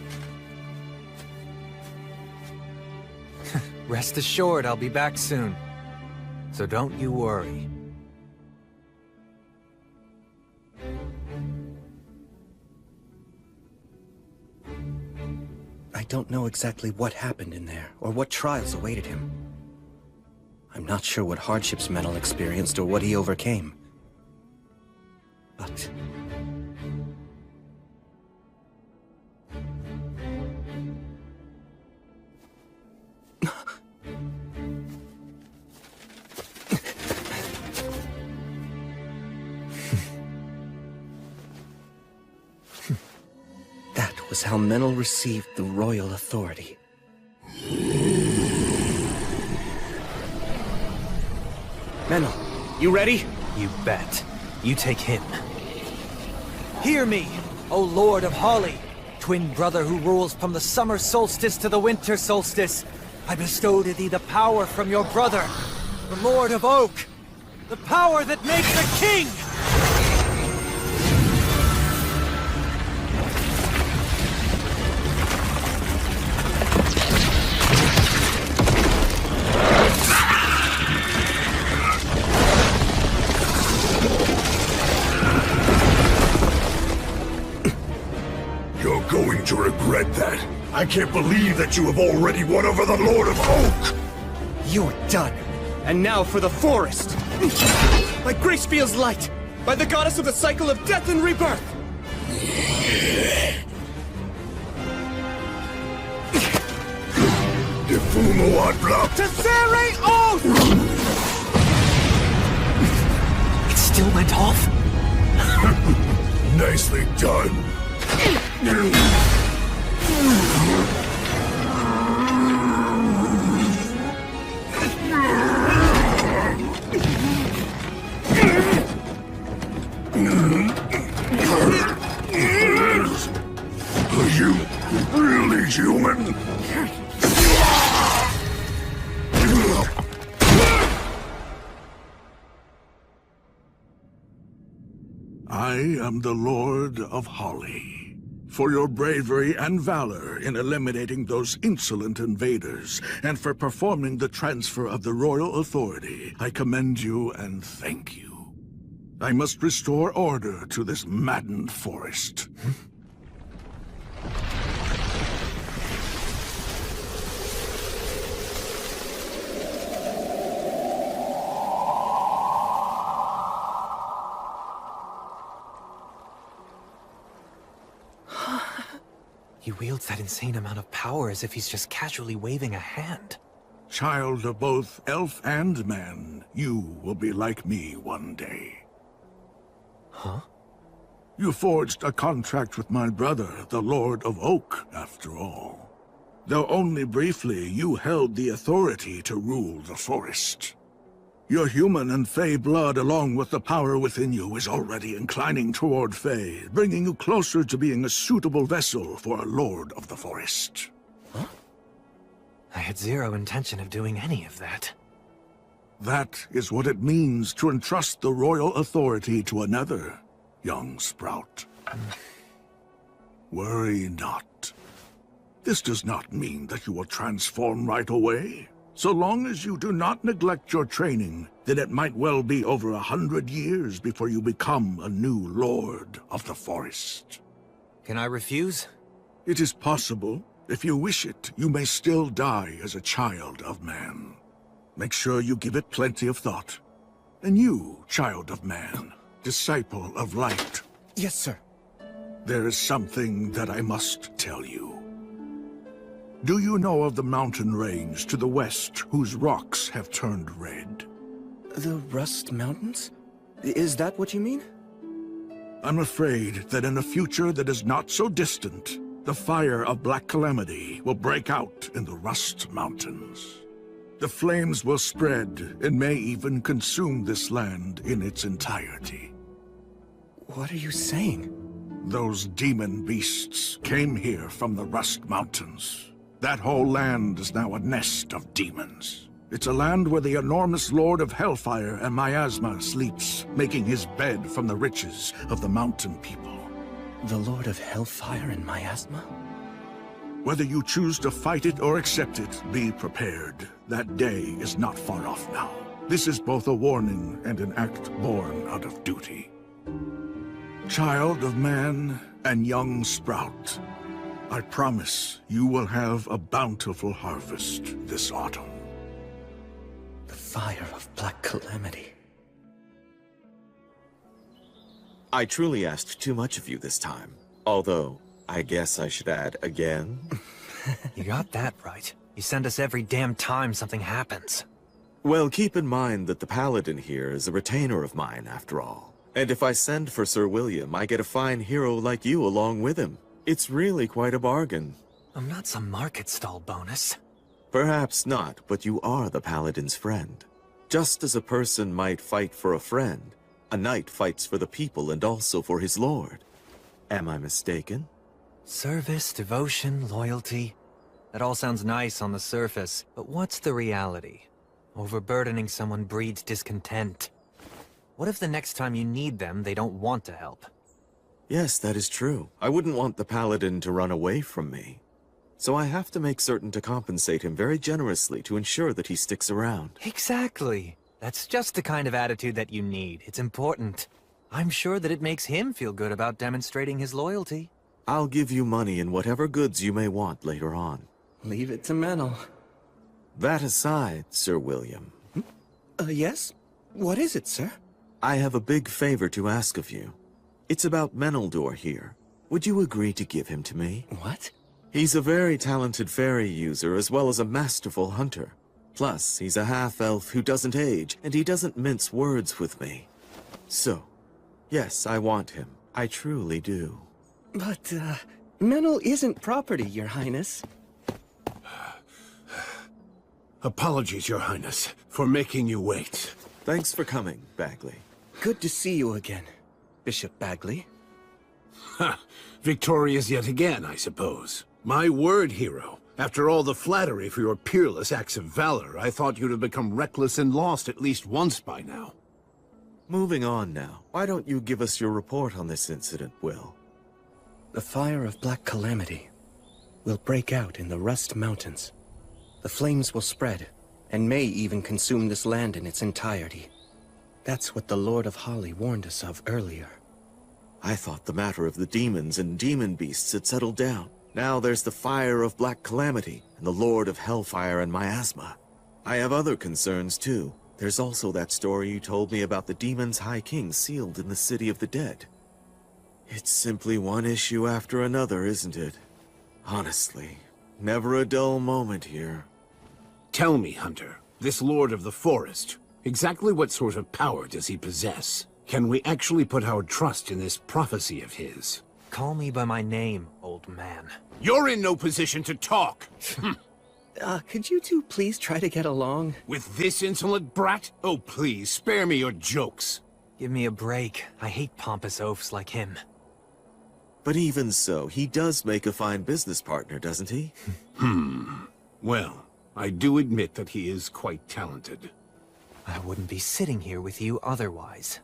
Rest assured I'll be back soon, so don't you worry. I don't know exactly what happened in there, or what trials awaited him. I'm not sure what hardships Menel experienced or what he overcame. But was how Menel received the royal authority. Menel, you ready? You bet. You take him. Hear me, O Lord of Holly, twin brother who rules from the summer solstice to the winter solstice. I bestow to thee the power from your brother, the Lord of Oak, the power that makes a king! You're going to regret that. I can't believe that you have already won over the Lord of Oak! You're done. And now for the forest! By Gracefiel's light! By the goddess of the cycle of death and rebirth! Defumo Adbla! Tessere Oath! It still went off? Nicely done. Are you really human? I am the Lord of Holly. For your bravery and valor in eliminating those insolent invaders, and for performing the transfer of the royal authority, I commend you and thank you. I must restore order to this maddened forest. He wields that insane amount of power as if he's just casually waving a hand. Child of both elf and man, you will be like me one day. Huh? You forged a contract with my brother, the Lord of Oak, after all. Though only briefly, you held the authority to rule the forest. Your human and Fey blood, along with the power within you, is already inclining toward Fey, bringing you closer to being a suitable vessel for a Lord of the Forest. Huh? I had zero intention of doing any of that. That is what it means to entrust the royal authority to another, young Sprout. Worry not. This does not mean that you will transform right away. So long as you do not neglect your training, then it might well be over 100 years before you become a new Lord of the Forest. Can I refuse? It is possible. If you wish it, you may still die as a child of man. Make sure you give it plenty of thought. And you, child of man, disciple of light. Yes, sir. There is something that I must tell you. Do you know of the mountain range to the west whose rocks have turned red? The Rust Mountains? Is that what you mean? I'm afraid that in a future that is not so distant, the fire of Black Calamity will break out in the Rust Mountains. The flames will spread and may even consume this land in its entirety. What are you saying? Those demon beasts came here from the Rust Mountains. That whole land is now a nest of demons. It's a land where the enormous Lord of Hellfire and Miasma sleeps, making his bed from the riches of the mountain people. The Lord of Hellfire and Miasma? Whether you choose to fight it or accept it, be prepared. That day is not far off now. This is both a warning and an act born out of duty. Child of man and young Sprout, I promise you will have a bountiful harvest this autumn. The fire of Black Calamity. I truly asked too much of you this time. Although, I guess I should add again. You got that right. You send us every damn time something happens. Well, keep in mind that the Paladin here is a retainer of mine, after all. And if I send for Sir William, I get a fine hero like you along with him. It's really quite a bargain. I'm not some market stall bonus. Perhaps not, but you are the Paladin's friend. Just as a person might fight for a friend, a knight fights for the people and also for his lord. Am I mistaken? Service, devotion, loyalty. That all sounds nice on the surface, but what's the reality? Overburdening someone breeds discontent. What if the next time you need them, they don't want to help? Yes, that is true. I wouldn't want the Paladin to run away from me. So I have to make certain to compensate him very generously to ensure that he sticks around. Exactly. That's just the kind of attitude that you need. It's important. I'm sure that it makes him feel good about demonstrating his loyalty. I'll give you money and whatever goods you may want later on. Leave it to Menel. That aside, Sir William. Yes? What is it, sir? I have a big favor to ask of you. It's about Meneldor here. Would you agree to give him to me? What? He's a very talented fairy user as well as a masterful hunter. Plus, he's a half-elf who doesn't age, and he doesn't mince words with me. So, yes, I want him. I truly do. But, Menel isn't property, Your Highness. Apologies, Your Highness, for making you wait. Thanks for coming, Bagley. Good to see you again, Bishop Bagley. Ha! Victorious yet again, I suppose. My word, hero. After all the flattery for your peerless acts of valor, I thought you'd have become reckless and lost at least once by now. Moving on now. Why don't you give us your report on this incident, Will? The fire of Black Calamity will break out in the Rust Mountains. The flames will spread, and may even consume this land in its entirety. That's what the Lord of Holly warned us of earlier. I thought the matter of the demons and demon beasts had settled down. Now there's the fire of Black Calamity, and the Lord of Hellfire and Miasma. I have other concerns too. There's also that story you told me about the demon's High King sealed in the City of the Dead. It's simply one issue after another, isn't it? Honestly, never a dull moment here. Tell me, Hunter, this Lord of the Forest, exactly what sort of power does he possess? Can we actually put our trust in this prophecy of his? Call me by my name, old man. You're in no position to talk! Could you two please try to get along? With this insolent brat? Oh, please, spare me your jokes. Give me a break. I hate pompous oafs like him. But even so, he does make a fine business partner, doesn't he? Well, I do admit that he is quite talented. I wouldn't be sitting here with you otherwise.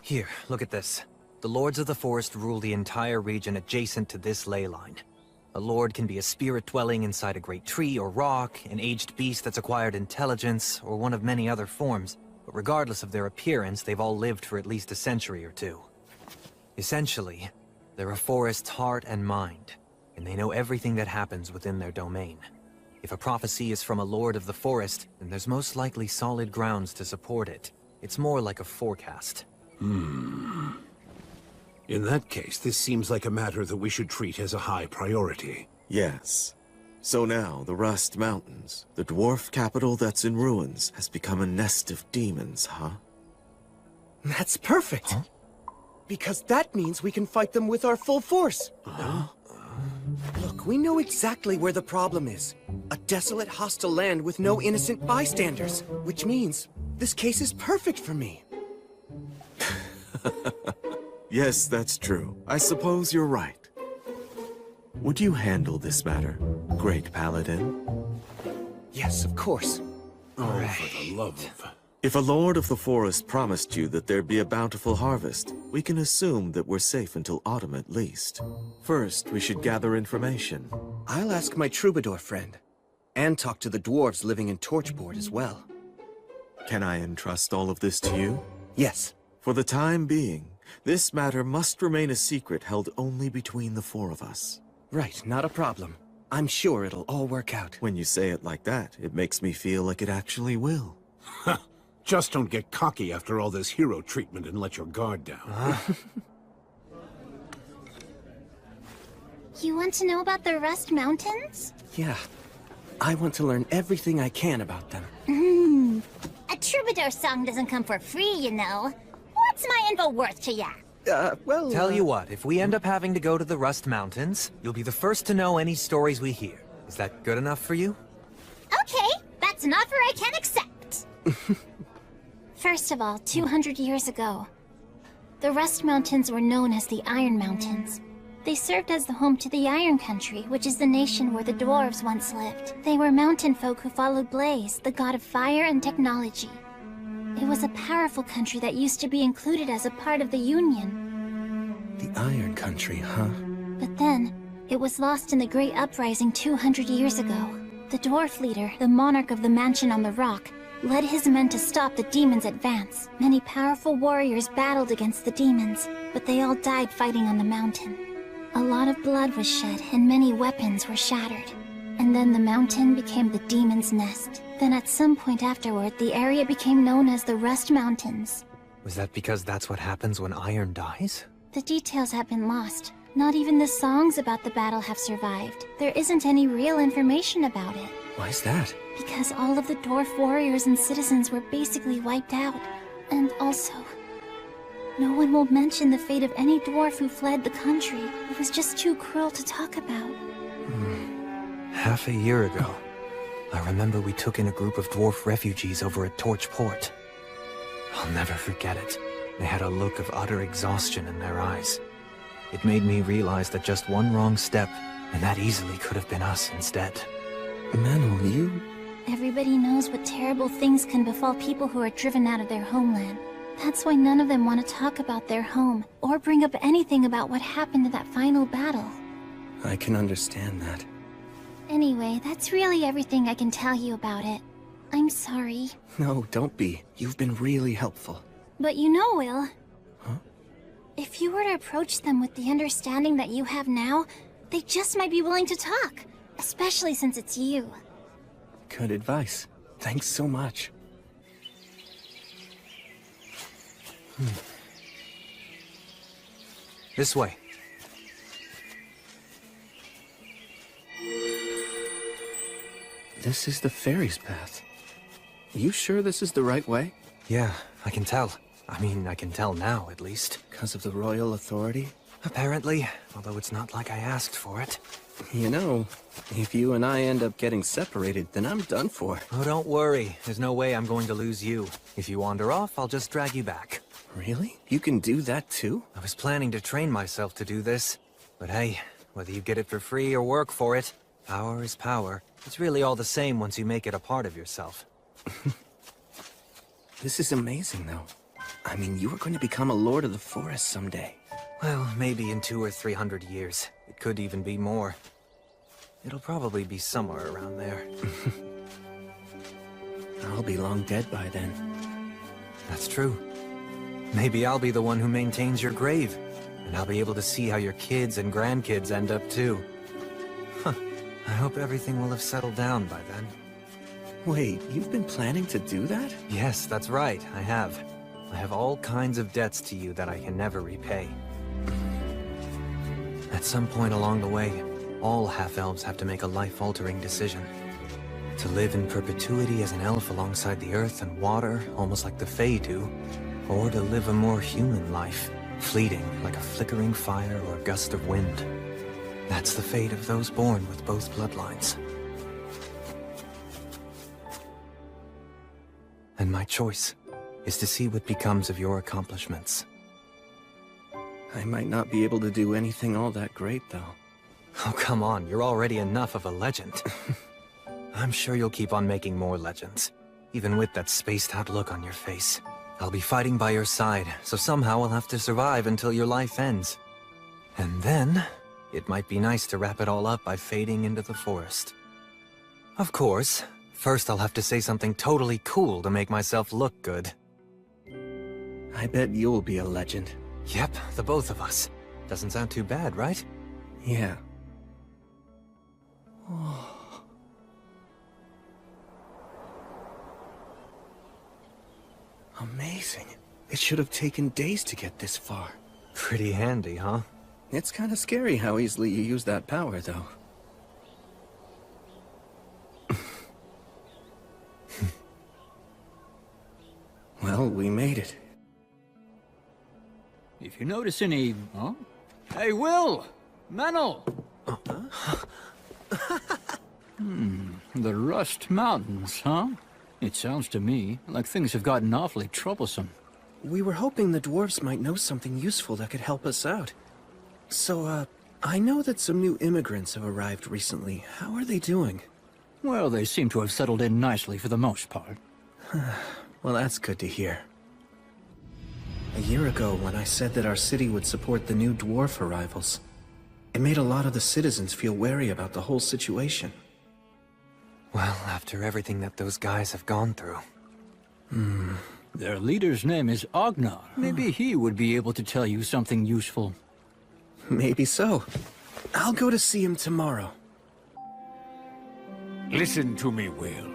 Here, look at this. The Lords of the Forest rule the entire region adjacent to this ley line. A lord can be a spirit dwelling inside a great tree or rock, an aged beast that's acquired intelligence, or one of many other forms. But regardless of their appearance, they've all lived for at least a century or two. Essentially, they're a forest's heart and mind, and they know everything that happens within their domain. If a prophecy is from a Lord of the Forest, then there's most likely solid grounds to support it. It's more like a forecast. In that case, this seems like a matter that we should treat as a high priority. Yes. So now, the Rust Mountains, the dwarf capital that's in ruins, has become a nest of demons, huh? That's perfect! Huh? Because that means we can fight them with our full force! Look, we know exactly where the problem is. A desolate, hostile land with no innocent bystanders. Which means, this case is perfect for me. Yes, that's true. I suppose you're right. Would you handle this matter, Great Paladin? Yes, of course. Oh, for the love of... If a Lord of the Forest promised you that there'd be a bountiful harvest, we can assume that we're safe until autumn at least. First, we should gather information. I'll ask my troubadour friend, and talk to the dwarves living in Torchboard as well. Can I entrust all of this to you? Yes. For the time being, this matter must remain a secret held only between the four of us. Right, not a problem. I'm sure it'll all work out. When you say it like that, it makes me feel like it actually will. Just don't get cocky after all this hero treatment and let your guard down. You want to know about the Rust Mountains? Yeah. I want to learn everything I can about them. A troubadour troubadour song doesn't come for free, you know. What's my info worth to ya? Tell you what, if we end up having to go to the Rust Mountains, you'll be the first to know any stories we hear. Is that good enough for you? Okay, that's an offer I can accept. First of all, 200 years ago, the Rust Mountains were known as the Iron Mountains. They served as the home to the Iron Country, which is the nation where the dwarves once lived. They were mountain folk who followed Blaze, the god of fire and technology. It was a powerful country that used to be included as a part of the Union. The Iron Country, huh? But then, it was lost in the Great Uprising 200 years ago. The dwarf leader, the monarch of the mansion on the rock, led his men to stop the demons' advance. Many powerful warriors battled against the demons, but they all died fighting on the mountain. A lot of blood was shed, and many weapons were shattered. And then the mountain became the demon's nest. Then at some point afterward, the area became known as the Rust Mountains. Was that because that's what happens when iron dies? The details have been lost. Not even the songs about the battle have survived. There isn't any real information about it. Why is that? Because all of the dwarf warriors and citizens were basically wiped out. And also, no one will mention the fate of any dwarf who fled the country. It was just too cruel to talk about. Half a year ago, I remember we took in a group of dwarf refugees over at Torch Port. I'll never forget it. They had a look of utter exhaustion in their eyes. It made me realize that just one wrong step, and that easily could have been us instead. Manuel, you... Everybody knows what terrible things can befall people who are driven out of their homeland. That's why none of them want to talk about their home, or bring up anything about what happened in that final battle. I can understand that. Anyway, that's really everything I can tell you about it. I'm sorry. No, don't be. You've been really helpful. But you know, Will... Huh? If you were to approach them with the understanding that you have now, they just might be willing to talk. Especially since it's you. Good advice. Thanks so much. This way. This is the fairy's path. You sure this is the right way? Yeah, I can tell. I mean, I can tell now, at least. Because of the royal authority? Apparently, although it's not like I asked for it. You know, if you and I end up getting separated, then I'm done for. Oh, don't worry. There's no way I'm going to lose you. If you wander off, I'll just drag you back. Really? You can do that too? I was planning to train myself to do this. But hey, whether you get it for free or work for it, power is power. It's really all the same once you make it a part of yourself. This is amazing, though. I mean, you are going to become a lord of the forest someday. Well, maybe in 200 or 300 years. It could even be more. It'll probably be somewhere around there. I'll be long dead by then. That's true. Maybe I'll be the one who maintains your grave. And I'll be able to see how your kids and grandkids end up too. Huh. I hope everything will have settled down by then. Wait, you've been planning to do that? Yes, that's right, I have. I have all kinds of debts to you that I can never repay. At some point along the way, all half-elves have to make a life-altering decision. To live in perpetuity as an elf alongside the earth and water, almost like the Fae do, or to live a more human life, fleeting like a flickering fire or a gust of wind. That's the fate of those born with both bloodlines. And my choice is to see what becomes of your accomplishments. I might not be able to do anything all that great, though. Oh, come on, you're already enough of a legend. I'm sure you'll keep on making more legends, even with that spaced-out look on your face. I'll be fighting by your side, so somehow I'll have to survive until your life ends. And then, it might be nice to wrap it all up by fading into the forest. Of course, first I'll have to say something totally cool to make myself look good. I bet you'll be a legend. Yep, the both of us. Doesn't sound too bad, right? Yeah. Amazing. It should have taken days to get this far. Pretty handy, huh? It's kind of scary how easily you use that power, though. Well, we made it. If you notice any... Huh? Hey, Will! Menel! The Rust Mountains, huh? It sounds to me like things have gotten awfully troublesome. We were hoping the dwarves might know something useful that could help us out. So, I know that some new immigrants have arrived recently. How are they doing? Well, they seem to have settled in nicely for the most part. Well, that's good to hear. A year ago, when I said that our city would support the new dwarf arrivals, it made a lot of the citizens feel wary about the whole situation. Well, after everything that those guys have gone through. Their leader's name is Agnar. Maybe he would be able to tell you something useful. Maybe so. I'll go to see him tomorrow. Listen to me, Will.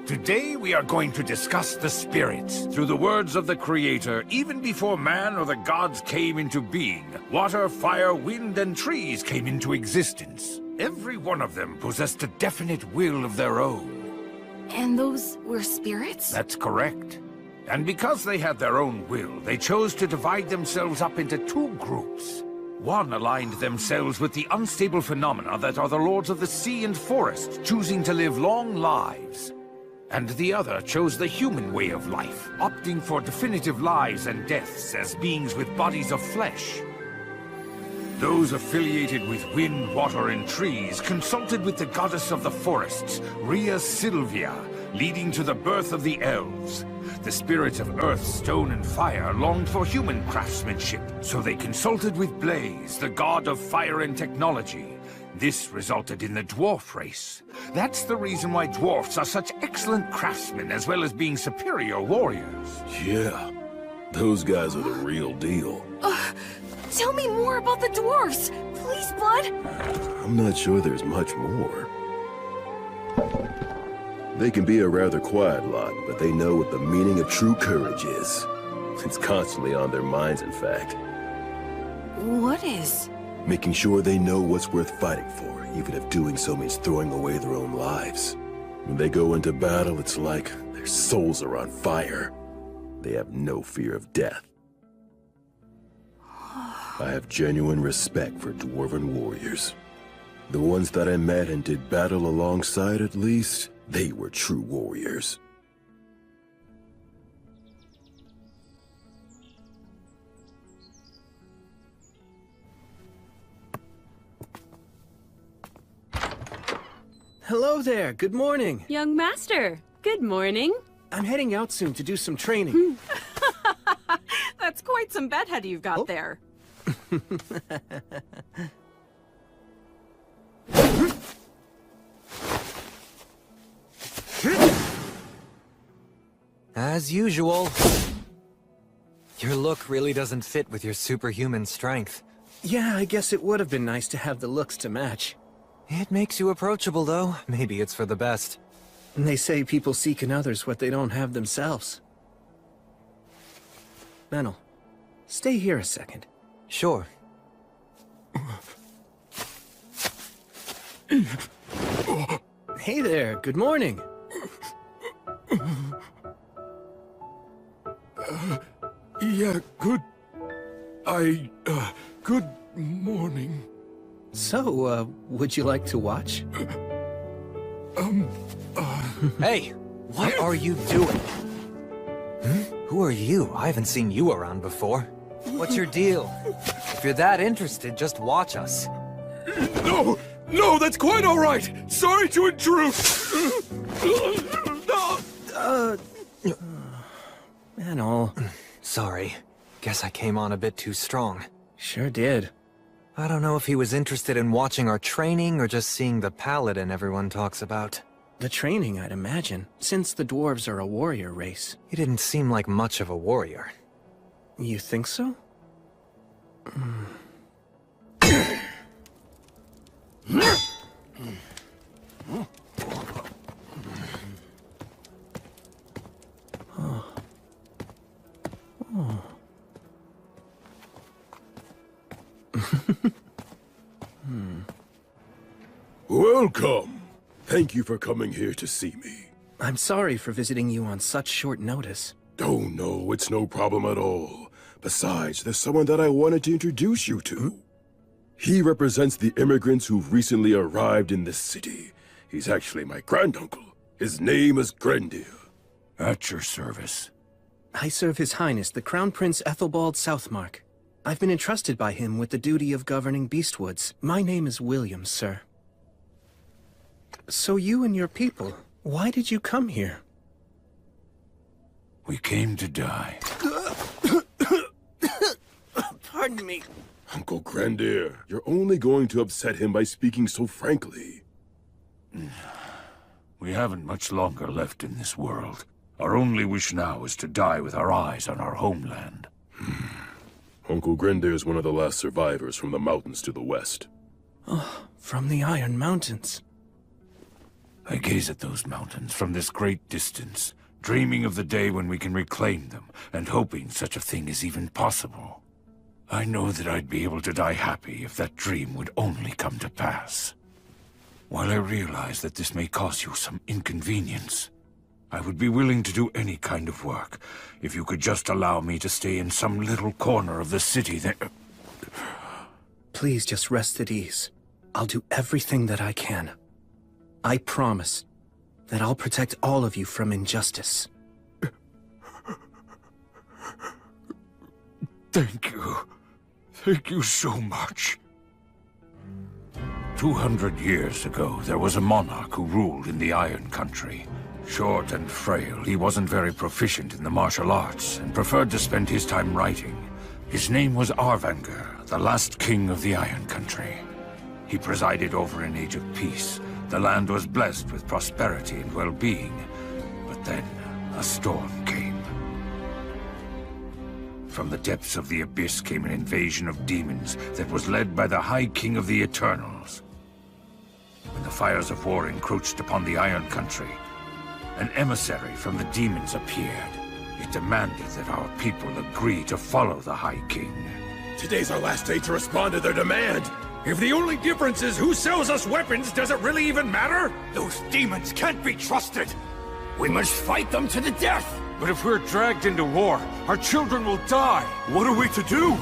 Today we are going to discuss the spirits. Through the words of the Creator, even before man or the gods came into being, water, fire, wind, and trees came into existence. Every one of them possessed a definite will of their own. And those were spirits? That's correct. And because they had their own will, they chose to divide themselves up into two groups. One aligned themselves with the unstable phenomena that are the lords of the sea and forest, choosing to live long lives. And the other chose the human way of life, opting for definitive lives and deaths as beings with bodies of flesh. Those affiliated with wind, water, and trees consulted with the goddess of the forests, Rhea Sylvia, leading to the birth of the elves. The spirits of earth, stone, and fire longed for human craftsmanship, so they consulted with Blaze, the god of fire and technology. This resulted in the dwarf race. That's the reason why dwarfs are such excellent craftsmen, as well as being superior warriors. Yeah, those guys are the real deal. Tell me more about the dwarves! Please, Bud! I'm not sure there's much more. They can be a rather quiet lot, but they know what the meaning of true courage is. It's constantly on their minds, in fact. What is? Making sure they know what's worth fighting for, even if doing so means throwing away their own lives. When they go into battle, it's like their souls are on fire. They have no fear of death. I have genuine respect for dwarven warriors. The ones that I met and did battle alongside, at least, they were true warriors. Hello there, good morning. Young master, good morning. I'm heading out soon to do some training. That's quite some bedhead you've got there. As usual. Your look really doesn't fit with your superhuman strength. Yeah, I guess it would have been nice to have the looks to match. It makes you approachable, though. Maybe it's for the best. And they say people seek in others what they don't have themselves. Menel, stay here a second. Sure. Hey there, good morning. Yeah, good morning. So, would you like to watch? Hey, what are you doing? Who are you? I haven't seen you around before. What's your deal? If you're that interested, just watch us. No, that's quite all right. Sorry to intrude. Menel. Sorry. Guess I came on a bit too strong. Sure did. I don't know if he was interested in watching our training or just seeing the Paladin everyone talks about. The training, I'd imagine, since the dwarves are a warrior race. He didn't seem like much of a warrior. You think so? Welcome. Thank you for coming here to see me. I'm sorry for visiting you on such short notice. Oh no, it's no problem at all. Besides, there's someone that I wanted to introduce you to. He represents the immigrants who've recently arrived in this city. He's actually my granduncle. His name is Grendir. At your service. I serve His Highness, the Crown Prince Ethelbald Southmark. I've been entrusted by him with the duty of governing Beastwoods. My name is William, sir. So you and your people, why did you come here? We came to die. Pardon me. Uncle Grendir, you're only going to upset him by speaking so frankly. We haven't much longer left in this world. Our only wish now is to die with our eyes on our homeland. Uncle Grendir is one of the last survivors from the mountains to the west. Oh, from the Iron Mountains. I gaze at those mountains from this great distance, dreaming of the day when we can reclaim them, and hoping such a thing is even possible. I know that I'd be able to die happy if that dream would only come to pass. While I realize that this may cause you some inconvenience, I would be willing to do any kind of work if you could just allow me to stay in some little corner of the city that... Please just rest at ease. I'll do everything that I can. I promise that I'll protect all of you from injustice. Thank you. Thank you so much. 200 years ago, there was a monarch who ruled in the Iron Country. Short and frail, he wasn't very proficient in the martial arts and preferred to spend his time writing. His name was Arvanger, the last king of the Iron Country. He presided over an age of peace. The land was blessed with prosperity and well-being. But then, a storm came. From the depths of the abyss came an invasion of demons that was led by the High King of the Eternals. When the fires of war encroached upon the Iron Country, an emissary from the demons appeared. It demanded that our people agree to follow the High King. Today's our last day to respond to their demand. If the only difference is who sells us weapons, does it really even matter? Those demons can't be trusted. We must fight them to the death. But if we're dragged into war, our children will die. What are we to do?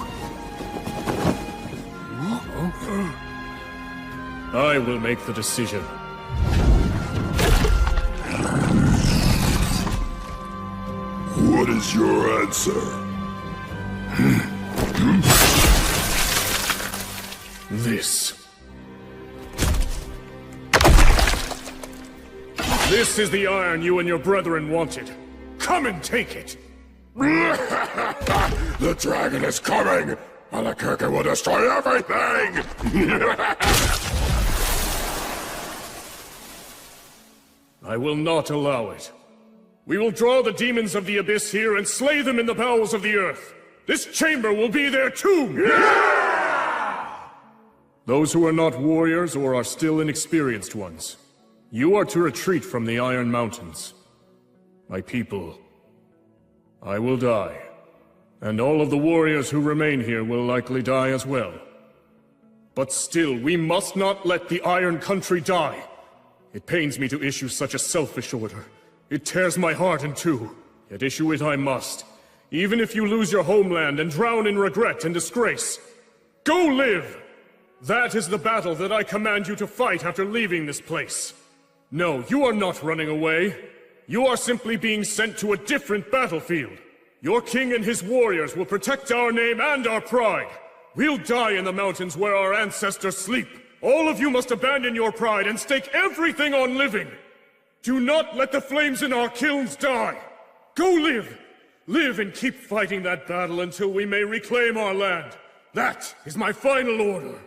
I will make the decision. What is your answer? This. This is the iron you and your brethren wanted. Come and take it! The dragon is coming! Alakirka will destroy everything! I will not allow it. We will draw the demons of the abyss here and slay them in the bowels of the earth. This chamber will be their tomb! Yeah! Those who are not warriors or are still inexperienced ones, you are to retreat from the Iron Mountains. My people, I will die, and all of the warriors who remain here will likely die as well. But still, we must not let the Iron Country die. It pains me to issue such a selfish order. It tears my heart in two, yet issue it I must. Even if you lose your homeland and drown in regret and disgrace. Go live! That is the battle that I command you to fight after leaving this place. No, you are not running away. You are simply being sent to a different battlefield. Your king and his warriors will protect our name and our pride. We'll die in the mountains where our ancestors sleep. All of you must abandon your pride and stake everything on living. Do not let the flames in our kilns die. Go live. Live and keep fighting that battle until we may reclaim our land. That is my final order.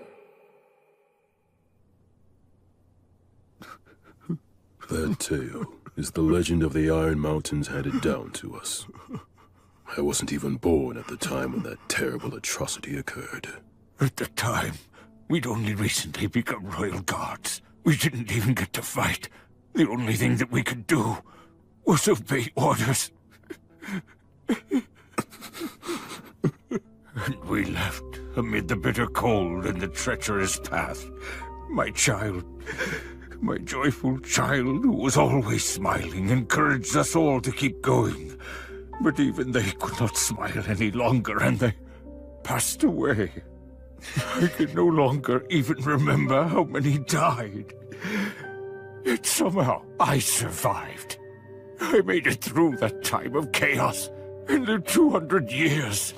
That tale is the legend of the Iron Mountains handed down to us. I wasn't even born at the time when that terrible atrocity occurred. At the time, we'd only recently become royal guards. We didn't even get to fight. The only thing that we could do was obey orders. And we left amid the bitter cold and the treacherous path. My child, my joyful child, who was always smiling, encouraged us all to keep going. But even they could not smile any longer, and they passed away. I can no longer even remember how many died. Yet somehow I survived. I made it through that time of chaos and the 200 years.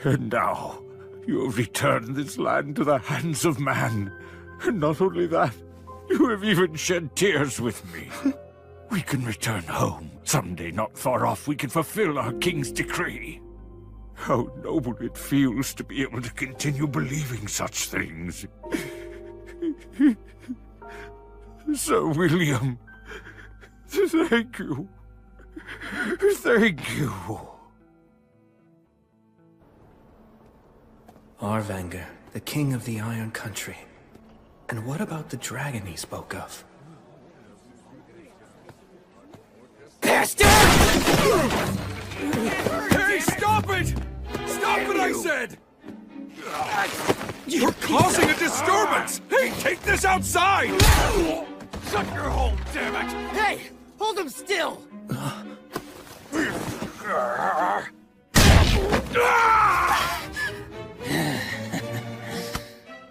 And now you have returned this land to the hands of man. And not only that, you have even shed tears with me. We can return home. Someday not far off we can fulfill our king's decree. How noble it feels to be able to continue believing such things. Sir William, thank you. Thank you. Arvanger, the king of the Iron Country. And what about the dragon he spoke of? Bastard! Hey, stop it! Stop what I said! You're causing a disturbance! Hey, take this outside! Shut your hole, damn it! Hey! Hold him still!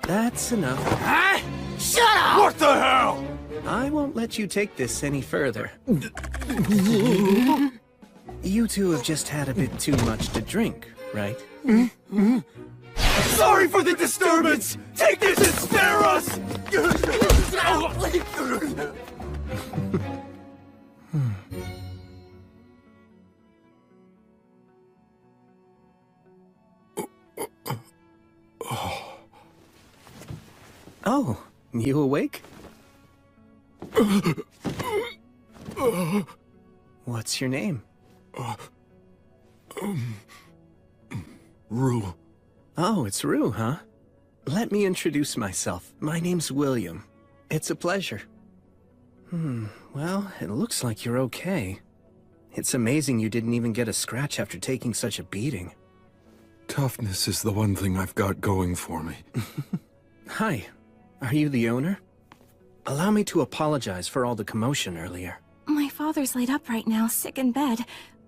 That's enough. Huh? Shut up! What the hell? I won't let you take this any further. You two have just had a bit too much to drink, right? Sorry for the disturbance! Take this and spare us! Oh, you awake? What's your name? Rue. Oh, it's Rue, huh? Let me introduce myself. My name's William. It's a pleasure. Well, it looks like you're okay. It's amazing you didn't even get a scratch after taking such a beating. Toughness is the one thing I've got going for me. Hi. Are you the owner? Allow me to apologize for all the commotion earlier. My father's laid up right now, sick in bed.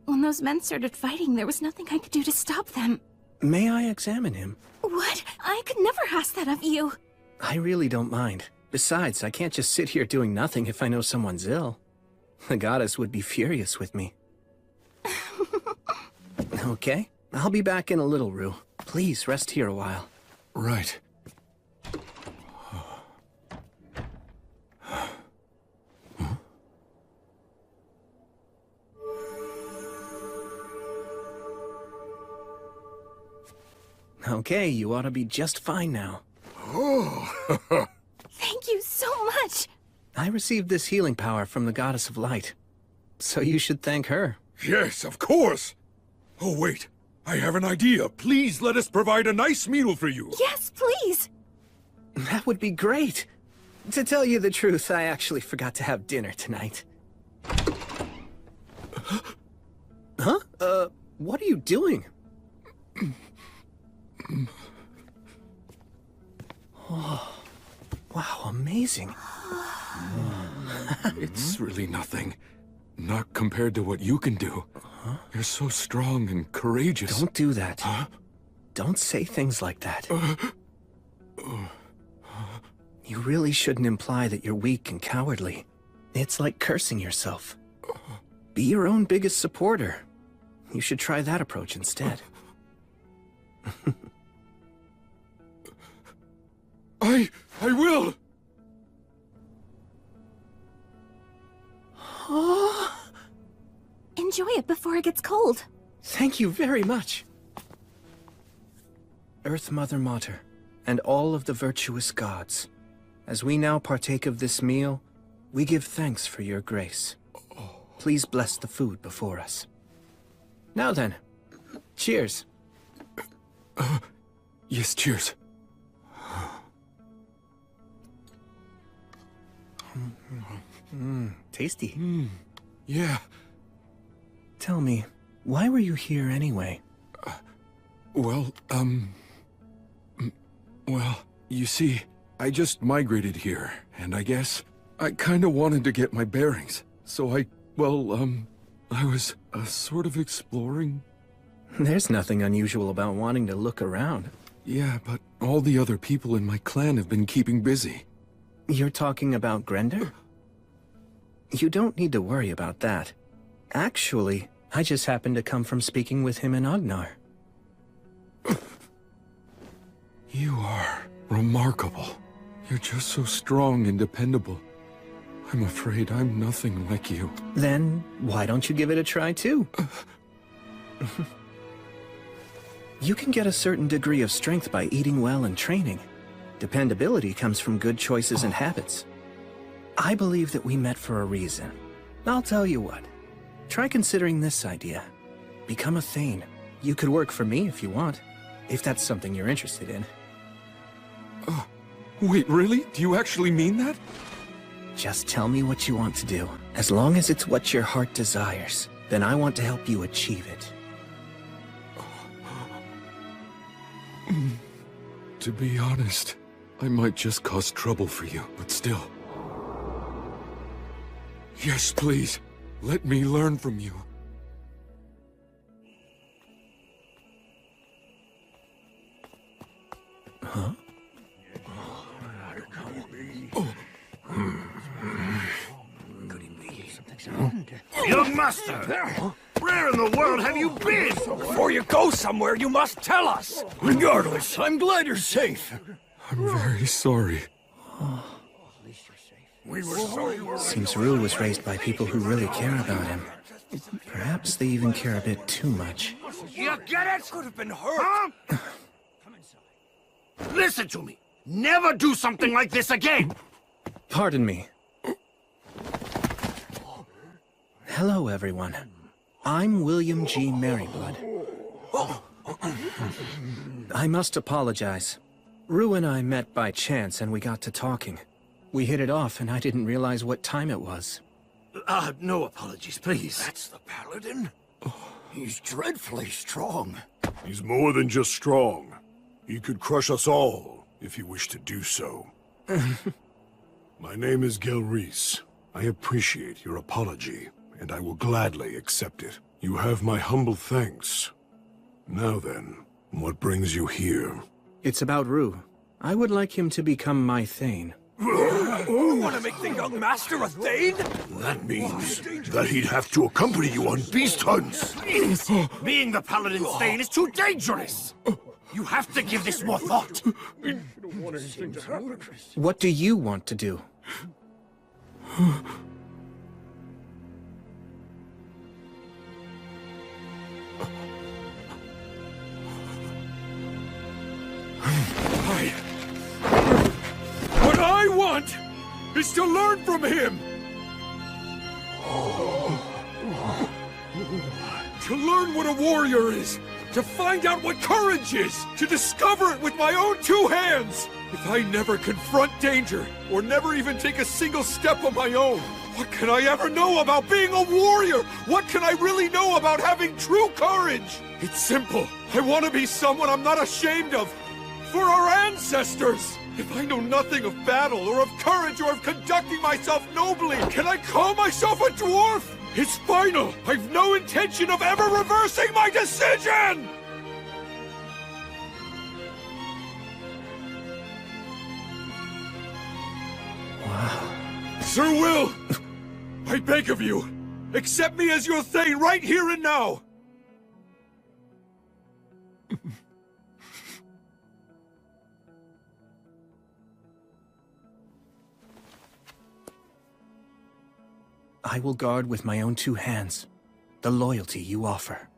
When those men started fighting, there was nothing I could do to stop them. May I examine him? What? I could never ask that of you. I really don't mind. Besides, I can't just sit here doing nothing if I know someone's ill. The goddess would be furious with me. Okay, I'll be back in a little, Rue. Please rest here a while. Right. Okay, you ought to be just fine now. Thank you so much. I received this healing power from the Goddess of Light. So you should thank her. Yes, of course! Oh, wait. I have an idea. Please let us provide a nice meal for you. Yes, please. That would be great. To tell you the truth, I actually forgot to have dinner tonight. Huh? What are you doing? Oh, wow, amazing. It's really nothing. Not compared to what you can do. You're so strong and courageous. Don't do that. Don't say things like that. You really shouldn't imply that you're weak and cowardly. It's like cursing yourself. Be your own biggest supporter. You should try that approach instead. I will! Enjoy it before it gets cold. Thank you very much. Earth Mother Mater, and all of the virtuous gods, as we now partake of this meal, we give thanks for your grace. Please bless the food before us. Now then, cheers. Yes, cheers. Tasty. Yeah. Tell me, why were you here anyway? Well, you see, I just migrated here, and I guess I kinda wanted to get my bearings. So I was, sort of exploring. There's nothing unusual about wanting to look around. Yeah, but all the other people in my clan have been keeping busy. You're talking about Grender? You don't need to worry about that. Actually, I just happened to come from speaking with him in Agnar. You are remarkable. You're just so strong and dependable. I'm afraid I'm nothing like you. Then, why don't you give it a try too? You can get a certain degree of strength by eating well and training. Dependability comes from good choices and habits. I believe that we met for a reason. I'll tell you what. Try considering this idea. Become a Thane. You could work for me if you want, if that's something you're interested in. Wait, really? Do you actually mean that? Just tell me what you want to do. As long as it's what your heart desires, then I want to help you achieve it. To be honest, I might just cause trouble for you, but still. Yes, please. Let me learn from you. Huh? Young master! Where in the world have you been? Before you go somewhere, you must tell us! Regardless, I'm glad you're safe. I'm very sorry. We were sorry. Seems Rue was raised by people who really care about him. Perhaps they even care a bit too much. You get it? Could have been hurt. Huh? Listen to me. Never do something like this again. Pardon me. Hello, everyone. I'm William G. Merryblood. I must apologize. Rue and I met by chance and we got to talking. We hit it off and I didn't realize what time it was. No apologies, please. That's the Paladin? He's dreadfully strong. He's more than just strong. He could crush us all, if he wished to do so. My name is Gelreese. I appreciate your apology, and I will gladly accept it. You have my humble thanks. Now then, what brings you here? It's about Rue. I would like him to become my Thane. You want to make the young master a Thane? That means that he'd have to accompany you on beast hunts. Being the Paladin's Thane is too dangerous! You have to give this more thought. What do you want to do? What I want is to learn from him! To learn what a warrior is! To find out what courage is! To discover it with my own two hands! If I never confront danger, or never even take a single step on my own, what can I ever know about being a warrior? What can I really know about having true courage? It's simple. I want to be someone I'm not ashamed of. For our ancestors! If I know nothing of battle, or of courage, or of conducting myself nobly, can I call myself a dwarf? It's final! I've no intention of ever reversing my decision! Wow. Sir Will! I beg of you, accept me as your Thane right here and now! I will guard with my own two hands the loyalty you offer.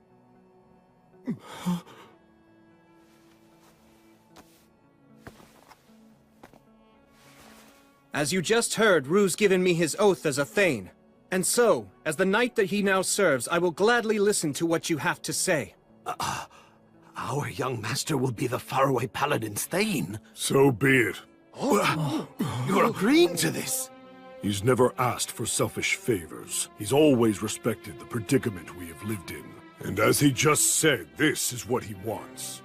As you just heard, Rue's given me his oath as a Thane. And so, as the knight that he now serves, I will gladly listen to what you have to say. Our young master will be the Faraway Paladin's Thane. So be it. You're agreeing to this? He's never asked for selfish favors. He's always respected the predicament we have lived in. And as he just said, this is what he wants.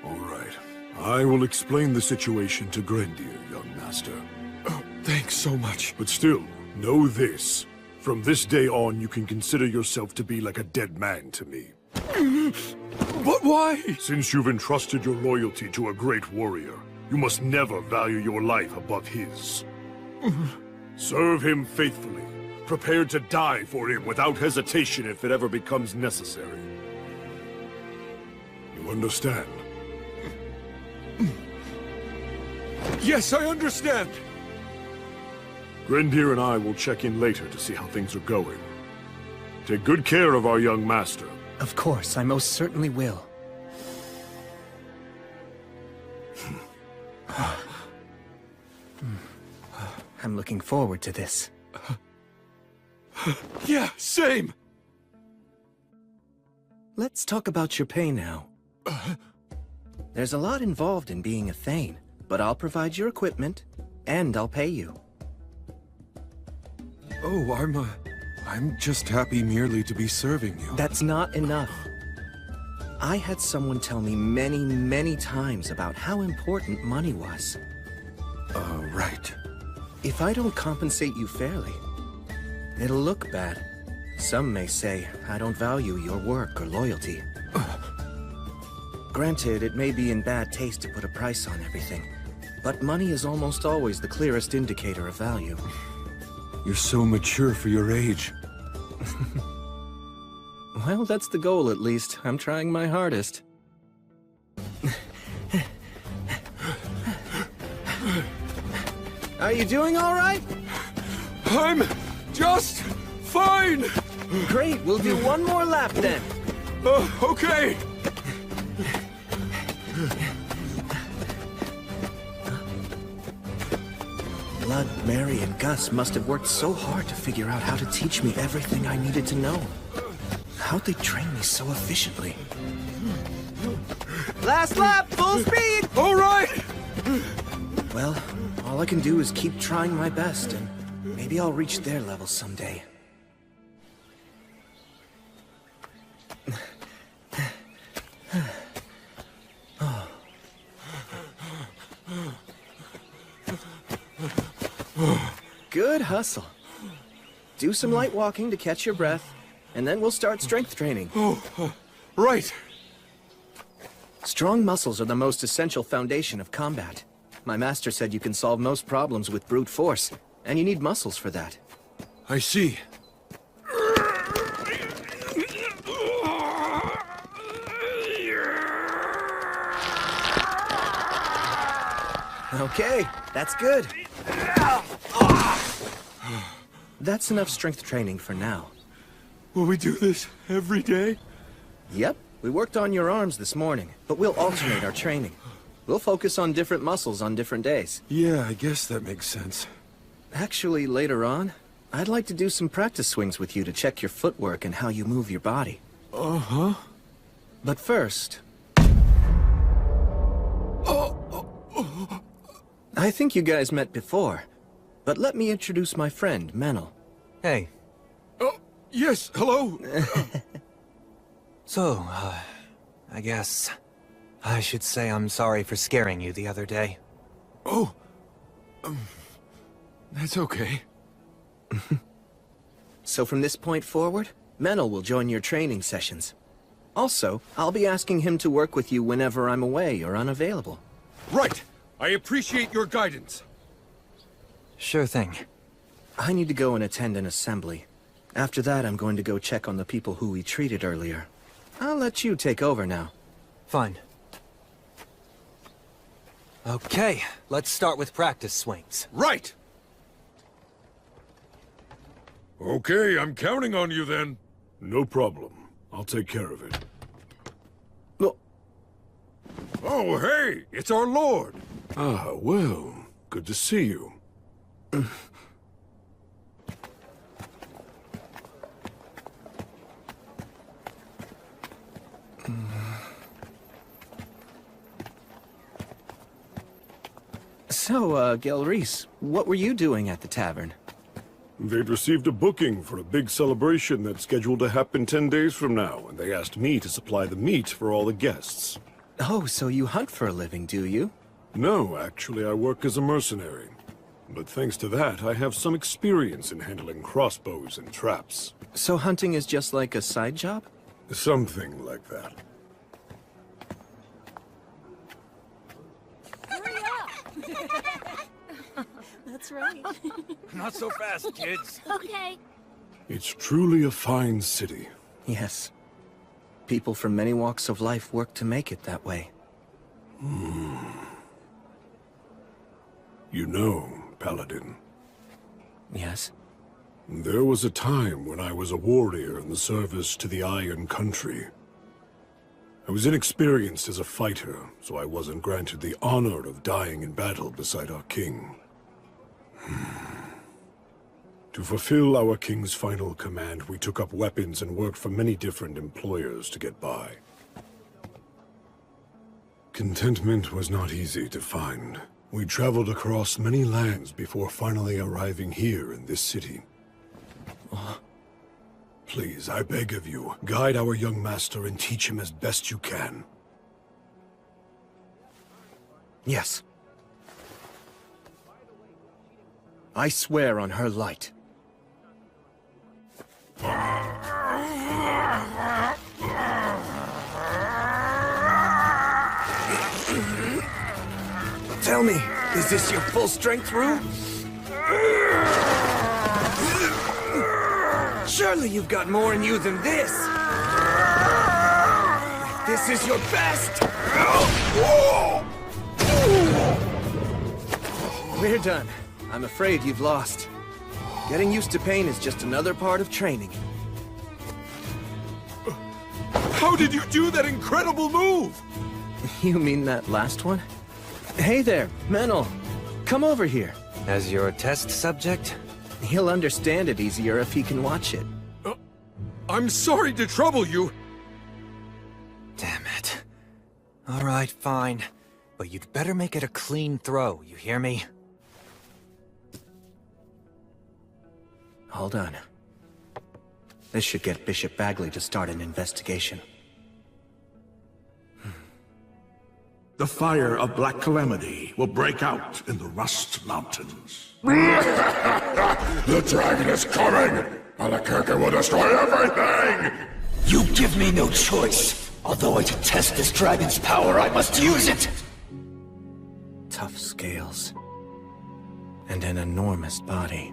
All right. I will explain the situation to Grendir, young master. Oh, thanks so much. But still, know this. From this day on, you can consider yourself to be like a dead man to me. But why? Since you've entrusted your loyalty to a great warrior, you must never value your life above his. Serve him faithfully, prepared to die for him without hesitation if it ever becomes necessary. You understand? Yes, I understand. Grendir and I will check in later to see how things are going. Take good care of our young master. Of course, I most certainly will. I'm looking forward to this. Yeah, same! Let's talk about your pay now. There's a lot involved in being a Thane, but I'll provide your equipment, and I'll pay you. Oh, I'm just happy merely to be serving you. That's not enough. I had someone tell me many, many times about how important money was. Right. If I don't compensate you fairly, it'll look bad. Some may say I don't value your work or loyalty. Granted, it may be in bad taste to put a price on everything, but money is almost always the clearest indicator of value. You're so mature for your age. Well, that's the goal at least. I'm trying my hardest. Are you doing all right? I'm just fine! Great, we'll do one more lap then. Okay! Blood, Mary, and Gus must have worked so hard to figure out how to teach me everything I needed to know. How'd they train me so efficiently? Last lap, full speed! All right! Well, all I can do is keep trying my best, and maybe I'll reach their level someday. Good hustle. Do some light walking to catch your breath, and then we'll start strength training. Right. Strong muscles are the most essential foundation of combat. My master said you can solve most problems with brute force, and you need muscles for that. I see. Okay, that's good. That's enough strength training for now. Will we do this every day? Yep, we worked on your arms this morning, but we'll alternate our training. We'll focus on different muscles on different days. Yeah, I guess that makes sense. Actually, later on, I'd like to do some practice swings with you to check your footwork and how you move your body. Uh-huh. But first... I think you guys met before, but let me introduce my friend, Menel. Hey. Oh, yes, hello. So, I guess I should say I'm sorry for scaring you the other day. Oh, that's okay. So from this point forward, Menel will join your training sessions. Also, I'll be asking him to work with you whenever I'm away or unavailable. Right! I appreciate your guidance. Sure thing. I need to go and attend an assembly. After that, I'm going to go check on the people who we treated earlier. I'll let you take over now. Fine. Okay, let's start with practice swings. Right! Okay, I'm counting on you then. No problem. I'll take care of it. Oh, hey! It's our lord! Ah, well, good to see you. So, Gelreese, what were you doing at the tavern? They'd received a booking for a big celebration that's scheduled to happen 10 days from now, and they asked me to supply the meat for all the guests. Oh, so you hunt for a living, do you? No, actually, I work as a mercenary. But thanks to that, I have some experience in handling crossbows and traps. So hunting is just like a side job? Something like that. Hurry up! That's right. Not so fast, kids. Okay. It's truly a fine city. Yes. People from many walks of life work to make it that way. You know, Paladin. Yes? There was a time when I was a warrior in the service to the Iron Country. I was inexperienced as a fighter, so I wasn't granted the honor of dying in battle beside our king. To fulfill our king's final command, we took up weapons and worked for many different employers to get by. Contentment was not easy to find. We traveled across many lands before finally arriving here in this city. Please, I beg of you, guide our young master and teach him as best you can. Yes. I swear on her light. Tell me, is this your full strength, Rue? Surely you've got more in you than this! This is your best! We're done. I'm afraid you've lost. Getting used to pain is just another part of training. How did you do that incredible move? You mean that last one? Hey there, Menel. Come over here. As your test subject? He'll understand it easier if he can watch it. I'm sorry to trouble you. Damn it. All right, fine. But you'd better make it a clean throw, you hear me? Hold on. This should get Bishop Bagley to start an investigation. The fire of Black Calamity will break out in the Rust Mountains. The dragon is coming! Alakirka will destroy everything! You give me no choice. Although to test this dragon's power, I must use it! Tough scales. And an enormous body.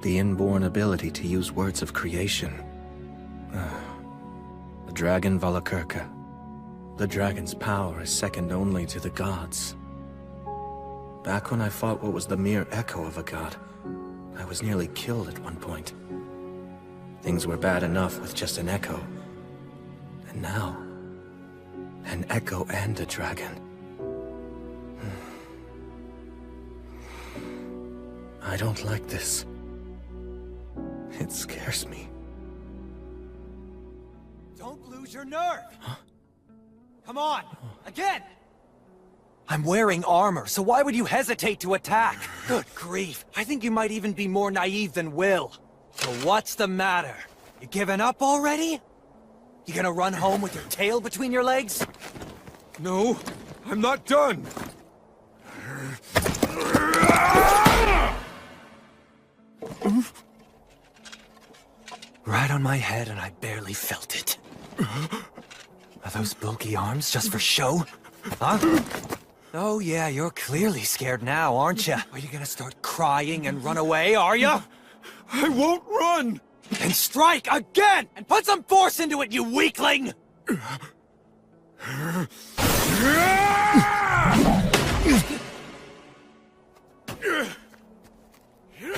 The inborn ability to use words of creation. The dragon Valakirka. The dragon's power is second only to the gods. Back when I fought what was the mere echo of a god, I was nearly killed at one point. Things were bad enough with just an echo. And now, an echo and a dragon. I don't like this. It scares me. Don't lose your nerve! Huh? Come on! Again! I'm wearing armor, so why would you hesitate to attack? Good grief, I think you might even be more naive than Will. So what's the matter? You giving up already? You gonna run home with your tail between your legs? No, I'm not done. Right on my head and I barely felt it. Are those bulky arms just for show? Huh? Oh yeah, you're clearly scared now, aren't you? Are you gonna start crying and run away, are you? I won't run! Then strike again! And put some force into it, you weakling!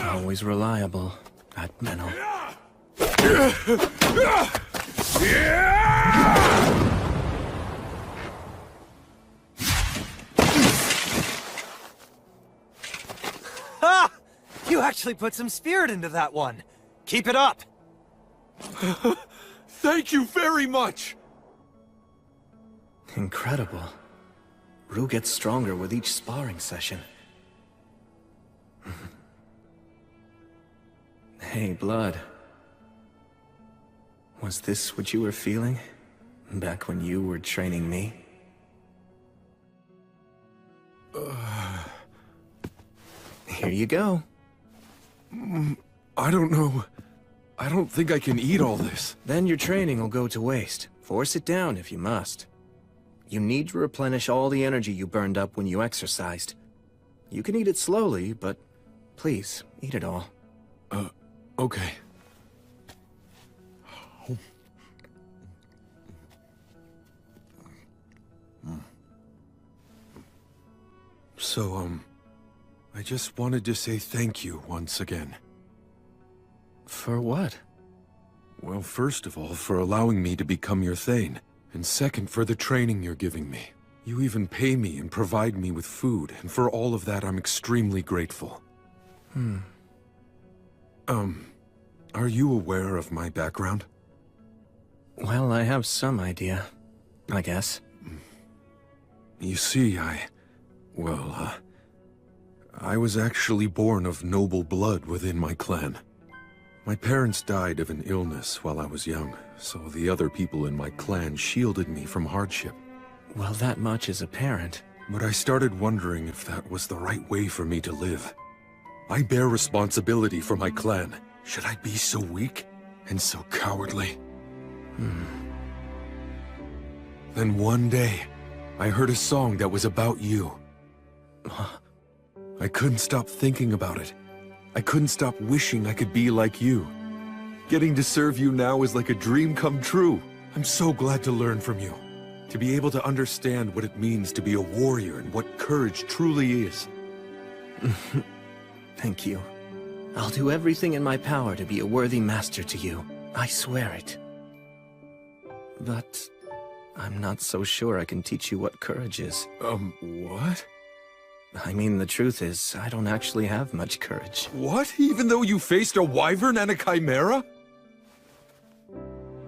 Always reliable, that Menel. Ha! You actually put some spirit into that one. Keep it up. Thank you very much. Incredible. Rue gets stronger with each sparring session. Hey, Blood. Was this what you were feeling? Back when you were training me? Here you go. I don't know. I don't think I can eat all this. Then your training will go to waste. Force it down if you must. You need to replenish all the energy you burned up when you exercised. You can eat it slowly, but please, eat it all. Okay. So, I just wanted to say thank you once again. For what? Well, first of all, for allowing me to become your Thane, and second, for the training you're giving me. You even pay me and provide me with food, and for all of that, I'm extremely grateful. Are you aware of my background? Well, I have some idea, I guess. You see, I was actually born of noble blood within my clan. My parents died of an illness while I was young, so the other people in my clan shielded me from hardship. Well, that much is apparent. But I started wondering if that was the right way for me to live. I bear responsibility for my clan. Should I be so weak and so cowardly? Then one day, I heard a song that was about you. I couldn't stop thinking about it. I couldn't stop wishing I could be like you. Getting to serve you now is like a dream come true. I'm so glad to learn from you. To be able to understand what it means to be a warrior and what courage truly is. Thank you. I'll do everything in my power to be a worthy master to you. I swear it. But I'm not so sure I can teach you what courage is. What? I mean, the truth is, I don't actually have much courage. What? Even though you faced a wyvern and a chimera?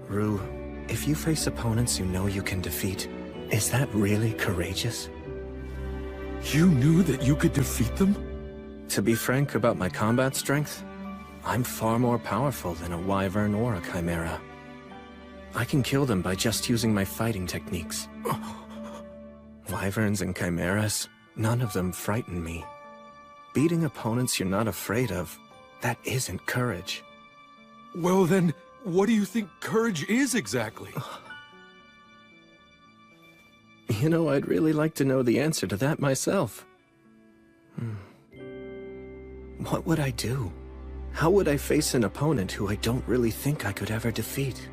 Rue, if you face opponents you know you can defeat, is that really courageous? You knew that you could defeat them? To be frank about my combat strength, I'm far more powerful than a wyvern or a chimera. I can kill them by just using my fighting techniques. Wyverns and chimeras, none of them frighten me. Beating opponents you're not afraid of, that isn't courage. Well then, what do you think courage is exactly? You know, I'd really like to know the answer to that myself. What would I do? How would I face an opponent who I don't really think I could ever defeat?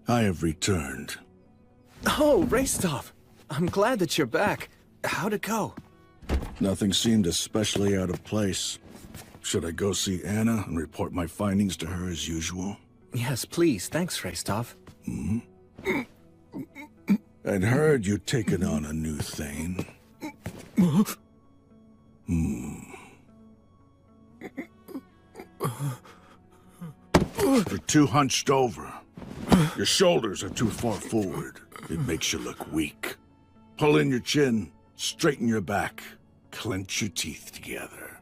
I have returned. Oh, Raistov! I'm glad that you're back. How'd it go? Nothing seemed especially out of place. Should I go see Anna and report my findings to her as usual? Yes, please. Thanks, Raistov. I'd heard you'd taken on a new Thane. You're too hunched over. Your shoulders are too far forward. It makes you look weak. Pull in your chin, straighten your back, clench your teeth together.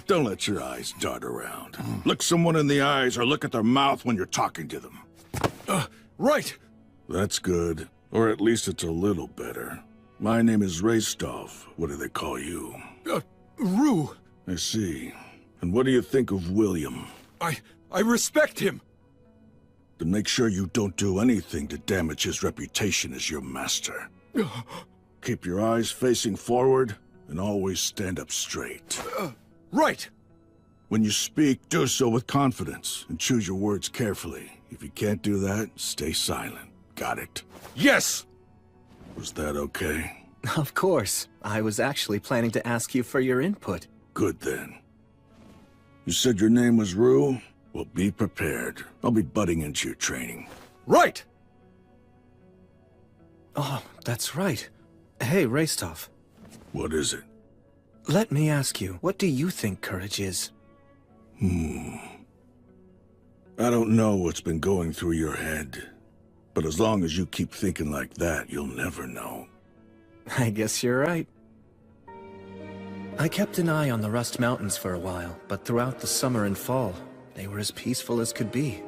Don't let your eyes dart around. Look someone in the eyes or look at their mouth when you're talking to them. Right! That's good. Or at least it's a little better. My name is Raistov. What do they call you? Rue. I see. And what do you think of William? I respect him! Then make sure you don't do anything to damage his reputation as your master. Keep your eyes facing forward, and always stand up straight. Right! When you speak, do so with confidence, and choose your words carefully. If you can't do that, stay silent. Got it? Yes! Was that okay? Of course. I was actually planning to ask you for your input. Good then. You said your name was Rue? Well, be prepared. I'll be butting into your training. Right! Oh, that's right. Hey, Raistov. What is it? Let me ask you, what do you think courage is? I don't know what's been going through your head. But as long as you keep thinking like that, you'll never know. I guess you're right. I kept an eye on the Rust Mountains for a while, but throughout the summer and fall, they were as peaceful as could be.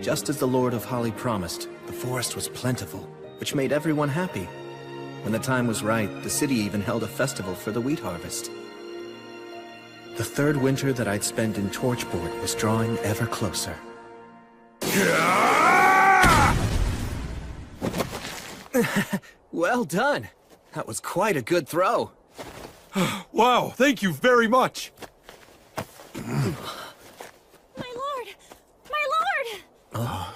Just as the Lord of Holly promised, the forest was plentiful, which made everyone happy. When the time was right, the city even held a festival for the wheat harvest. The third winter that I'd spent in Torchport was drawing ever closer. Well done! That was quite a good throw. Wow, thank you very much! My lord! My lord! Oh.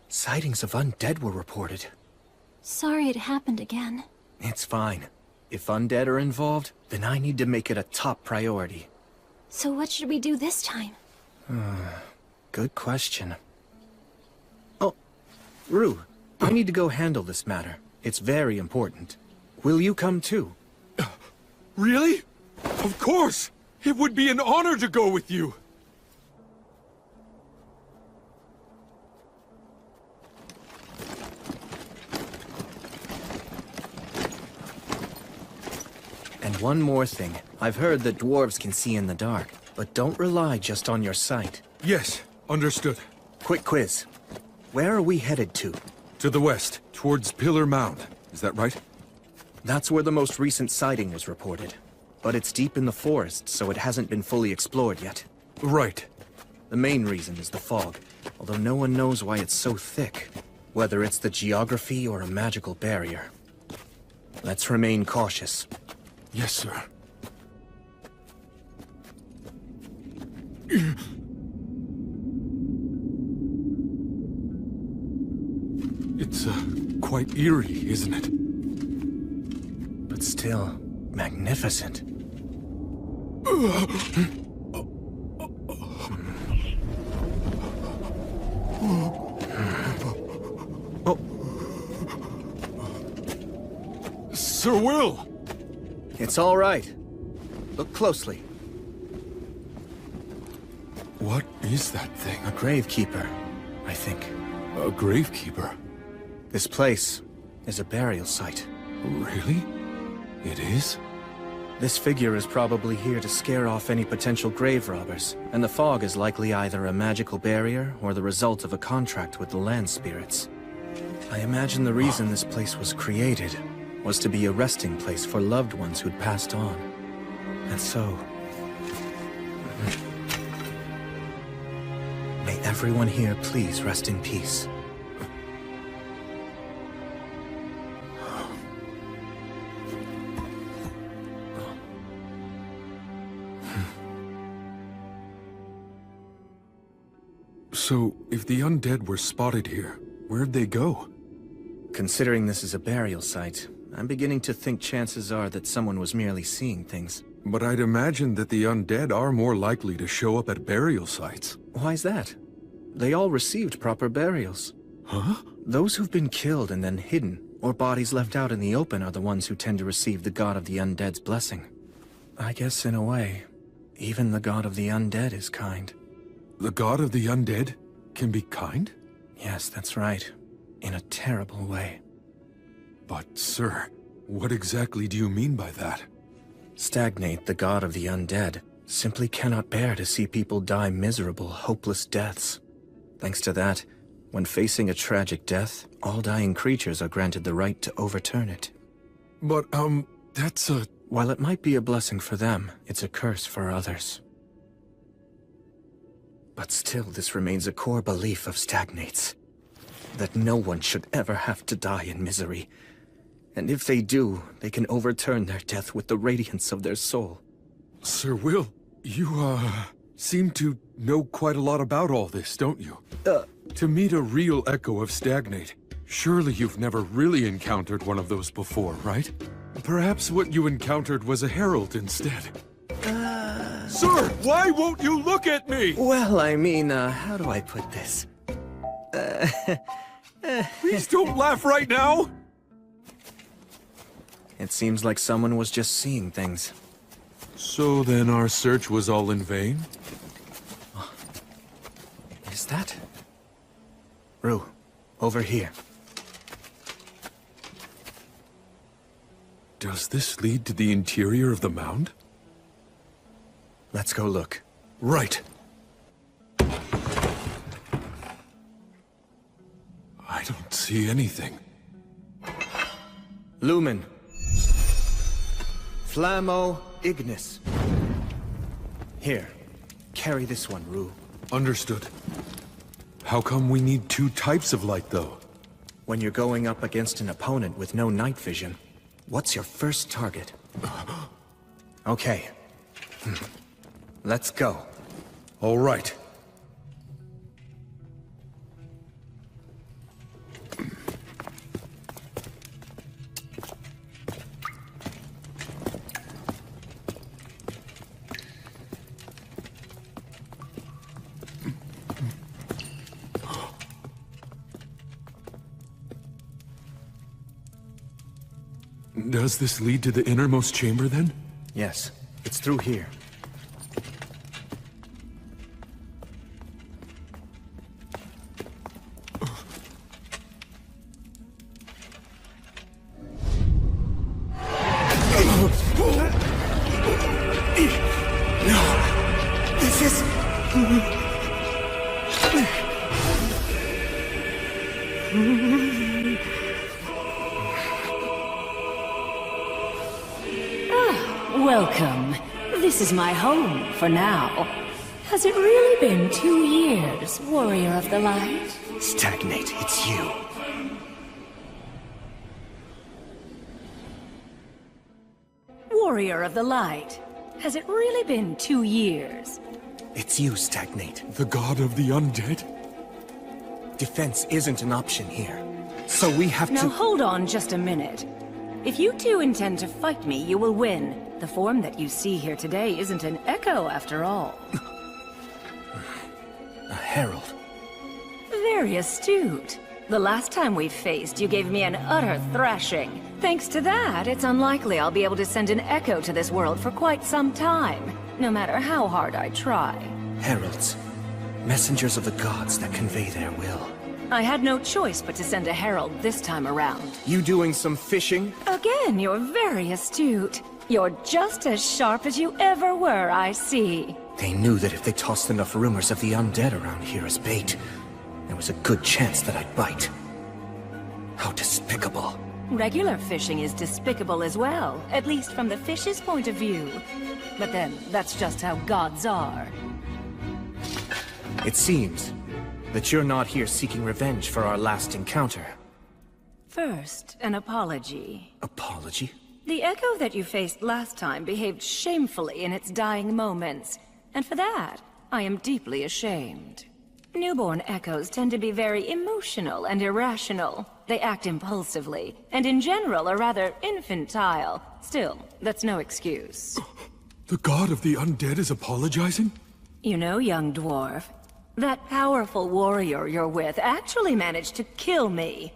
Sightings of undead were reported. Sorry it happened again. It's fine. If undead are involved, then I need to make it a top priority. So what should we do this time? Good question. Oh, Rue, I need to go handle this matter. It's very important. Will you come too? Really? Of course! It would be an honor to go with you! And one more thing. I've heard that dwarves can see in the dark, but don't rely just on your sight. Yes, understood. Quick quiz. Where are we headed to? To the west, towards Pillar Mound. Is that right? That's where the most recent sighting was reported. But it's deep in the forest, so it hasn't been fully explored yet. Right. The main reason is the fog, although no one knows why it's so thick. Whether it's the geography or a magical barrier. Let's remain cautious. Yes, sir. It's, quite eerie, isn't it? But still, magnificent. Sir Will! It's all right. Look closely. What is that thing? A gravekeeper, I think. A gravekeeper? This place is a burial site. Really? It is? This figure is probably here to scare off any potential grave robbers, and the fog is likely either a magical barrier or the result of a contract with the land spirits. I imagine the reason this place was created was to be a resting place for loved ones who'd passed on. And so... may everyone here please rest in peace. So, if the undead were spotted here, where'd they go? Considering this is a burial site, I'm beginning to think chances are that someone was merely seeing things. But I'd imagine that the undead are more likely to show up at burial sites. Why's that? They all received proper burials. Huh? Those who've been killed and then hidden, or bodies left out in the open are the ones who tend to receive the god of the undead's blessing. I guess in a way, even the god of the undead is kind. The god of the undead can be kind? Yes, that's right. In a terrible way. But, sir, what exactly do you mean by that? Stagnate, the god of the undead, simply cannot bear to see people die miserable, hopeless deaths. Thanks to that, when facing a tragic death, all dying creatures are granted the right to overturn it. But, that's a... While it might be a blessing for them, it's a curse for others. But still, this remains a core belief of Stagnate's. That no one should ever have to die in misery. And if they do, they can overturn their death with the radiance of their soul. Sir Will, you, seem to know quite a lot about all this, don't you? To meet a real echo of Stagnate, surely you've never really encountered one of those before, right? Perhaps what you encountered was a herald instead. Sir, why won't you look at me? Well, I mean, how do I put this? Please don't laugh right now! It seems like someone was just seeing things. So then our search was all in vain? Is that? Rue, over here. Does this lead to the interior of the mound? Let's go look. Right. I don't see anything. Lumen. Flammo Ignis. Here, carry this one, Rue. Understood. How come we need two types of light, though? When you're going up against an opponent with no night vision, what's your first target? Okay. Let's go. All right. Does this lead to the innermost chamber, then? Yes, it's through here. No! This is... Welcome. This is my home for now. Has it really been 2 years, Warrior of the Light? Stagnate, it's you. Warrior of the Light. Has it really been 2 years? It's you, Stagnate. The god of the undead? Defense isn't an option here. So we have Now to— hold on just a minute. If you two intend to fight me, you will win. The form that you see here today isn't an echo after all. A herald. Very astute. The last time we faced, you gave me an utter thrashing. Thanks to that, it's unlikely I'll be able to send an echo to this world for quite some time, no matter how hard I try. Heralds. Messengers of the gods that convey their will. I had no choice but to send a herald this time around. You doing some fishing? Again, you're very astute. You're just as sharp as you ever were, I see. They knew that if they tossed enough rumors of the undead around here as bait, there was a good chance that I'd bite. How despicable. Regular fishing is despicable as well, at least from the fish's point of view. But then, that's just how gods are. It seems that you're not here seeking revenge for our last encounter. First, an apology. Apology? The echo that you faced last time behaved shamefully in its dying moments, and for that, I am deeply ashamed. Newborn echoes tend to be very emotional and irrational. They act impulsively, and in general are rather infantile. Still, that's no excuse. The god of the undead is apologizing? You know, young dwarf, that powerful warrior you're with actually managed to kill me.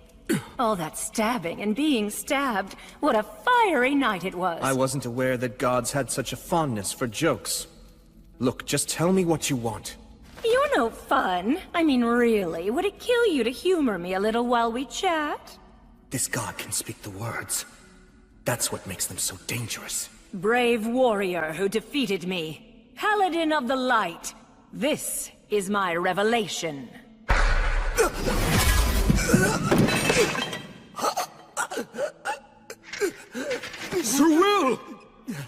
All that stabbing and being stabbed, what a fiery night it was. I wasn't aware that gods had such a fondness for jokes. Look, just tell me what you want. You're no fun. I mean, really, would it kill you to humor me a little while we chat? This god can speak the words. That's what makes them so dangerous. Brave warrior who defeated me. Paladin of the Light. This is my revelation. Sir Will!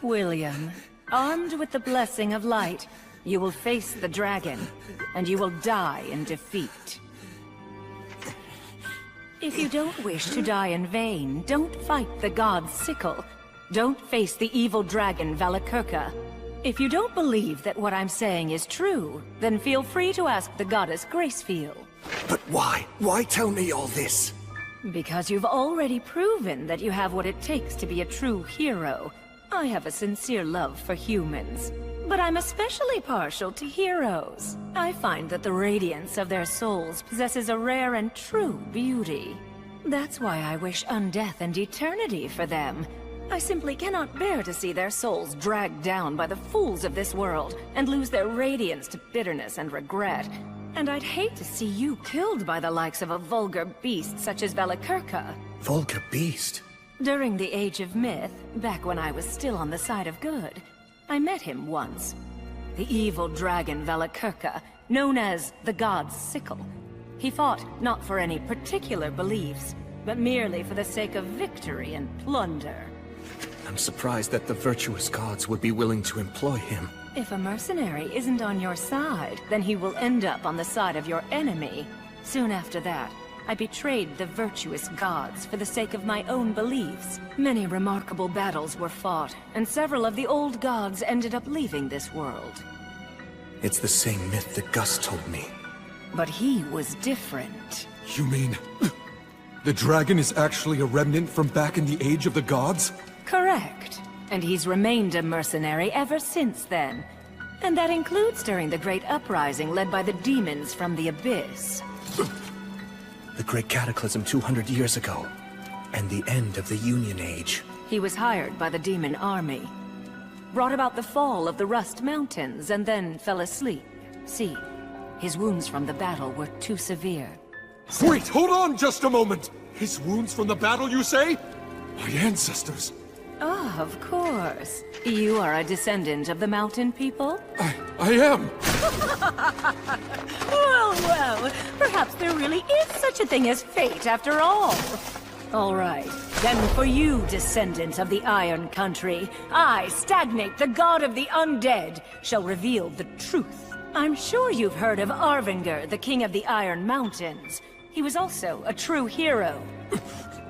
William, armed with the blessing of light, you will face the dragon, and you will die in defeat. If you don't wish to die in vain, don't fight the god's sickle. Don't face the evil dragon Valakirka. If you don't believe that what I'm saying is true, then feel free to ask the goddess Gracefield. But why? Why tell me all this? Because you've already proven that you have what it takes to be a true hero. I have a sincere love for humans, but I'm especially partial to heroes. I find that the radiance of their souls possesses a rare and true beauty. That's why I wish undeath and eternity for them. I simply cannot bear to see their souls dragged down by the fools of this world and lose their radiance to bitterness and regret. And I'd hate to see you killed by the likes of a vulgar beast such as Valakirka. Vulgar beast? During the Age of Myth, back when I was still on the side of good, I met him once. the evil dragon Valakirka, known as the God's Sickle. He fought not for any particular beliefs, but merely for the sake of victory and plunder. I'm surprised that the virtuous gods would be willing to employ him. If a mercenary isn't on your side, then he will end up on the side of your enemy. Soon after that, I betrayed the virtuous gods for the sake of my own beliefs. Many remarkable battles were fought, and several of the old gods ended up leaving this world. It's the same myth that Gus told me. But he was different. You mean... the dragon is actually a remnant from back in the Age of the Gods? Correct. And he's remained a mercenary ever since then. And that includes during the Great Uprising led by the demons from the Abyss. The Great Cataclysm 200 years ago, and the end of the Union Age. He was hired by the demon army, brought about the fall of the Rust Mountains, and then fell asleep. See, his wounds from the battle were too severe. Wait, hold on just a moment! His wounds from the battle, you say? My ancestors. Oh, of course. You are a descendant of the mountain people? I am! Well, perhaps there really is such a thing as fate after all. All right, then for you, descendant of the Iron Country, I, Stagnate, the god of the undead, shall reveal the truth. I'm sure you've heard of Arvinger, the king of the Iron Mountains. He was also a true hero.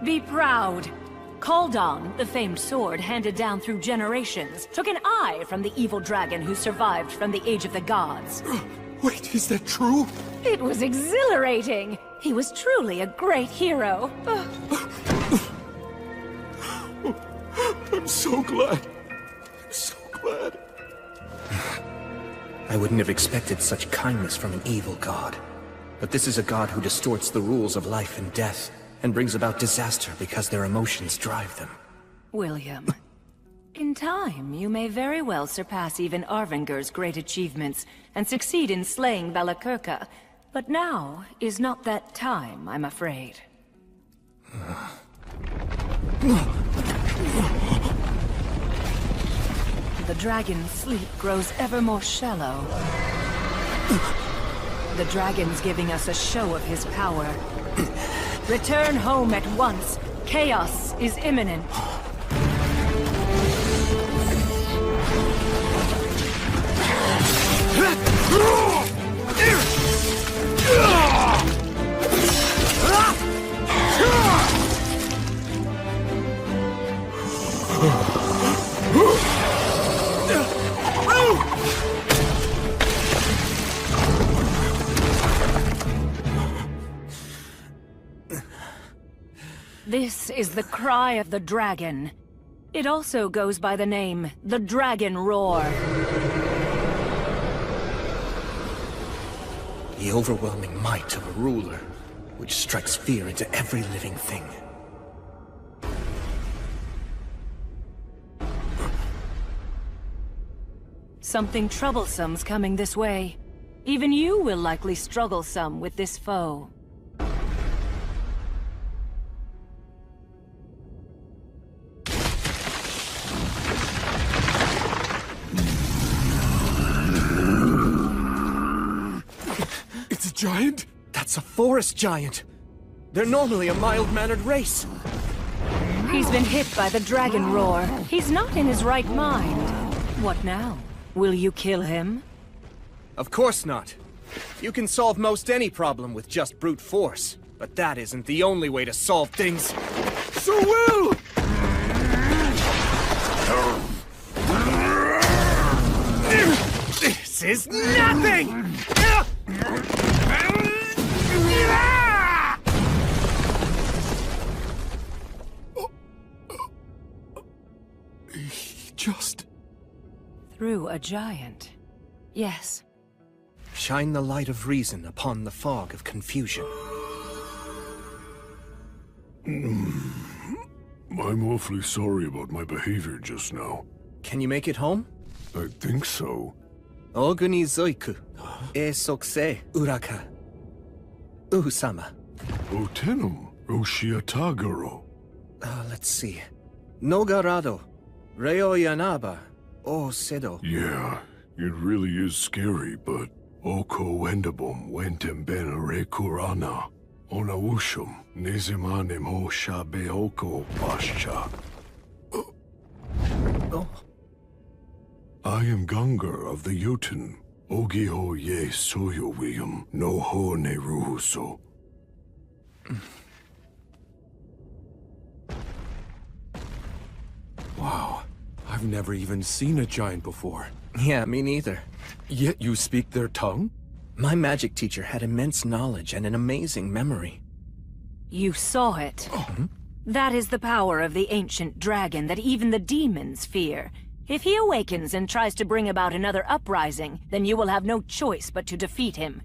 Be proud. Kaldon, the famed sword handed down through generations, took an eye from the evil dragon who survived from the Age of the Gods. Wait, is that true? It was exhilarating. He was truly a great hero. I'm so glad. I'm so glad. I wouldn't have expected such kindness from an evil god. But this is a god who distorts the rules of life and death, and brings about disaster because their emotions drive them. William, in time, you may very well surpass even Arvinger's great achievements and succeed in slaying Valakirka. But now is not that time, I'm afraid. The dragon's sleep grows ever more shallow. The dragon's giving us a show of his power. Return home at once. Chaos is imminent. This is the cry of the dragon. It also goes by the name, the Dragon Roar. The overwhelming might of a ruler, which strikes fear into every living thing. Something troublesome's coming this way. Even you will likely struggle some with this foe. Giant? That's a forest giant. They're normally a mild-mannered race. He's been hit by the dragon roar. He's not in his right mind. What now? Will you kill him? Of course not. You can solve most any problem with just brute force, but that isn't the only way to solve things. So will! This is nothing! Just... through a giant. Yes. Shine the light of reason upon the fog of confusion. I'm awfully sorry about my behavior just now. Can you make it home? I think so. Oguni zoiku, e sokse uraka. Uhusama. Otenum, Roshiatagaro. Let's see. Nogarado, Reo Yanaba, O Sedo. Yeah, It really is scary, but Oko Wendabum wentem ben rekurana. Onawushum nizimanim ho shabe oko pascha. I am Gungar of the Jotun. Ogiho ye soyo wium no ho ne ruhuso. Wow, I've never even seen a giant before. Yeah, me neither. Yet you speak their tongue? My magic teacher had immense knowledge and an amazing memory. You saw it. That is the power of the ancient dragon that even the demons fear. If he awakens and tries to bring about another uprising, then you will have no choice but to defeat him.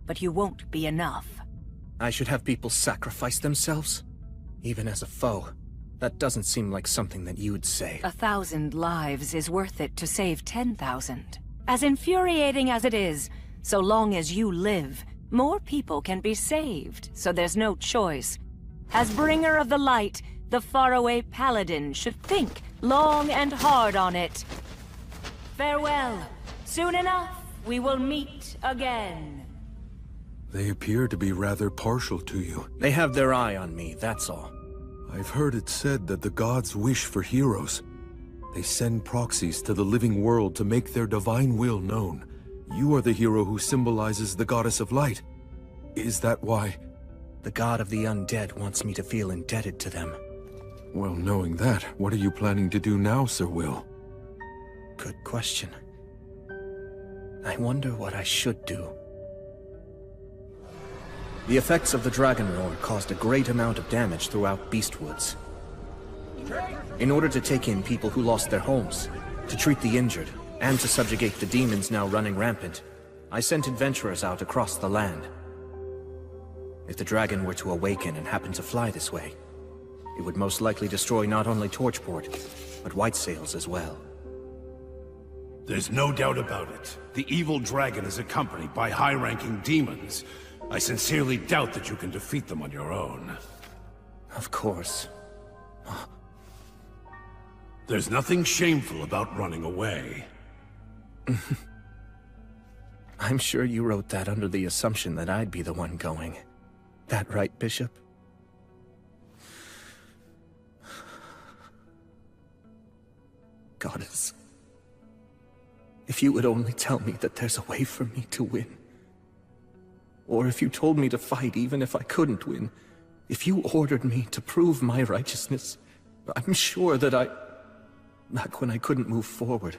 But you won't be enough. I should have people sacrifice themselves? Even as a foe. That doesn't seem like something that you would say. 1,000 lives is worth it to save 10,000. As infuriating as it is, so long as you live, more people can be saved, so there's no choice. As bringer of the light, the Faraway Paladin should think long and hard on it. Farewell. Soon enough, we will meet again. They appear to be rather partial to you. They have their eye on me, that's all. I've heard it said that the gods wish for heroes. They send proxies to the living world to make their divine will known. You are the hero who symbolizes the goddess of light. Is that why? The god of the undead wants me to feel indebted to them. Well, knowing that, what are you planning to do now, Sir Will? Good question. I wonder what I should do. The effects of the Dragon Roar caused a great amount of damage throughout Beastwoods. In order to take in people who lost their homes, to treat the injured, and to subjugate the demons now running rampant, I sent adventurers out across the land. If the dragon were to awaken and happen to fly this way, it would most likely destroy not only Torchport, but Whitesails as well. There's no doubt about it. The evil dragon is accompanied by high-ranking demons. I sincerely doubt that you can defeat them on your own. Of course. There's nothing shameful about running away. I'm sure you wrote that under the assumption that I'd be the one going. That right, Bishop? Goddess, if you would only tell me that there's a way for me to win. Or if you told me to fight even if I couldn't win. If you ordered me to prove my righteousness, I'm sure that back when I couldn't move forward,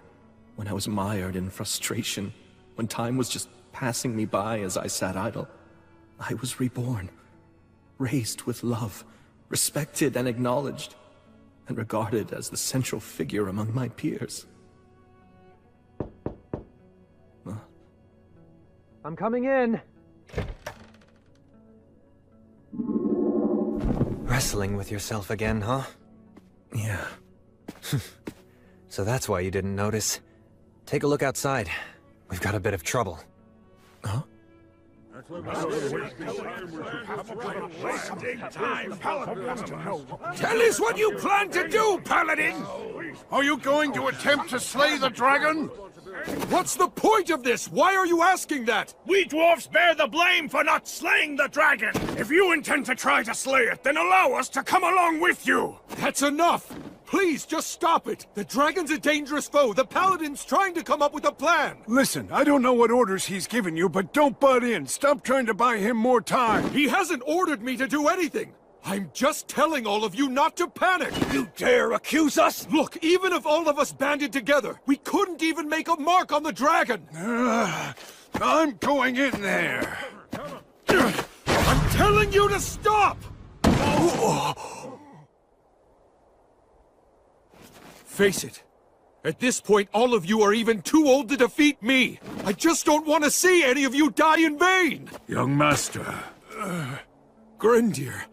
when I was mired in frustration, when time was just passing me by as I sat idle, I was reborn, raised with love, respected and acknowledged, and regarded as the central figure among my peers. I'm coming in. Wrestling with yourself again, huh? Yeah. So that's why you didn't notice. Take a look outside. We've got a bit of trouble. Huh? Tell us what you plan to do, Paladin! Are you going to attempt to slay the dragon? What's the point of this? Why are you asking that? We dwarfs bear the blame for not slaying the dragon! If you intend to try to slay it, then allow us to come along with you! That's enough! Please, just stop it! The dragon's a dangerous foe! The Paladin's trying to come up with a plan! Listen, I don't know what orders he's given you, but don't butt in. Stop trying to buy him more time. He hasn't ordered me to do anything! I'm just telling all of you not to panic! You dare accuse us? Look, even if all of us banded together, we couldn't even make a mark on the dragon! I'm going in there. I'm telling you to stop! Face it. At this point, all of you are even too old to defeat me! I just don't want to see any of you die in vain! Young master, Grendir.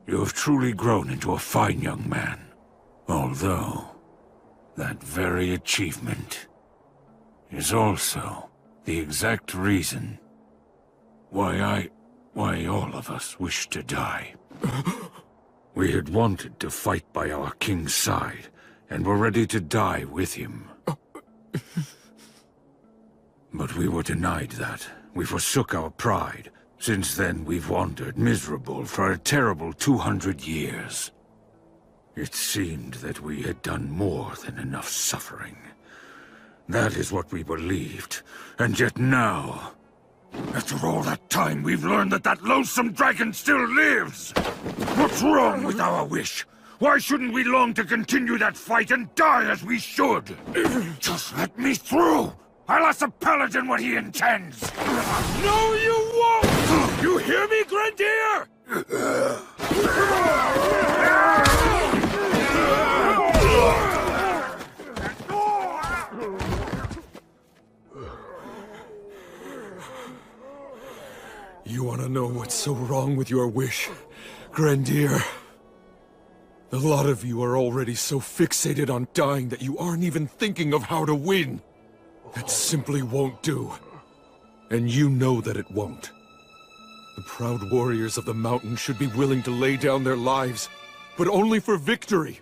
you have truly grown into a fine young man. Although, that very achievement is also the exact reason why all of us wish to die. We had wanted to fight by our king's side, and were ready to die with him. But we were denied that. We forsook our pride. Since then, we've wandered miserable for a terrible 200 years. It seemed that we had done more than enough suffering. That is what we believed. And yet now, after all that time, we've learned that that loathsome dragon still lives! What's wrong with our wish? Why shouldn't we long to continue that fight and die as we should? Just let me through! I'll ask the Paladin what he intends! No, you won't! You hear me, Grenadier? You want to know what's so wrong with your wish, Grenadier? A lot of you are already so fixated on dying that you aren't even thinking of how to win. That simply won't do. And you know that it won't. The proud warriors of the mountain should be willing to lay down their lives, but only for victory.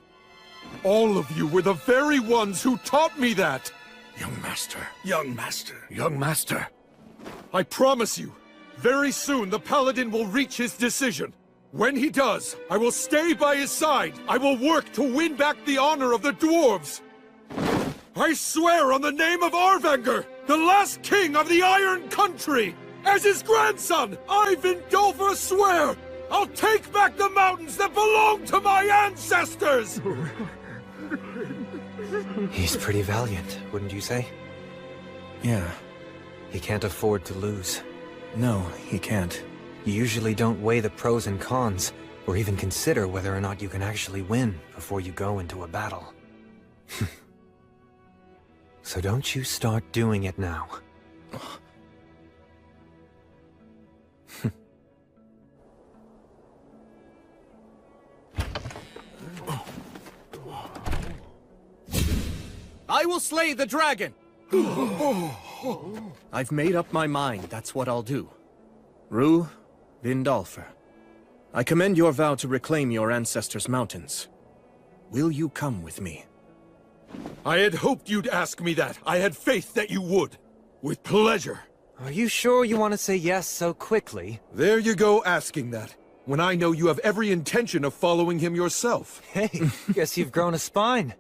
All of you were the very ones who taught me that! Young master, young master, young master. I promise you, very soon the Paladin will reach his decision. When he does, I will stay by his side. I will work to win back the honor of the dwarves. I swear on the name of Arvanger, the last king of the Iron Country, as his grandson, I, Vindolfur, swear, I'll take back the mountains that belong to my ancestors! He's pretty valiant, wouldn't you say? Yeah. He can't afford to lose. No, he can't. You usually don't weigh the pros and cons, or even consider whether or not you can actually win before you go into a battle. So don't you start doing it now. I will slay the dragon! I've made up my mind, that's what I'll do. Rue, Vindolfur, I commend your vow to reclaim your ancestors' mountains. Will you come with me? I had hoped you'd ask me that. I had faith that you would. With pleasure. Are you sure you want to say yes so quickly? There you go asking that, when I know you have every intention of following him yourself. Hey, guess you've grown a spine.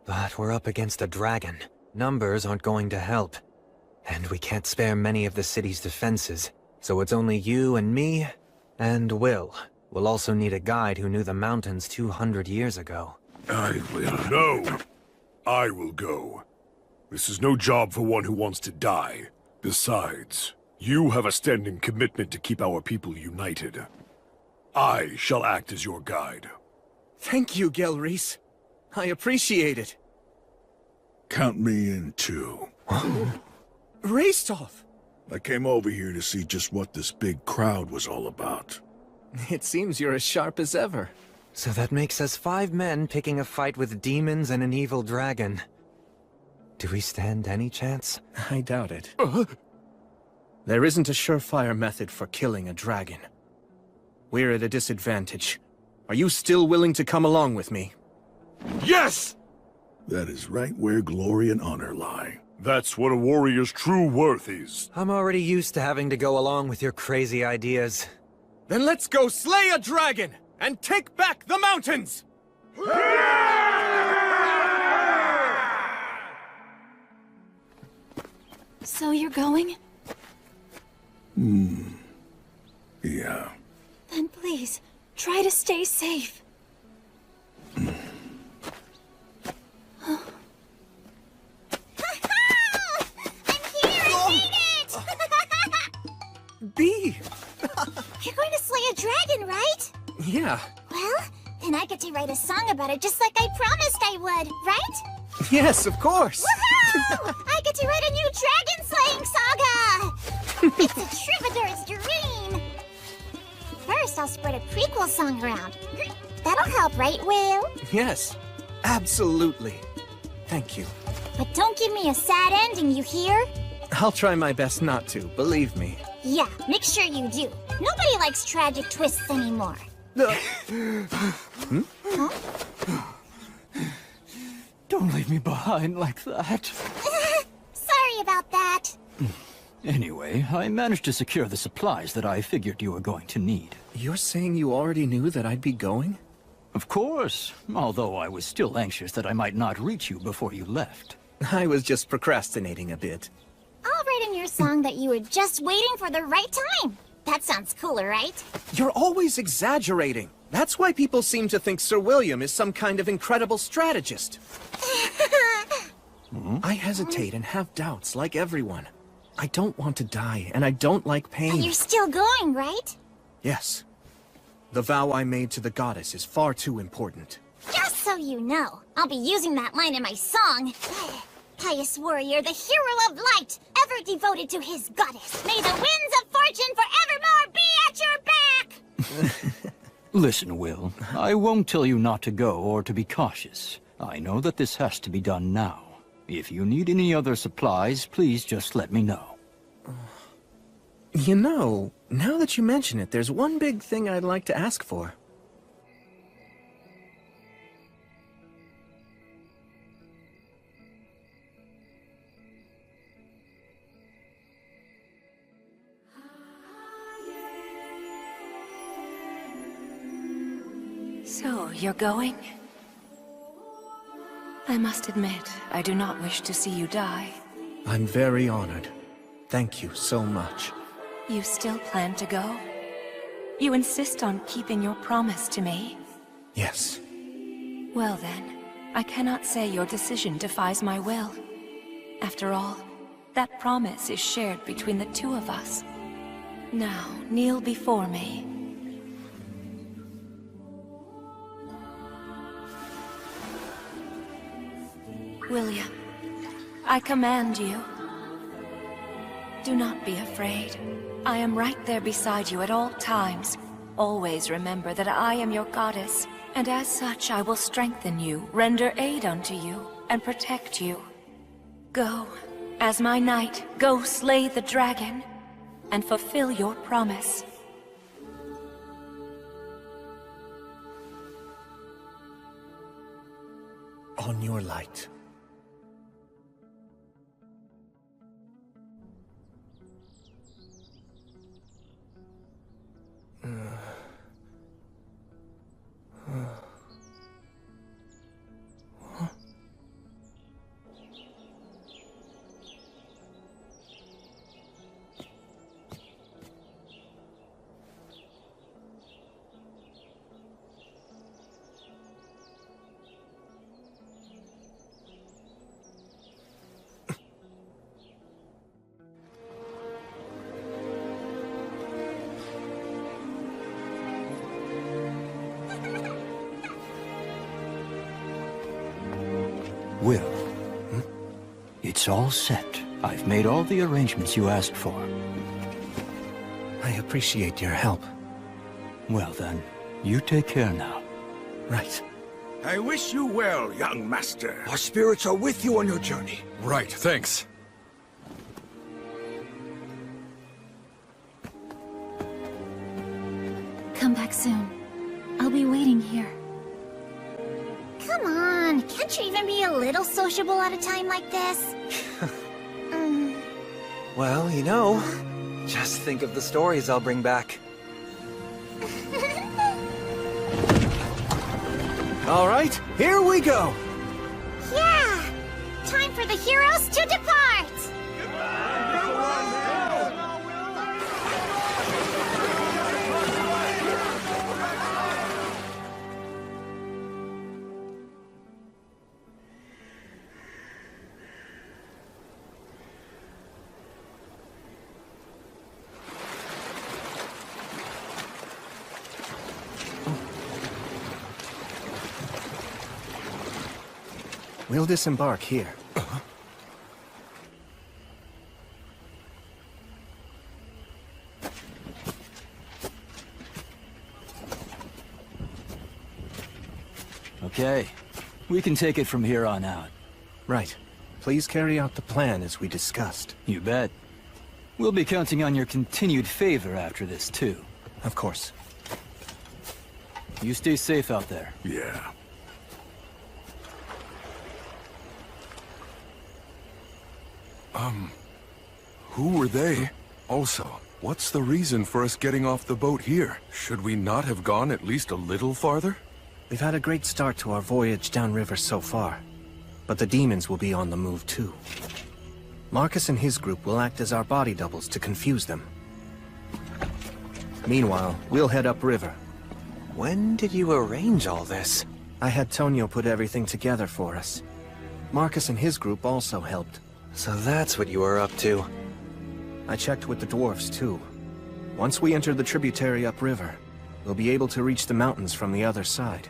But we're up against a dragon. Numbers aren't going to help. And we can't spare many of the city's defenses. So it's only you and me, and Will. We'll also need a guide who knew the mountains 200 years ago. I will. No! I will go. This is no job for one who wants to die. Besides, you have a standing commitment to keep our people united. I shall act as your guide. Thank you, Gelreese. I appreciate it. Count me in, too. Rastov! I came over here to see just what this big crowd was all about. It seems you're as sharp as ever. So that makes us 5 men picking a fight with demons and an evil dragon. Do we stand any chance? I doubt it. There isn't a surefire method for killing a dragon. We're at a disadvantage. Are you still willing to come along with me? Yes! That is right where glory and honor lie. That's what a warrior's true worth is. I'm already used to having to go along with your crazy ideas. Then let's go slay a dragon and take back the mountains! So you're going? Yeah. Then please, try to stay safe. Bee! You're going to slay a dragon, right? Yeah. Well, then I get to write a song about it just like I promised I would, right? Yes, of course! Woohoo! I get to write a new dragon-slaying saga! It's a troubadour's dream! First, I'll spread a prequel song around. That'll help, right, Will? Yes, absolutely. Thank you. But don't give me a sad ending, you hear? I'll try my best not to, believe me. Yeah, make sure you do. Nobody likes tragic twists anymore. Huh? Don't leave me behind like that. Sorry sorry about that. Anyway, I managed to secure the supplies that I figured you were going to need. You're saying you already knew that I'd be going? Of course, although I was still anxious that I might not reach you before you left. I was just procrastinating a bit. I'll write in your song that you were just waiting for the right time. That sounds cooler, right? You're always exaggerating. That's why people seem to think Sir William is some kind of incredible strategist. I hesitate and have doubts, like everyone. I don't want to die, and I don't like pain. But you're still going, right? Yes. The vow I made to the goddess is far too important. Just so you know, I'll be using that line in my song. Pious warrior, the hero of light, ever devoted to his goddess. May the winds of fortune forevermore be at your back! Listen, Will, I won't tell you not to go or to be cautious. I know that this has to be done now. If you need any other supplies, please just let me know. You know, now that you mention it, there's one big thing I'd like to ask for. So, you're going? I must admit, I do not wish to see you die. I'm very honored. Thank you so much. You still plan to go? You insist on keeping your promise to me? Yes. Well then, I cannot say your decision defies my will. After all, that promise is shared between the two of us. Now, kneel before me. William, I command you. Do not be afraid. I am right there beside you at all times. Always remember that I am your goddess, and as such I will strengthen you, render aid unto you, and protect you. Go, as my knight, go slay the dragon, and fulfill your promise. On your light. Will, it's all set. I've made all the arrangements you asked for. I appreciate your help. Well then, you take care now. Right. I wish you well, young master. Our spirits are with you on your journey. Right, thanks. Come back soon. I'll be waiting here. Come on, can't you even be a little sociable at a time like this? Well, you know, just think of the stories I'll bring back. All right, here we go! Yeah! Time for the heroes to depart! We'll disembark here. Okay, we can take it from here on out. Right. Please carry out the plan as we discussed. You bet. We'll be counting on your continued favor after this, too. Of course. You stay safe out there. Yeah. Who were they? Also, what's the reason for us getting off the boat here? Should we not have gone at least a little farther? We've had a great start to our voyage downriver so far, but the demons will be on the move too. Marcus and his group will act as our body doubles to confuse them. Meanwhile, we'll head upriver. When did you arrange all this? I had Tonio put everything together for us. Marcus and his group also helped. So that's what you were up to. I checked with the dwarves too. Once we enter the tributary upriver, we'll be able to reach the mountains from the other side.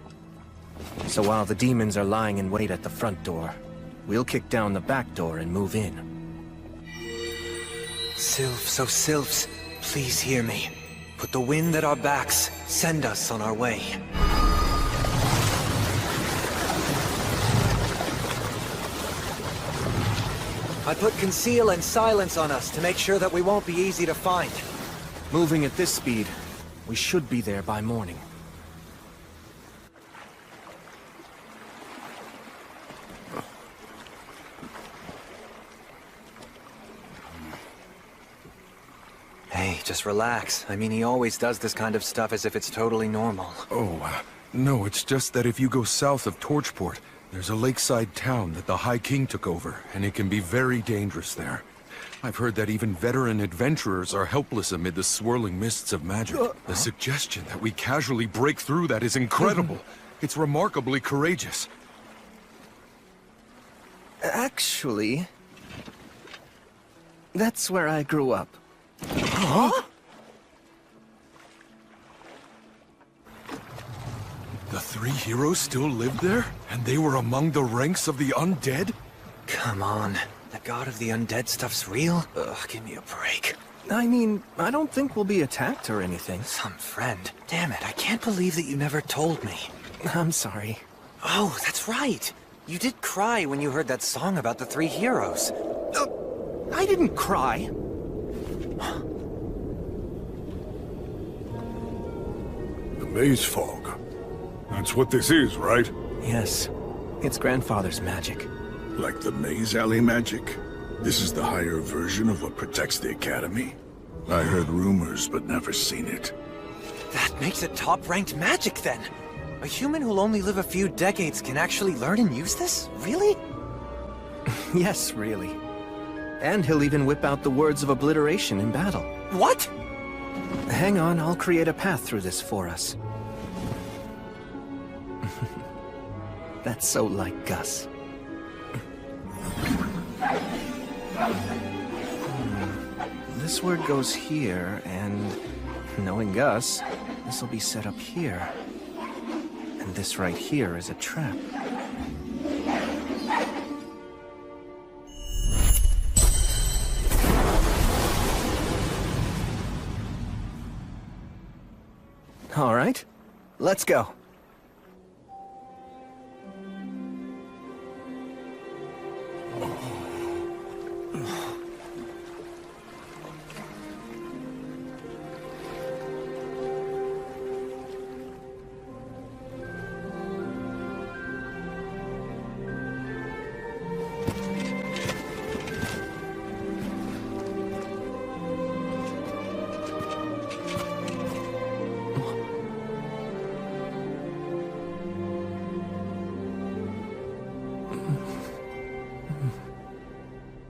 So while the demons are lying in wait at the front door, we'll kick down the back door and move in. Sylphs, oh Sylphs, please hear me. Put the wind at our backs. Send us on our way. I put conceal and silence on us to make sure that we won't be easy to find. Moving at this speed, we should be there by morning. Hey, just relax. I mean, he always does this kind of stuff as if it's totally normal. Oh, no, it's just that if you go south of Torchport, there's a lakeside town that the High King took over, and it can be very dangerous there. I've heard that even veteran adventurers are helpless amid the swirling mists of magic. The suggestion that we casually break through that is incredible. It's remarkably courageous. Actually, that's where I grew up. Huh? The three heroes still lived there? And they were among the ranks of the undead? Come on. The god of the undead stuff's real? Ugh, give me a break. I mean, I don't think we'll be attacked or anything. Some friend. Damn it, I can't believe that you never told me. I'm sorry. Oh, that's right. You did cry when you heard that song about the three heroes. I didn't cry. The maze fog. That's what this is, right? Yes. It's grandfather's magic. Like the maze alley magic? This is the higher version of what protects the Academy? I heard rumors, but never seen it. That makes it top-ranked magic, then. A human who'll only live a few decades can actually learn and use this? Really? Yes, really. And he'll even whip out the words of obliteration in battle. What? Hang on, I'll create a path through this for us. That's so like Gus. This word goes here, and knowing Gus, this will be set up here. And this right here is a trap. All right, let's go.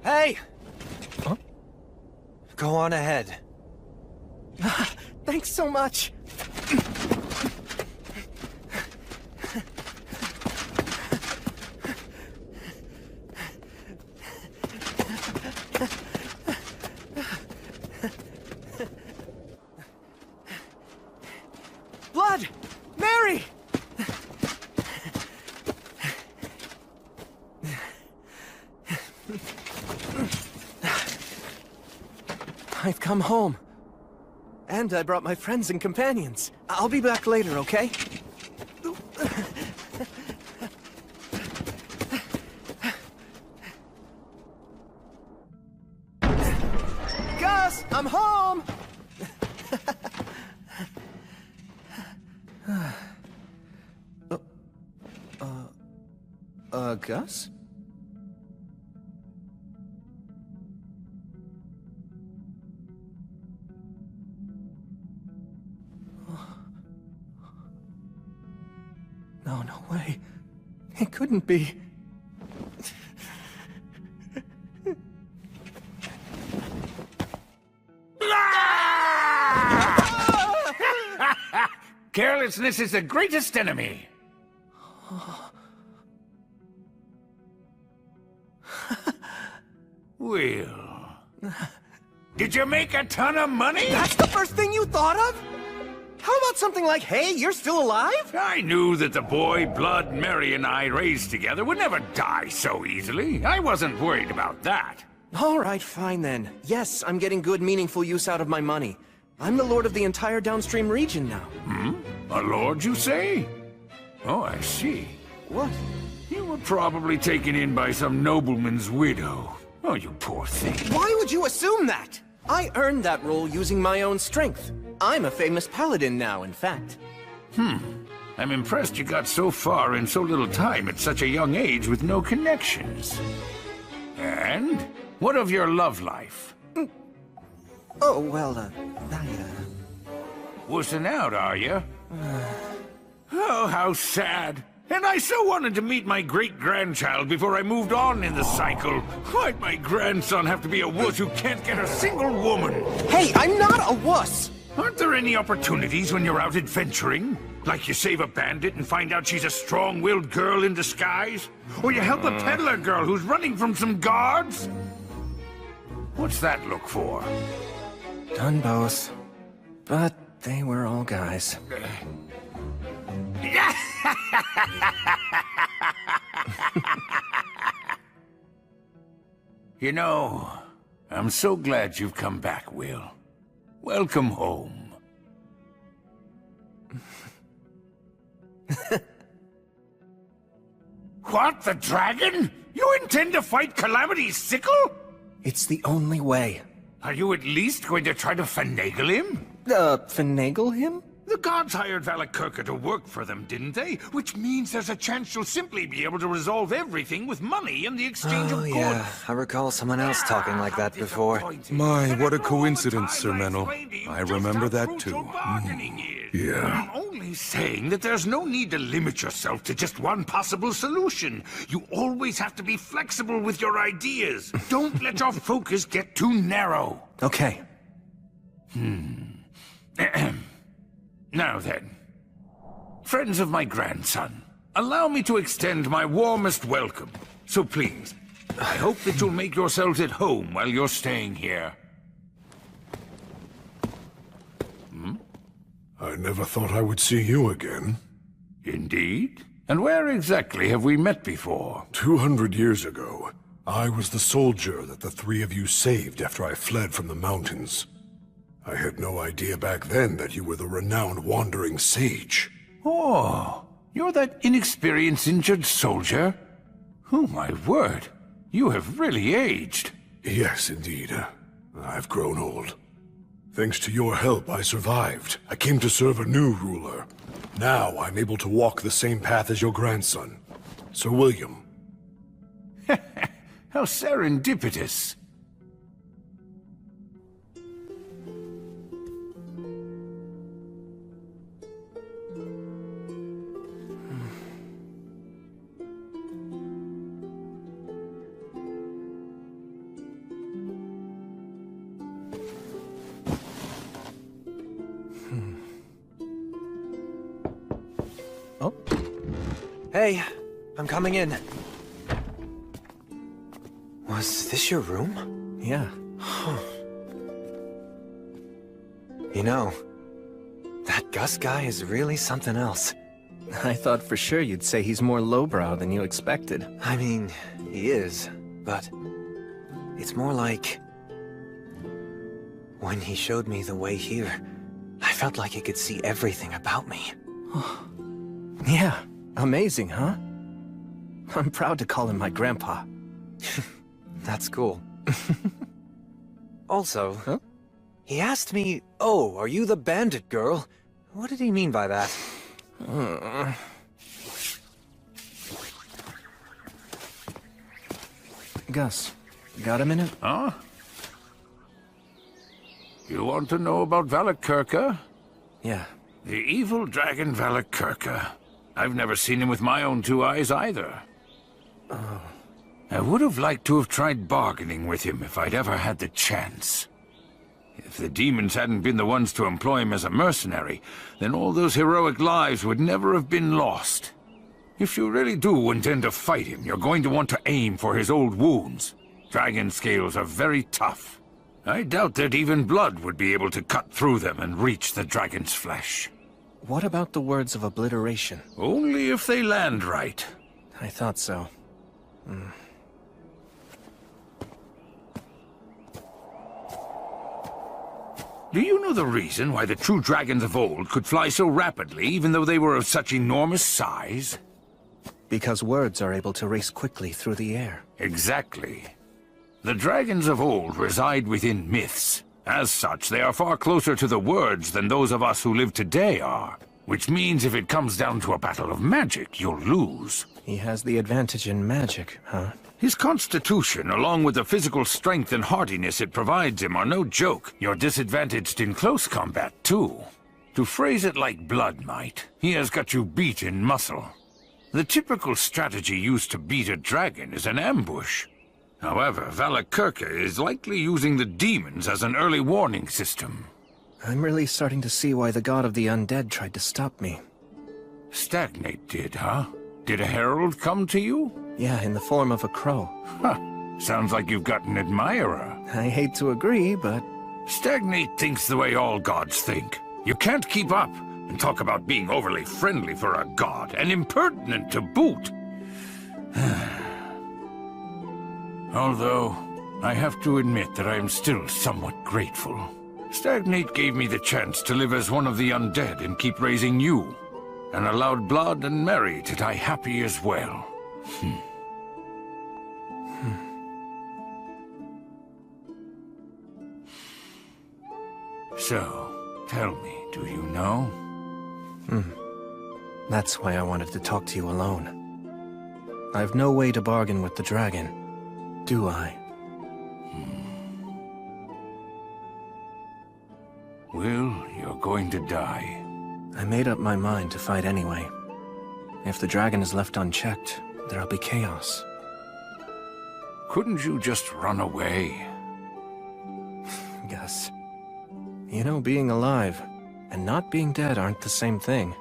Hey! Huh? Go on ahead. Thanks so much. Blood! Mary! I've come home. And I brought my friends and companions. I'll be back later, okay? Gus, I'm home! Gus? No, no way. It couldn't be. Carelessness is the greatest enemy. Will, did you make a ton of money? That's the first thing you thought of? How about something like, hey, you're still alive? I knew that the boy Blood Mary and I raised together would never die so easily. I wasn't worried about that. All right, fine then. Yes, I'm getting good, meaningful use out of my money. I'm the lord of the entire downstream region now. Hmm? A lord, you say? Oh, I see. What? You were probably taken in by some nobleman's widow. Oh, you poor thing. Why would you assume that? I earned that role using my own strength. I'm a famous paladin now, in fact. I'm impressed you got so far in so little time at such a young age with no connections. And? What of your love life? Oh, well, Wussing out, are you? Oh, how sad. And I so wanted to meet my great-grandchild before I moved on in the cycle. Why'd my grandson have to be a wuss who can't get a single woman? Hey, I'm not a wuss! Aren't there any opportunities when you're out adventuring? Like you save a bandit and find out she's a strong-willed girl in disguise? Or you help a peddler girl who's running from some guards? What's that look for? Done both. But they were all guys. You know, I'm so glad you've come back, Will. Welcome home. What, the dragon? You intend to fight Calamity's sickle? It's the only way. Are you at least going to try to finagle him? Finagle him? The gods hired Valakirka to work for them, didn't they? Which means there's a chance you'll simply be able to resolve everything with money in the exchange of goods. Yeah, I recall someone else talking like that before. My, what a coincidence, Sir Menel. I remember that too. I'm only saying that there's no need to limit yourself to just one possible solution. You always have to be flexible with your ideas. Don't let your focus get too narrow. Okay. Now then, friends of my grandson, allow me to extend my warmest welcome. So please, I hope that you'll make yourselves at home while you're staying here. I never thought I would see you again. Indeed? And where exactly have we met before? 200 years ago, I was the soldier that the three of you saved after I fled from the mountains. I had no idea back then that you were the renowned wandering sage. Oh, you're that inexperienced injured soldier? Oh my word, you have really aged. Yes, indeed. I've grown old. Thanks to your help, I survived. I came to serve a new ruler. Now I'm able to walk the same path as your grandson, Sir William. How serendipitous. Oh. Hey, I'm coming in. Was this your room? Yeah. You know, that Gus guy is really something else. I thought for sure you'd say he's more lowbrow than you expected. I mean, he is, but it's more like when he showed me the way here, I felt like he could see everything about me. Yeah, amazing, huh? I'm proud to call him my grandpa. That's cool. Also, he asked me, "Oh, are you the bandit girl?" What did he mean by that? Gus, got a minute? Huh? You want to know about Valakirka? Yeah. The evil dragon Valakirka. I've never seen him with my own two eyes either. I would have liked to have tried bargaining with him if I'd ever had the chance. If the demons hadn't been the ones to employ him as a mercenary, then all those heroic lives would never have been lost. If you really do intend to fight him, you're going to want to aim for his old wounds. Dragon scales are very tough. I doubt that even blood would be able to cut through them and reach the dragon's flesh. What about the words of obliteration? Only if they land right. I thought so. Do you know the reason why the true dragons of old could fly so rapidly, even though they were of such enormous size? Because words are able to race quickly through the air. Exactly. The dragons of old reside within myths. As such, they are far closer to the words than those of us who live today are. Which means if it comes down to a battle of magic, you'll lose. He has the advantage in magic, huh? His constitution, along with the physical strength and hardiness it provides him, are no joke. You're disadvantaged in close combat, too. To phrase it like blood might, he has got you beat in muscle. The typical strategy used to beat a dragon is an ambush. However, Valakirka is likely using the demons as an early warning system. I'm really starting to see why the god of the undead tried to stop me. Stagnate did, huh? Did a herald come to you? Yeah, in the form of a crow. Huh. Sounds like you've got an admirer. I hate to agree, but... Stagnate thinks the way all gods think. You can't keep up, and talk about being overly friendly for a god, and impertinent to boot. Although, I have to admit that I am still somewhat grateful. Stagnate gave me the chance to live as one of the undead and keep raising you, and allowed Blood and Mary to die happy as well. So, tell me, do you know? That's why I wanted to talk to you alone. I've no way to bargain with the dragon, do I? Well, you're going to die. I made up my mind to fight anyway. If the dragon is left unchecked, there'll be chaos. Couldn't you just run away? Gus. You know, being alive and not being dead aren't the same thing.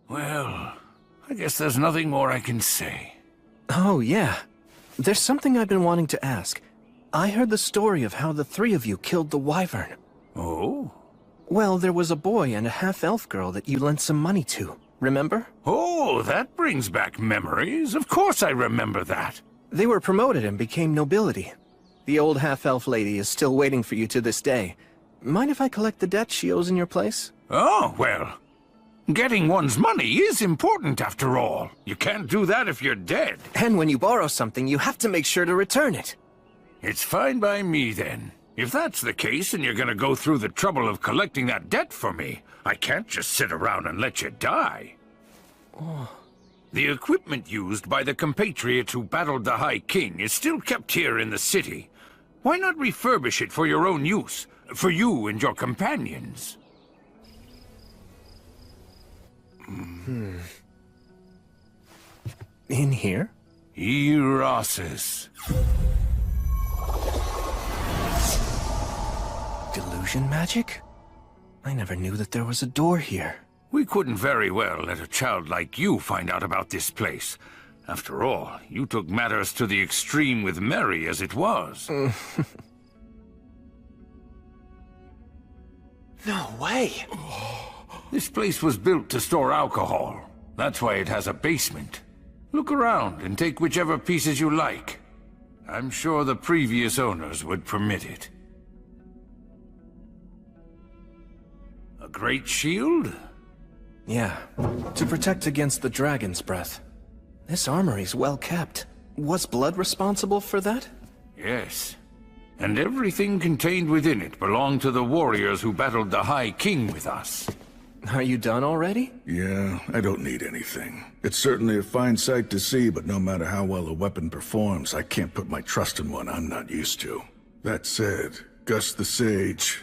Well, I guess there's nothing more I can say. Oh, yeah. There's something I've been wanting to ask. I heard the story of how the three of you killed the wyvern. Oh? Well, there was a boy and a half-elf girl that you lent some money to, remember? Oh, that brings back memories. Of course I remember that. They were promoted and became nobility. The old half-elf lady is still waiting for you to this day. Mind if I collect the debt she owes in your place? Oh, well. Getting one's money is important after all. You can't do that if you're dead. And when you borrow something, you have to make sure to return it. It's fine by me, then. If that's the case and you're gonna go through the trouble of collecting that debt for me, I can't just sit around and let you die. Oh. The equipment used by the compatriots who battled the High King is still kept here in the city. Why not refurbish it for your own use? For you and your companions? In here? Erasis. Delusion magic? I never knew that there was a door here. We couldn't very well let a child like you find out about this place. After all, you took matters to the extreme with Mary as it was. No way! This place was built to store alcohol. That's why it has a basement. Look around and take whichever pieces you like. I'm sure the previous owners would permit it. A great shield? Yeah, to protect against the dragon's breath. This armory's well kept. Was Blood responsible for that? Yes. And everything contained within it belonged to the warriors who battled the High King with us. Are you done already? Yeah, I don't need anything. It's certainly a fine sight to see, but no matter how well a weapon performs, I can't put my trust in one I'm not used to. That said, Gus the Sage.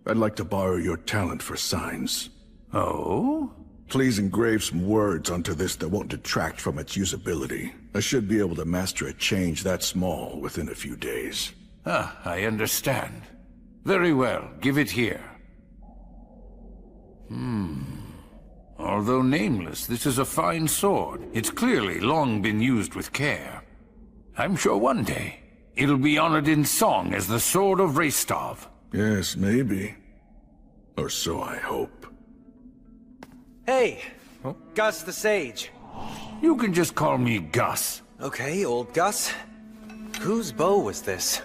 I'd like to borrow your talent for signs. Oh? Please engrave some words onto this that won't detract from its usability. I should be able to master a change that small within a few days. Ah, I understand. Very well, give it here. Although nameless, this is a fine sword. It's clearly long been used with care. I'm sure one day, it'll be honored in song as the Sword of Rastov. Yes, maybe. Or so I hope. Hey, Gus the Sage. You can just call me Gus. Okay, old Gus. Whose bow was this?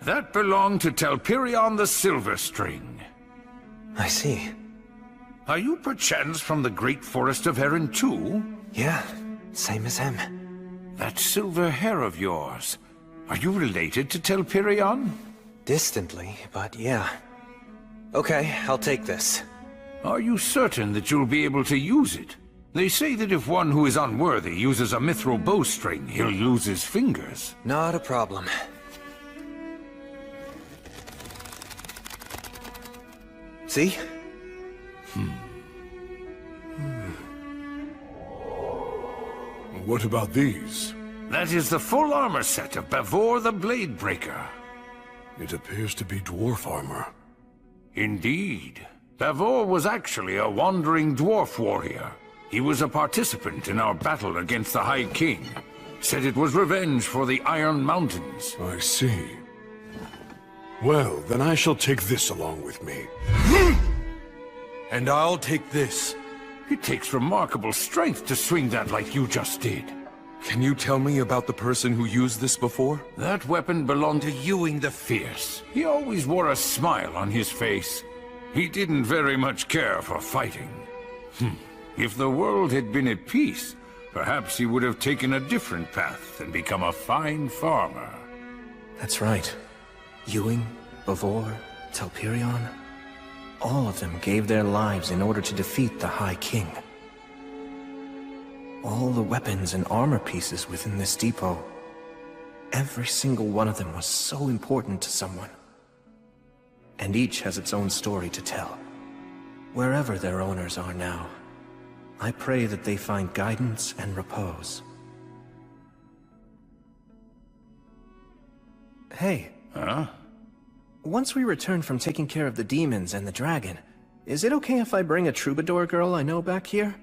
That belonged to Telperion the Silver String. I see. Are you perchance from the great forest of Erin too? Yeah, same as him. That silver hair of yours. Are you related to Telperion? Distantly, but yeah. Okay, I'll take this. Are you certain that you'll be able to use it? They say that if one who is unworthy uses a mithril bowstring, he'll lose his fingers. Not a problem. See? What about these? That is the full armor set of Bavor the Blade Breaker. It appears to be dwarf armor. Indeed. Bavor was actually a wandering dwarf warrior. He was a participant in our battle against the High King. Said it was revenge for the Iron Mountains. I see. Well, then I shall take this along with me. And I'll take this. It takes remarkable strength to swing that like you just did. Can you tell me about the person who used this before? That weapon belonged to Ewing the Fierce. He always wore a smile on his face. He didn't very much care for fighting. If the world had been at peace, perhaps he would have taken a different path and become a fine farmer. That's right. Ewing, Bavor, Telperion, all of them gave their lives in order to defeat the High King. All the weapons and armor pieces within this depot, every single one of them was so important to someone. And each has its own story to tell. Wherever their owners are now, I pray that they find guidance and repose. Hey. Huh? Once we return from taking care of the demons and the dragon, is it okay if I bring a troubadour girl I know back here?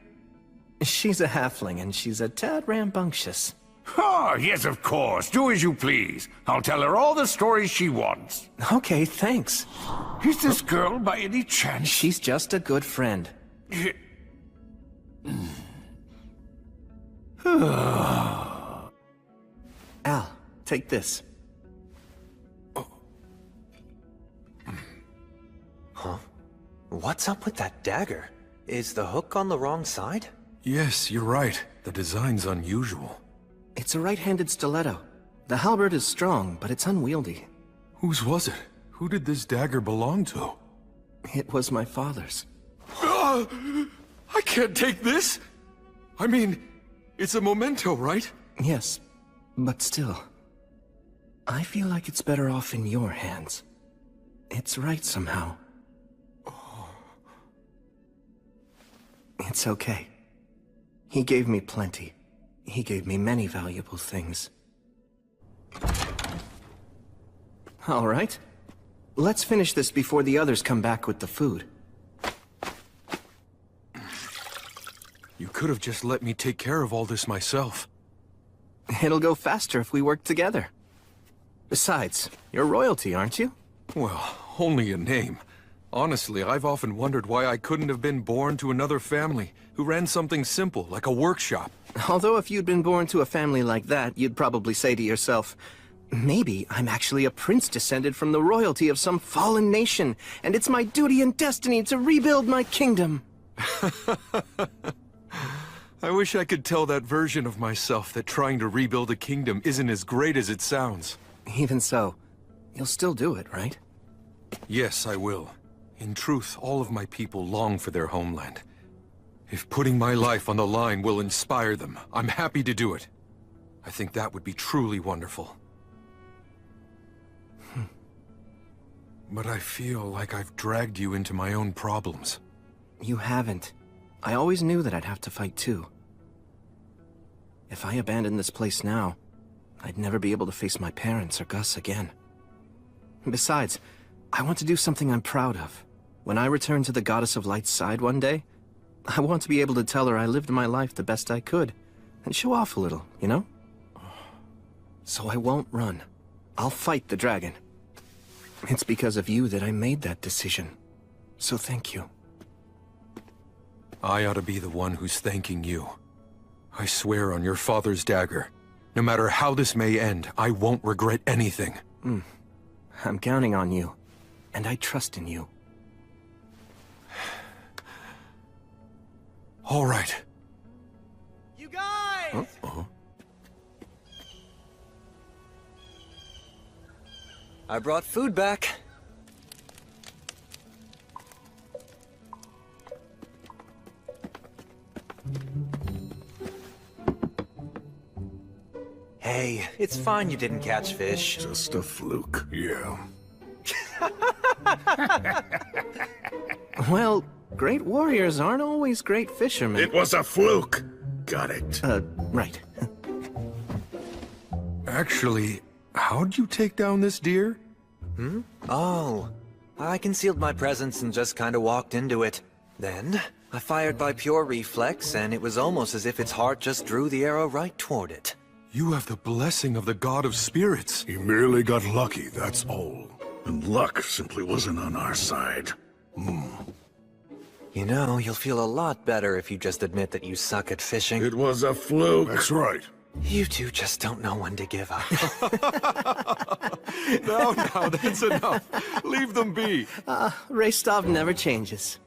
She's a halfling and she's a tad rambunctious. Ah, yes, of course. Do as you please. I'll tell her all the stories she wants. Okay, thanks. Is this girl by any chance? She's just a good friend. Al, take this. Huh? What's up with that dagger? Is the hook on the wrong side? Yes, you're right. The design's unusual. It's a right-handed stiletto. The halberd is strong, but it's unwieldy. Whose was it? Who did this dagger belong to? It was my father's. I can't take this! I mean, it's a memento, right? Yes, but still. I feel like it's better off in your hands. It's right somehow. It's okay. He gave me plenty. He gave me many valuable things. All right. Let's finish this before the others come back with the food. You could have just let me take care of all this myself. It'll go faster if we work together. Besides, you're royalty, aren't you? Well, only a name. Honestly, I've often wondered why I couldn't have been born to another family who ran something simple, like a workshop. Although if you'd been born to a family like that, you'd probably say to yourself, maybe I'm actually a prince descended from the royalty of some fallen nation, and it's my duty and destiny to rebuild my kingdom. I wish I could tell that version of myself that trying to rebuild a kingdom isn't as great as it sounds. Even so, you'll still do it, right? Yes, I will. In truth, all of my people long for their homeland. If putting my life on the line will inspire them, I'm happy to do it. I think that would be truly wonderful. but I feel like I've dragged you into my own problems. You haven't. I always knew that I'd have to fight too. If I abandoned this place now, I'd never be able to face my parents or Gus again. Besides, I want to do something I'm proud of. When I return to the Goddess of Light's side one day, I want to be able to tell her I lived my life the best I could, and show off a little, you know? So I won't run. I'll fight the dragon. It's because of you that I made that decision. So thank you. I ought to be the one who's thanking you. I swear on your father's dagger, no matter how this may end, I won't regret anything. I'm counting on you, and I trust in you. All right. You guys! I brought food back. Hey, it's fine you didn't catch fish. Just a fluke, yeah. Well, great warriors aren't always great fishermen. It was a fluke! Got it. Right. Actually, how'd you take down this deer? Oh, I concealed my presence and just kind of walked into it. Then, I fired by pure reflex, and it was almost as if its heart just drew the arrow right toward it. You have the blessing of the God of Spirits. He merely got lucky, that's all. And luck simply wasn't on our side. You know, you'll feel a lot better if you just admit that you suck at fishing. It was a fluke. That's right. You two just don't know when to give up. No, that's enough. Leave them be. Restov never changes.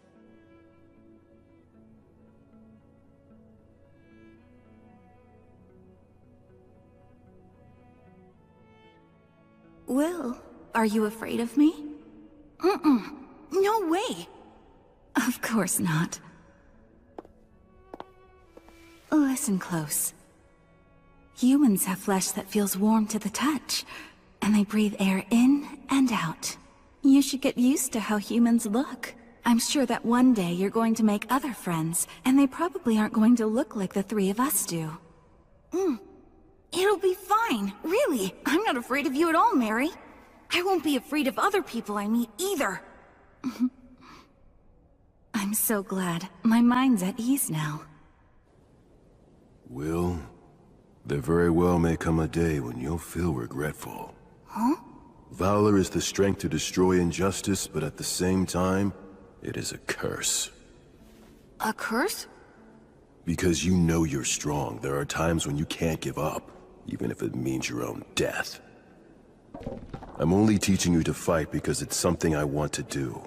Will, are you afraid of me? No way. Of course not. Listen close. Humans have flesh that feels warm to the touch, and they breathe air in and out. You should get used to how humans look. I'm sure that one day you're going to make other friends, and they probably aren't going to look like the three of us do. It'll be fine, really. I'm not afraid of you at all, Mary. I won't be afraid of other people I meet either. I'm so glad. My mind's at ease now. Will, there very well may come a day when you'll feel regretful. Huh? Valor is the strength to destroy injustice, but at the same time, it is a curse. A curse? Because you know you're strong, there are times when you can't give up, even if it means your own death. I'm only teaching you to fight because it's something I want to do.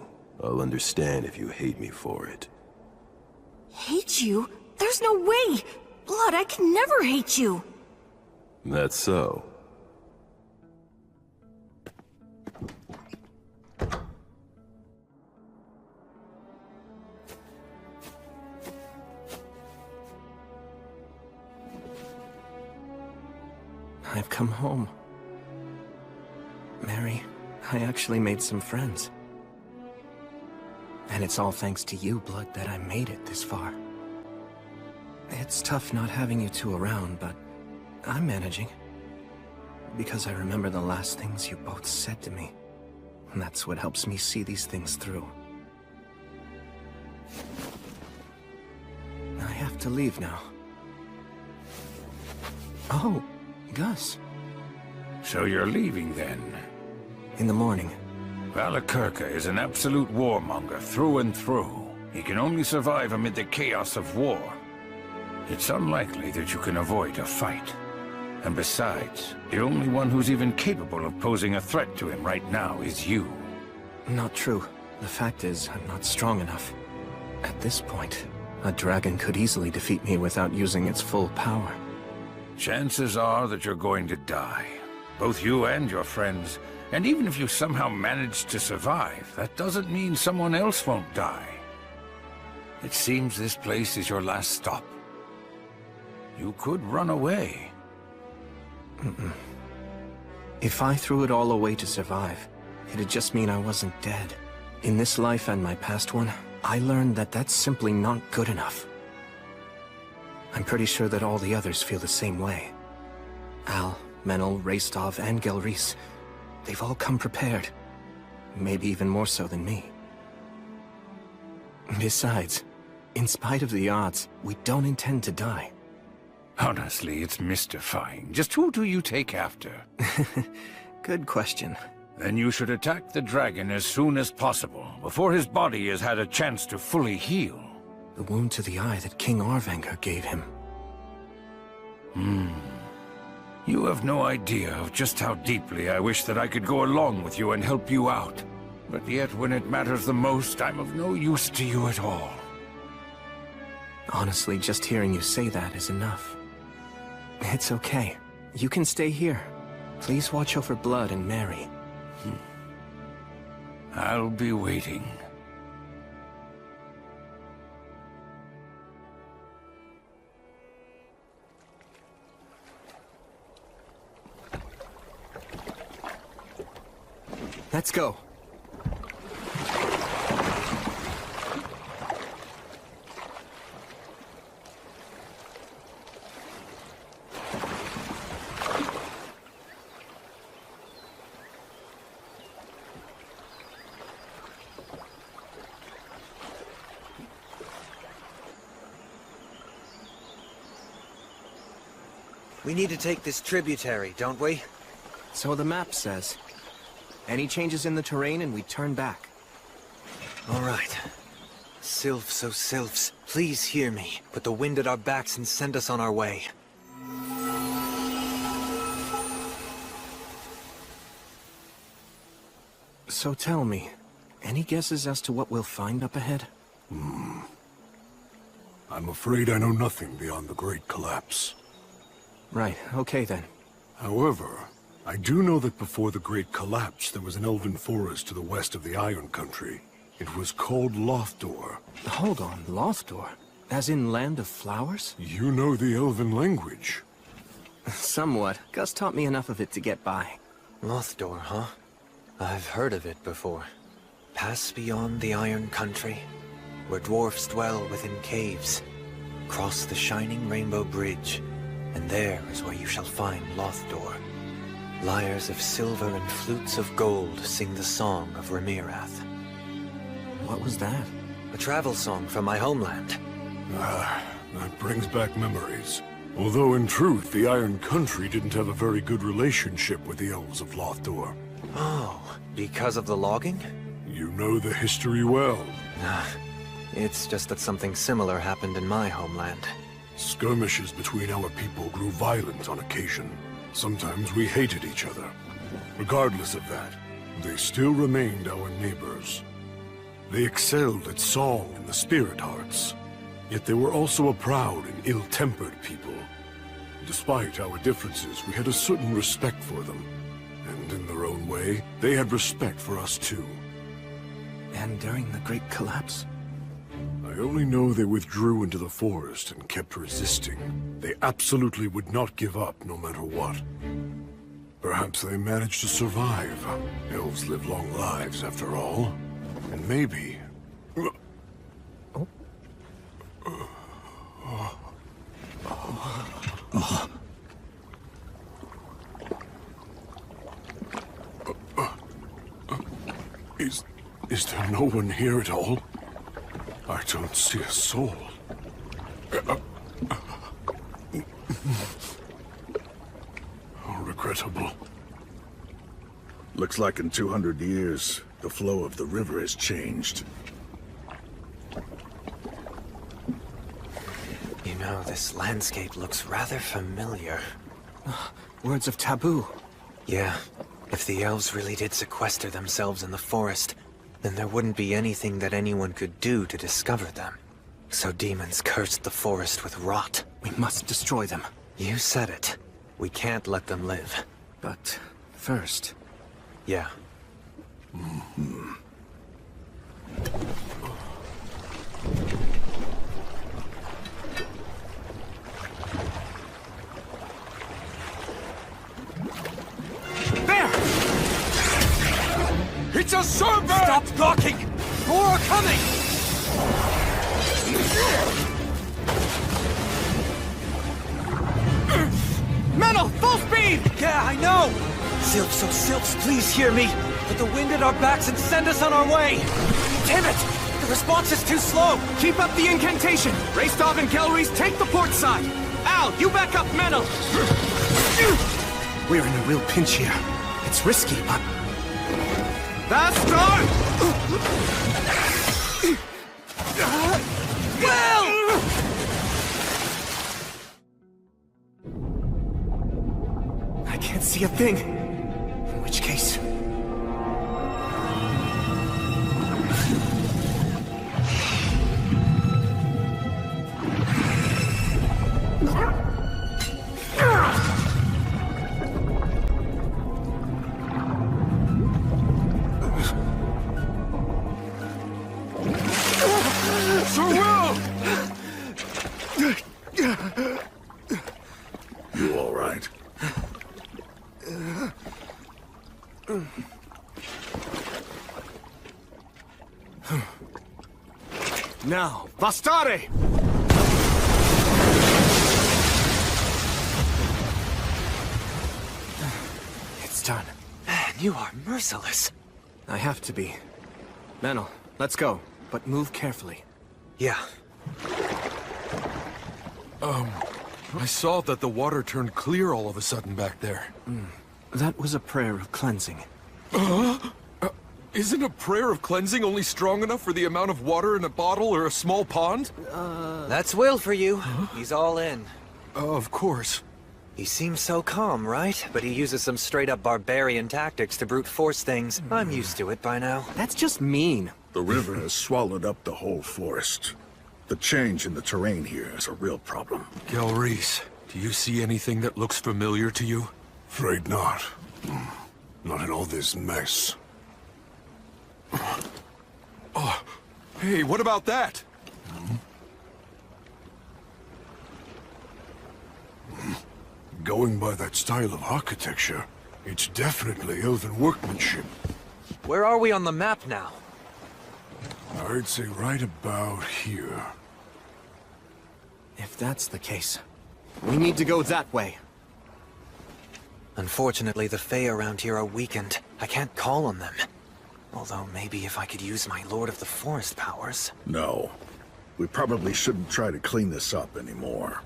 I'll understand if you hate me for it. Hate you? There's no way! Blood, I can never hate you! That's so. I've come home. Mary, I actually made some friends. And it's all thanks to you, Blood, that I made it this far. It's tough not having you two around, but I'm managing. Because I remember the last things you both said to me. And that's what helps me see these things through. I have to leave now. Oh, Gus. So you're leaving then? In the morning. Valakirka is an absolute warmonger through and through. He can only survive amid the chaos of war. It's unlikely that you can avoid a fight. And besides, the only one who's even capable of posing a threat to him right now is you. Not true. The fact is, I'm not strong enough. At this point, a dragon could easily defeat me without using its full power. Chances are that you're going to die. Both you and your friends. And even if you somehow manage to survive, that doesn't mean someone else won't die. It seems this place is your last stop. You could run away. If I threw it all away to survive, it'd just mean I wasn't dead. In this life and my past one, I learned that that's simply not good enough. I'm pretty sure that all the others feel the same way. Al, Menel, Raistov, and Gelreese, they've all come prepared. Maybe even more so than me. Besides, in spite of the odds, we don't intend to die. Honestly, it's mystifying. Just who do you take after? Good question. Then you should attack the dragon as soon as possible, before his body has had a chance to fully heal. The wound to the eye that King Arvanger gave him. You have no idea of just how deeply I wish that I could go along with you and help you out. But yet, when it matters the most, I'm of no use to you at all. Honestly, just hearing you say that is enough. It's okay. You can stay here. Please watch over Blood and Mary. I'll be waiting. Let's go. We need to take this tributary, don't we? So the map says. Any changes in the terrain and we turn back. All right. Sylphs, oh Sylphs, please hear me. Put the wind at our backs and send us on our way. So tell me, any guesses as to what we'll find up ahead? I'm afraid I know nothing beyond the Great Collapse. Right, okay then. However, I do know that before the Great Collapse, there was an elven forest to the west of the Iron Country. It was called Lothdor. Hold on, Lothdor? As in Land of Flowers? You know the elven language. Somewhat. Gus taught me enough of it to get by. Lothdor, huh? I've heard of it before. Pass beyond the Iron Country, where dwarfs dwell within caves. Cross the shining rainbow bridge, and there is where you shall find Lothdor. Lyres of silver and flutes of gold sing the song of Remirath. What was that? A travel song from my homeland. That brings back memories. Although in truth, the Iron Country didn't have a very good relationship with the elves of Lothdor. Oh, because of the logging? You know the history well. It's just that something similar happened in my homeland. Skirmishes between our people grew violent on occasion. Sometimes we hated each other. Regardless of that, they still remained our neighbors. They excelled at song and the spirit arts. Yet they were also a proud and ill-tempered people. Despite our differences, we had a certain respect for them. And in their own way, they had respect for us too. And during the Great Collapse? I only know they withdrew into the forest and kept resisting. They absolutely would not give up no matter what. Perhaps they managed to survive. Elves live long lives, after all. And maybe... Is there no one here at all? I don't see a soul. How regrettable. Looks like in 200 years, the flow of the river has changed. You know, this landscape looks rather familiar. Words of taboo. Yeah. If the elves really did sequester themselves in the forest, then there wouldn't be anything that anyone could do to discover them. So demons cursed the forest with rot. We must destroy them. You said it. We can't let them live. But first... Yeah. coming! Metal, full speed! Yeah, I know! Sylphs, oh Sylphs, please hear me! Put the wind at our backs and send us on our way! Damn it! The response is too slow! Keep up the incantation! Raystov and Gelreese, take the port side! Al, you back up Metal! We're in a real pinch here. It's risky, but... Faster! Well! I can't see a thing. In which case... You all right? Now, Vastare! It's done. Man, you are merciless. I have to be. Menel, let's go, but move carefully. Yeah. I saw that the water turned clear all of a sudden back there. That was a prayer of cleansing. Isn't a prayer of cleansing only strong enough for the amount of water in a bottle or a small pond? That's Will for you. He's all in. Of course. He seems so calm, right? But he uses some straight-up barbarian tactics to brute force things. I'm used to it by now. That's just mean. The river has swallowed up the whole forest. The change in the terrain here is a real problem. Gelreese, do you see anything that looks familiar to you? Afraid not. Not in all this mess. Oh, hey, what about that? Going by that style of architecture, it's definitely elven workmanship. Where are we on the map now? I'd say right about here. If that's the case, we need to go that way. Unfortunately, the Fae around here are weakened. I can't call on them. Although maybe if I could use my Lord of the Forest powers. No. We probably shouldn't try to clean this up anymore.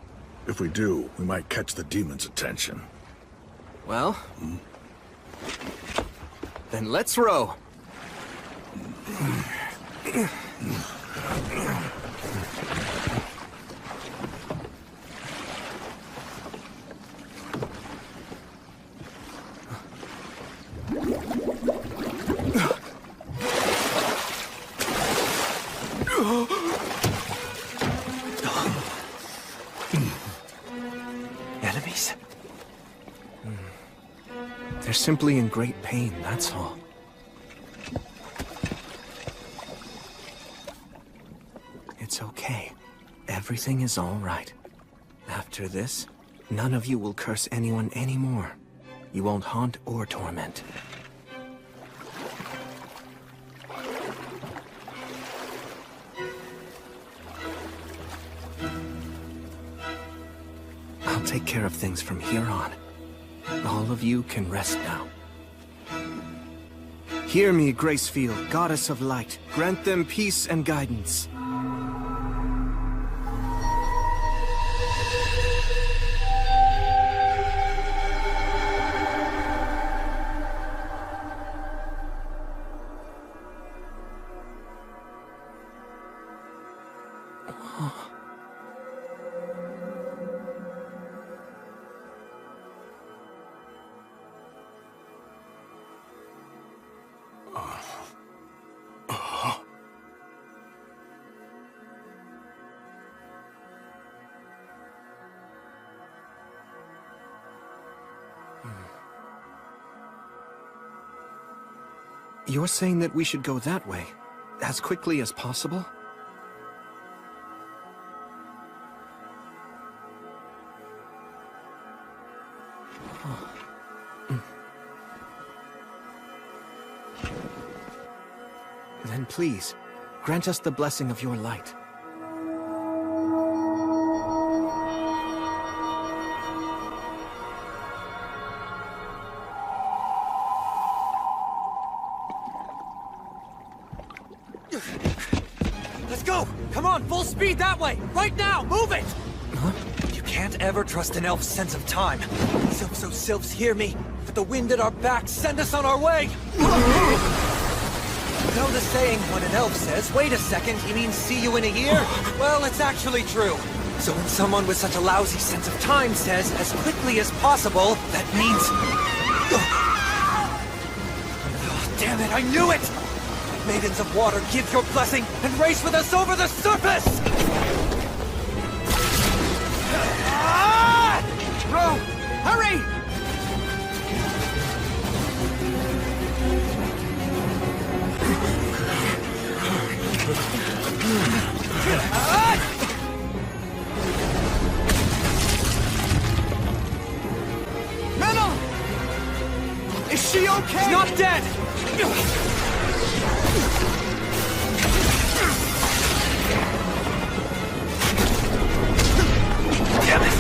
If we do, we might catch the demon's attention. Well? Then let's row. Enemies? They're simply in great pain, that's all. It's okay. Everything is all right. After this, none of you will curse anyone anymore. You won't haunt or torment. I'll take care of things from here on. All of you can rest now. Hear me, Gracefield, goddess of light. Grant them peace and guidance. You're saying that we should go that way, as quickly as possible? Then please, grant us the blessing of your light. Let's go! Come on, full speed that way! Right now! Move it! Huh? You can't ever trust an elf's sense of time. Sylphs, hear me. With the wind at our backs, send us on our way! You know the saying, when an elf says, wait a second, he means see you in a year? Well, it's actually true. So when someone with such a lousy sense of time says, as quickly as possible, that means... Oh, damn it, I knew it! Maidens of water, give your blessing, and race with us over the surface! Ro! Hurry! Metal! Is she okay? She's not dead! Damn it!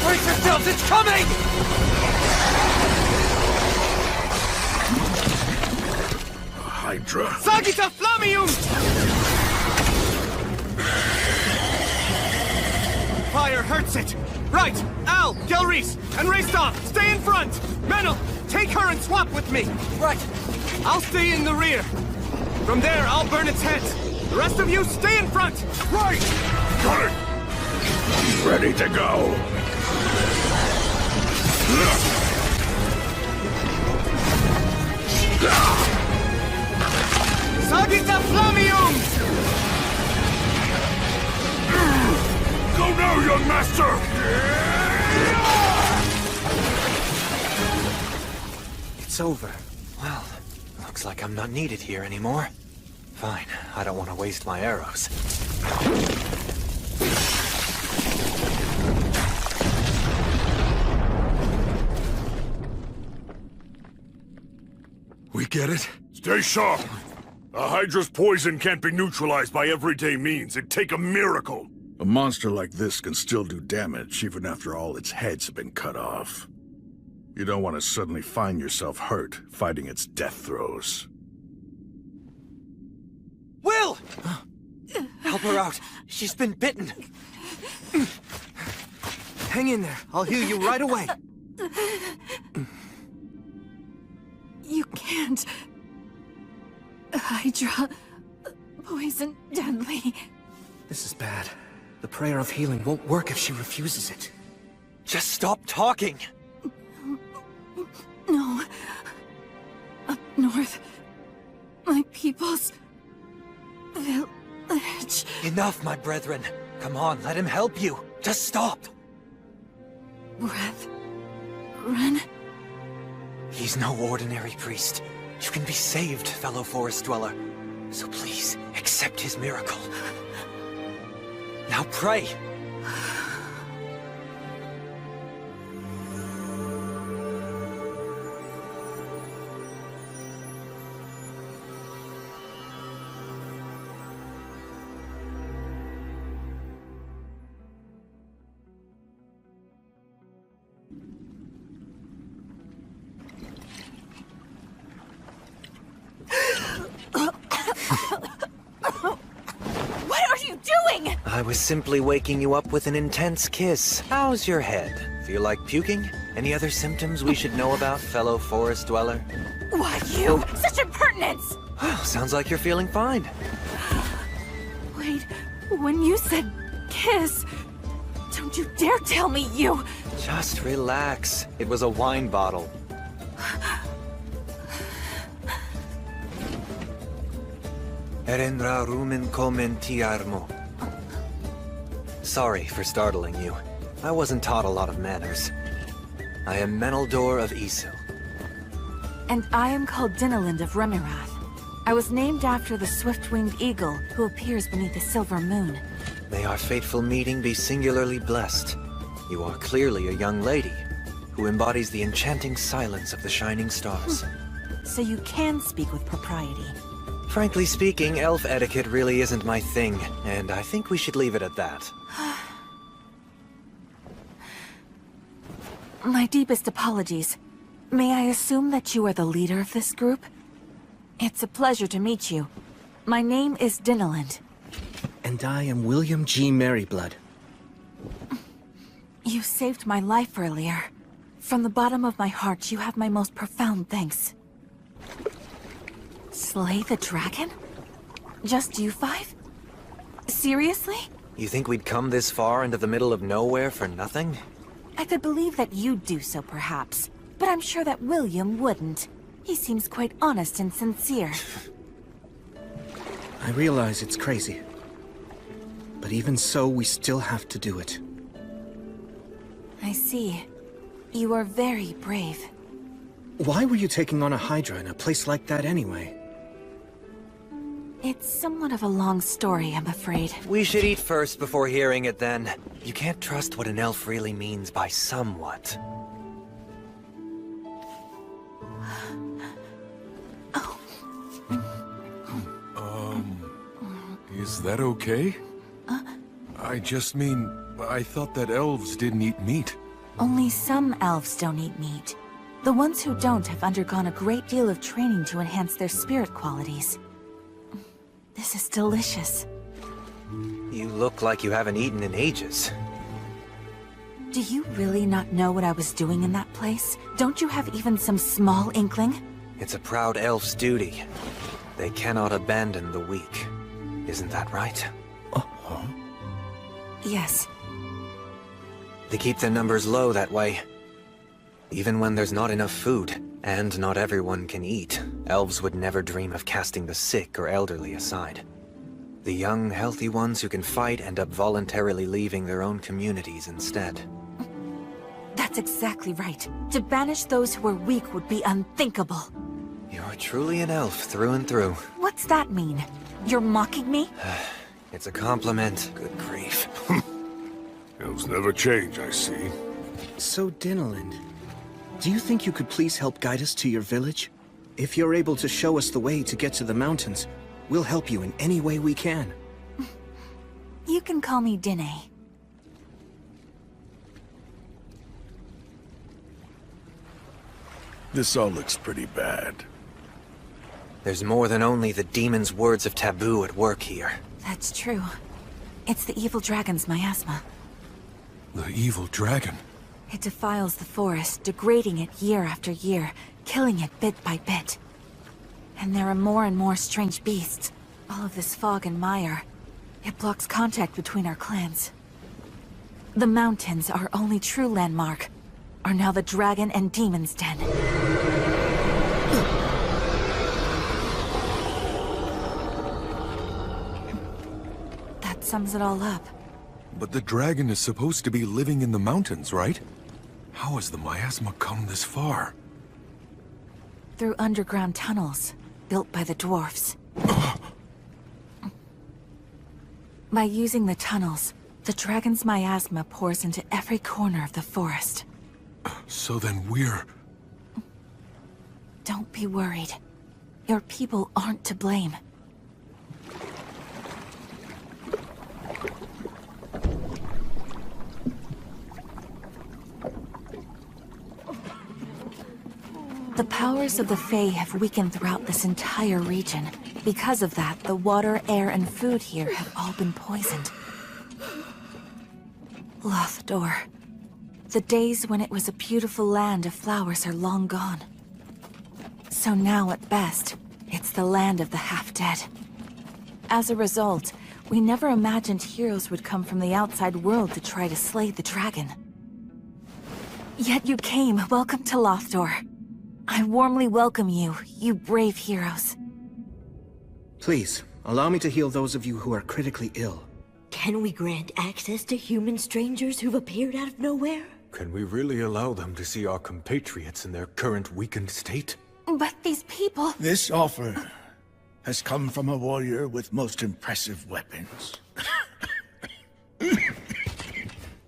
Brace yourselves, it's coming! Hydra. Sagita Flamium! Fire hurts it! Right! Al, Gelreese, and Raystar, stay in front! Menel, take her and swap with me! Right! I'll stay in the rear. From there, I'll burn its head. The rest of you, stay in front! Right! Got it! Ready to go! Sagita Flamium! Go now, young master! It's over. Well, looks like I'm not needed here anymore. Fine, I don't want to waste my arrows. We get it? Stay sharp! A Hydra's poison can't be neutralized by everyday means. It'd take a miracle. A monster like this can still do damage even after all its heads have been cut off. You don't want to suddenly find yourself hurt fighting its death throes. Will! Help her out. She's been bitten. Hang in there. I'll heal you right away. You can't. Hydra. Poison deadly. This is bad. The prayer of healing won't work if she refuses it. Just stop talking! No. Up north, my people's village. Enough, my brethren. Come on, let him help you. Just stop. Breath. Run. He's no ordinary priest. You can be saved, fellow forest dweller. So please, accept his miracle. Now pray. I was simply waking you up with an intense kiss. How's your head? Feel like puking? Any other symptoms we should know about, fellow forest dweller? Why you? Such impertinence! Sounds like you're feeling fine. Wait, when you said kiss, don't you dare tell me you... Just relax. It was a wine bottle. Erendra rumen commentiarmo. Sorry for startling you. I wasn't taught a lot of manners. I am Meneldor of Isil. And I am called Dinalind of Remirath. I was named after the swift-winged eagle who appears beneath the silver moon. May our fateful meeting be singularly blessed. You are clearly a young lady. who embodies the enchanting silence of the shining stars. So you can speak with propriety. Frankly speaking, elf etiquette really isn't my thing, and I think we should leave it at that. My deepest apologies. May I assume that you are the leader of this group? It's a pleasure to meet you. My name is Dinaland. And I am William G. Merryblood. You saved my life earlier. From the bottom of my heart, you have my most profound thanks. Slay the dragon? Just you five? Seriously? You think we'd come this far into the middle of nowhere for nothing? I could believe that you'd do so, perhaps. But I'm sure that William wouldn't. He seems quite honest and sincere. I realize it's crazy. But even so, we still have to do it. I see. You are very brave. Why were you taking on a Hydra in a place like that anyway? It's somewhat of a long story, I'm afraid. We should eat first before hearing it then. You can't trust what an elf really means by somewhat. Is that okay? I just mean, I thought that elves didn't eat meat. Only some elves don't eat meat. The ones who don't have undergone a great deal of training to enhance their spirit qualities. This is delicious. You look like you haven't eaten in ages. Do you really not know what I was doing in that place? Don't you have even some small inkling? It's a proud elf's duty. They cannot abandon the weak. Isn't that right? Yes. They keep their numbers low that way. Even when there's not enough food, and not everyone can eat, elves would never dream of casting the sick or elderly aside. The young, healthy ones who can fight end up voluntarily leaving their own communities instead. That's exactly right. To banish those who are weak would be unthinkable. You're truly an elf through and through. What's that mean? You're mocking me? It's a compliment. Good grief. Elves never change, I see. So, Dinaland, do you think you could please help guide us to your village? If you're able to show us the way to get to the mountains, we'll help you in any way we can. You can call me Dine. This all looks pretty bad. There's more than only the demon's words of taboo at work here. That's true. It's the evil dragon's miasma. The evil dragon? It defiles the forest, degrading it year after year, killing it bit by bit. And there are more and more strange beasts. All of this fog and mire. It blocks contact between our clans. The mountains, our only true landmark, are now the dragon and demon's den. That sums it all up. But the dragon is supposed to be living in the mountains, right? How has the miasma come this far? Through underground tunnels, built by the dwarfs. By using the tunnels, the dragon's miasma pours into every corner of the forest. So then we're... Don't be worried. Your people aren't to blame. The powers of the Fae have weakened throughout this entire region. Because of that, the water, air, and food here have all been poisoned. Lothdor. The days when it was a beautiful land of flowers are long gone. So now, at best, it's the land of the half-dead. As a result, we never imagined heroes would come from the outside world to try to slay the dragon. Yet you came. Welcome to Lothdor. I warmly welcome you, you brave heroes. Please, allow me to heal those of you who are critically ill. Can we grant access to human strangers who've appeared out of nowhere? Can we really allow them to see our compatriots in their current weakened state? But these people... This offer has come from a warrior with most impressive weapons.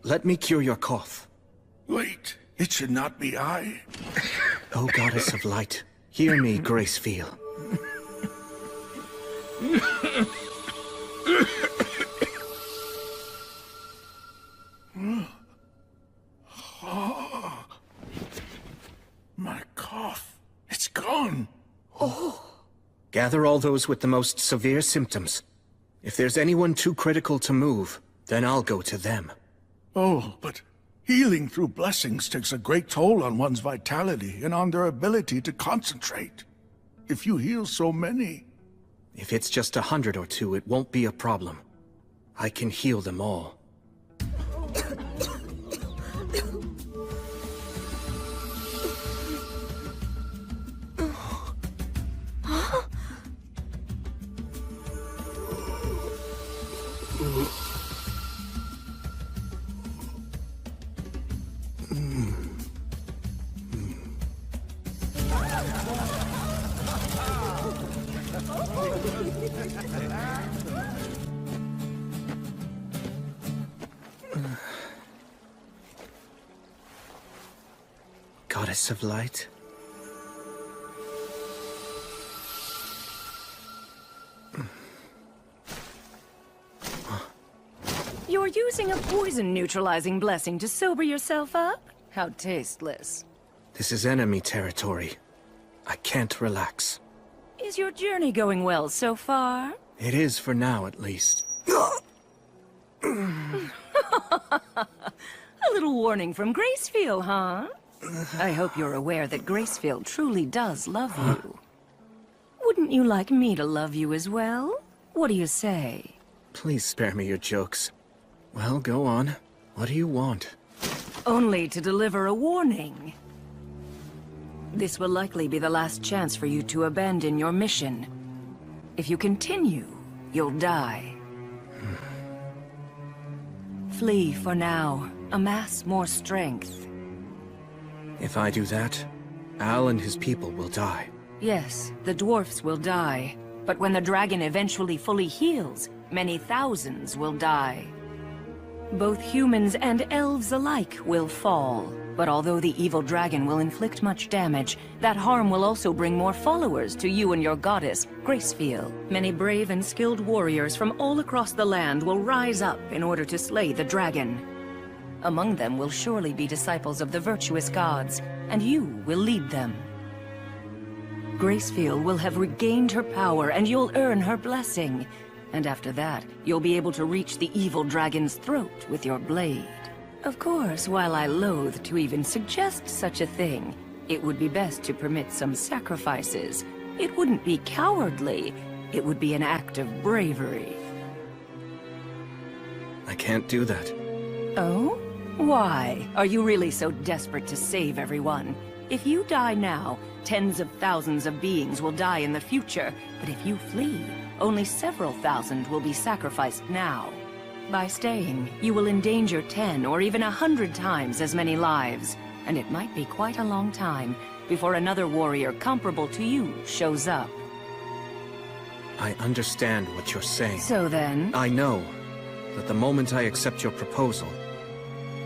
Let me cure your cough. Wait, It should not be I. O Goddess of Light, hear me, Gracefield. My cough. It's gone. Gather all those with the most severe symptoms. If there's anyone too critical to move, then I'll go to them. Oh, but healing through blessings takes a great toll on one's vitality and on their ability to concentrate. If you heal so many... If it's just 100 or 2, it won't be a problem. I can heal them all. Goddess of Light? You're using a poison-neutralizing blessing to sober yourself up? How tasteless. This is enemy territory. I can't relax. Is your journey going well so far? It is for now, at least. A little warning from Gracefield, huh? I hope you're aware that Gracefield truly does love you. Wouldn't you like me to love you as well? What do you say? Please spare me your jokes. Well, go on. What do you want? Only to deliver a warning. This will likely be the last chance for you to abandon your mission. If you continue, you'll die. Flee for now. Amass more strength. If I do that, Al and his people will die. Yes, the dwarfs will die. But when the dragon eventually fully heals, many thousands will die. Both humans and elves alike will fall. But although the evil dragon will inflict much damage, that harm will also bring more followers to you and your goddess, Gracefield. Many brave and skilled warriors from all across the land will rise up in order to slay the dragon. Among them will surely be disciples of the virtuous gods, and you will lead them. Gracefield will have regained her power, and you'll earn her blessing. And after that, you'll be able to reach the evil dragon's throat with your blade. Of course, while I loathe to even suggest such a thing, it would be best to permit some sacrifices. It wouldn't be cowardly. It would be an act of bravery. I can't do that. Oh? Why? Are you really so desperate to save everyone? If you die now, tens of thousands of beings will die in the future. But if you flee, only several thousand will be sacrificed now. By staying, you will endanger 10 or even 100 times as many lives. And it might be quite a long time before another warrior comparable to you shows up. I understand what you're saying. So then? I know that the moment I accept your proposal,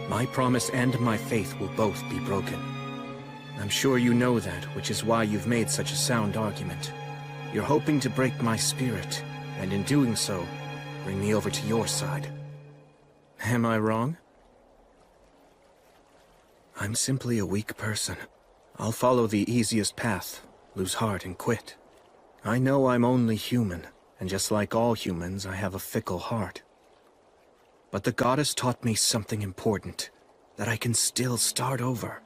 my promise and my faith will both be broken. I'm sure you know that, which is why you've made such a sound argument. You're hoping to break my spirit, and in doing so, bring me over to your side. Am I wrong? I'm simply a weak person. I'll follow the easiest path, lose heart and quit. I know I'm only human, and just like all humans, I have a fickle heart. But the goddess taught me something important, that I can still start over.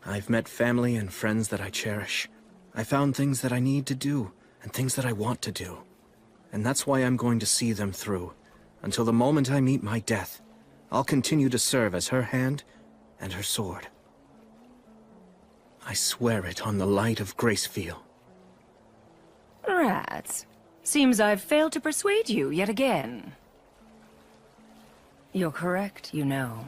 I've met family and friends that I cherish. I found things that I need to do, and things that I want to do. And that's why I'm going to see them through. Until the moment I meet my death, I'll continue to serve as her hand and her sword. I swear it on the light of Gracefield. Rats. Seems I've failed to persuade you yet again. You're correct, you know.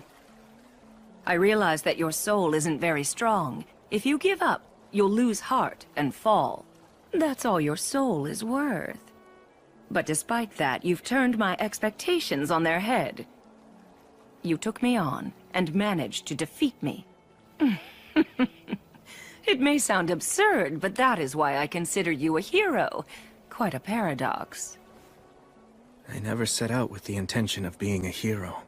I realize that your soul isn't very strong. If you give up, you'll lose heart and fall. That's all your soul is worth. But despite that, you've turned my expectations on their head. You took me on, and managed to defeat me. It may sound absurd, but that is why I consider you a hero. Quite a paradox. I never set out with the intention of being a hero.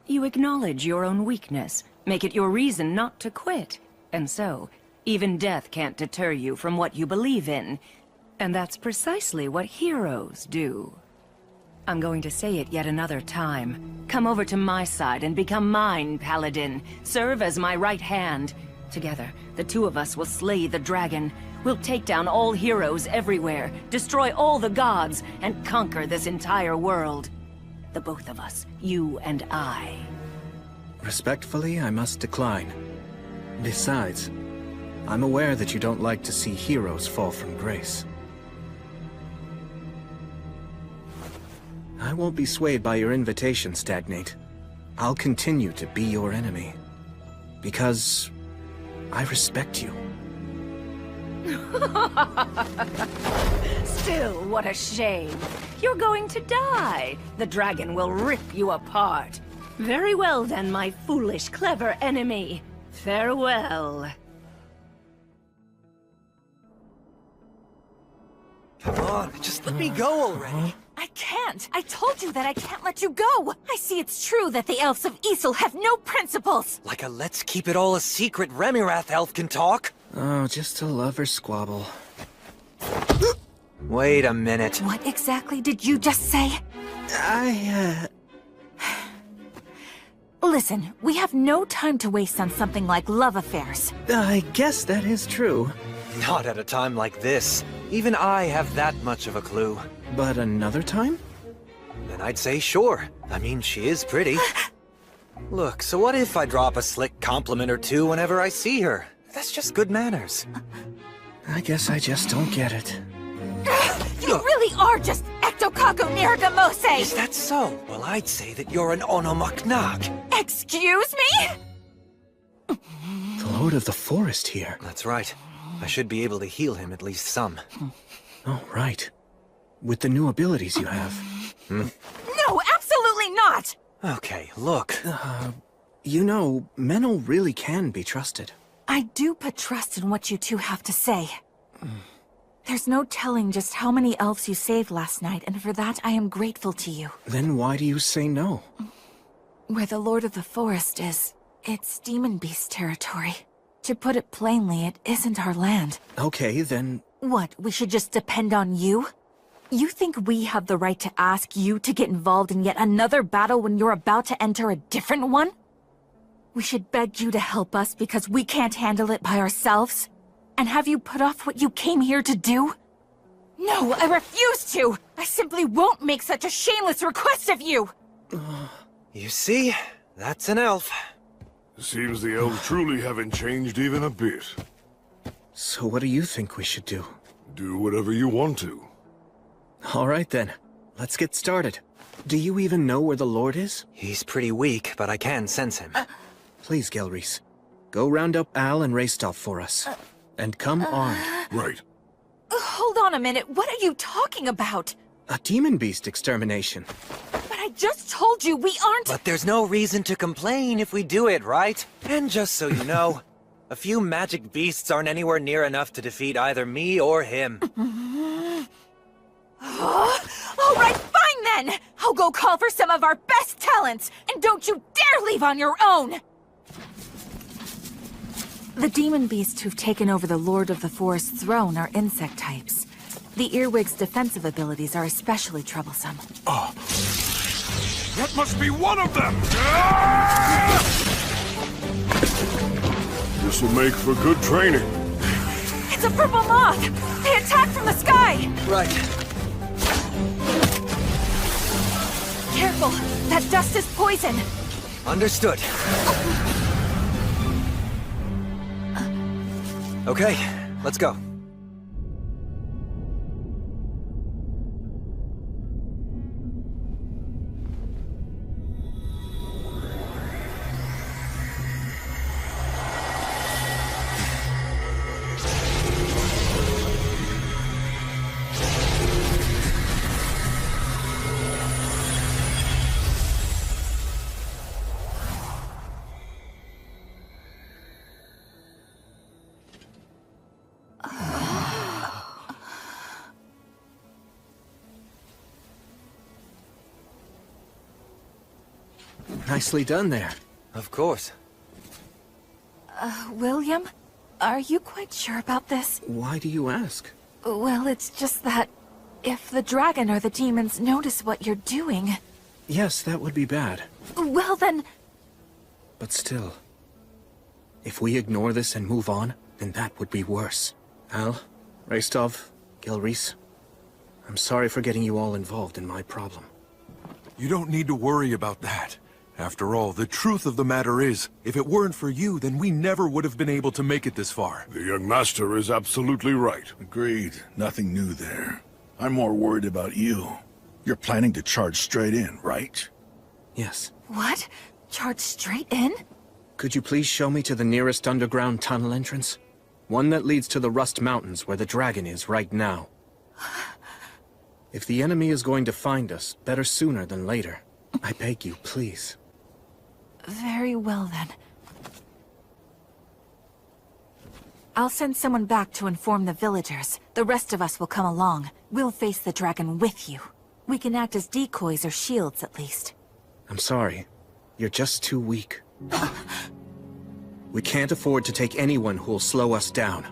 You acknowledge your own weakness, make it your reason not to quit. And so, even death can't deter you from what you believe in. And that's precisely what heroes do. I'm going to say it yet another time. Come over to my side and become mine, Paladin. Serve as my right hand. Together, the two of us will slay the dragon. We'll take down all heroes everywhere, destroy all the gods, and conquer this entire world. The both of us, you and I. Respectfully, I must decline. Besides, I'm aware that you don't like to see heroes fall from grace. I won't be swayed by your invitation, Stagnate. I'll continue to be your enemy. Because I respect you. Still, what a shame. You're going to die. The dragon will rip you apart. Very well then, my foolish, clever enemy. Farewell. Come on, just let me go already. I can't! I told you that I can't let you go! I see it's true that the elves of Isel have no principles! Like a let's keep it all a secret Remirath elf can talk? Oh, just a lover squabble. Wait a minute. What exactly did you just say? Listen, we have no time to waste on something like love affairs. I guess that is true. Not at a time like this. Even I have that much of a clue. But another time? Then I'd say sure. I mean, she is pretty. Look, so what if I drop a slick compliment or two whenever I see her? That's just good manners. I guess I just don't get it. You really are just Ectocaco Niragamose! Is that so? Well, I'd say that you're an Onomaknak. Excuse me? The Lord of the Forest here. That's right. I should be able to heal him at least some. Oh, right. With the new abilities you have. No, absolutely not! Okay, look. You know, Menel really can be trusted. I do put trust in what you two have to say. There's no telling just how many elves you saved last night, and for that I am grateful to you. Then why do you say no? Where the Lord of the Forest is, it's Demon Beast territory. To put it plainly, it isn't our land. Okay, then... What, we should just depend on you? You think we have the right to ask you to get involved in yet another battle when you're about to enter a different one? We should beg you to help us because we can't handle it by ourselves? And have you put off what you came here to do? No, I refuse to! I simply won't make such a shameless request of you! You see? That's an elf. Seems the elves truly haven't changed even a bit. So what do you think we should do? Do whatever you want to. All right then. Let's get started. Do you even know where the Lord is? He's pretty weak, but I can sense him. Please, Gelreese. Go round up Al and Raystov for us. And come armed. Right. Hold on a minute, what are you talking about? A demon beast extermination. But I just told you we aren't— But there's no reason to complain if we do it, right? And just so you know, a few magic beasts aren't anywhere near enough to defeat either me or him. All right, fine then! I'll go call for some of our best talents, and don't you dare leave on your own! The demon beasts who've taken over the Lord of the Forest's throne are insect types. The earwig's defensive abilities are especially troublesome. Oh. That must be one of them! This'll make for good training. It's a purple moth! They attack from the sky! Right. Careful! That dust is poison! Understood. Okay, let's go. Nicely done there. Of course. William? Are you quite sure about this? Why do you ask? Well, it's just that... if the dragon or the demons notice what you're doing... Yes, that would be bad. Well then... But still... if we ignore this and move on, then that would be worse. Al, Restov, Gelreese, I'm sorry for getting you all involved in my problem. You don't need to worry about that. After all, the truth of the matter is, if it weren't for you, then we never would have been able to make it this far. The young master is absolutely right. Agreed. Nothing new there. I'm more worried about you. You're planning to charge straight in, right? Yes. What? Charge straight in? Could you please show me to the nearest underground tunnel entrance? One that leads to the Rust Mountains where the dragon is right now. If the enemy is going to find us, better sooner than later. I beg you, please. Very well then. I'll send someone back to inform the villagers. The rest of us will come along. We'll face the dragon with you. We can act as decoys or shields at least. I'm sorry. You're just too weak. We can't afford to take anyone who'll slow us down.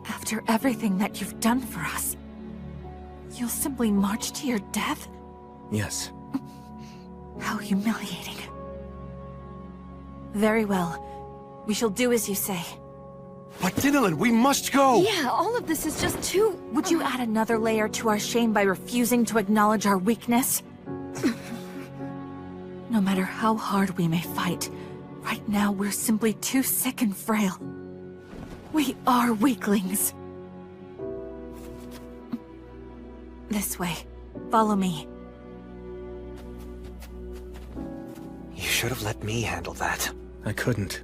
After everything that you've done for us, you'll simply march to your death? Yes. How humiliating. Very well. We shall do as you say. But Dinalin, we must go! Yeah, all of this is just too... Would you add another layer to our shame by refusing to acknowledge our weakness? No matter how hard we may fight, right now we're simply too sick and frail. We are weaklings. This way. Follow me. You should have let me handle that. I couldn't.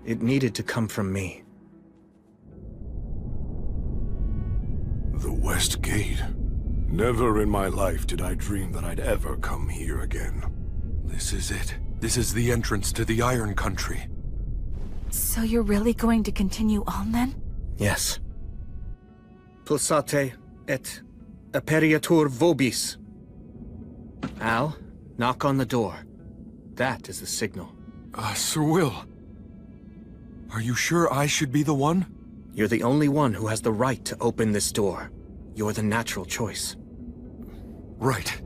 It needed to come from me. The West Gate. Never in my life did I dream that I'd ever come here again. This is it. This is the entrance to the Iron Country. So you're really going to continue on then? Yes. Pulsate et aperiatur vobis. Al, knock on the door. That is the signal. Sir Will. Are you sure I should be the one? You're the only one who has the right to open this door. You're the natural choice. Right.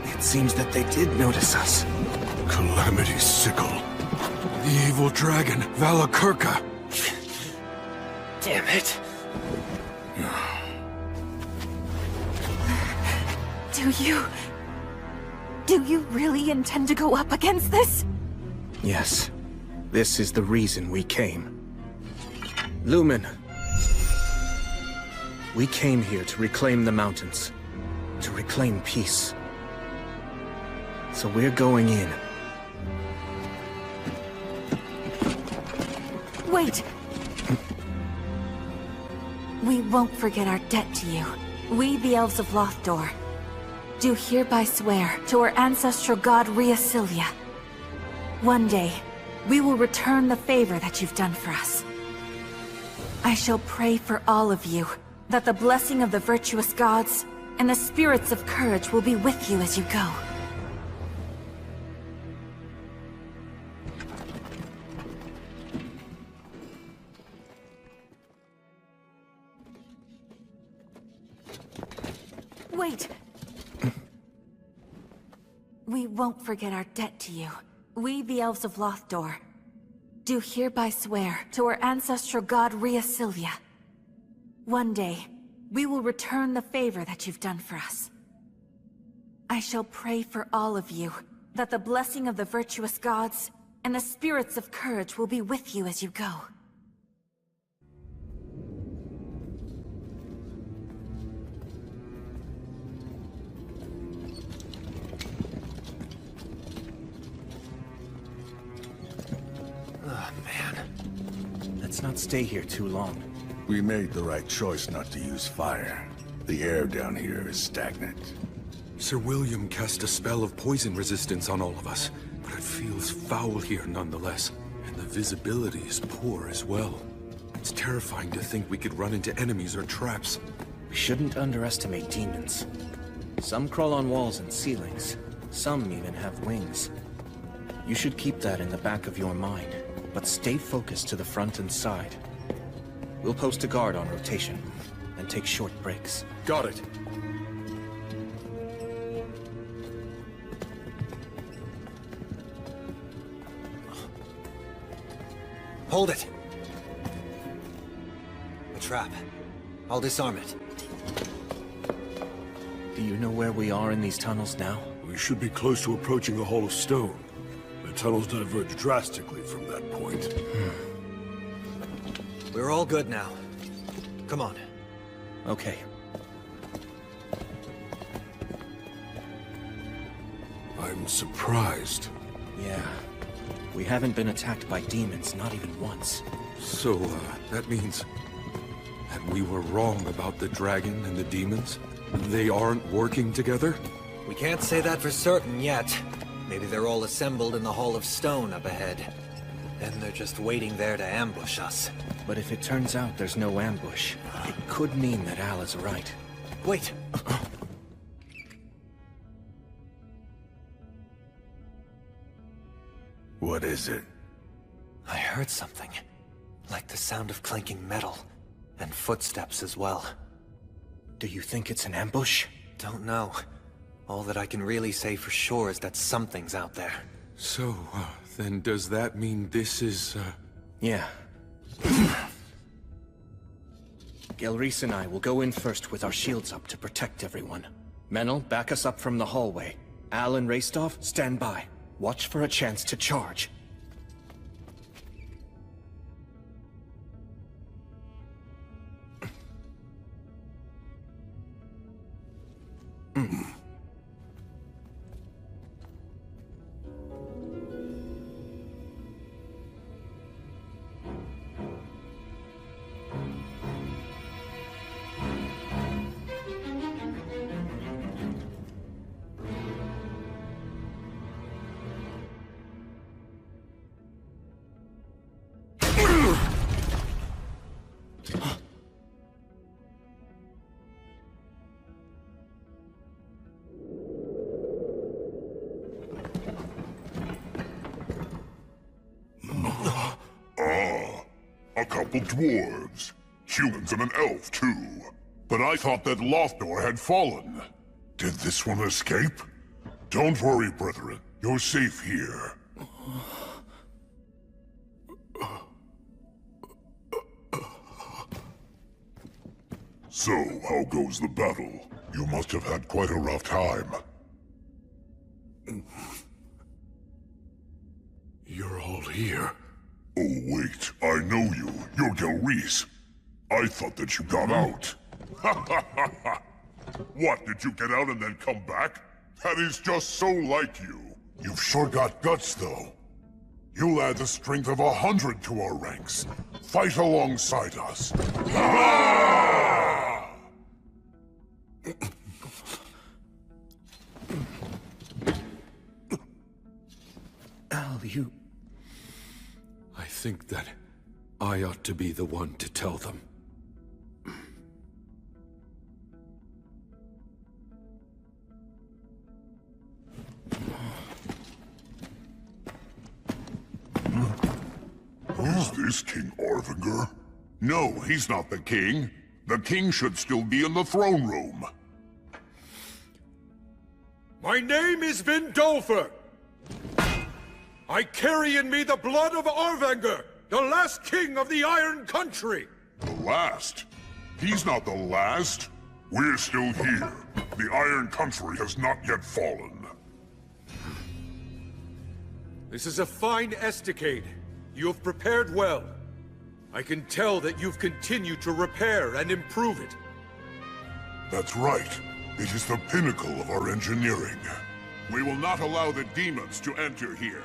It seems that they did notice us. Calamity's sickle. The evil dragon, Valakirka. Damn it. Do you really intend to go up against this? Yes. This is the reason we came. Lumen. We came here to reclaim the mountains. To reclaim peace. So we're going in. Wait! We won't forget our debt to you. We, the Elves of Lothdor, do hereby swear to our ancestral god Rheasilia. One day, we will return the favor that you've done for us. I shall pray for all of you, that the blessing of the virtuous gods and the spirits of courage will be with you as you go. Wait! We won't forget our debt to you. We, the Elves of Lothdor, do hereby swear to our ancestral god Rheasilia. One day, we will return the favor that you've done for us. I shall pray for all of you, that the blessing of the virtuous gods and the spirits of courage will be with you as you go. Oh, man. Let's not stay here too long. We made the right choice not to use fire. The air down here is stagnant. Sir William cast a spell of poison resistance on all of us, but it feels foul here nonetheless. And the visibility is poor as well. It's terrifying to think we could run into enemies or traps. We shouldn't underestimate demons. Some crawl on walls and ceilings. Some even have wings. You should keep that in the back of your mind, but stay focused to the front and side. We'll post a guard on rotation, and take short breaks. Got it. Hold it! A trap. I'll disarm it. Do you know where we are in these tunnels now? We should be close to approaching a hall of stone. The tunnels diverge drastically from that point. We're all good now. Come on. Okay. I'm surprised. Yeah. We haven't been attacked by demons, not even once. So, that means that we were wrong about the dragon and the demons? They aren't working together? We can't say that for certain yet. Maybe they're all assembled in the Hall of Stone up ahead. Then they're just waiting there to ambush us. But if it turns out there's no ambush, it could mean that Al is right. Wait! What is it? I heard something. Like the sound of clanking metal. And footsteps as well. Do you think it's an ambush? Don't know. All that I can really say for sure is that something's out there. So, then does that mean this is, Yeah. Gelreese and I will go in first with our shields up to protect everyone. Menel, back us up from the hallway. Al and Raistov, stand by. Watch for a chance to charge. A couple dwarves. Humans and an elf, too. But I thought that Lothdor had fallen. Did this one escape? Don't worry, brethren. You're safe here. So, how goes the battle? You must have had quite a rough time. You're all here. Oh, wait. I know you. You're Gelreese. I thought that you got out. What, did you get out and then come back? That is just so like you. You've sure got guts, though. You'll add the strength of 100 to our ranks. Fight alongside us. Al, you... I think that I ought to be the one to tell them. Is this King Arvinger? No, he's not the king. The king should still be in the throne room. My name is Vindolfer. I carry in me the blood of Arvinger, the last king of the Iron Country. The last? He's not the last. We're still here. The Iron Country has not yet fallen. This is a fine estacade. You have prepared well. I can tell that you've continued to repair and improve it. That's right. It is the pinnacle of our engineering. We will not allow the demons to enter here.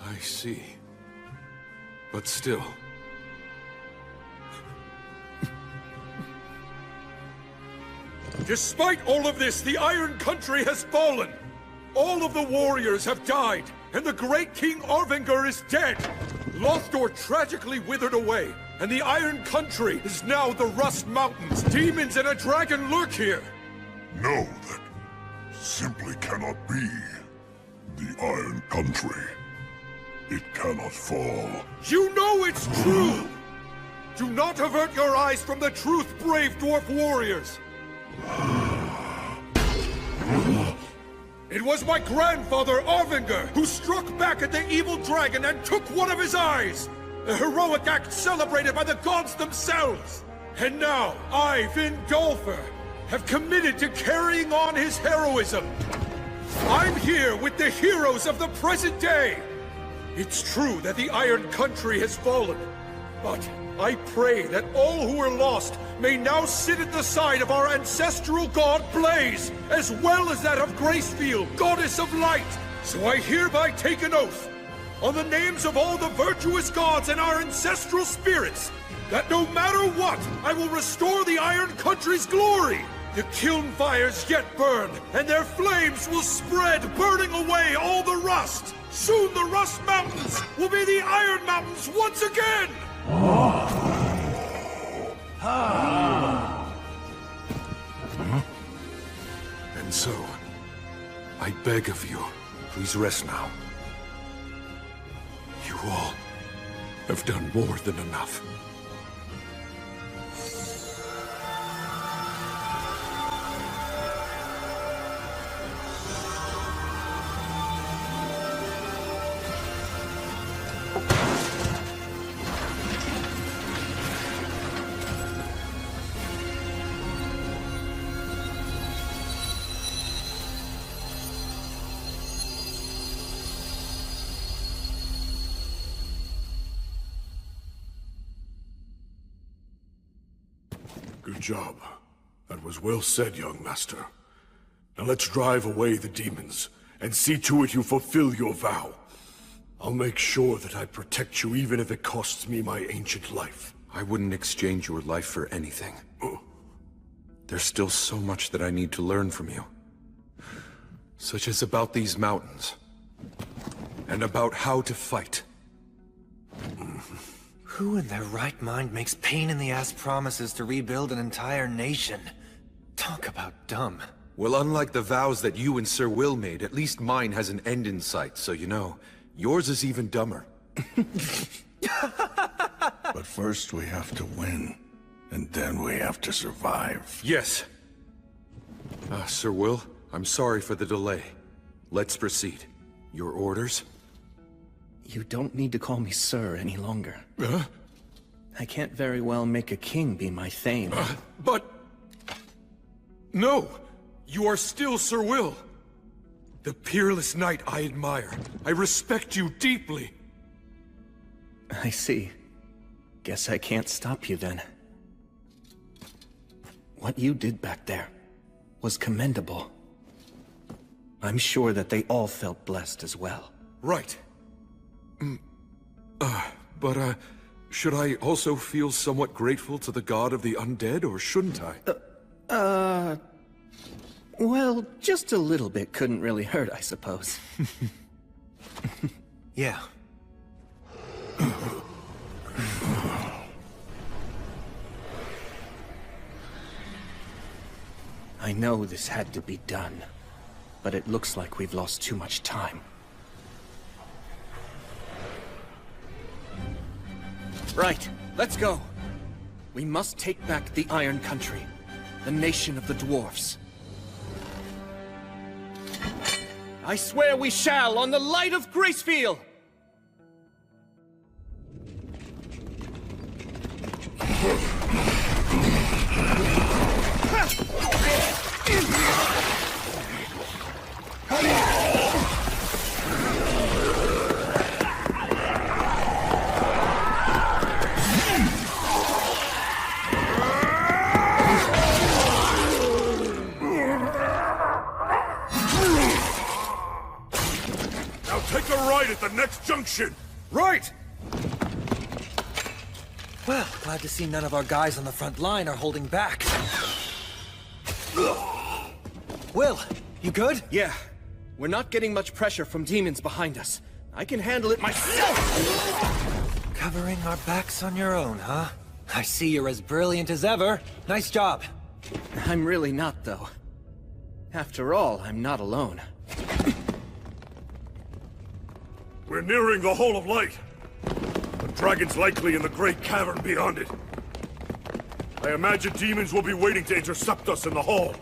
I see. But still... Despite all of this, the Iron Country has fallen! All of the warriors have died, and the great King Arvengar is dead! Lothdor tragically withered away, and the Iron Country is now the Rust Mountains. Demons and a dragon lurk here! Know that simply cannot be. The Iron Country. It cannot fall. You know it's true! Do not avert your eyes from the truth, brave dwarf warriors! It was my grandfather, Arvengar, who struck back at the evil dragon and took one of his eyes! A heroic act celebrated by the gods themselves! And now, I, Vindolfer, have committed to carrying on his heroism! I'm here with the heroes of the present day! It's true that the Iron Country has fallen, but I pray that all who are lost may now sit at the side of our ancestral god Blaze, as well as that of Gracefield, goddess of light. So I hereby take an oath, on the names of all the virtuous gods and our ancestral spirits, that no matter what, I will restore the Iron Country's glory. The kiln fires yet burn, and their flames will spread, burning away all the rust. Soon the Rust Mountains will be the Iron Mountains once again! And so, I beg of you, please rest now. You all have done more than enough. Good job. That was well said, young master. Now let's drive away the demons, and see to it you fulfill your vow. I'll make sure that I protect you even if it costs me my ancient life. I wouldn't exchange your life for anything. There's still so much that I need to learn from you. Such as about these mountains. And about how to fight. Who in their right mind makes pain-in-the-ass promises to rebuild an entire nation? Talk about dumb. Well, unlike the vows that you and Sir Will made, at least mine has an end in sight, so you know, yours is even dumber. But first we have to win, and then we have to survive. Yes. Sir Will, I'm sorry for the delay. Let's proceed. Your orders? You don't need to call me Sir any longer. I can't very well make a king be my thane. But... No! You are still Sir Will! The peerless knight I admire. I respect you deeply. I see. Guess I can't stop you then. What you did back there was commendable. I'm sure that they all felt blessed as well. Right. But should I also feel somewhat grateful to the god of the undead, or shouldn't I? Well, just a little bit couldn't really hurt, I suppose. Yeah. I know this had to be done, but it looks like we've lost too much time. Right, let's go. We must take back the Iron Country, the nation of the dwarfs. I swear we shall, on the light of Gracefield! at the next junction! Right! Well, glad to see none of our guys on the front line are holding back. Will, you good? Yeah. We're not getting much pressure from demons behind us. I can handle it myself! Covering our backs on your own, huh? I see you're as brilliant as ever. Nice job. I'm really not, though. After all, I'm not alone. We're nearing the Hall of Light. The dragon's likely in the great cavern beyond it. I imagine demons will be waiting to intercept us in the hall.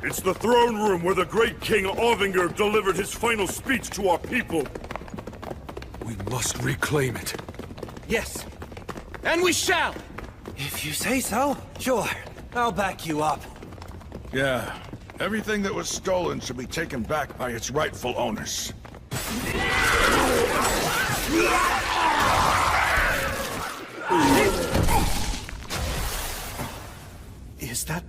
It's the throne room where the great King Orvinger delivered his final speech to our people. We must reclaim it. Yes. And we shall! If you say so, sure. I'll back you up. Yeah. Everything that was stolen should be taken back by its rightful owners. Is that...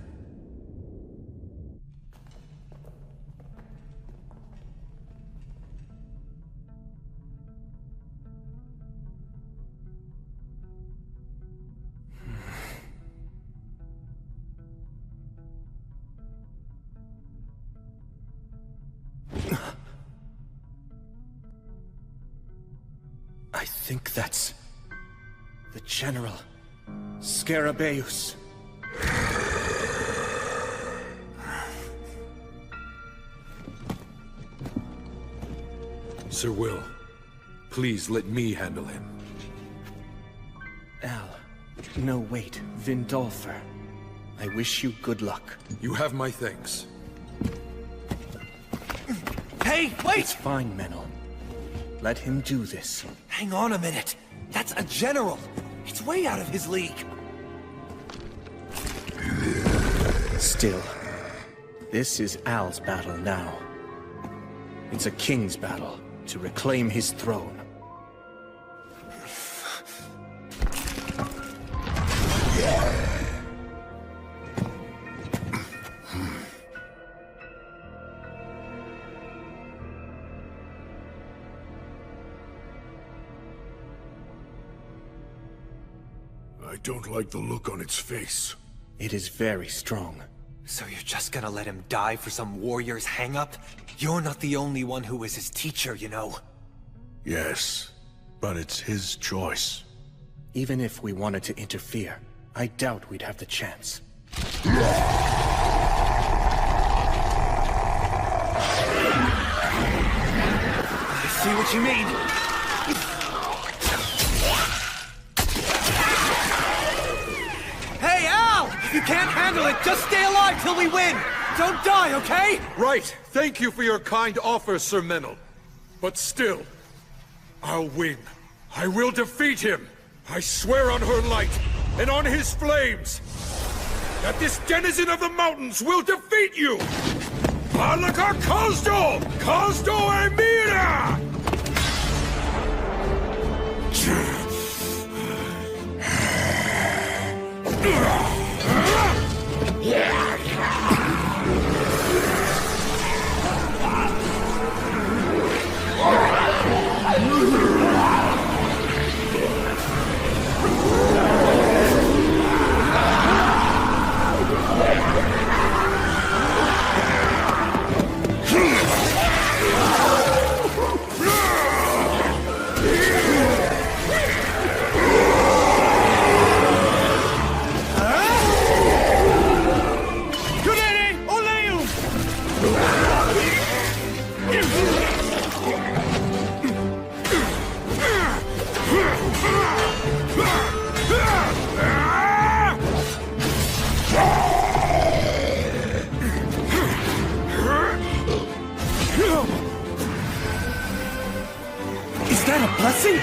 I think that's... the General. Scarabaeus. Sir Will, please let me handle him. Al. No, wait. Vindolfer. I wish you good luck. You have my thanks. Hey, wait! It's fine, Menel. Let him do this. Hang on a minute. That's a general. It's way out of his league. Still, this is Al's battle now. It's a king's battle to reclaim his throne. I don't like the look on its face. It is very strong. So you're just gonna let him die for some warrior's hang-up? You're not the only one who was his teacher, you know. Yes, but it's his choice. Even if we wanted to interfere, I doubt we'd have the chance. I see what you mean. Hey, Al! If you can't handle it, just stay alive till we win! Don't die, okay? Right! Thank you for your kind offer, Sir Menel. But still, I'll win. I will defeat him! I swear on her light, and on his flames, that this denizen of the mountains will defeat you! Alakar Kosdo! Kosdo Emira! Is that a blessing?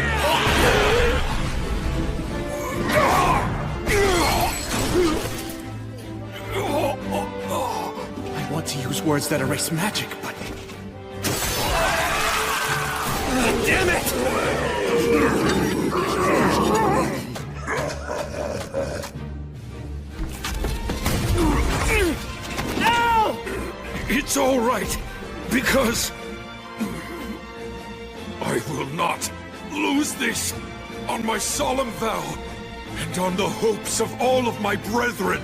I want to use words that erase magic, but... Damn it! It's all right, because... I I will not lose this on my solemn vow and on the hopes of all of my brethren.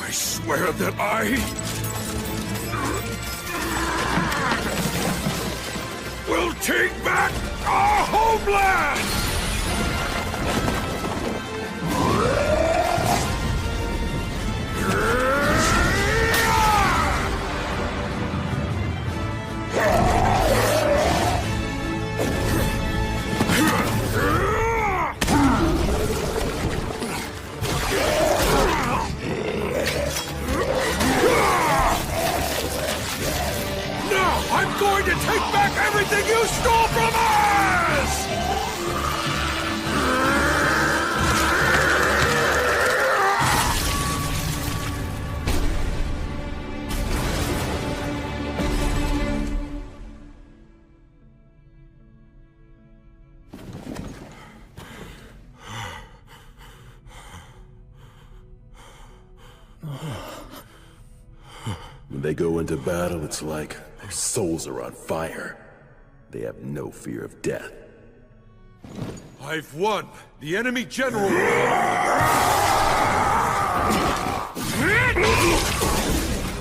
I swear that I will take back our homeland! I'm going to take back everything you stole from us! When they go into battle, it's like their souls are on fire. They have no fear of death. I've won! The enemy general...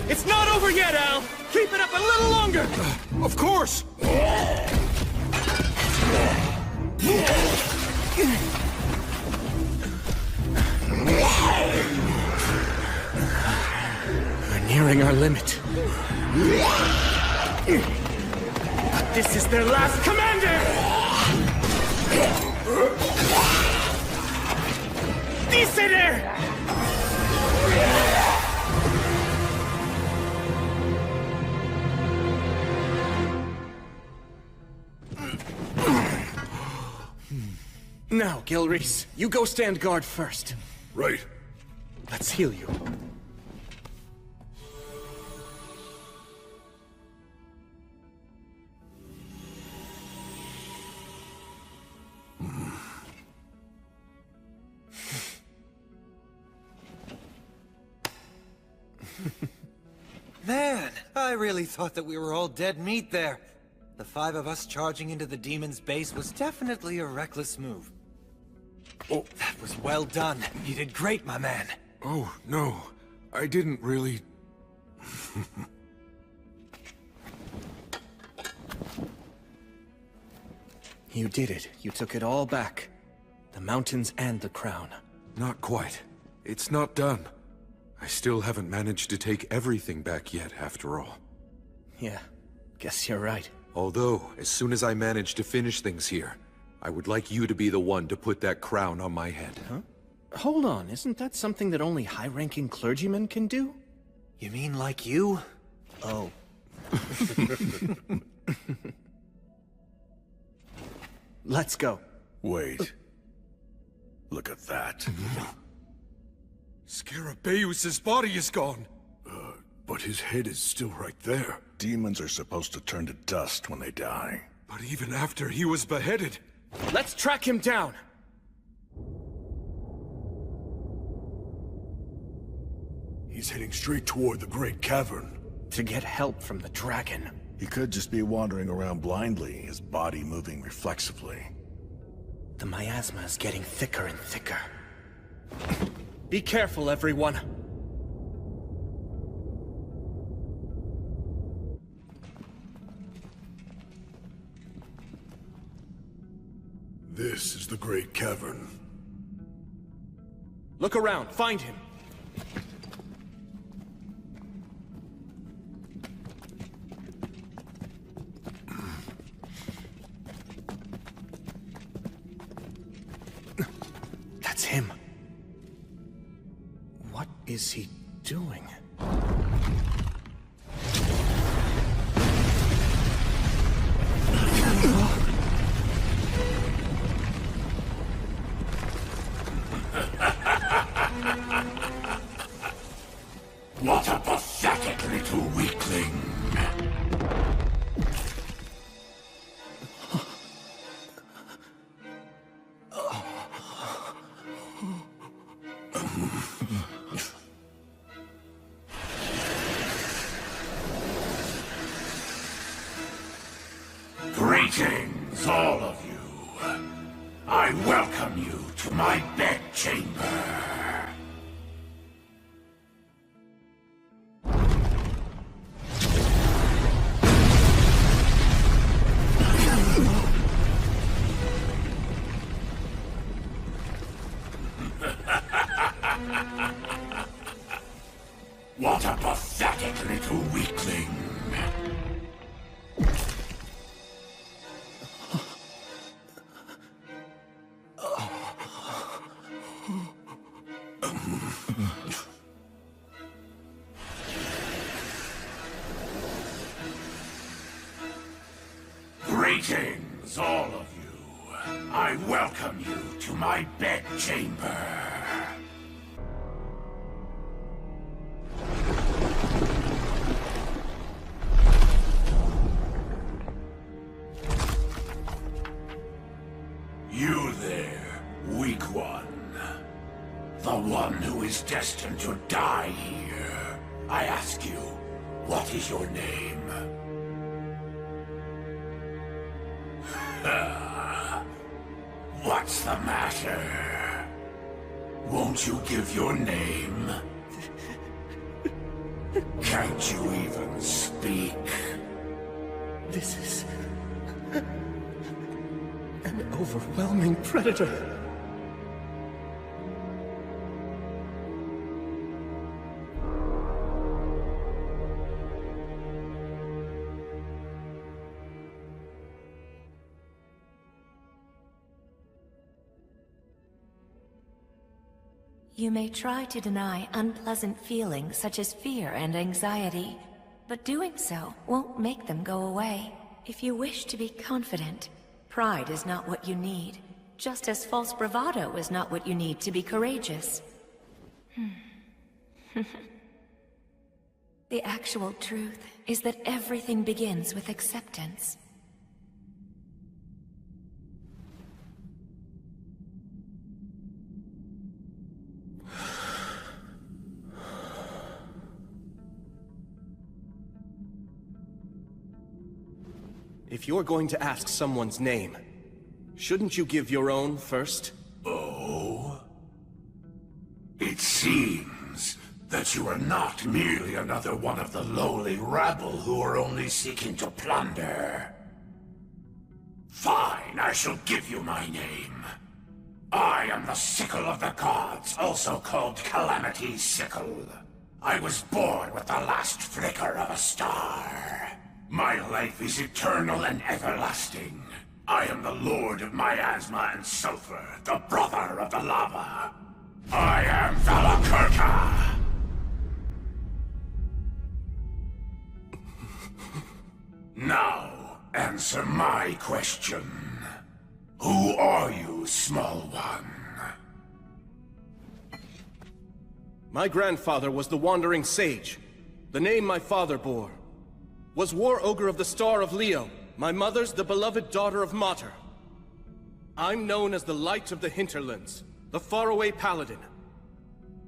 It's not over yet, Al! Keep it up a little longer! Of course! We're nearing our limit. This is their last commander! Diese there! Now, Gilreese, you go stand guard first. Right. Let's heal you. Man, I really thought that we were all dead meat there. The 5 of us charging into the demon's base was definitely a reckless move. Oh, that was well done. You did great, my man. Oh, no. I didn't really... You did it. You took it all back. The mountains and the crown. Not quite. It's not done. I still haven't managed to take everything back yet, after all. Yeah, guess you're right. Although, as soon as I manage to finish things here, I would like you to be the one to put that crown on my head. Huh? Hold on, isn't that something that only high-ranking clergymen can do? You mean like you? Oh. Let's go. Wait. Look at that. Scarabeus's body is gone. But his head is still right there. Demons are supposed to turn to dust when they die. But even after he was beheaded... Let's track him down! He's heading straight toward the Great Cavern. To get help from the dragon. He could just be wandering around blindly, his body moving reflexively. The miasma is getting thicker and thicker. Be careful, everyone. This is the Great Cavern. Look around, find him. That's him. What is he doing? What a pathetic little weakling. Great! Greetings, all of you. I welcome you to my bedchamber. What a pathetic little weakling. Greetings, all of you. I welcome you to my bedchamber. You there, weak one. The one who is destined to die here. I ask you, what is your name? What's the matter? Won't you give your name? Can't you even speak? This is an overwhelming predator. You may try to deny unpleasant feelings such as fear and anxiety, but doing so won't make them go away. If you wish to be confident, pride is not what you need, just as false bravado is not what you need to be courageous. The actual truth is that everything begins with acceptance. If you're going to ask someone's name, shouldn't you give your own first? Oh? It seems that you are not merely another one of the lowly rabble who are only seeking to plunder. Fine, I shall give you my name. I am the Sickle of the Gods, also called Calamity's Sickle. I was born with the last flicker of a star. My life is eternal and everlasting. I am the Lord of miasma and sulfur, the brother of the lava. I am Valakirka! Now, answer my question. Who are you, small one? My grandfather was the Wandering Sage. The name my father bore was War Ogre of the Star of Leo. My mother's the beloved daughter of Mater. I'm known as the Light of the Hinterlands, the Faraway Paladin.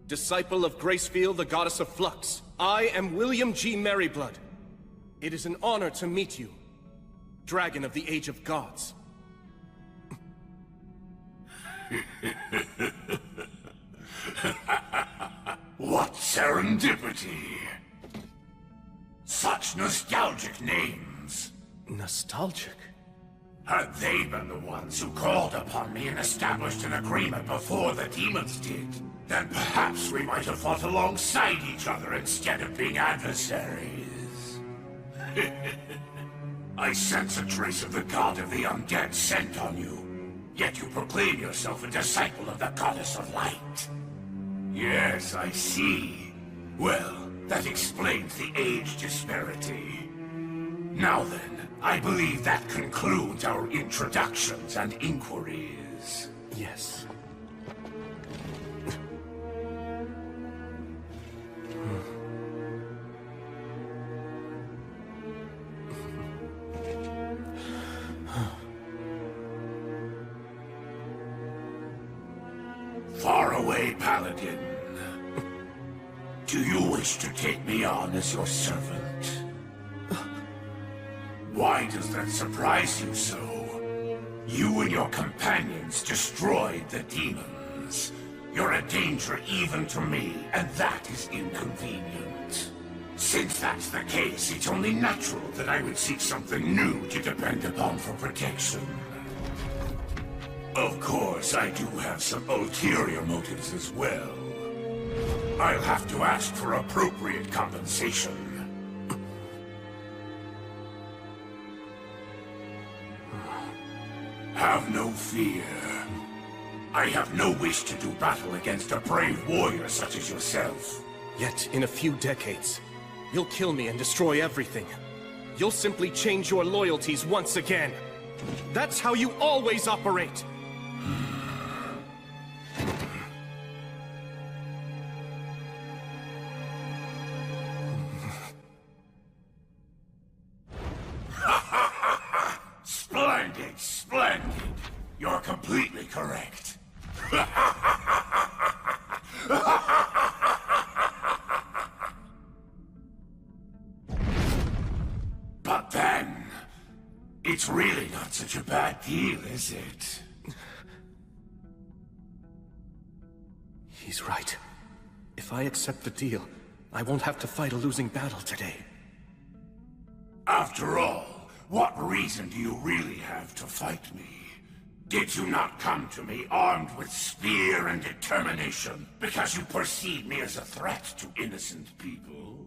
Disciple of Gracefield, the Goddess of Flux. I am William G. Merryblood. It is an honor to meet you, Dragon of the Age of Gods. What serendipity! Such nostalgic names. Nostalgic? Had they been the ones who called upon me and established an agreement before the demons did, then perhaps we might have fought alongside each other instead of being adversaries. I sense a trace of the god of the undead scent on you, yet you proclaim yourself a disciple of the goddess of light. Yes, I see. Well, that explains the age disparity. Now then, I believe that concludes our introductions and inquiries. Yes. Faraway Paladin. Do you wish to take me on as your servant? Why does that surprise you so? You and your companions destroyed the demons. You're a danger even to me, and that is inconvenient. Since that's the case, it's only natural that I would seek something new to depend upon for protection. Of course, I do have some ulterior motives as well. I'll have to ask for appropriate compensation. Have no fear. I have no wish to do battle against a brave warrior such as yourself. Yet, in a few decades, you'll kill me and destroy everything. You'll simply change your loyalties once again. That's how you always operate! Splendid, splendid. You're completely correct. But then, it's really not such a bad deal, is it? He's right. If I accept the deal, I won't have to fight a losing battle today. After all, what reason do you really have to fight me? Did you not come to me armed with spear and determination because you perceive me as a threat to innocent people?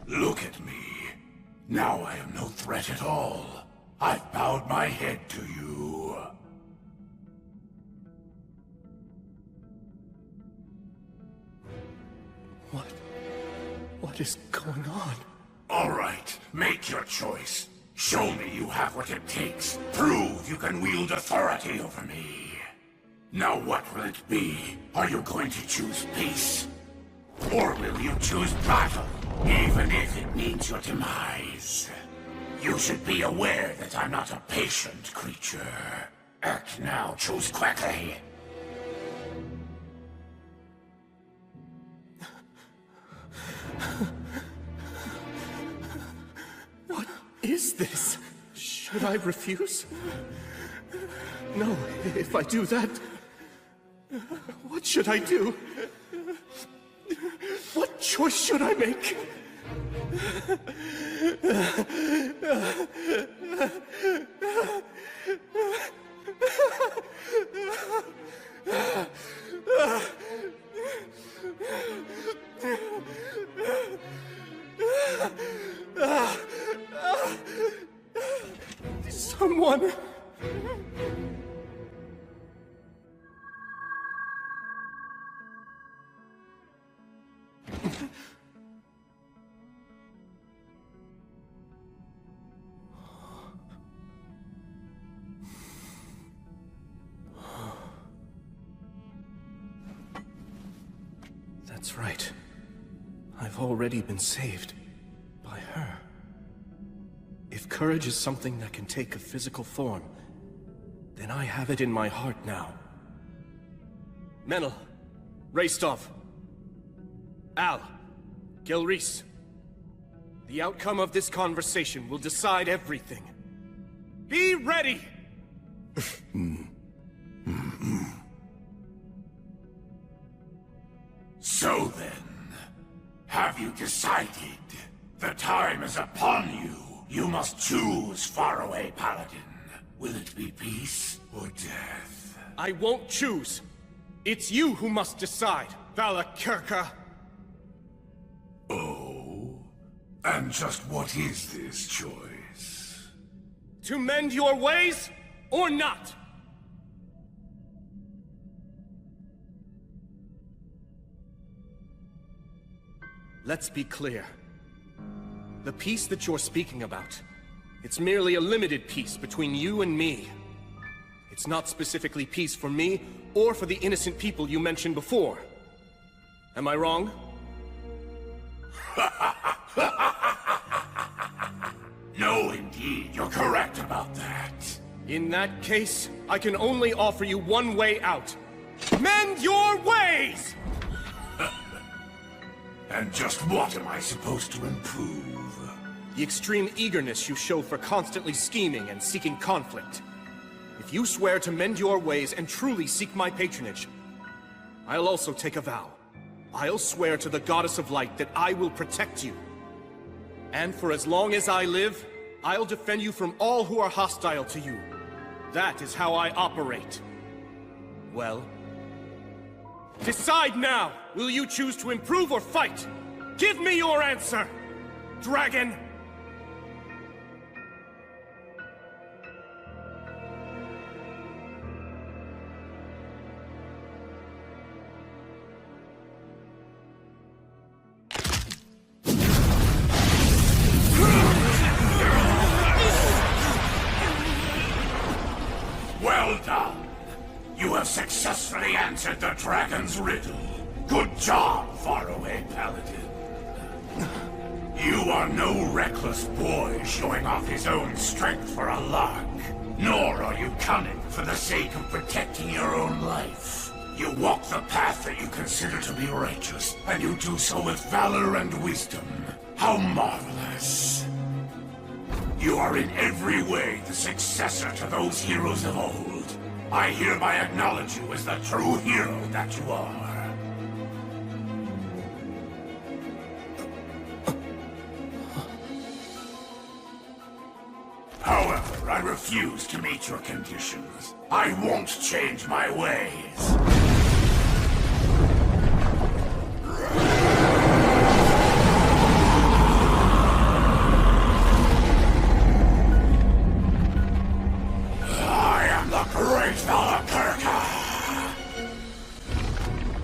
Look at me. Now I am no threat at all. I've bowed my head to you. What is going on? All right, make your choice. Show me you have what it takes. Prove you can wield authority over me. Now what will it be? Are you going to choose peace? Or will you choose battle, even if it means your demise? You should be aware that I'm not a patient creature. Act now, choose quickly. What is this? Should I refuse? No, if I do that, what should I do? What choice should I make? Someone... That's right. I've already been saved. By her. If courage is something that can take a physical form, then I have it in my heart now. Menel, Raistov, Al, Gelreese. The outcome of this conversation will decide everything. Be ready! So then, have you decided? The time is upon you. You must choose Faraway, Paladin. Will it be peace or death? I won't choose. It's you who must decide, Valakirka. Oh? And just what is this choice? To mend your ways, or not? Let's be clear. The peace that you're speaking about, it's merely a limited peace between you and me. It's not specifically peace for me, or for the innocent people you mentioned before. Am I wrong? No, indeed, you're correct about that. In that case, I can only offer you one way out. Mend your ways! And just what am I supposed to improve? The extreme eagerness you show for constantly scheming and seeking conflict. If you swear to mend your ways and truly seek my patronage, I'll also take a vow. I'll swear to the Goddess of Light that I will protect you. And for as long as I live, I'll defend you from all who are hostile to you. That is how I operate. Well, decide now! Will you choose to improve or fight? Give me your answer, dragon! Well done. You have successfully answered the dragon's riddle. Good job, Faraway Paladin. You are no reckless boy showing off his own strength for a lark. Nor are you cunning for the sake of protecting your own life. You walk the path that you consider to be righteous, and you do so with valor and wisdom. How marvelous. You are in every way the successor to those heroes of old. I hereby acknowledge you as the true hero that you are. However, I refuse to meet your conditions. I won't change my ways.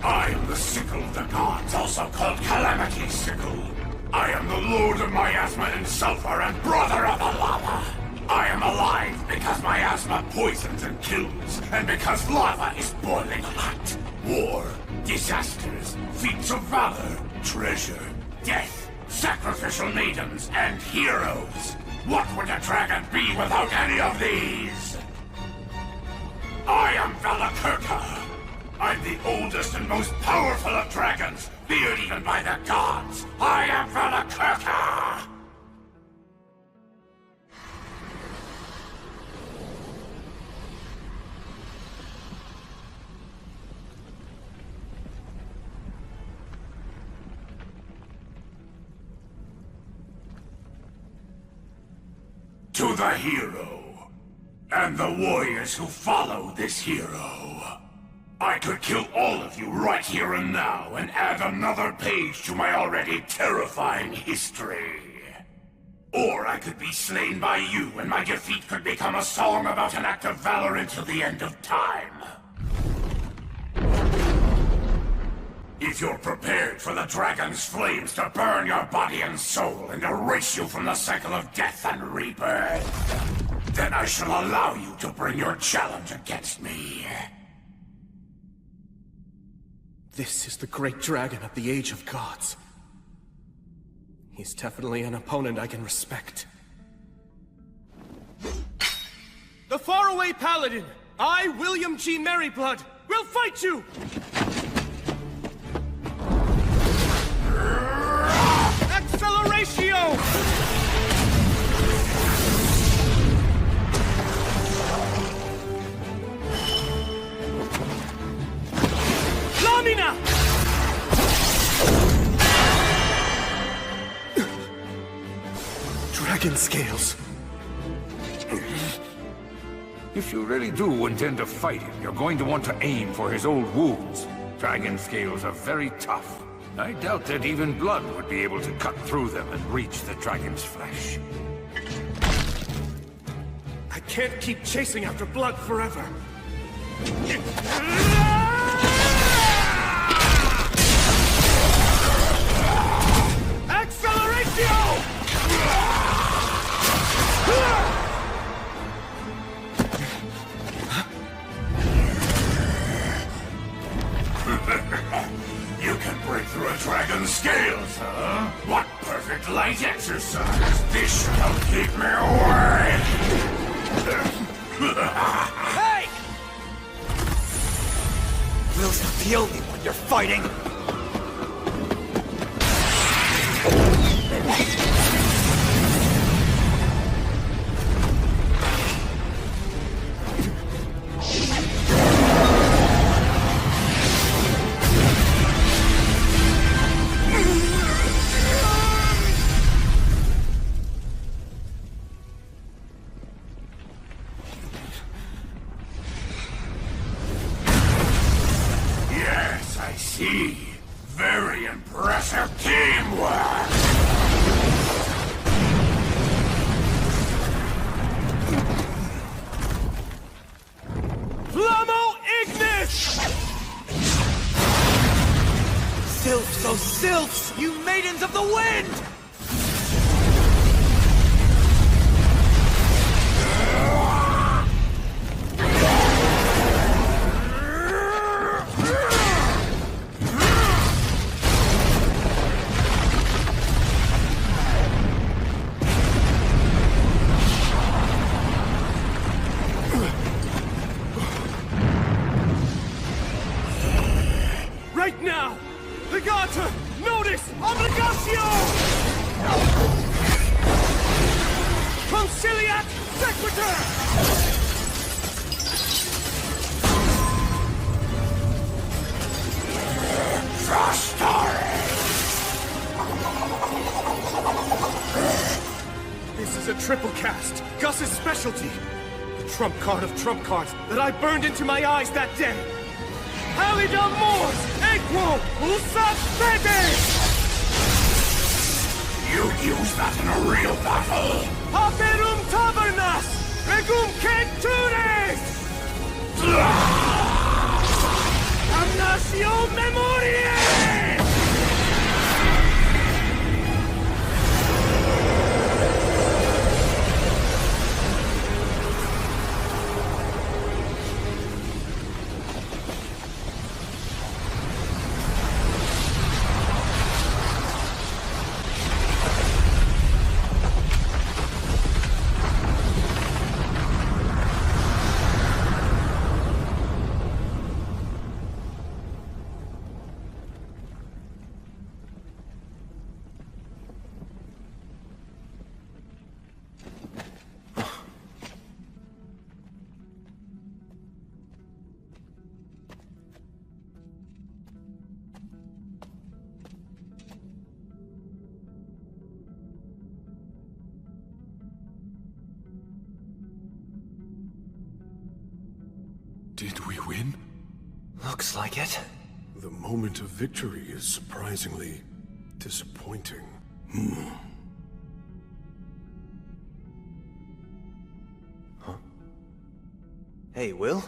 I am the sickle of the gods, also called Calamity Sickle. I am the lord of miasma and sulfur and brother of the lava. I am alive because miasma poisons and kills, and because lava is boiling hot. War, disasters, feats of valor, treasure, death, sacrificial maidens, and heroes. What would a dragon be without any of these? I am Valakirka. I'm the oldest and most powerful of dragons, feared even by the gods. I am Valakirka! To the hero, and the warriors who follow this hero. I could kill all of you right here and now, and add another page to my already terrifying history. Or I could be slain by you, and my defeat could become a song about an act of valor until the end of time. If you're prepared for the dragon's flames to burn your body and soul and erase you from the cycle of death and rebirth, then I shall allow you to bring your challenge against me. This is the great dragon of the Age of Gods. He's definitely an opponent I can respect. The Faraway Paladin! I, William G. Merryblood, will fight you! Acceleratio! Lamina! Dragon scales. If you really do intend to fight him, you're going to want to aim for his old wounds. Dragon scales are very tough. I doubt that even blood would be able to cut through them and reach the dragon's flesh. I can't keep chasing after blood forever. Acceleratio! You can break through a dragon's scales, huh? What perfect light exercise! This should help keep me away! Hey! Will's not the only one you're fighting! Yes, I see. Very impressive teamwork. Flammo Ignis! Sylphs, oh sylphs, you maidens of the wind! Right now! Legata! Notice! Obligatio! Conciliat Sequitur! This is a triple cast, Gus's specialty. The trump card of trump cards that I burned into my eyes that day. Halida Mors! Equo! Usat Fede! You'd use that in a real battle. Paperum Tabernas! Regum Centures! Damnatio Memoriae! Did we win? Looks like it. The moment of victory is surprisingly disappointing. Huh? Hey, Will?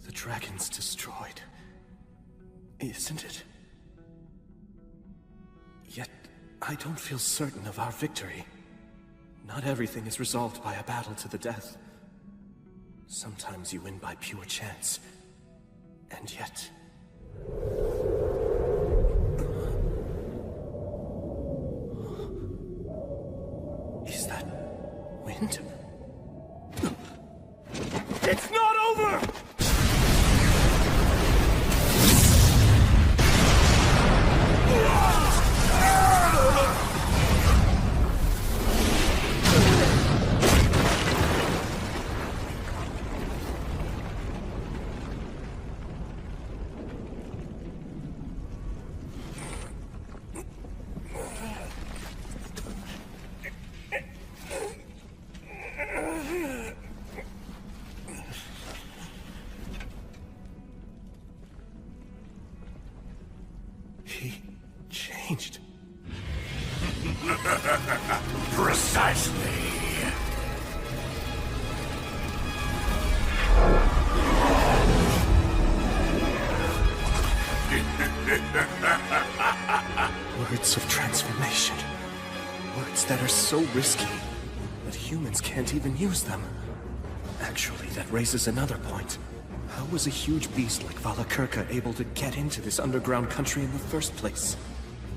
The dragon's destroyed. Isn't it? Yet, I don't feel certain of our victory. Not everything is resolved by a battle to the death. Sometimes you win by pure chance. And yet... Is that wind? It's not over! He changed. Precisely. Words of transformation. Words that are so risky that humans can't even use them. Actually, that raises another point. How was a huge beast like Valakirka able to get into this underground country in the first place?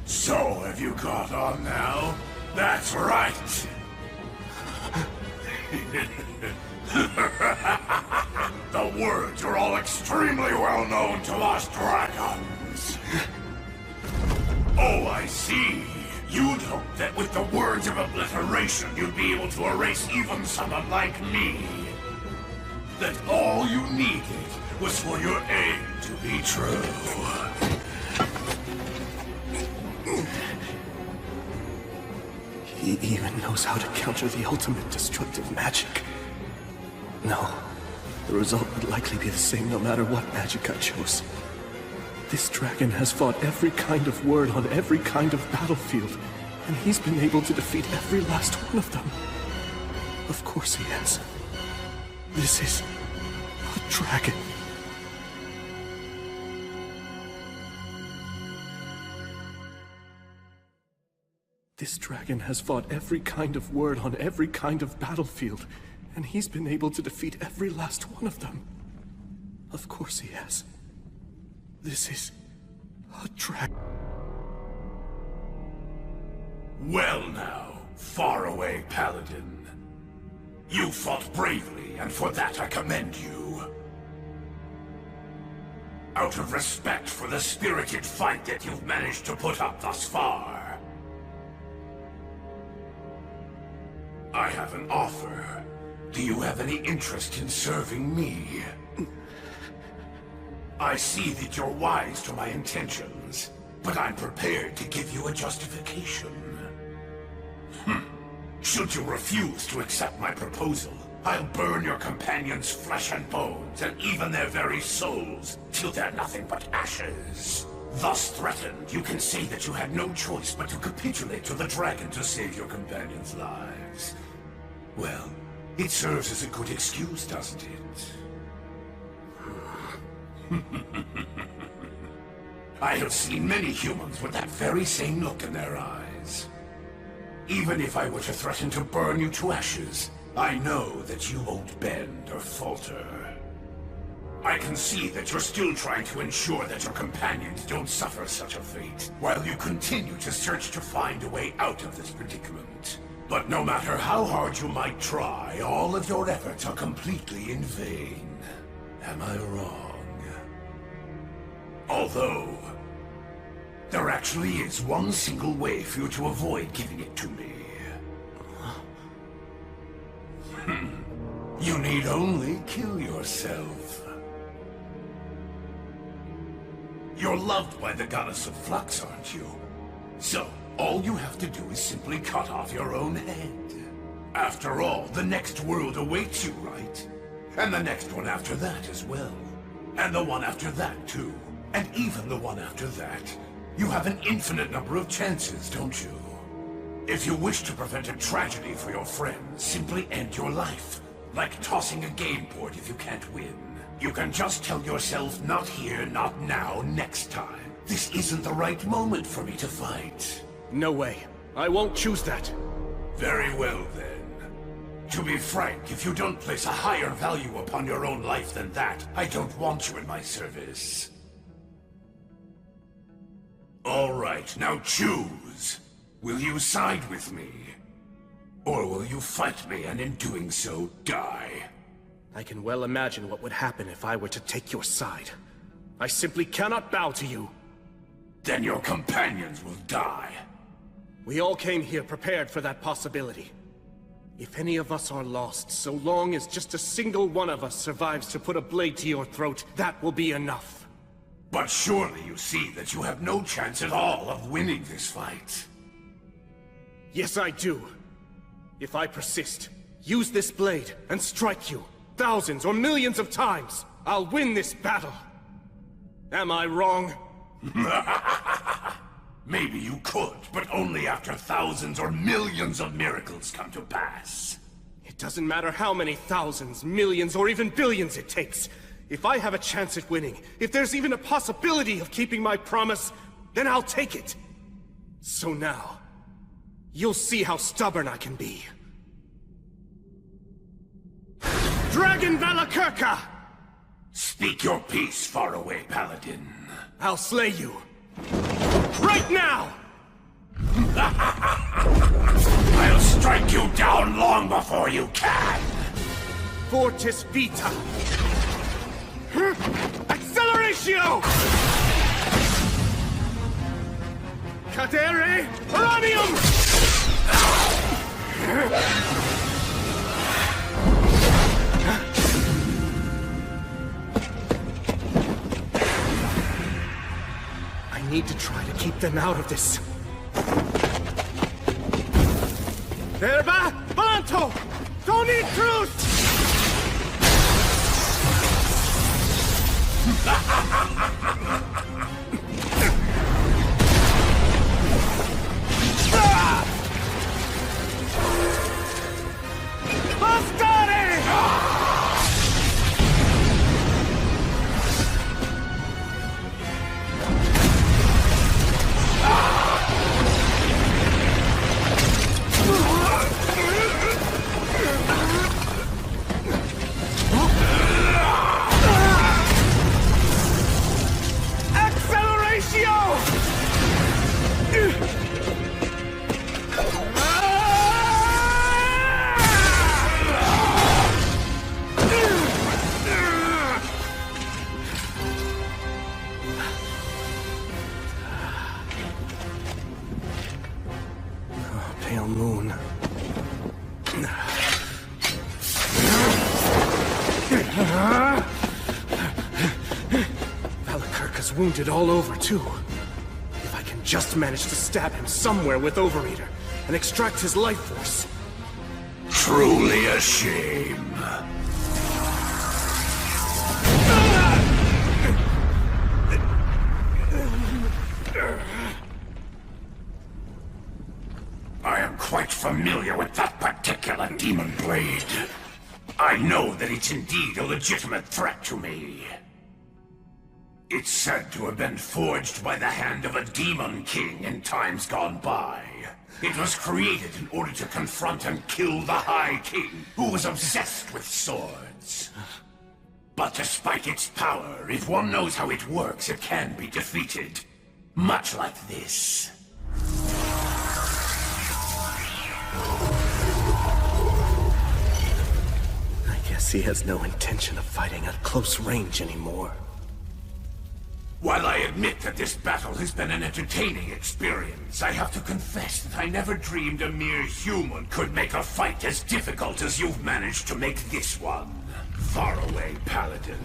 So, have you caught on now? That's right! The words are all extremely well known to us dragons. Oh, I see. You'd hope that with the words of obliteration, you'd be able to erase even someone like me. That all you needed was for your aim to be true. He even knows how to counter the ultimate destructive magic. No, the result would likely be the same no matter what magic I chose. This dragon has fought every kind of word on every kind of battlefield, and he's been able to defeat every last one of them. Of course he has. This is a dragon. This dragon has fought every kind of word on every kind of battlefield, and he's been able to defeat every last one of them. Of course he has. This is a dragon. Well now, Faraway Paladin. You fought bravely, and for that I commend you. Out of respect for the spirited fight that you've managed to put up thus far, I have an offer. Do you have any interest in serving me? I see that you're wise to my intentions, but I'm prepared to give you a justification. Should you refuse to accept my proposal, I'll burn your companions' flesh and bones, and even their very souls, till they're nothing but ashes. Thus threatened, you can say that you had no choice but to capitulate to the dragon to save your companions' lives. Well, it serves as a good excuse, doesn't it? I have seen many humans with that very same look in their eyes. Even if I were to threaten to burn you to ashes, I know that you won't bend or falter. I can see that you're still trying to ensure that your companions don't suffer such a fate, while you continue to search to find a way out of this predicament. But no matter how hard you might try, all of your efforts are completely in vain. Am I wrong? Although, there actually is one single way for you to avoid giving it to me. You need only kill yourself. You're loved by the goddess of flux, aren't you? So, all you have to do is simply cut off your own head. After all, the next world awaits you, right? And the next one after that as well. And the one after that, too. And even the one after that. You have an infinite number of chances, don't you? If you wish to prevent a tragedy for your friends, simply end your life. Like tossing a game board if you can't win. You can just tell yourself, not here, not now, next time. This isn't the right moment for me to fight. No way. I won't choose that. Very well, then. To be frank, if you don't place a higher value upon your own life than that, I don't want you in my service. All right, now choose. Will you side with me? Or will you fight me and in doing so, die? I can well imagine what would happen if I were to take your side. I simply cannot bow to you. Then your companions will die. We all came here prepared for that possibility. If any of us are lost, so long as just a single one of us survives to put a blade to your throat, that will be enough. But surely you see that you have no chance at all of winning this fight. Yes, I do. If I persist, use this blade, and strike you, thousands or millions of times, I'll win this battle. Am I wrong? Maybe you could, but only after thousands or millions of miracles come to pass. It doesn't matter how many thousands, millions, or even billions it takes. If I have a chance at winning, if there's even a possibility of keeping my promise, then I'll take it. So now, you'll see how stubborn I can be. Dragon Valakirka! Speak your peace, Faraway Paladin. I'll slay you. Right now! I'll strike you down long before you can! Fortis Vita! Acceleratio! Cadere Uranium! I need to try to keep them out of this. Verba Balanto! Tony Cruz! Pale moon. Valakirka's wounded all over, too. If I can just manage to stab him somewhere with Overeater and extract his life force. Truly a shame. I am quite familiar with that particular demon blade. I know that it's indeed a legitimate threat to me. It's said to have been forged by the hand of a demon king in times gone by. It was created in order to confront and kill the High King, who was obsessed with swords. But despite its power, if one knows how it works, it can be defeated. Much like this. I guess he has no intention of fighting at close range anymore. While I admit that this battle has been an entertaining experience, I have to confess that I never dreamed a mere human could make a fight as difficult as you've managed to make this one. Faraway, Paladin.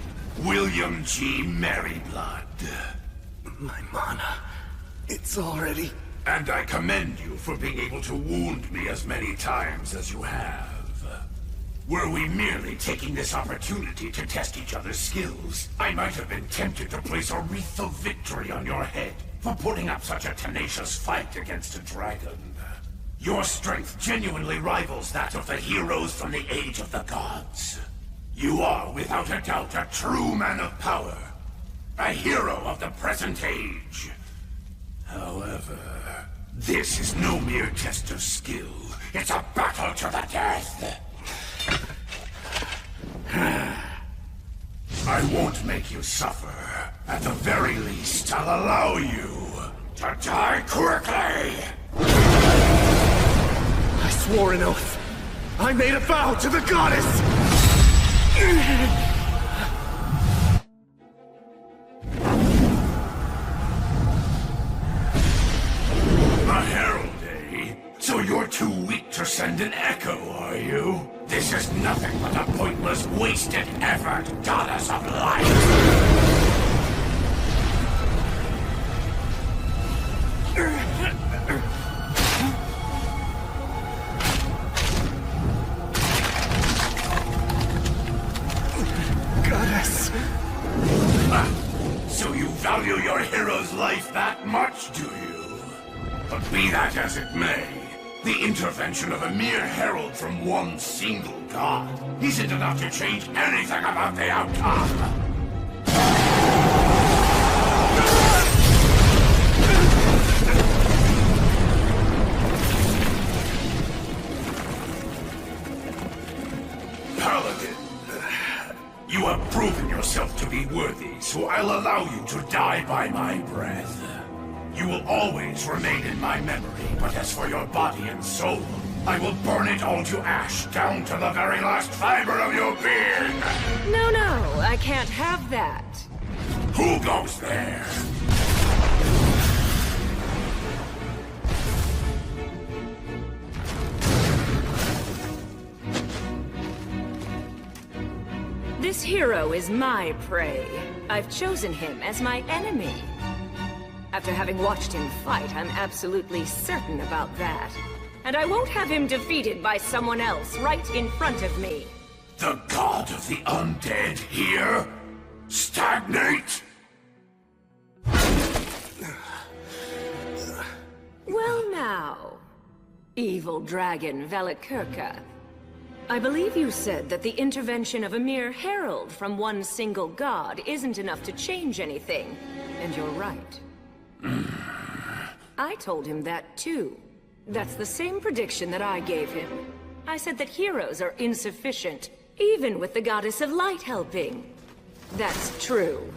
William G. Merryblood. My mana... it's already... And I commend you for being able to wound me as many times as you have. Were we merely taking this opportunity to test each other's skills, I might have been tempted to place a wreath of victory on your head for putting up such a tenacious fight against a dragon. Your strength genuinely rivals that of the heroes from the Age of the Gods. You are, without a doubt, a true man of power. A hero of the present age. However, this is no mere test of skill. It's a battle to the death. I won't make you suffer. At the very least, I'll allow you to die quickly! I swore an oath. I made a vow to the goddess! A herald, eh? So you're too weak to send an echo, are you? This is nothing but a pointless, wasted effort, goddess of light! Goddess! So you value your hero's life that much, do you? But be that as it may, the intervention of a mere herald from one single god isn't enough to change anything about the outcome. Paladin, you have proven yourself to be worthy, so I'll allow you to die by my breath. You will always remain in my memory, but as for your body and soul, I will burn it all to ash, down to the very last fiber of your being! No, no, I can't have that. Who goes there? This hero is my prey. I've chosen him as my enemy. After having watched him fight, I'm absolutely certain about that. And I won't have him defeated by someone else right in front of me. The god of the undead here? Stagnate? Well now, evil dragon Velikirka. I believe you said that the intervention of a mere herald from one single god isn't enough to change anything. And you're right. I told him that too. That's the same prediction that I gave him. I said that heroes are insufficient, even with the Goddess of Light helping. That's true.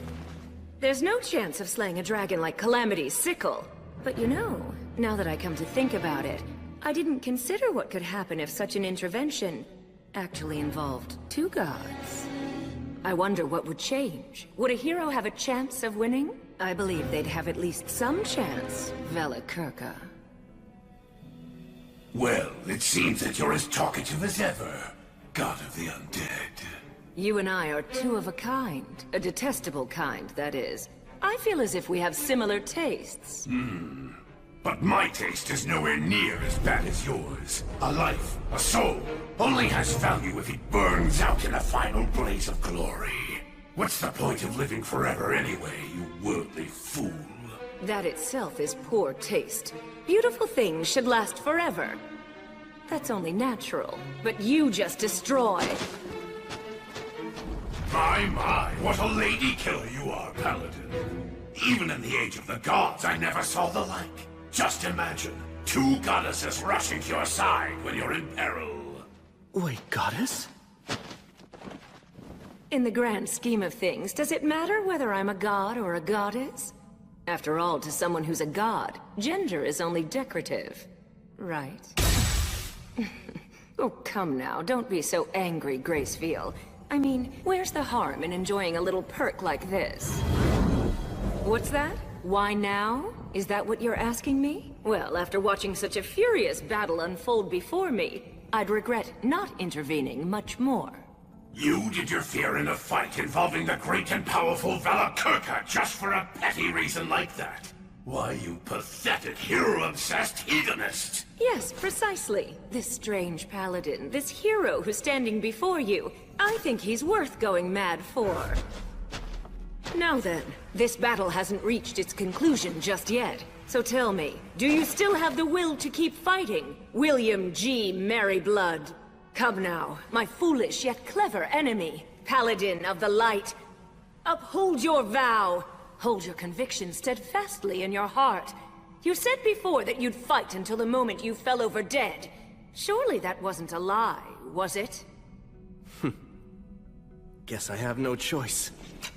There's no chance of slaying a dragon like Calamity's sickle. But you know, now that I come to think about it, I didn't consider what could happen if such an intervention actually involved two gods. I wonder what would change. Would a hero have a chance of winning? I believe they'd have at least some chance, Velikirka. Well, it seems that you're as talkative as ever, god of the undead. You and I are two of a kind. A detestable kind, that is. I feel as if we have similar tastes. But my taste is nowhere near as bad as yours. A life, a soul, only has value if it burns out in a final blaze of glory. What's the point of living forever anyway, you worldly fool? That itself is poor taste. Beautiful things should last forever. That's only natural. But you just destroy. My, what a lady killer you are, Paladin. Even in the age of the gods, I never saw the like. Just imagine, two goddesses rushing to your side when you're in peril. Wait, goddess? In the grand scheme of things, does it matter whether I'm a god or a goddess? After all, to someone who's a god, gender is only decorative. Right? Oh, come now, don't be so angry, Gracefield. I mean, where's the harm in enjoying a little perk like this? What's that? Why now? Is that what you're asking me? Well, after watching such a furious battle unfold before me, I'd regret not intervening much more. You did your fear in a fight involving the great and powerful Velikirka just for a petty reason like that? Why, you pathetic, hero-obsessed hedonist! Yes, precisely. This strange paladin, this hero who's standing before you, I think he's worth going mad for. Now then, this battle hasn't reached its conclusion just yet. So tell me, do you still have the will to keep fighting, William G. Merryblood? Come now, my foolish yet clever enemy, Paladin of the Light. Uphold your vow. Hold your conviction steadfastly in your heart. You said before that you'd fight until the moment you fell over dead. Surely that wasn't a lie, was it? Guess I have no choice.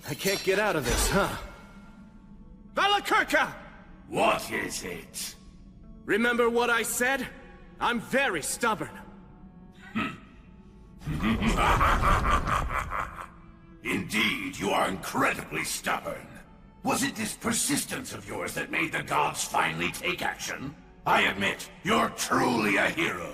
I can't get out of this, huh? Velikirka! What is it? Remember what I said? I'm very stubborn. Indeed, you are incredibly stubborn. Was it this persistence of yours that made the gods finally take action? I admit, you're truly a hero.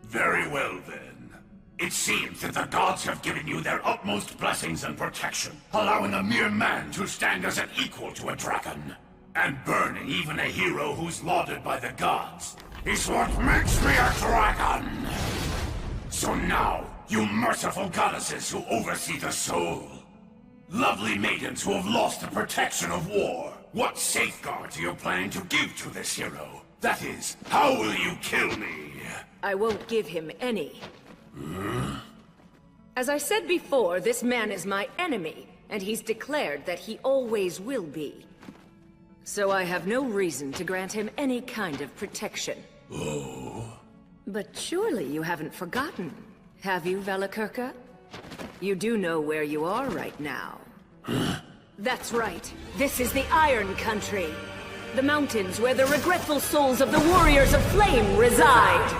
Very well then. It seems that the gods have given you their utmost blessings and protection, allowing a mere man to stand as an equal to a dragon. And burning even a hero who's lauded by the gods is what makes me a dragon! So now, you merciful goddesses who oversee the soul, lovely maidens who have lost the protection of war, what safeguards are you planning to give to this hero? That is, how will you kill me? I won't give him any. As I said before, this man is my enemy, and he's declared that he always will be. So I have no reason to grant him any kind of protection. Oh. But surely you haven't forgotten, have you, Velikirka? You do know where you are right now. That's right. This is the Iron Country. The mountains where the regretful souls of the warriors of flame reside.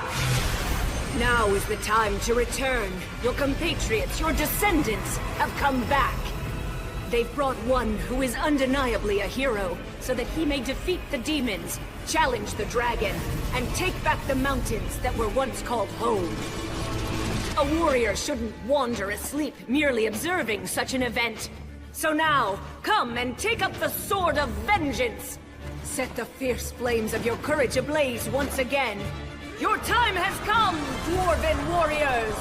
Now is the time to return. Your compatriots, your descendants, have come back. They've brought one who is undeniably a hero, so that he may defeat the demons, challenge the dragon, and take back the mountains that were once called home. A warrior shouldn't wander asleep, merely observing such an event. So now, come and take up the sword of vengeance! Set the fierce flames of your courage ablaze once again. Your time has come, Dwarven warriors!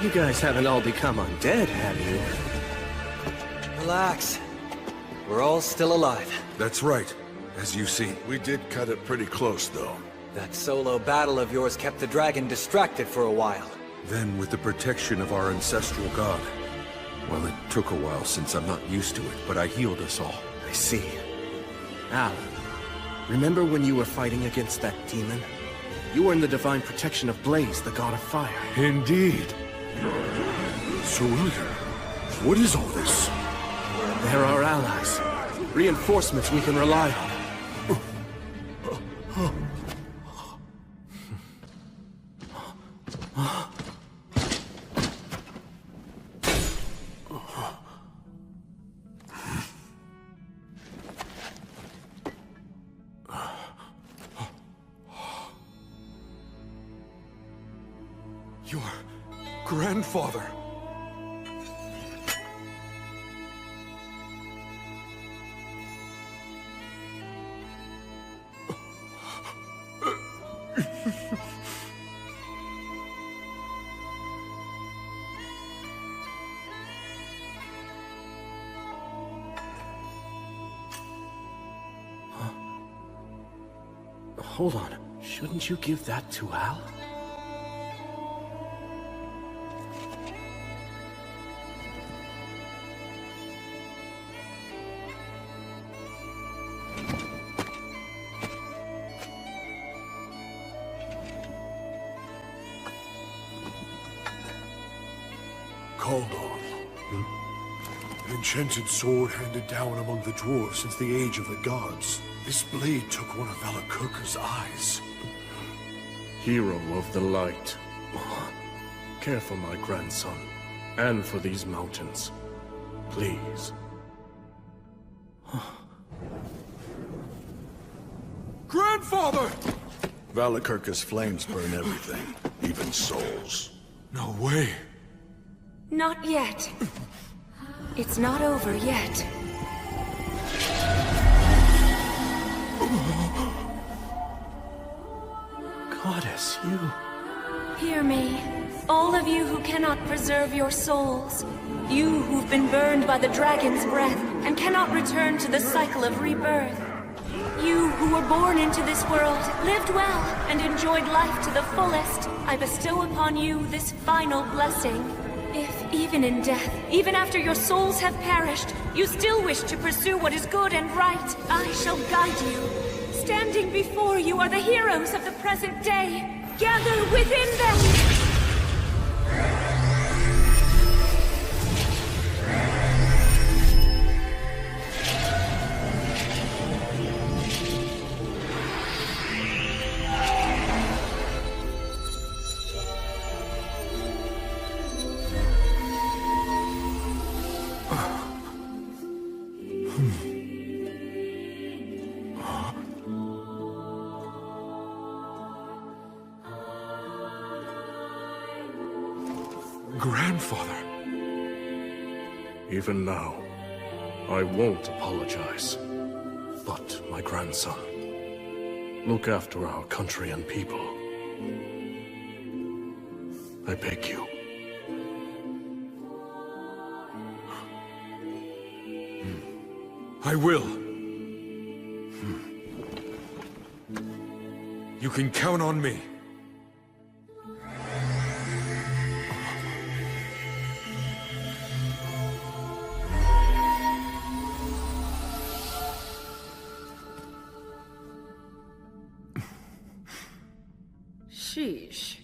You guys haven't all become undead, have you? Relax. We're all still alive. That's right, as you see. We did cut it pretty close, though. That solo battle of yours kept the dragon distracted for a while. Then, with the protection of our ancestral god. Well, it took a while since I'm not used to it, but I healed us all. I see. Al, remember when you were fighting against that demon? You were in the divine protection of Blaze, the god of fire. Indeed. Cerulean, what is all this? They're our allies. Reinforcements we can rely on. Your grandfather. Hold on. Shouldn't you give that to Al? Called on. An enchanted sword handed down among the dwarves since the age of the gods. This blade took one of Valakurka's eyes. Hero of the light. Care for my grandson, and for these mountains. Please. Grandfather! Valakurka's flames burn everything, even souls. No way. Not yet. It's not over yet. Goddess, you... Hear me, all of you who cannot preserve your souls. You who've been burned by the dragon's breath and cannot return to the cycle of rebirth. You who were born into this world, lived well, and enjoyed life to the fullest. I bestow upon you this final blessing. If, even in death, even after your souls have perished, you still wish to pursue what is good and right, I shall guide you. Standing before you are the heroes of the present day. Gather within them! Grandfather. Even now, I won't apologize. But, my grandson, look after our country and people. I beg you. I will. You can count on me. Sheesh.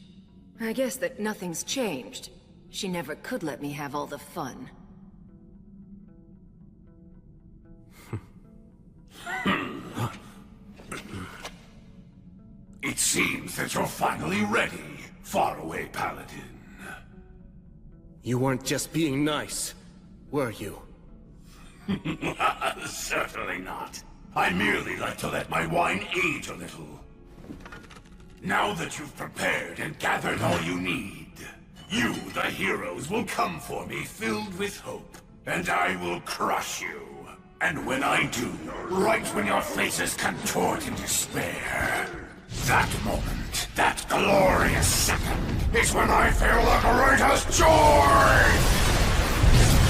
I guess that nothing's changed. She never could let me have all the fun. It seems that you're finally ready, Faraway Paladin. You weren't just being nice, were you? Certainly not. I merely like to let my wine age a little. Now that you've prepared and gathered all you need, you, the heroes, will come for me filled with hope, and I will crush you. And when I do, right when your faces contort in despair, that moment, that glorious second, is when I feel the greatest joy!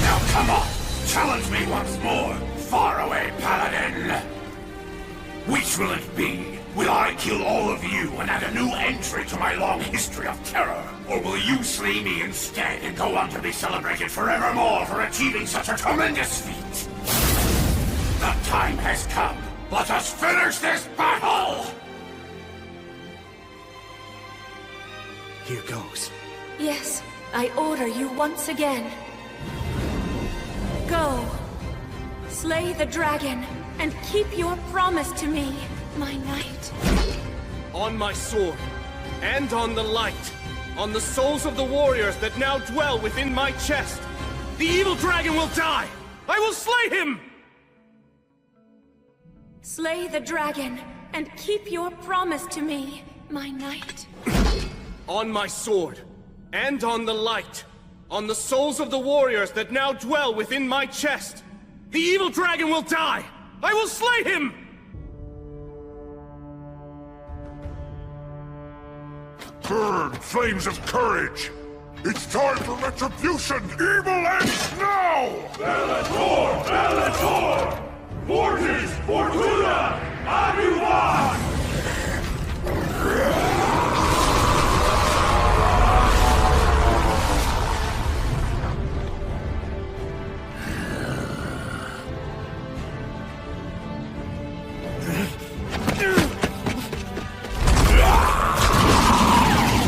Now come on, challenge me once more, Faraway Paladin! Which will it be? Will I kill all of you and add a new entry to my long history of terror? Or will you slay me instead and go on to be celebrated forevermore for achieving such a tremendous feat? The time has come. Let us finish this battle! Here goes. Yes, I order you once again. Go. Slay the dragon, and keep your promise to me, my knight. On my sword, and on the light, on the souls of the warriors that now dwell within my chest, the evil dragon will die! I will slay him! Slay the dragon, and keep your promise to me, my knight. On my sword, and on the light, on the souls of the warriors that now dwell within my chest, the evil dragon will die! I will slay him! Burn, flames of courage! It's time for retribution! Evil ends now! Bellator! Bellator! Fortis! Fortuna! Aduan!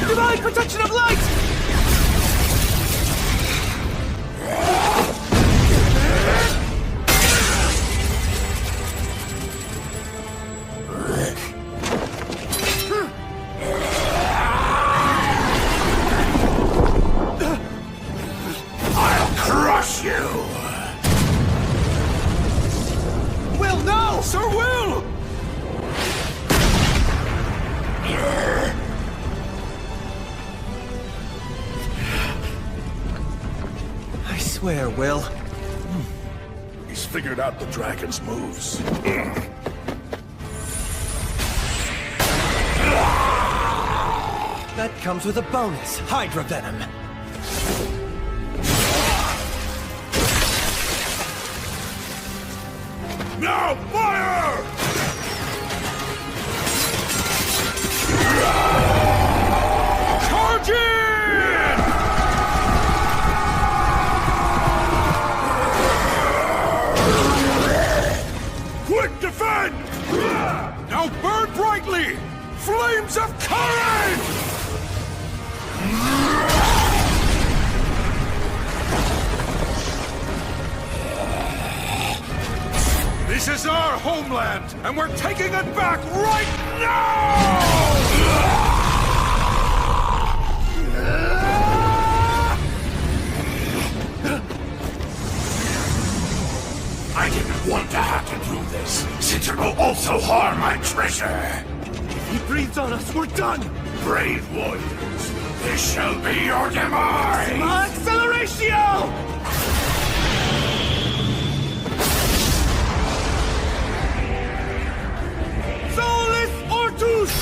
Divine protection of light! I'll crush you! Will, no! Sir Will! I swear, Will. He's figured out the dragon's moves. That comes with a bonus, Hydra Venom. Now fire! Charge in! Quick, defend! Now burn brightly! Flames of courage! This is our homeland, and we're taking it back right now! I didn't want to have to do this, since it will also harm my treasure. If he breathes on us, we're done! Brave warriors, this shall be your demise! Acceleratio! Solus Ortus!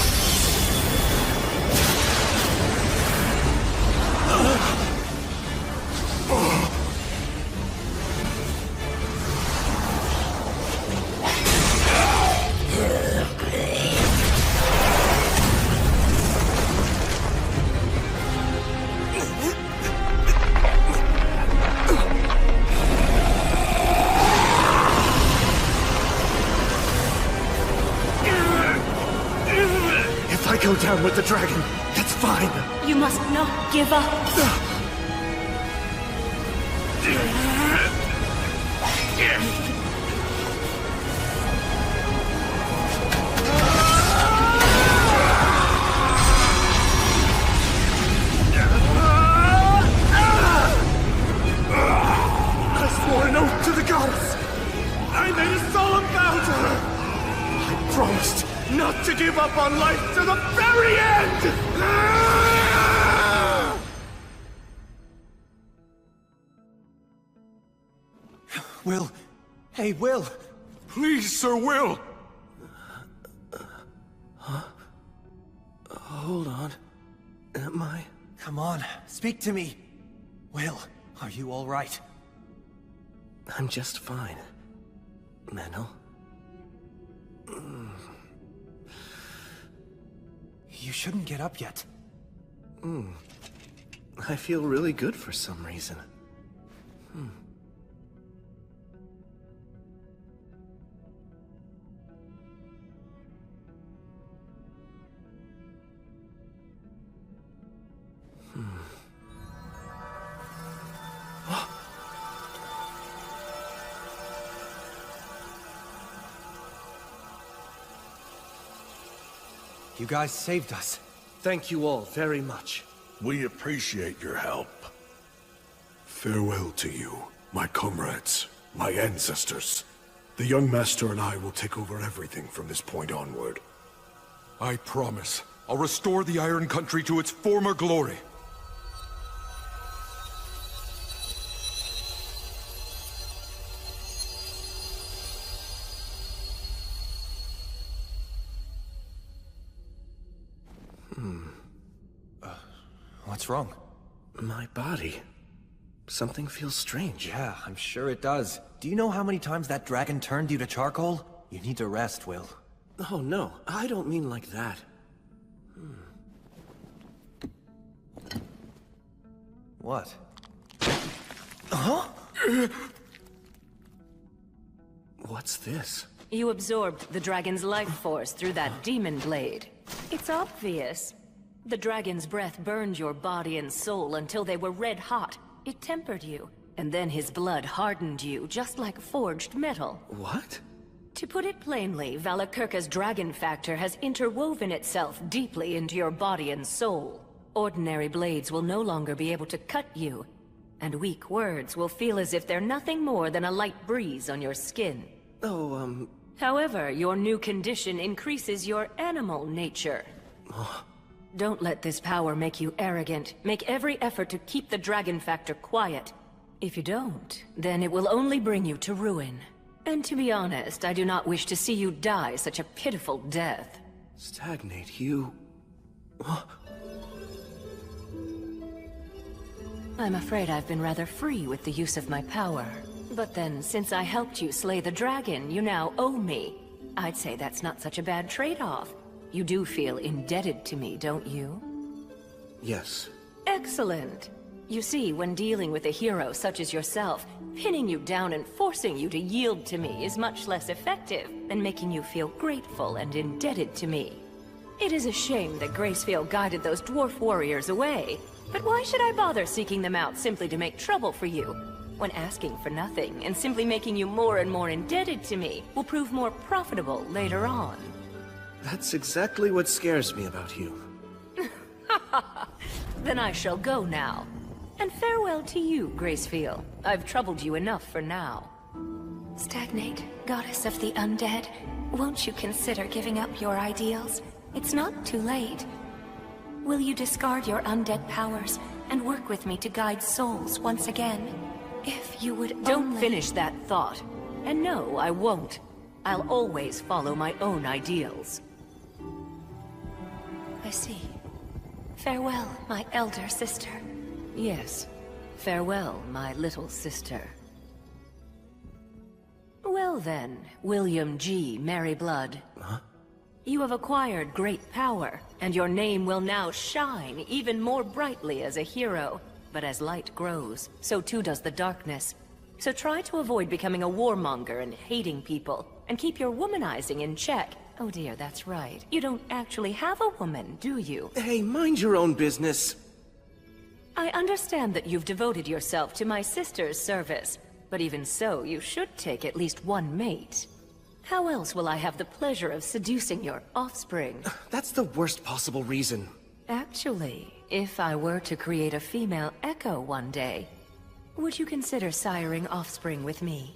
If I go down with the dragon, that's fine. You must not give up. I swore an oath to the goddess. I made a solemn vow to her. I promised not to give up on life to the very end! Will. Hey, Will. Please, Sir Will. Huh? Hold on. Am I? Come on, speak to me. Will, are you all right? I'm just fine. Menel. You shouldn't get up yet. I feel really good for some reason. You guys saved us. Thank you all very much. We appreciate your help. Farewell to you, my comrades, my ancestors. The young master and I will take over everything from this point onward. I promise. I'll restore the Iron Country to its former glory. What's wrong? My body. Something feels strange. Yeah, I'm sure it does. Do you know how many times that dragon turned you to charcoal? You need to rest, Will. Oh, no. I don't mean like that. What? Huh? What's this? You absorbed the dragon's life force through that demon blade. It's obvious. The dragon's breath burned your body and soul until they were red hot. It tempered you, and then his blood hardened you, just like forged metal. What? To put it plainly, Valakirka's dragon factor has interwoven itself deeply into your body and soul. Ordinary blades will no longer be able to cut you, and weak words will feel as if they're nothing more than a light breeze on your skin. However, your new condition increases your animal nature. Don't let this power make you arrogant. Make every effort to keep the dragon factor quiet. If you don't, then it will only bring you to ruin. And to be honest, I do not wish to see you die such a pitiful death. Stagnate, you... I'm afraid I've been rather free with the use of my power. But then, since I helped you slay the dragon, you now owe me. I'd say that's not such a bad trade-off. You do feel indebted to me, don't you? Yes. Excellent. You see, when dealing with a hero such as yourself, pinning you down and forcing you to yield to me is much less effective than making you feel grateful and indebted to me. It is a shame that Gracefield guided those dwarf warriors away, but why should I bother seeking them out simply to make trouble for you, when asking for nothing and simply making you more and more indebted to me will prove more profitable later on? That's exactly what scares me about you. Then I shall go now. And farewell to you, Gracefield. I've troubled you enough for now. Stagnate, goddess of the undead, won't you consider giving up your ideals? It's not too late. Will you discard your undead powers and work with me to guide souls once again? If you would Don't finish that thought. And no, I won't. I'll always follow my own ideals. I see. Farewell, my elder sister. Yes. Farewell, my little sister. Well then, William G. Merryblood. Huh? You have acquired great power, and your name will now shine even more brightly as a hero. But as light grows, so too does the darkness. So try to avoid becoming a warmonger and hating people, and keep your womanizing in check. Oh dear, that's right. You don't actually have a woman, do you? Hey, mind your own business. I understand that you've devoted yourself to my sister's service, but even so, you should take at least one mate. How else will I have the pleasure of seducing your offspring? That's the worst possible reason. Actually, if I were to create a female Echo one day, would you consider siring offspring with me?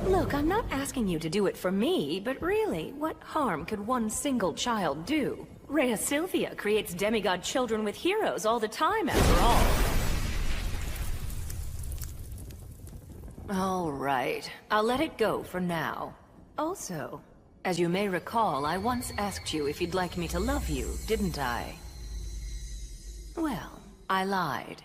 Look, I'm not asking you to do it for me, but really, what harm could one single child do? Rhea Sylvia creates demigod children with heroes all the time, after all. All right, I'll let it go for now. Also, as you may recall, I once asked you if you'd like me to love you, didn't I? Well, I lied.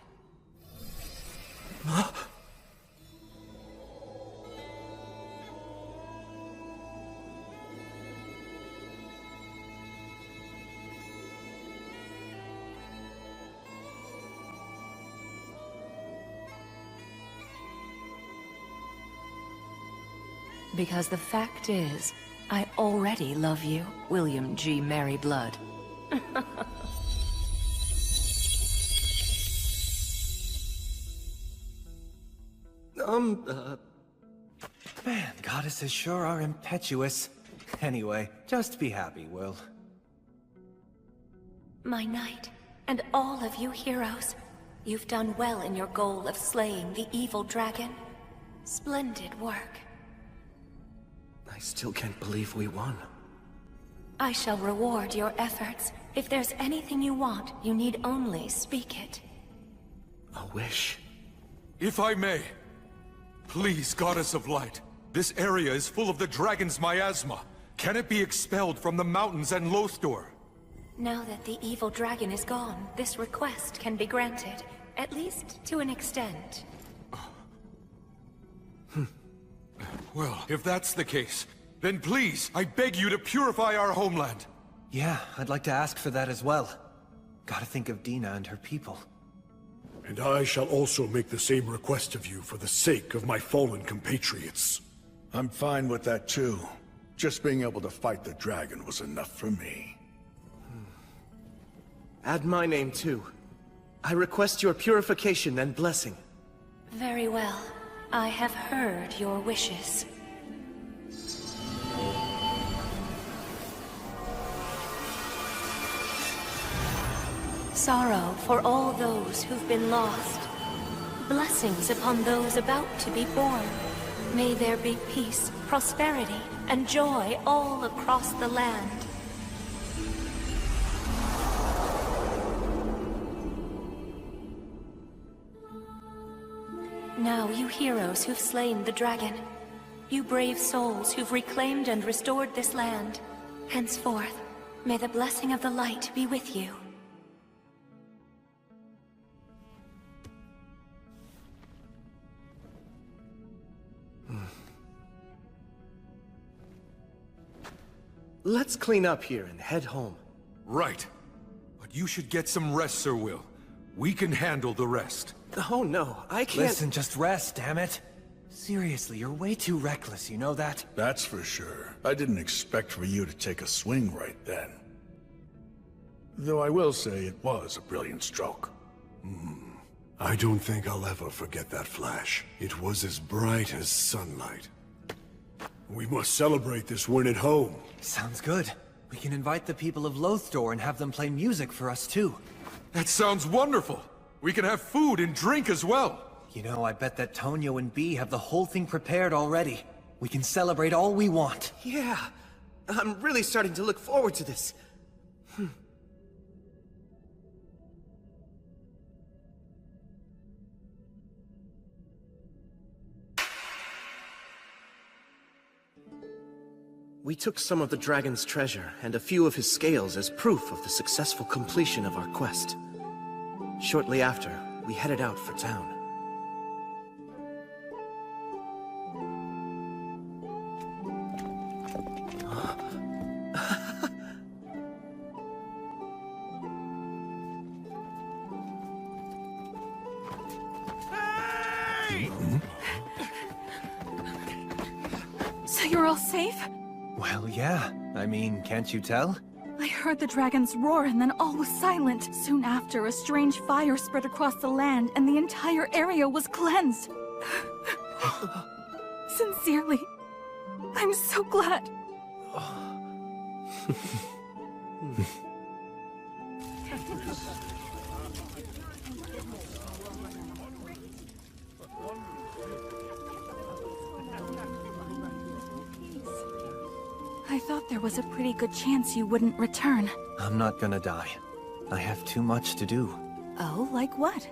Because the fact is, I already love you, William G. Merryblood. Man, goddesses sure are impetuous. Anyway, just be happy, Will. My knight, and all of you heroes, you've done well in your goal of slaying the evil dragon. Splendid work. I still can't believe we won. I shall reward your efforts. If there's anything you want, you need only speak it. A wish. If I may, please, Goddess of Light. This area is full of the dragon's miasma. Can it be expelled from the mountains and Lothor? Now that the evil dragon is gone, this request can be granted, at least to an extent. Well, if that's the case, then please, I beg you to purify our homeland. Yeah, I'd like to ask for that as well. Gotta think of Dina and her people. And I shall also make the same request of you for the sake of my fallen compatriots. I'm fine with that too. Just being able to fight the dragon was enough for me. Add my name too. I request your purification and blessing. Very well. I have heard your wishes. Sorrow for all those who've been lost. Blessings upon those about to be born. May there be peace, prosperity, and joy all across the land. Now, you heroes who've slain the dragon, you brave souls who've reclaimed and restored this land, henceforth, may the blessing of the light be with you. Let's clean up here and head home. Right. But you should get some rest, Sir Will. We can handle the rest. Oh no, I can't— Listen, just rest, damn it. Seriously, you're way too reckless, you know that? That's for sure. I didn't expect for you to take a swing right then. Though I will say it was a brilliant stroke. I don't think I'll ever forget that flash. It was as bright as sunlight. We must celebrate this win at home. Sounds good. We can invite the people of Lothor and have them play music for us too. That sounds wonderful! We can have food and drink as well! You know, I bet that Tonio and Bee have the whole thing prepared already. We can celebrate all we want. Yeah, I'm really starting to look forward to this. We took some of the dragon's treasure and a few of his scales as proof of the successful completion of our quest. Shortly after, we headed out for town. So you're all safe? Well, yeah. I mean, can't you tell? I heard the dragons roar and then all was silent. Soon after, a strange fire spread across the land and the entire area was cleansed. Sincerely, I'm so glad. I thought there was a pretty good chance you wouldn't return. I'm not gonna die. I have too much to do. Oh, like what?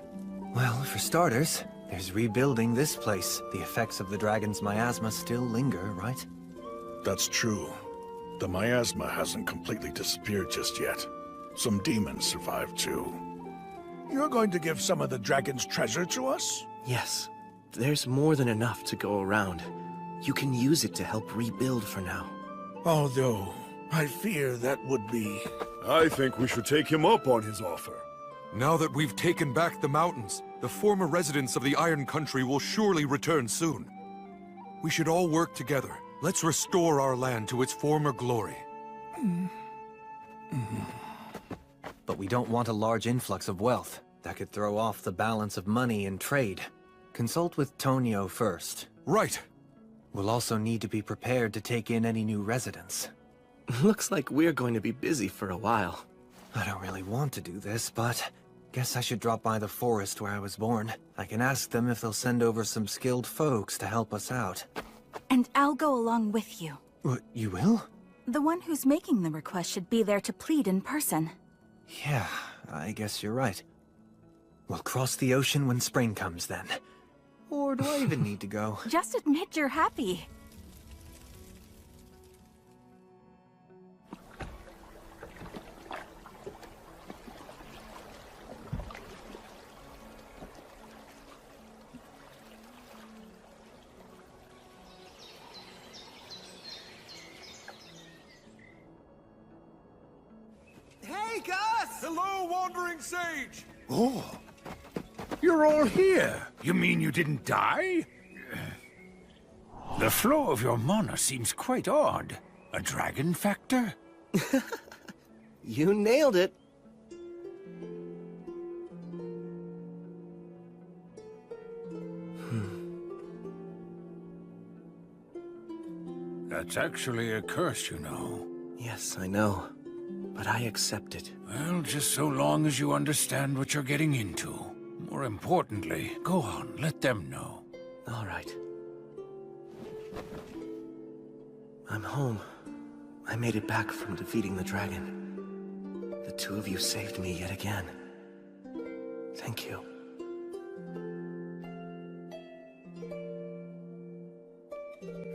Well, for starters, there's rebuilding this place. The effects of the dragon's miasma still linger, right? That's true. The miasma hasn't completely disappeared just yet. Some demons survived too. You're going to give some of the dragon's treasure to us? Yes. There's more than enough to go around. You can use it to help rebuild for now. Although, I fear that would be... I think we should take him up on his offer. Now that we've taken back the mountains, the former residents of the Iron Country will surely return soon. We should all work together. Let's restore our land to its former glory. But we don't want a large influx of wealth. That could throw off the balance of money and trade. Consult with Tonio first. Right. We'll also need to be prepared to take in any new residents. Looks like we're going to be busy for a while. I don't really want to do this, but guess I should drop by the forest where I was born. I can ask them if they'll send over some skilled folks to help us out. And I'll go along with you. What, you will? The one who's making the request should be there to plead in person. Yeah, I guess you're right. We'll cross the ocean when spring comes then. Or do I even need to go? Just admit you're happy. Hey, Gus! Hello, Wandering Sage! Oh, you're all here. You mean you didn't die? The flow of your mana seems quite odd. A dragon factor? You nailed it. That's actually a curse, you know. Yes, I know. But I accept it. Well, just so long as you understand what you're getting into. More importantly, go on, let them know. All right. I'm home. I made it back from defeating the dragon. The two of you saved me yet again. Thank you.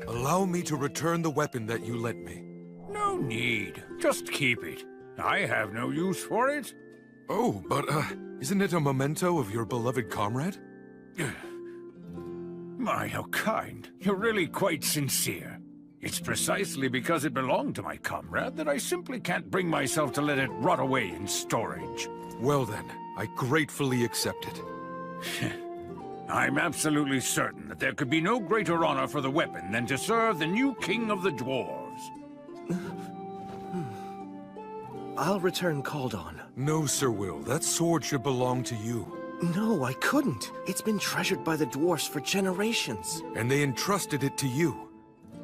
Allow me to return the weapon that you lent me. No need. Just keep it. I have no use for it. Oh, but, isn't it a memento of your beloved comrade? My, how kind. You're really quite sincere. It's precisely because it belonged to my comrade that I simply can't bring myself to let it rot away in storage. Well then, I gratefully accept it. I'm absolutely certain that there could be no greater honor for the weapon than to serve the new king of the dwarves. I'll return called on. No, Sir Will. That sword should belong to you. No, I couldn't. It's been treasured by the dwarfs for generations. And they entrusted it to you.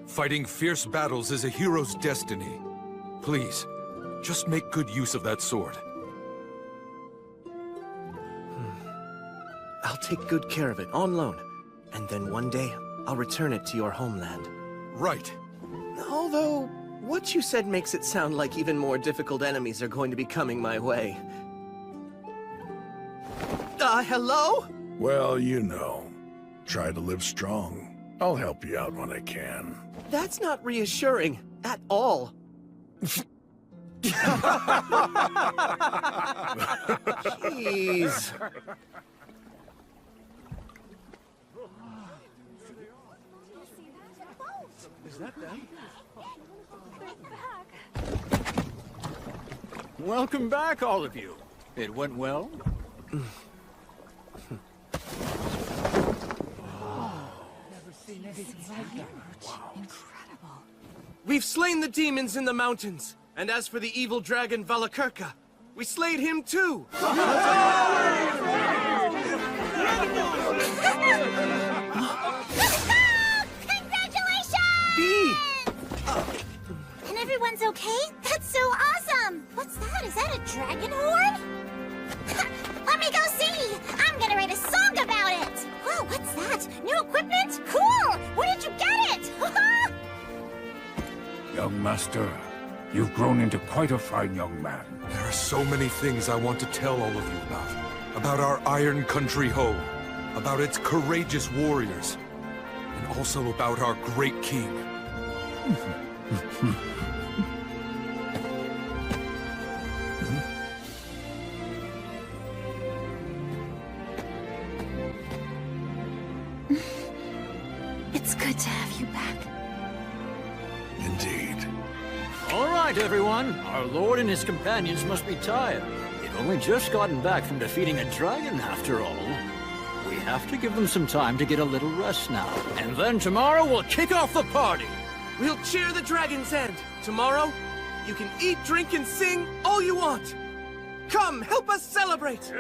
Fighting fierce battles is a hero's destiny. Please, just make good use of that sword. I'll take good care of it, on loan. And then one day, I'll return it to your homeland. Right. Although, what you said makes it sound like even more difficult enemies are going to be coming my way. Hello? Well, you know. Try to live strong. I'll help you out when I can. That's not reassuring, at all. Jeez. Is that them? Welcome back, all of you. It went well? Never seen anything like that. Wow. Incredible. We've slain the demons in the mountains. And as for the evil dragon Valakirka, we slayed him too! Congratulations! Bee! And everyone's okay? That's so awesome! What's that? Is that a dragon horn? Let me go see! I'm gonna write a song about it! Whoa, what's that? New equipment? Cool! Where did you get it? Young master, you've grown into quite a fine young man. There are so many things I want to tell all of you about. About our Iron Country home. About its courageous warriors. And also about our great king. It's good to have you back. Indeed. All right, everyone. Our lord and his companions must be tired. They've only just gotten back from defeating a dragon, after all. We have to give them some time to get a little rest now. And then tomorrow we'll kick off the party. We'll cheer the dragon's end. Tomorrow, you can eat, drink, and sing all you want. Come, help us celebrate!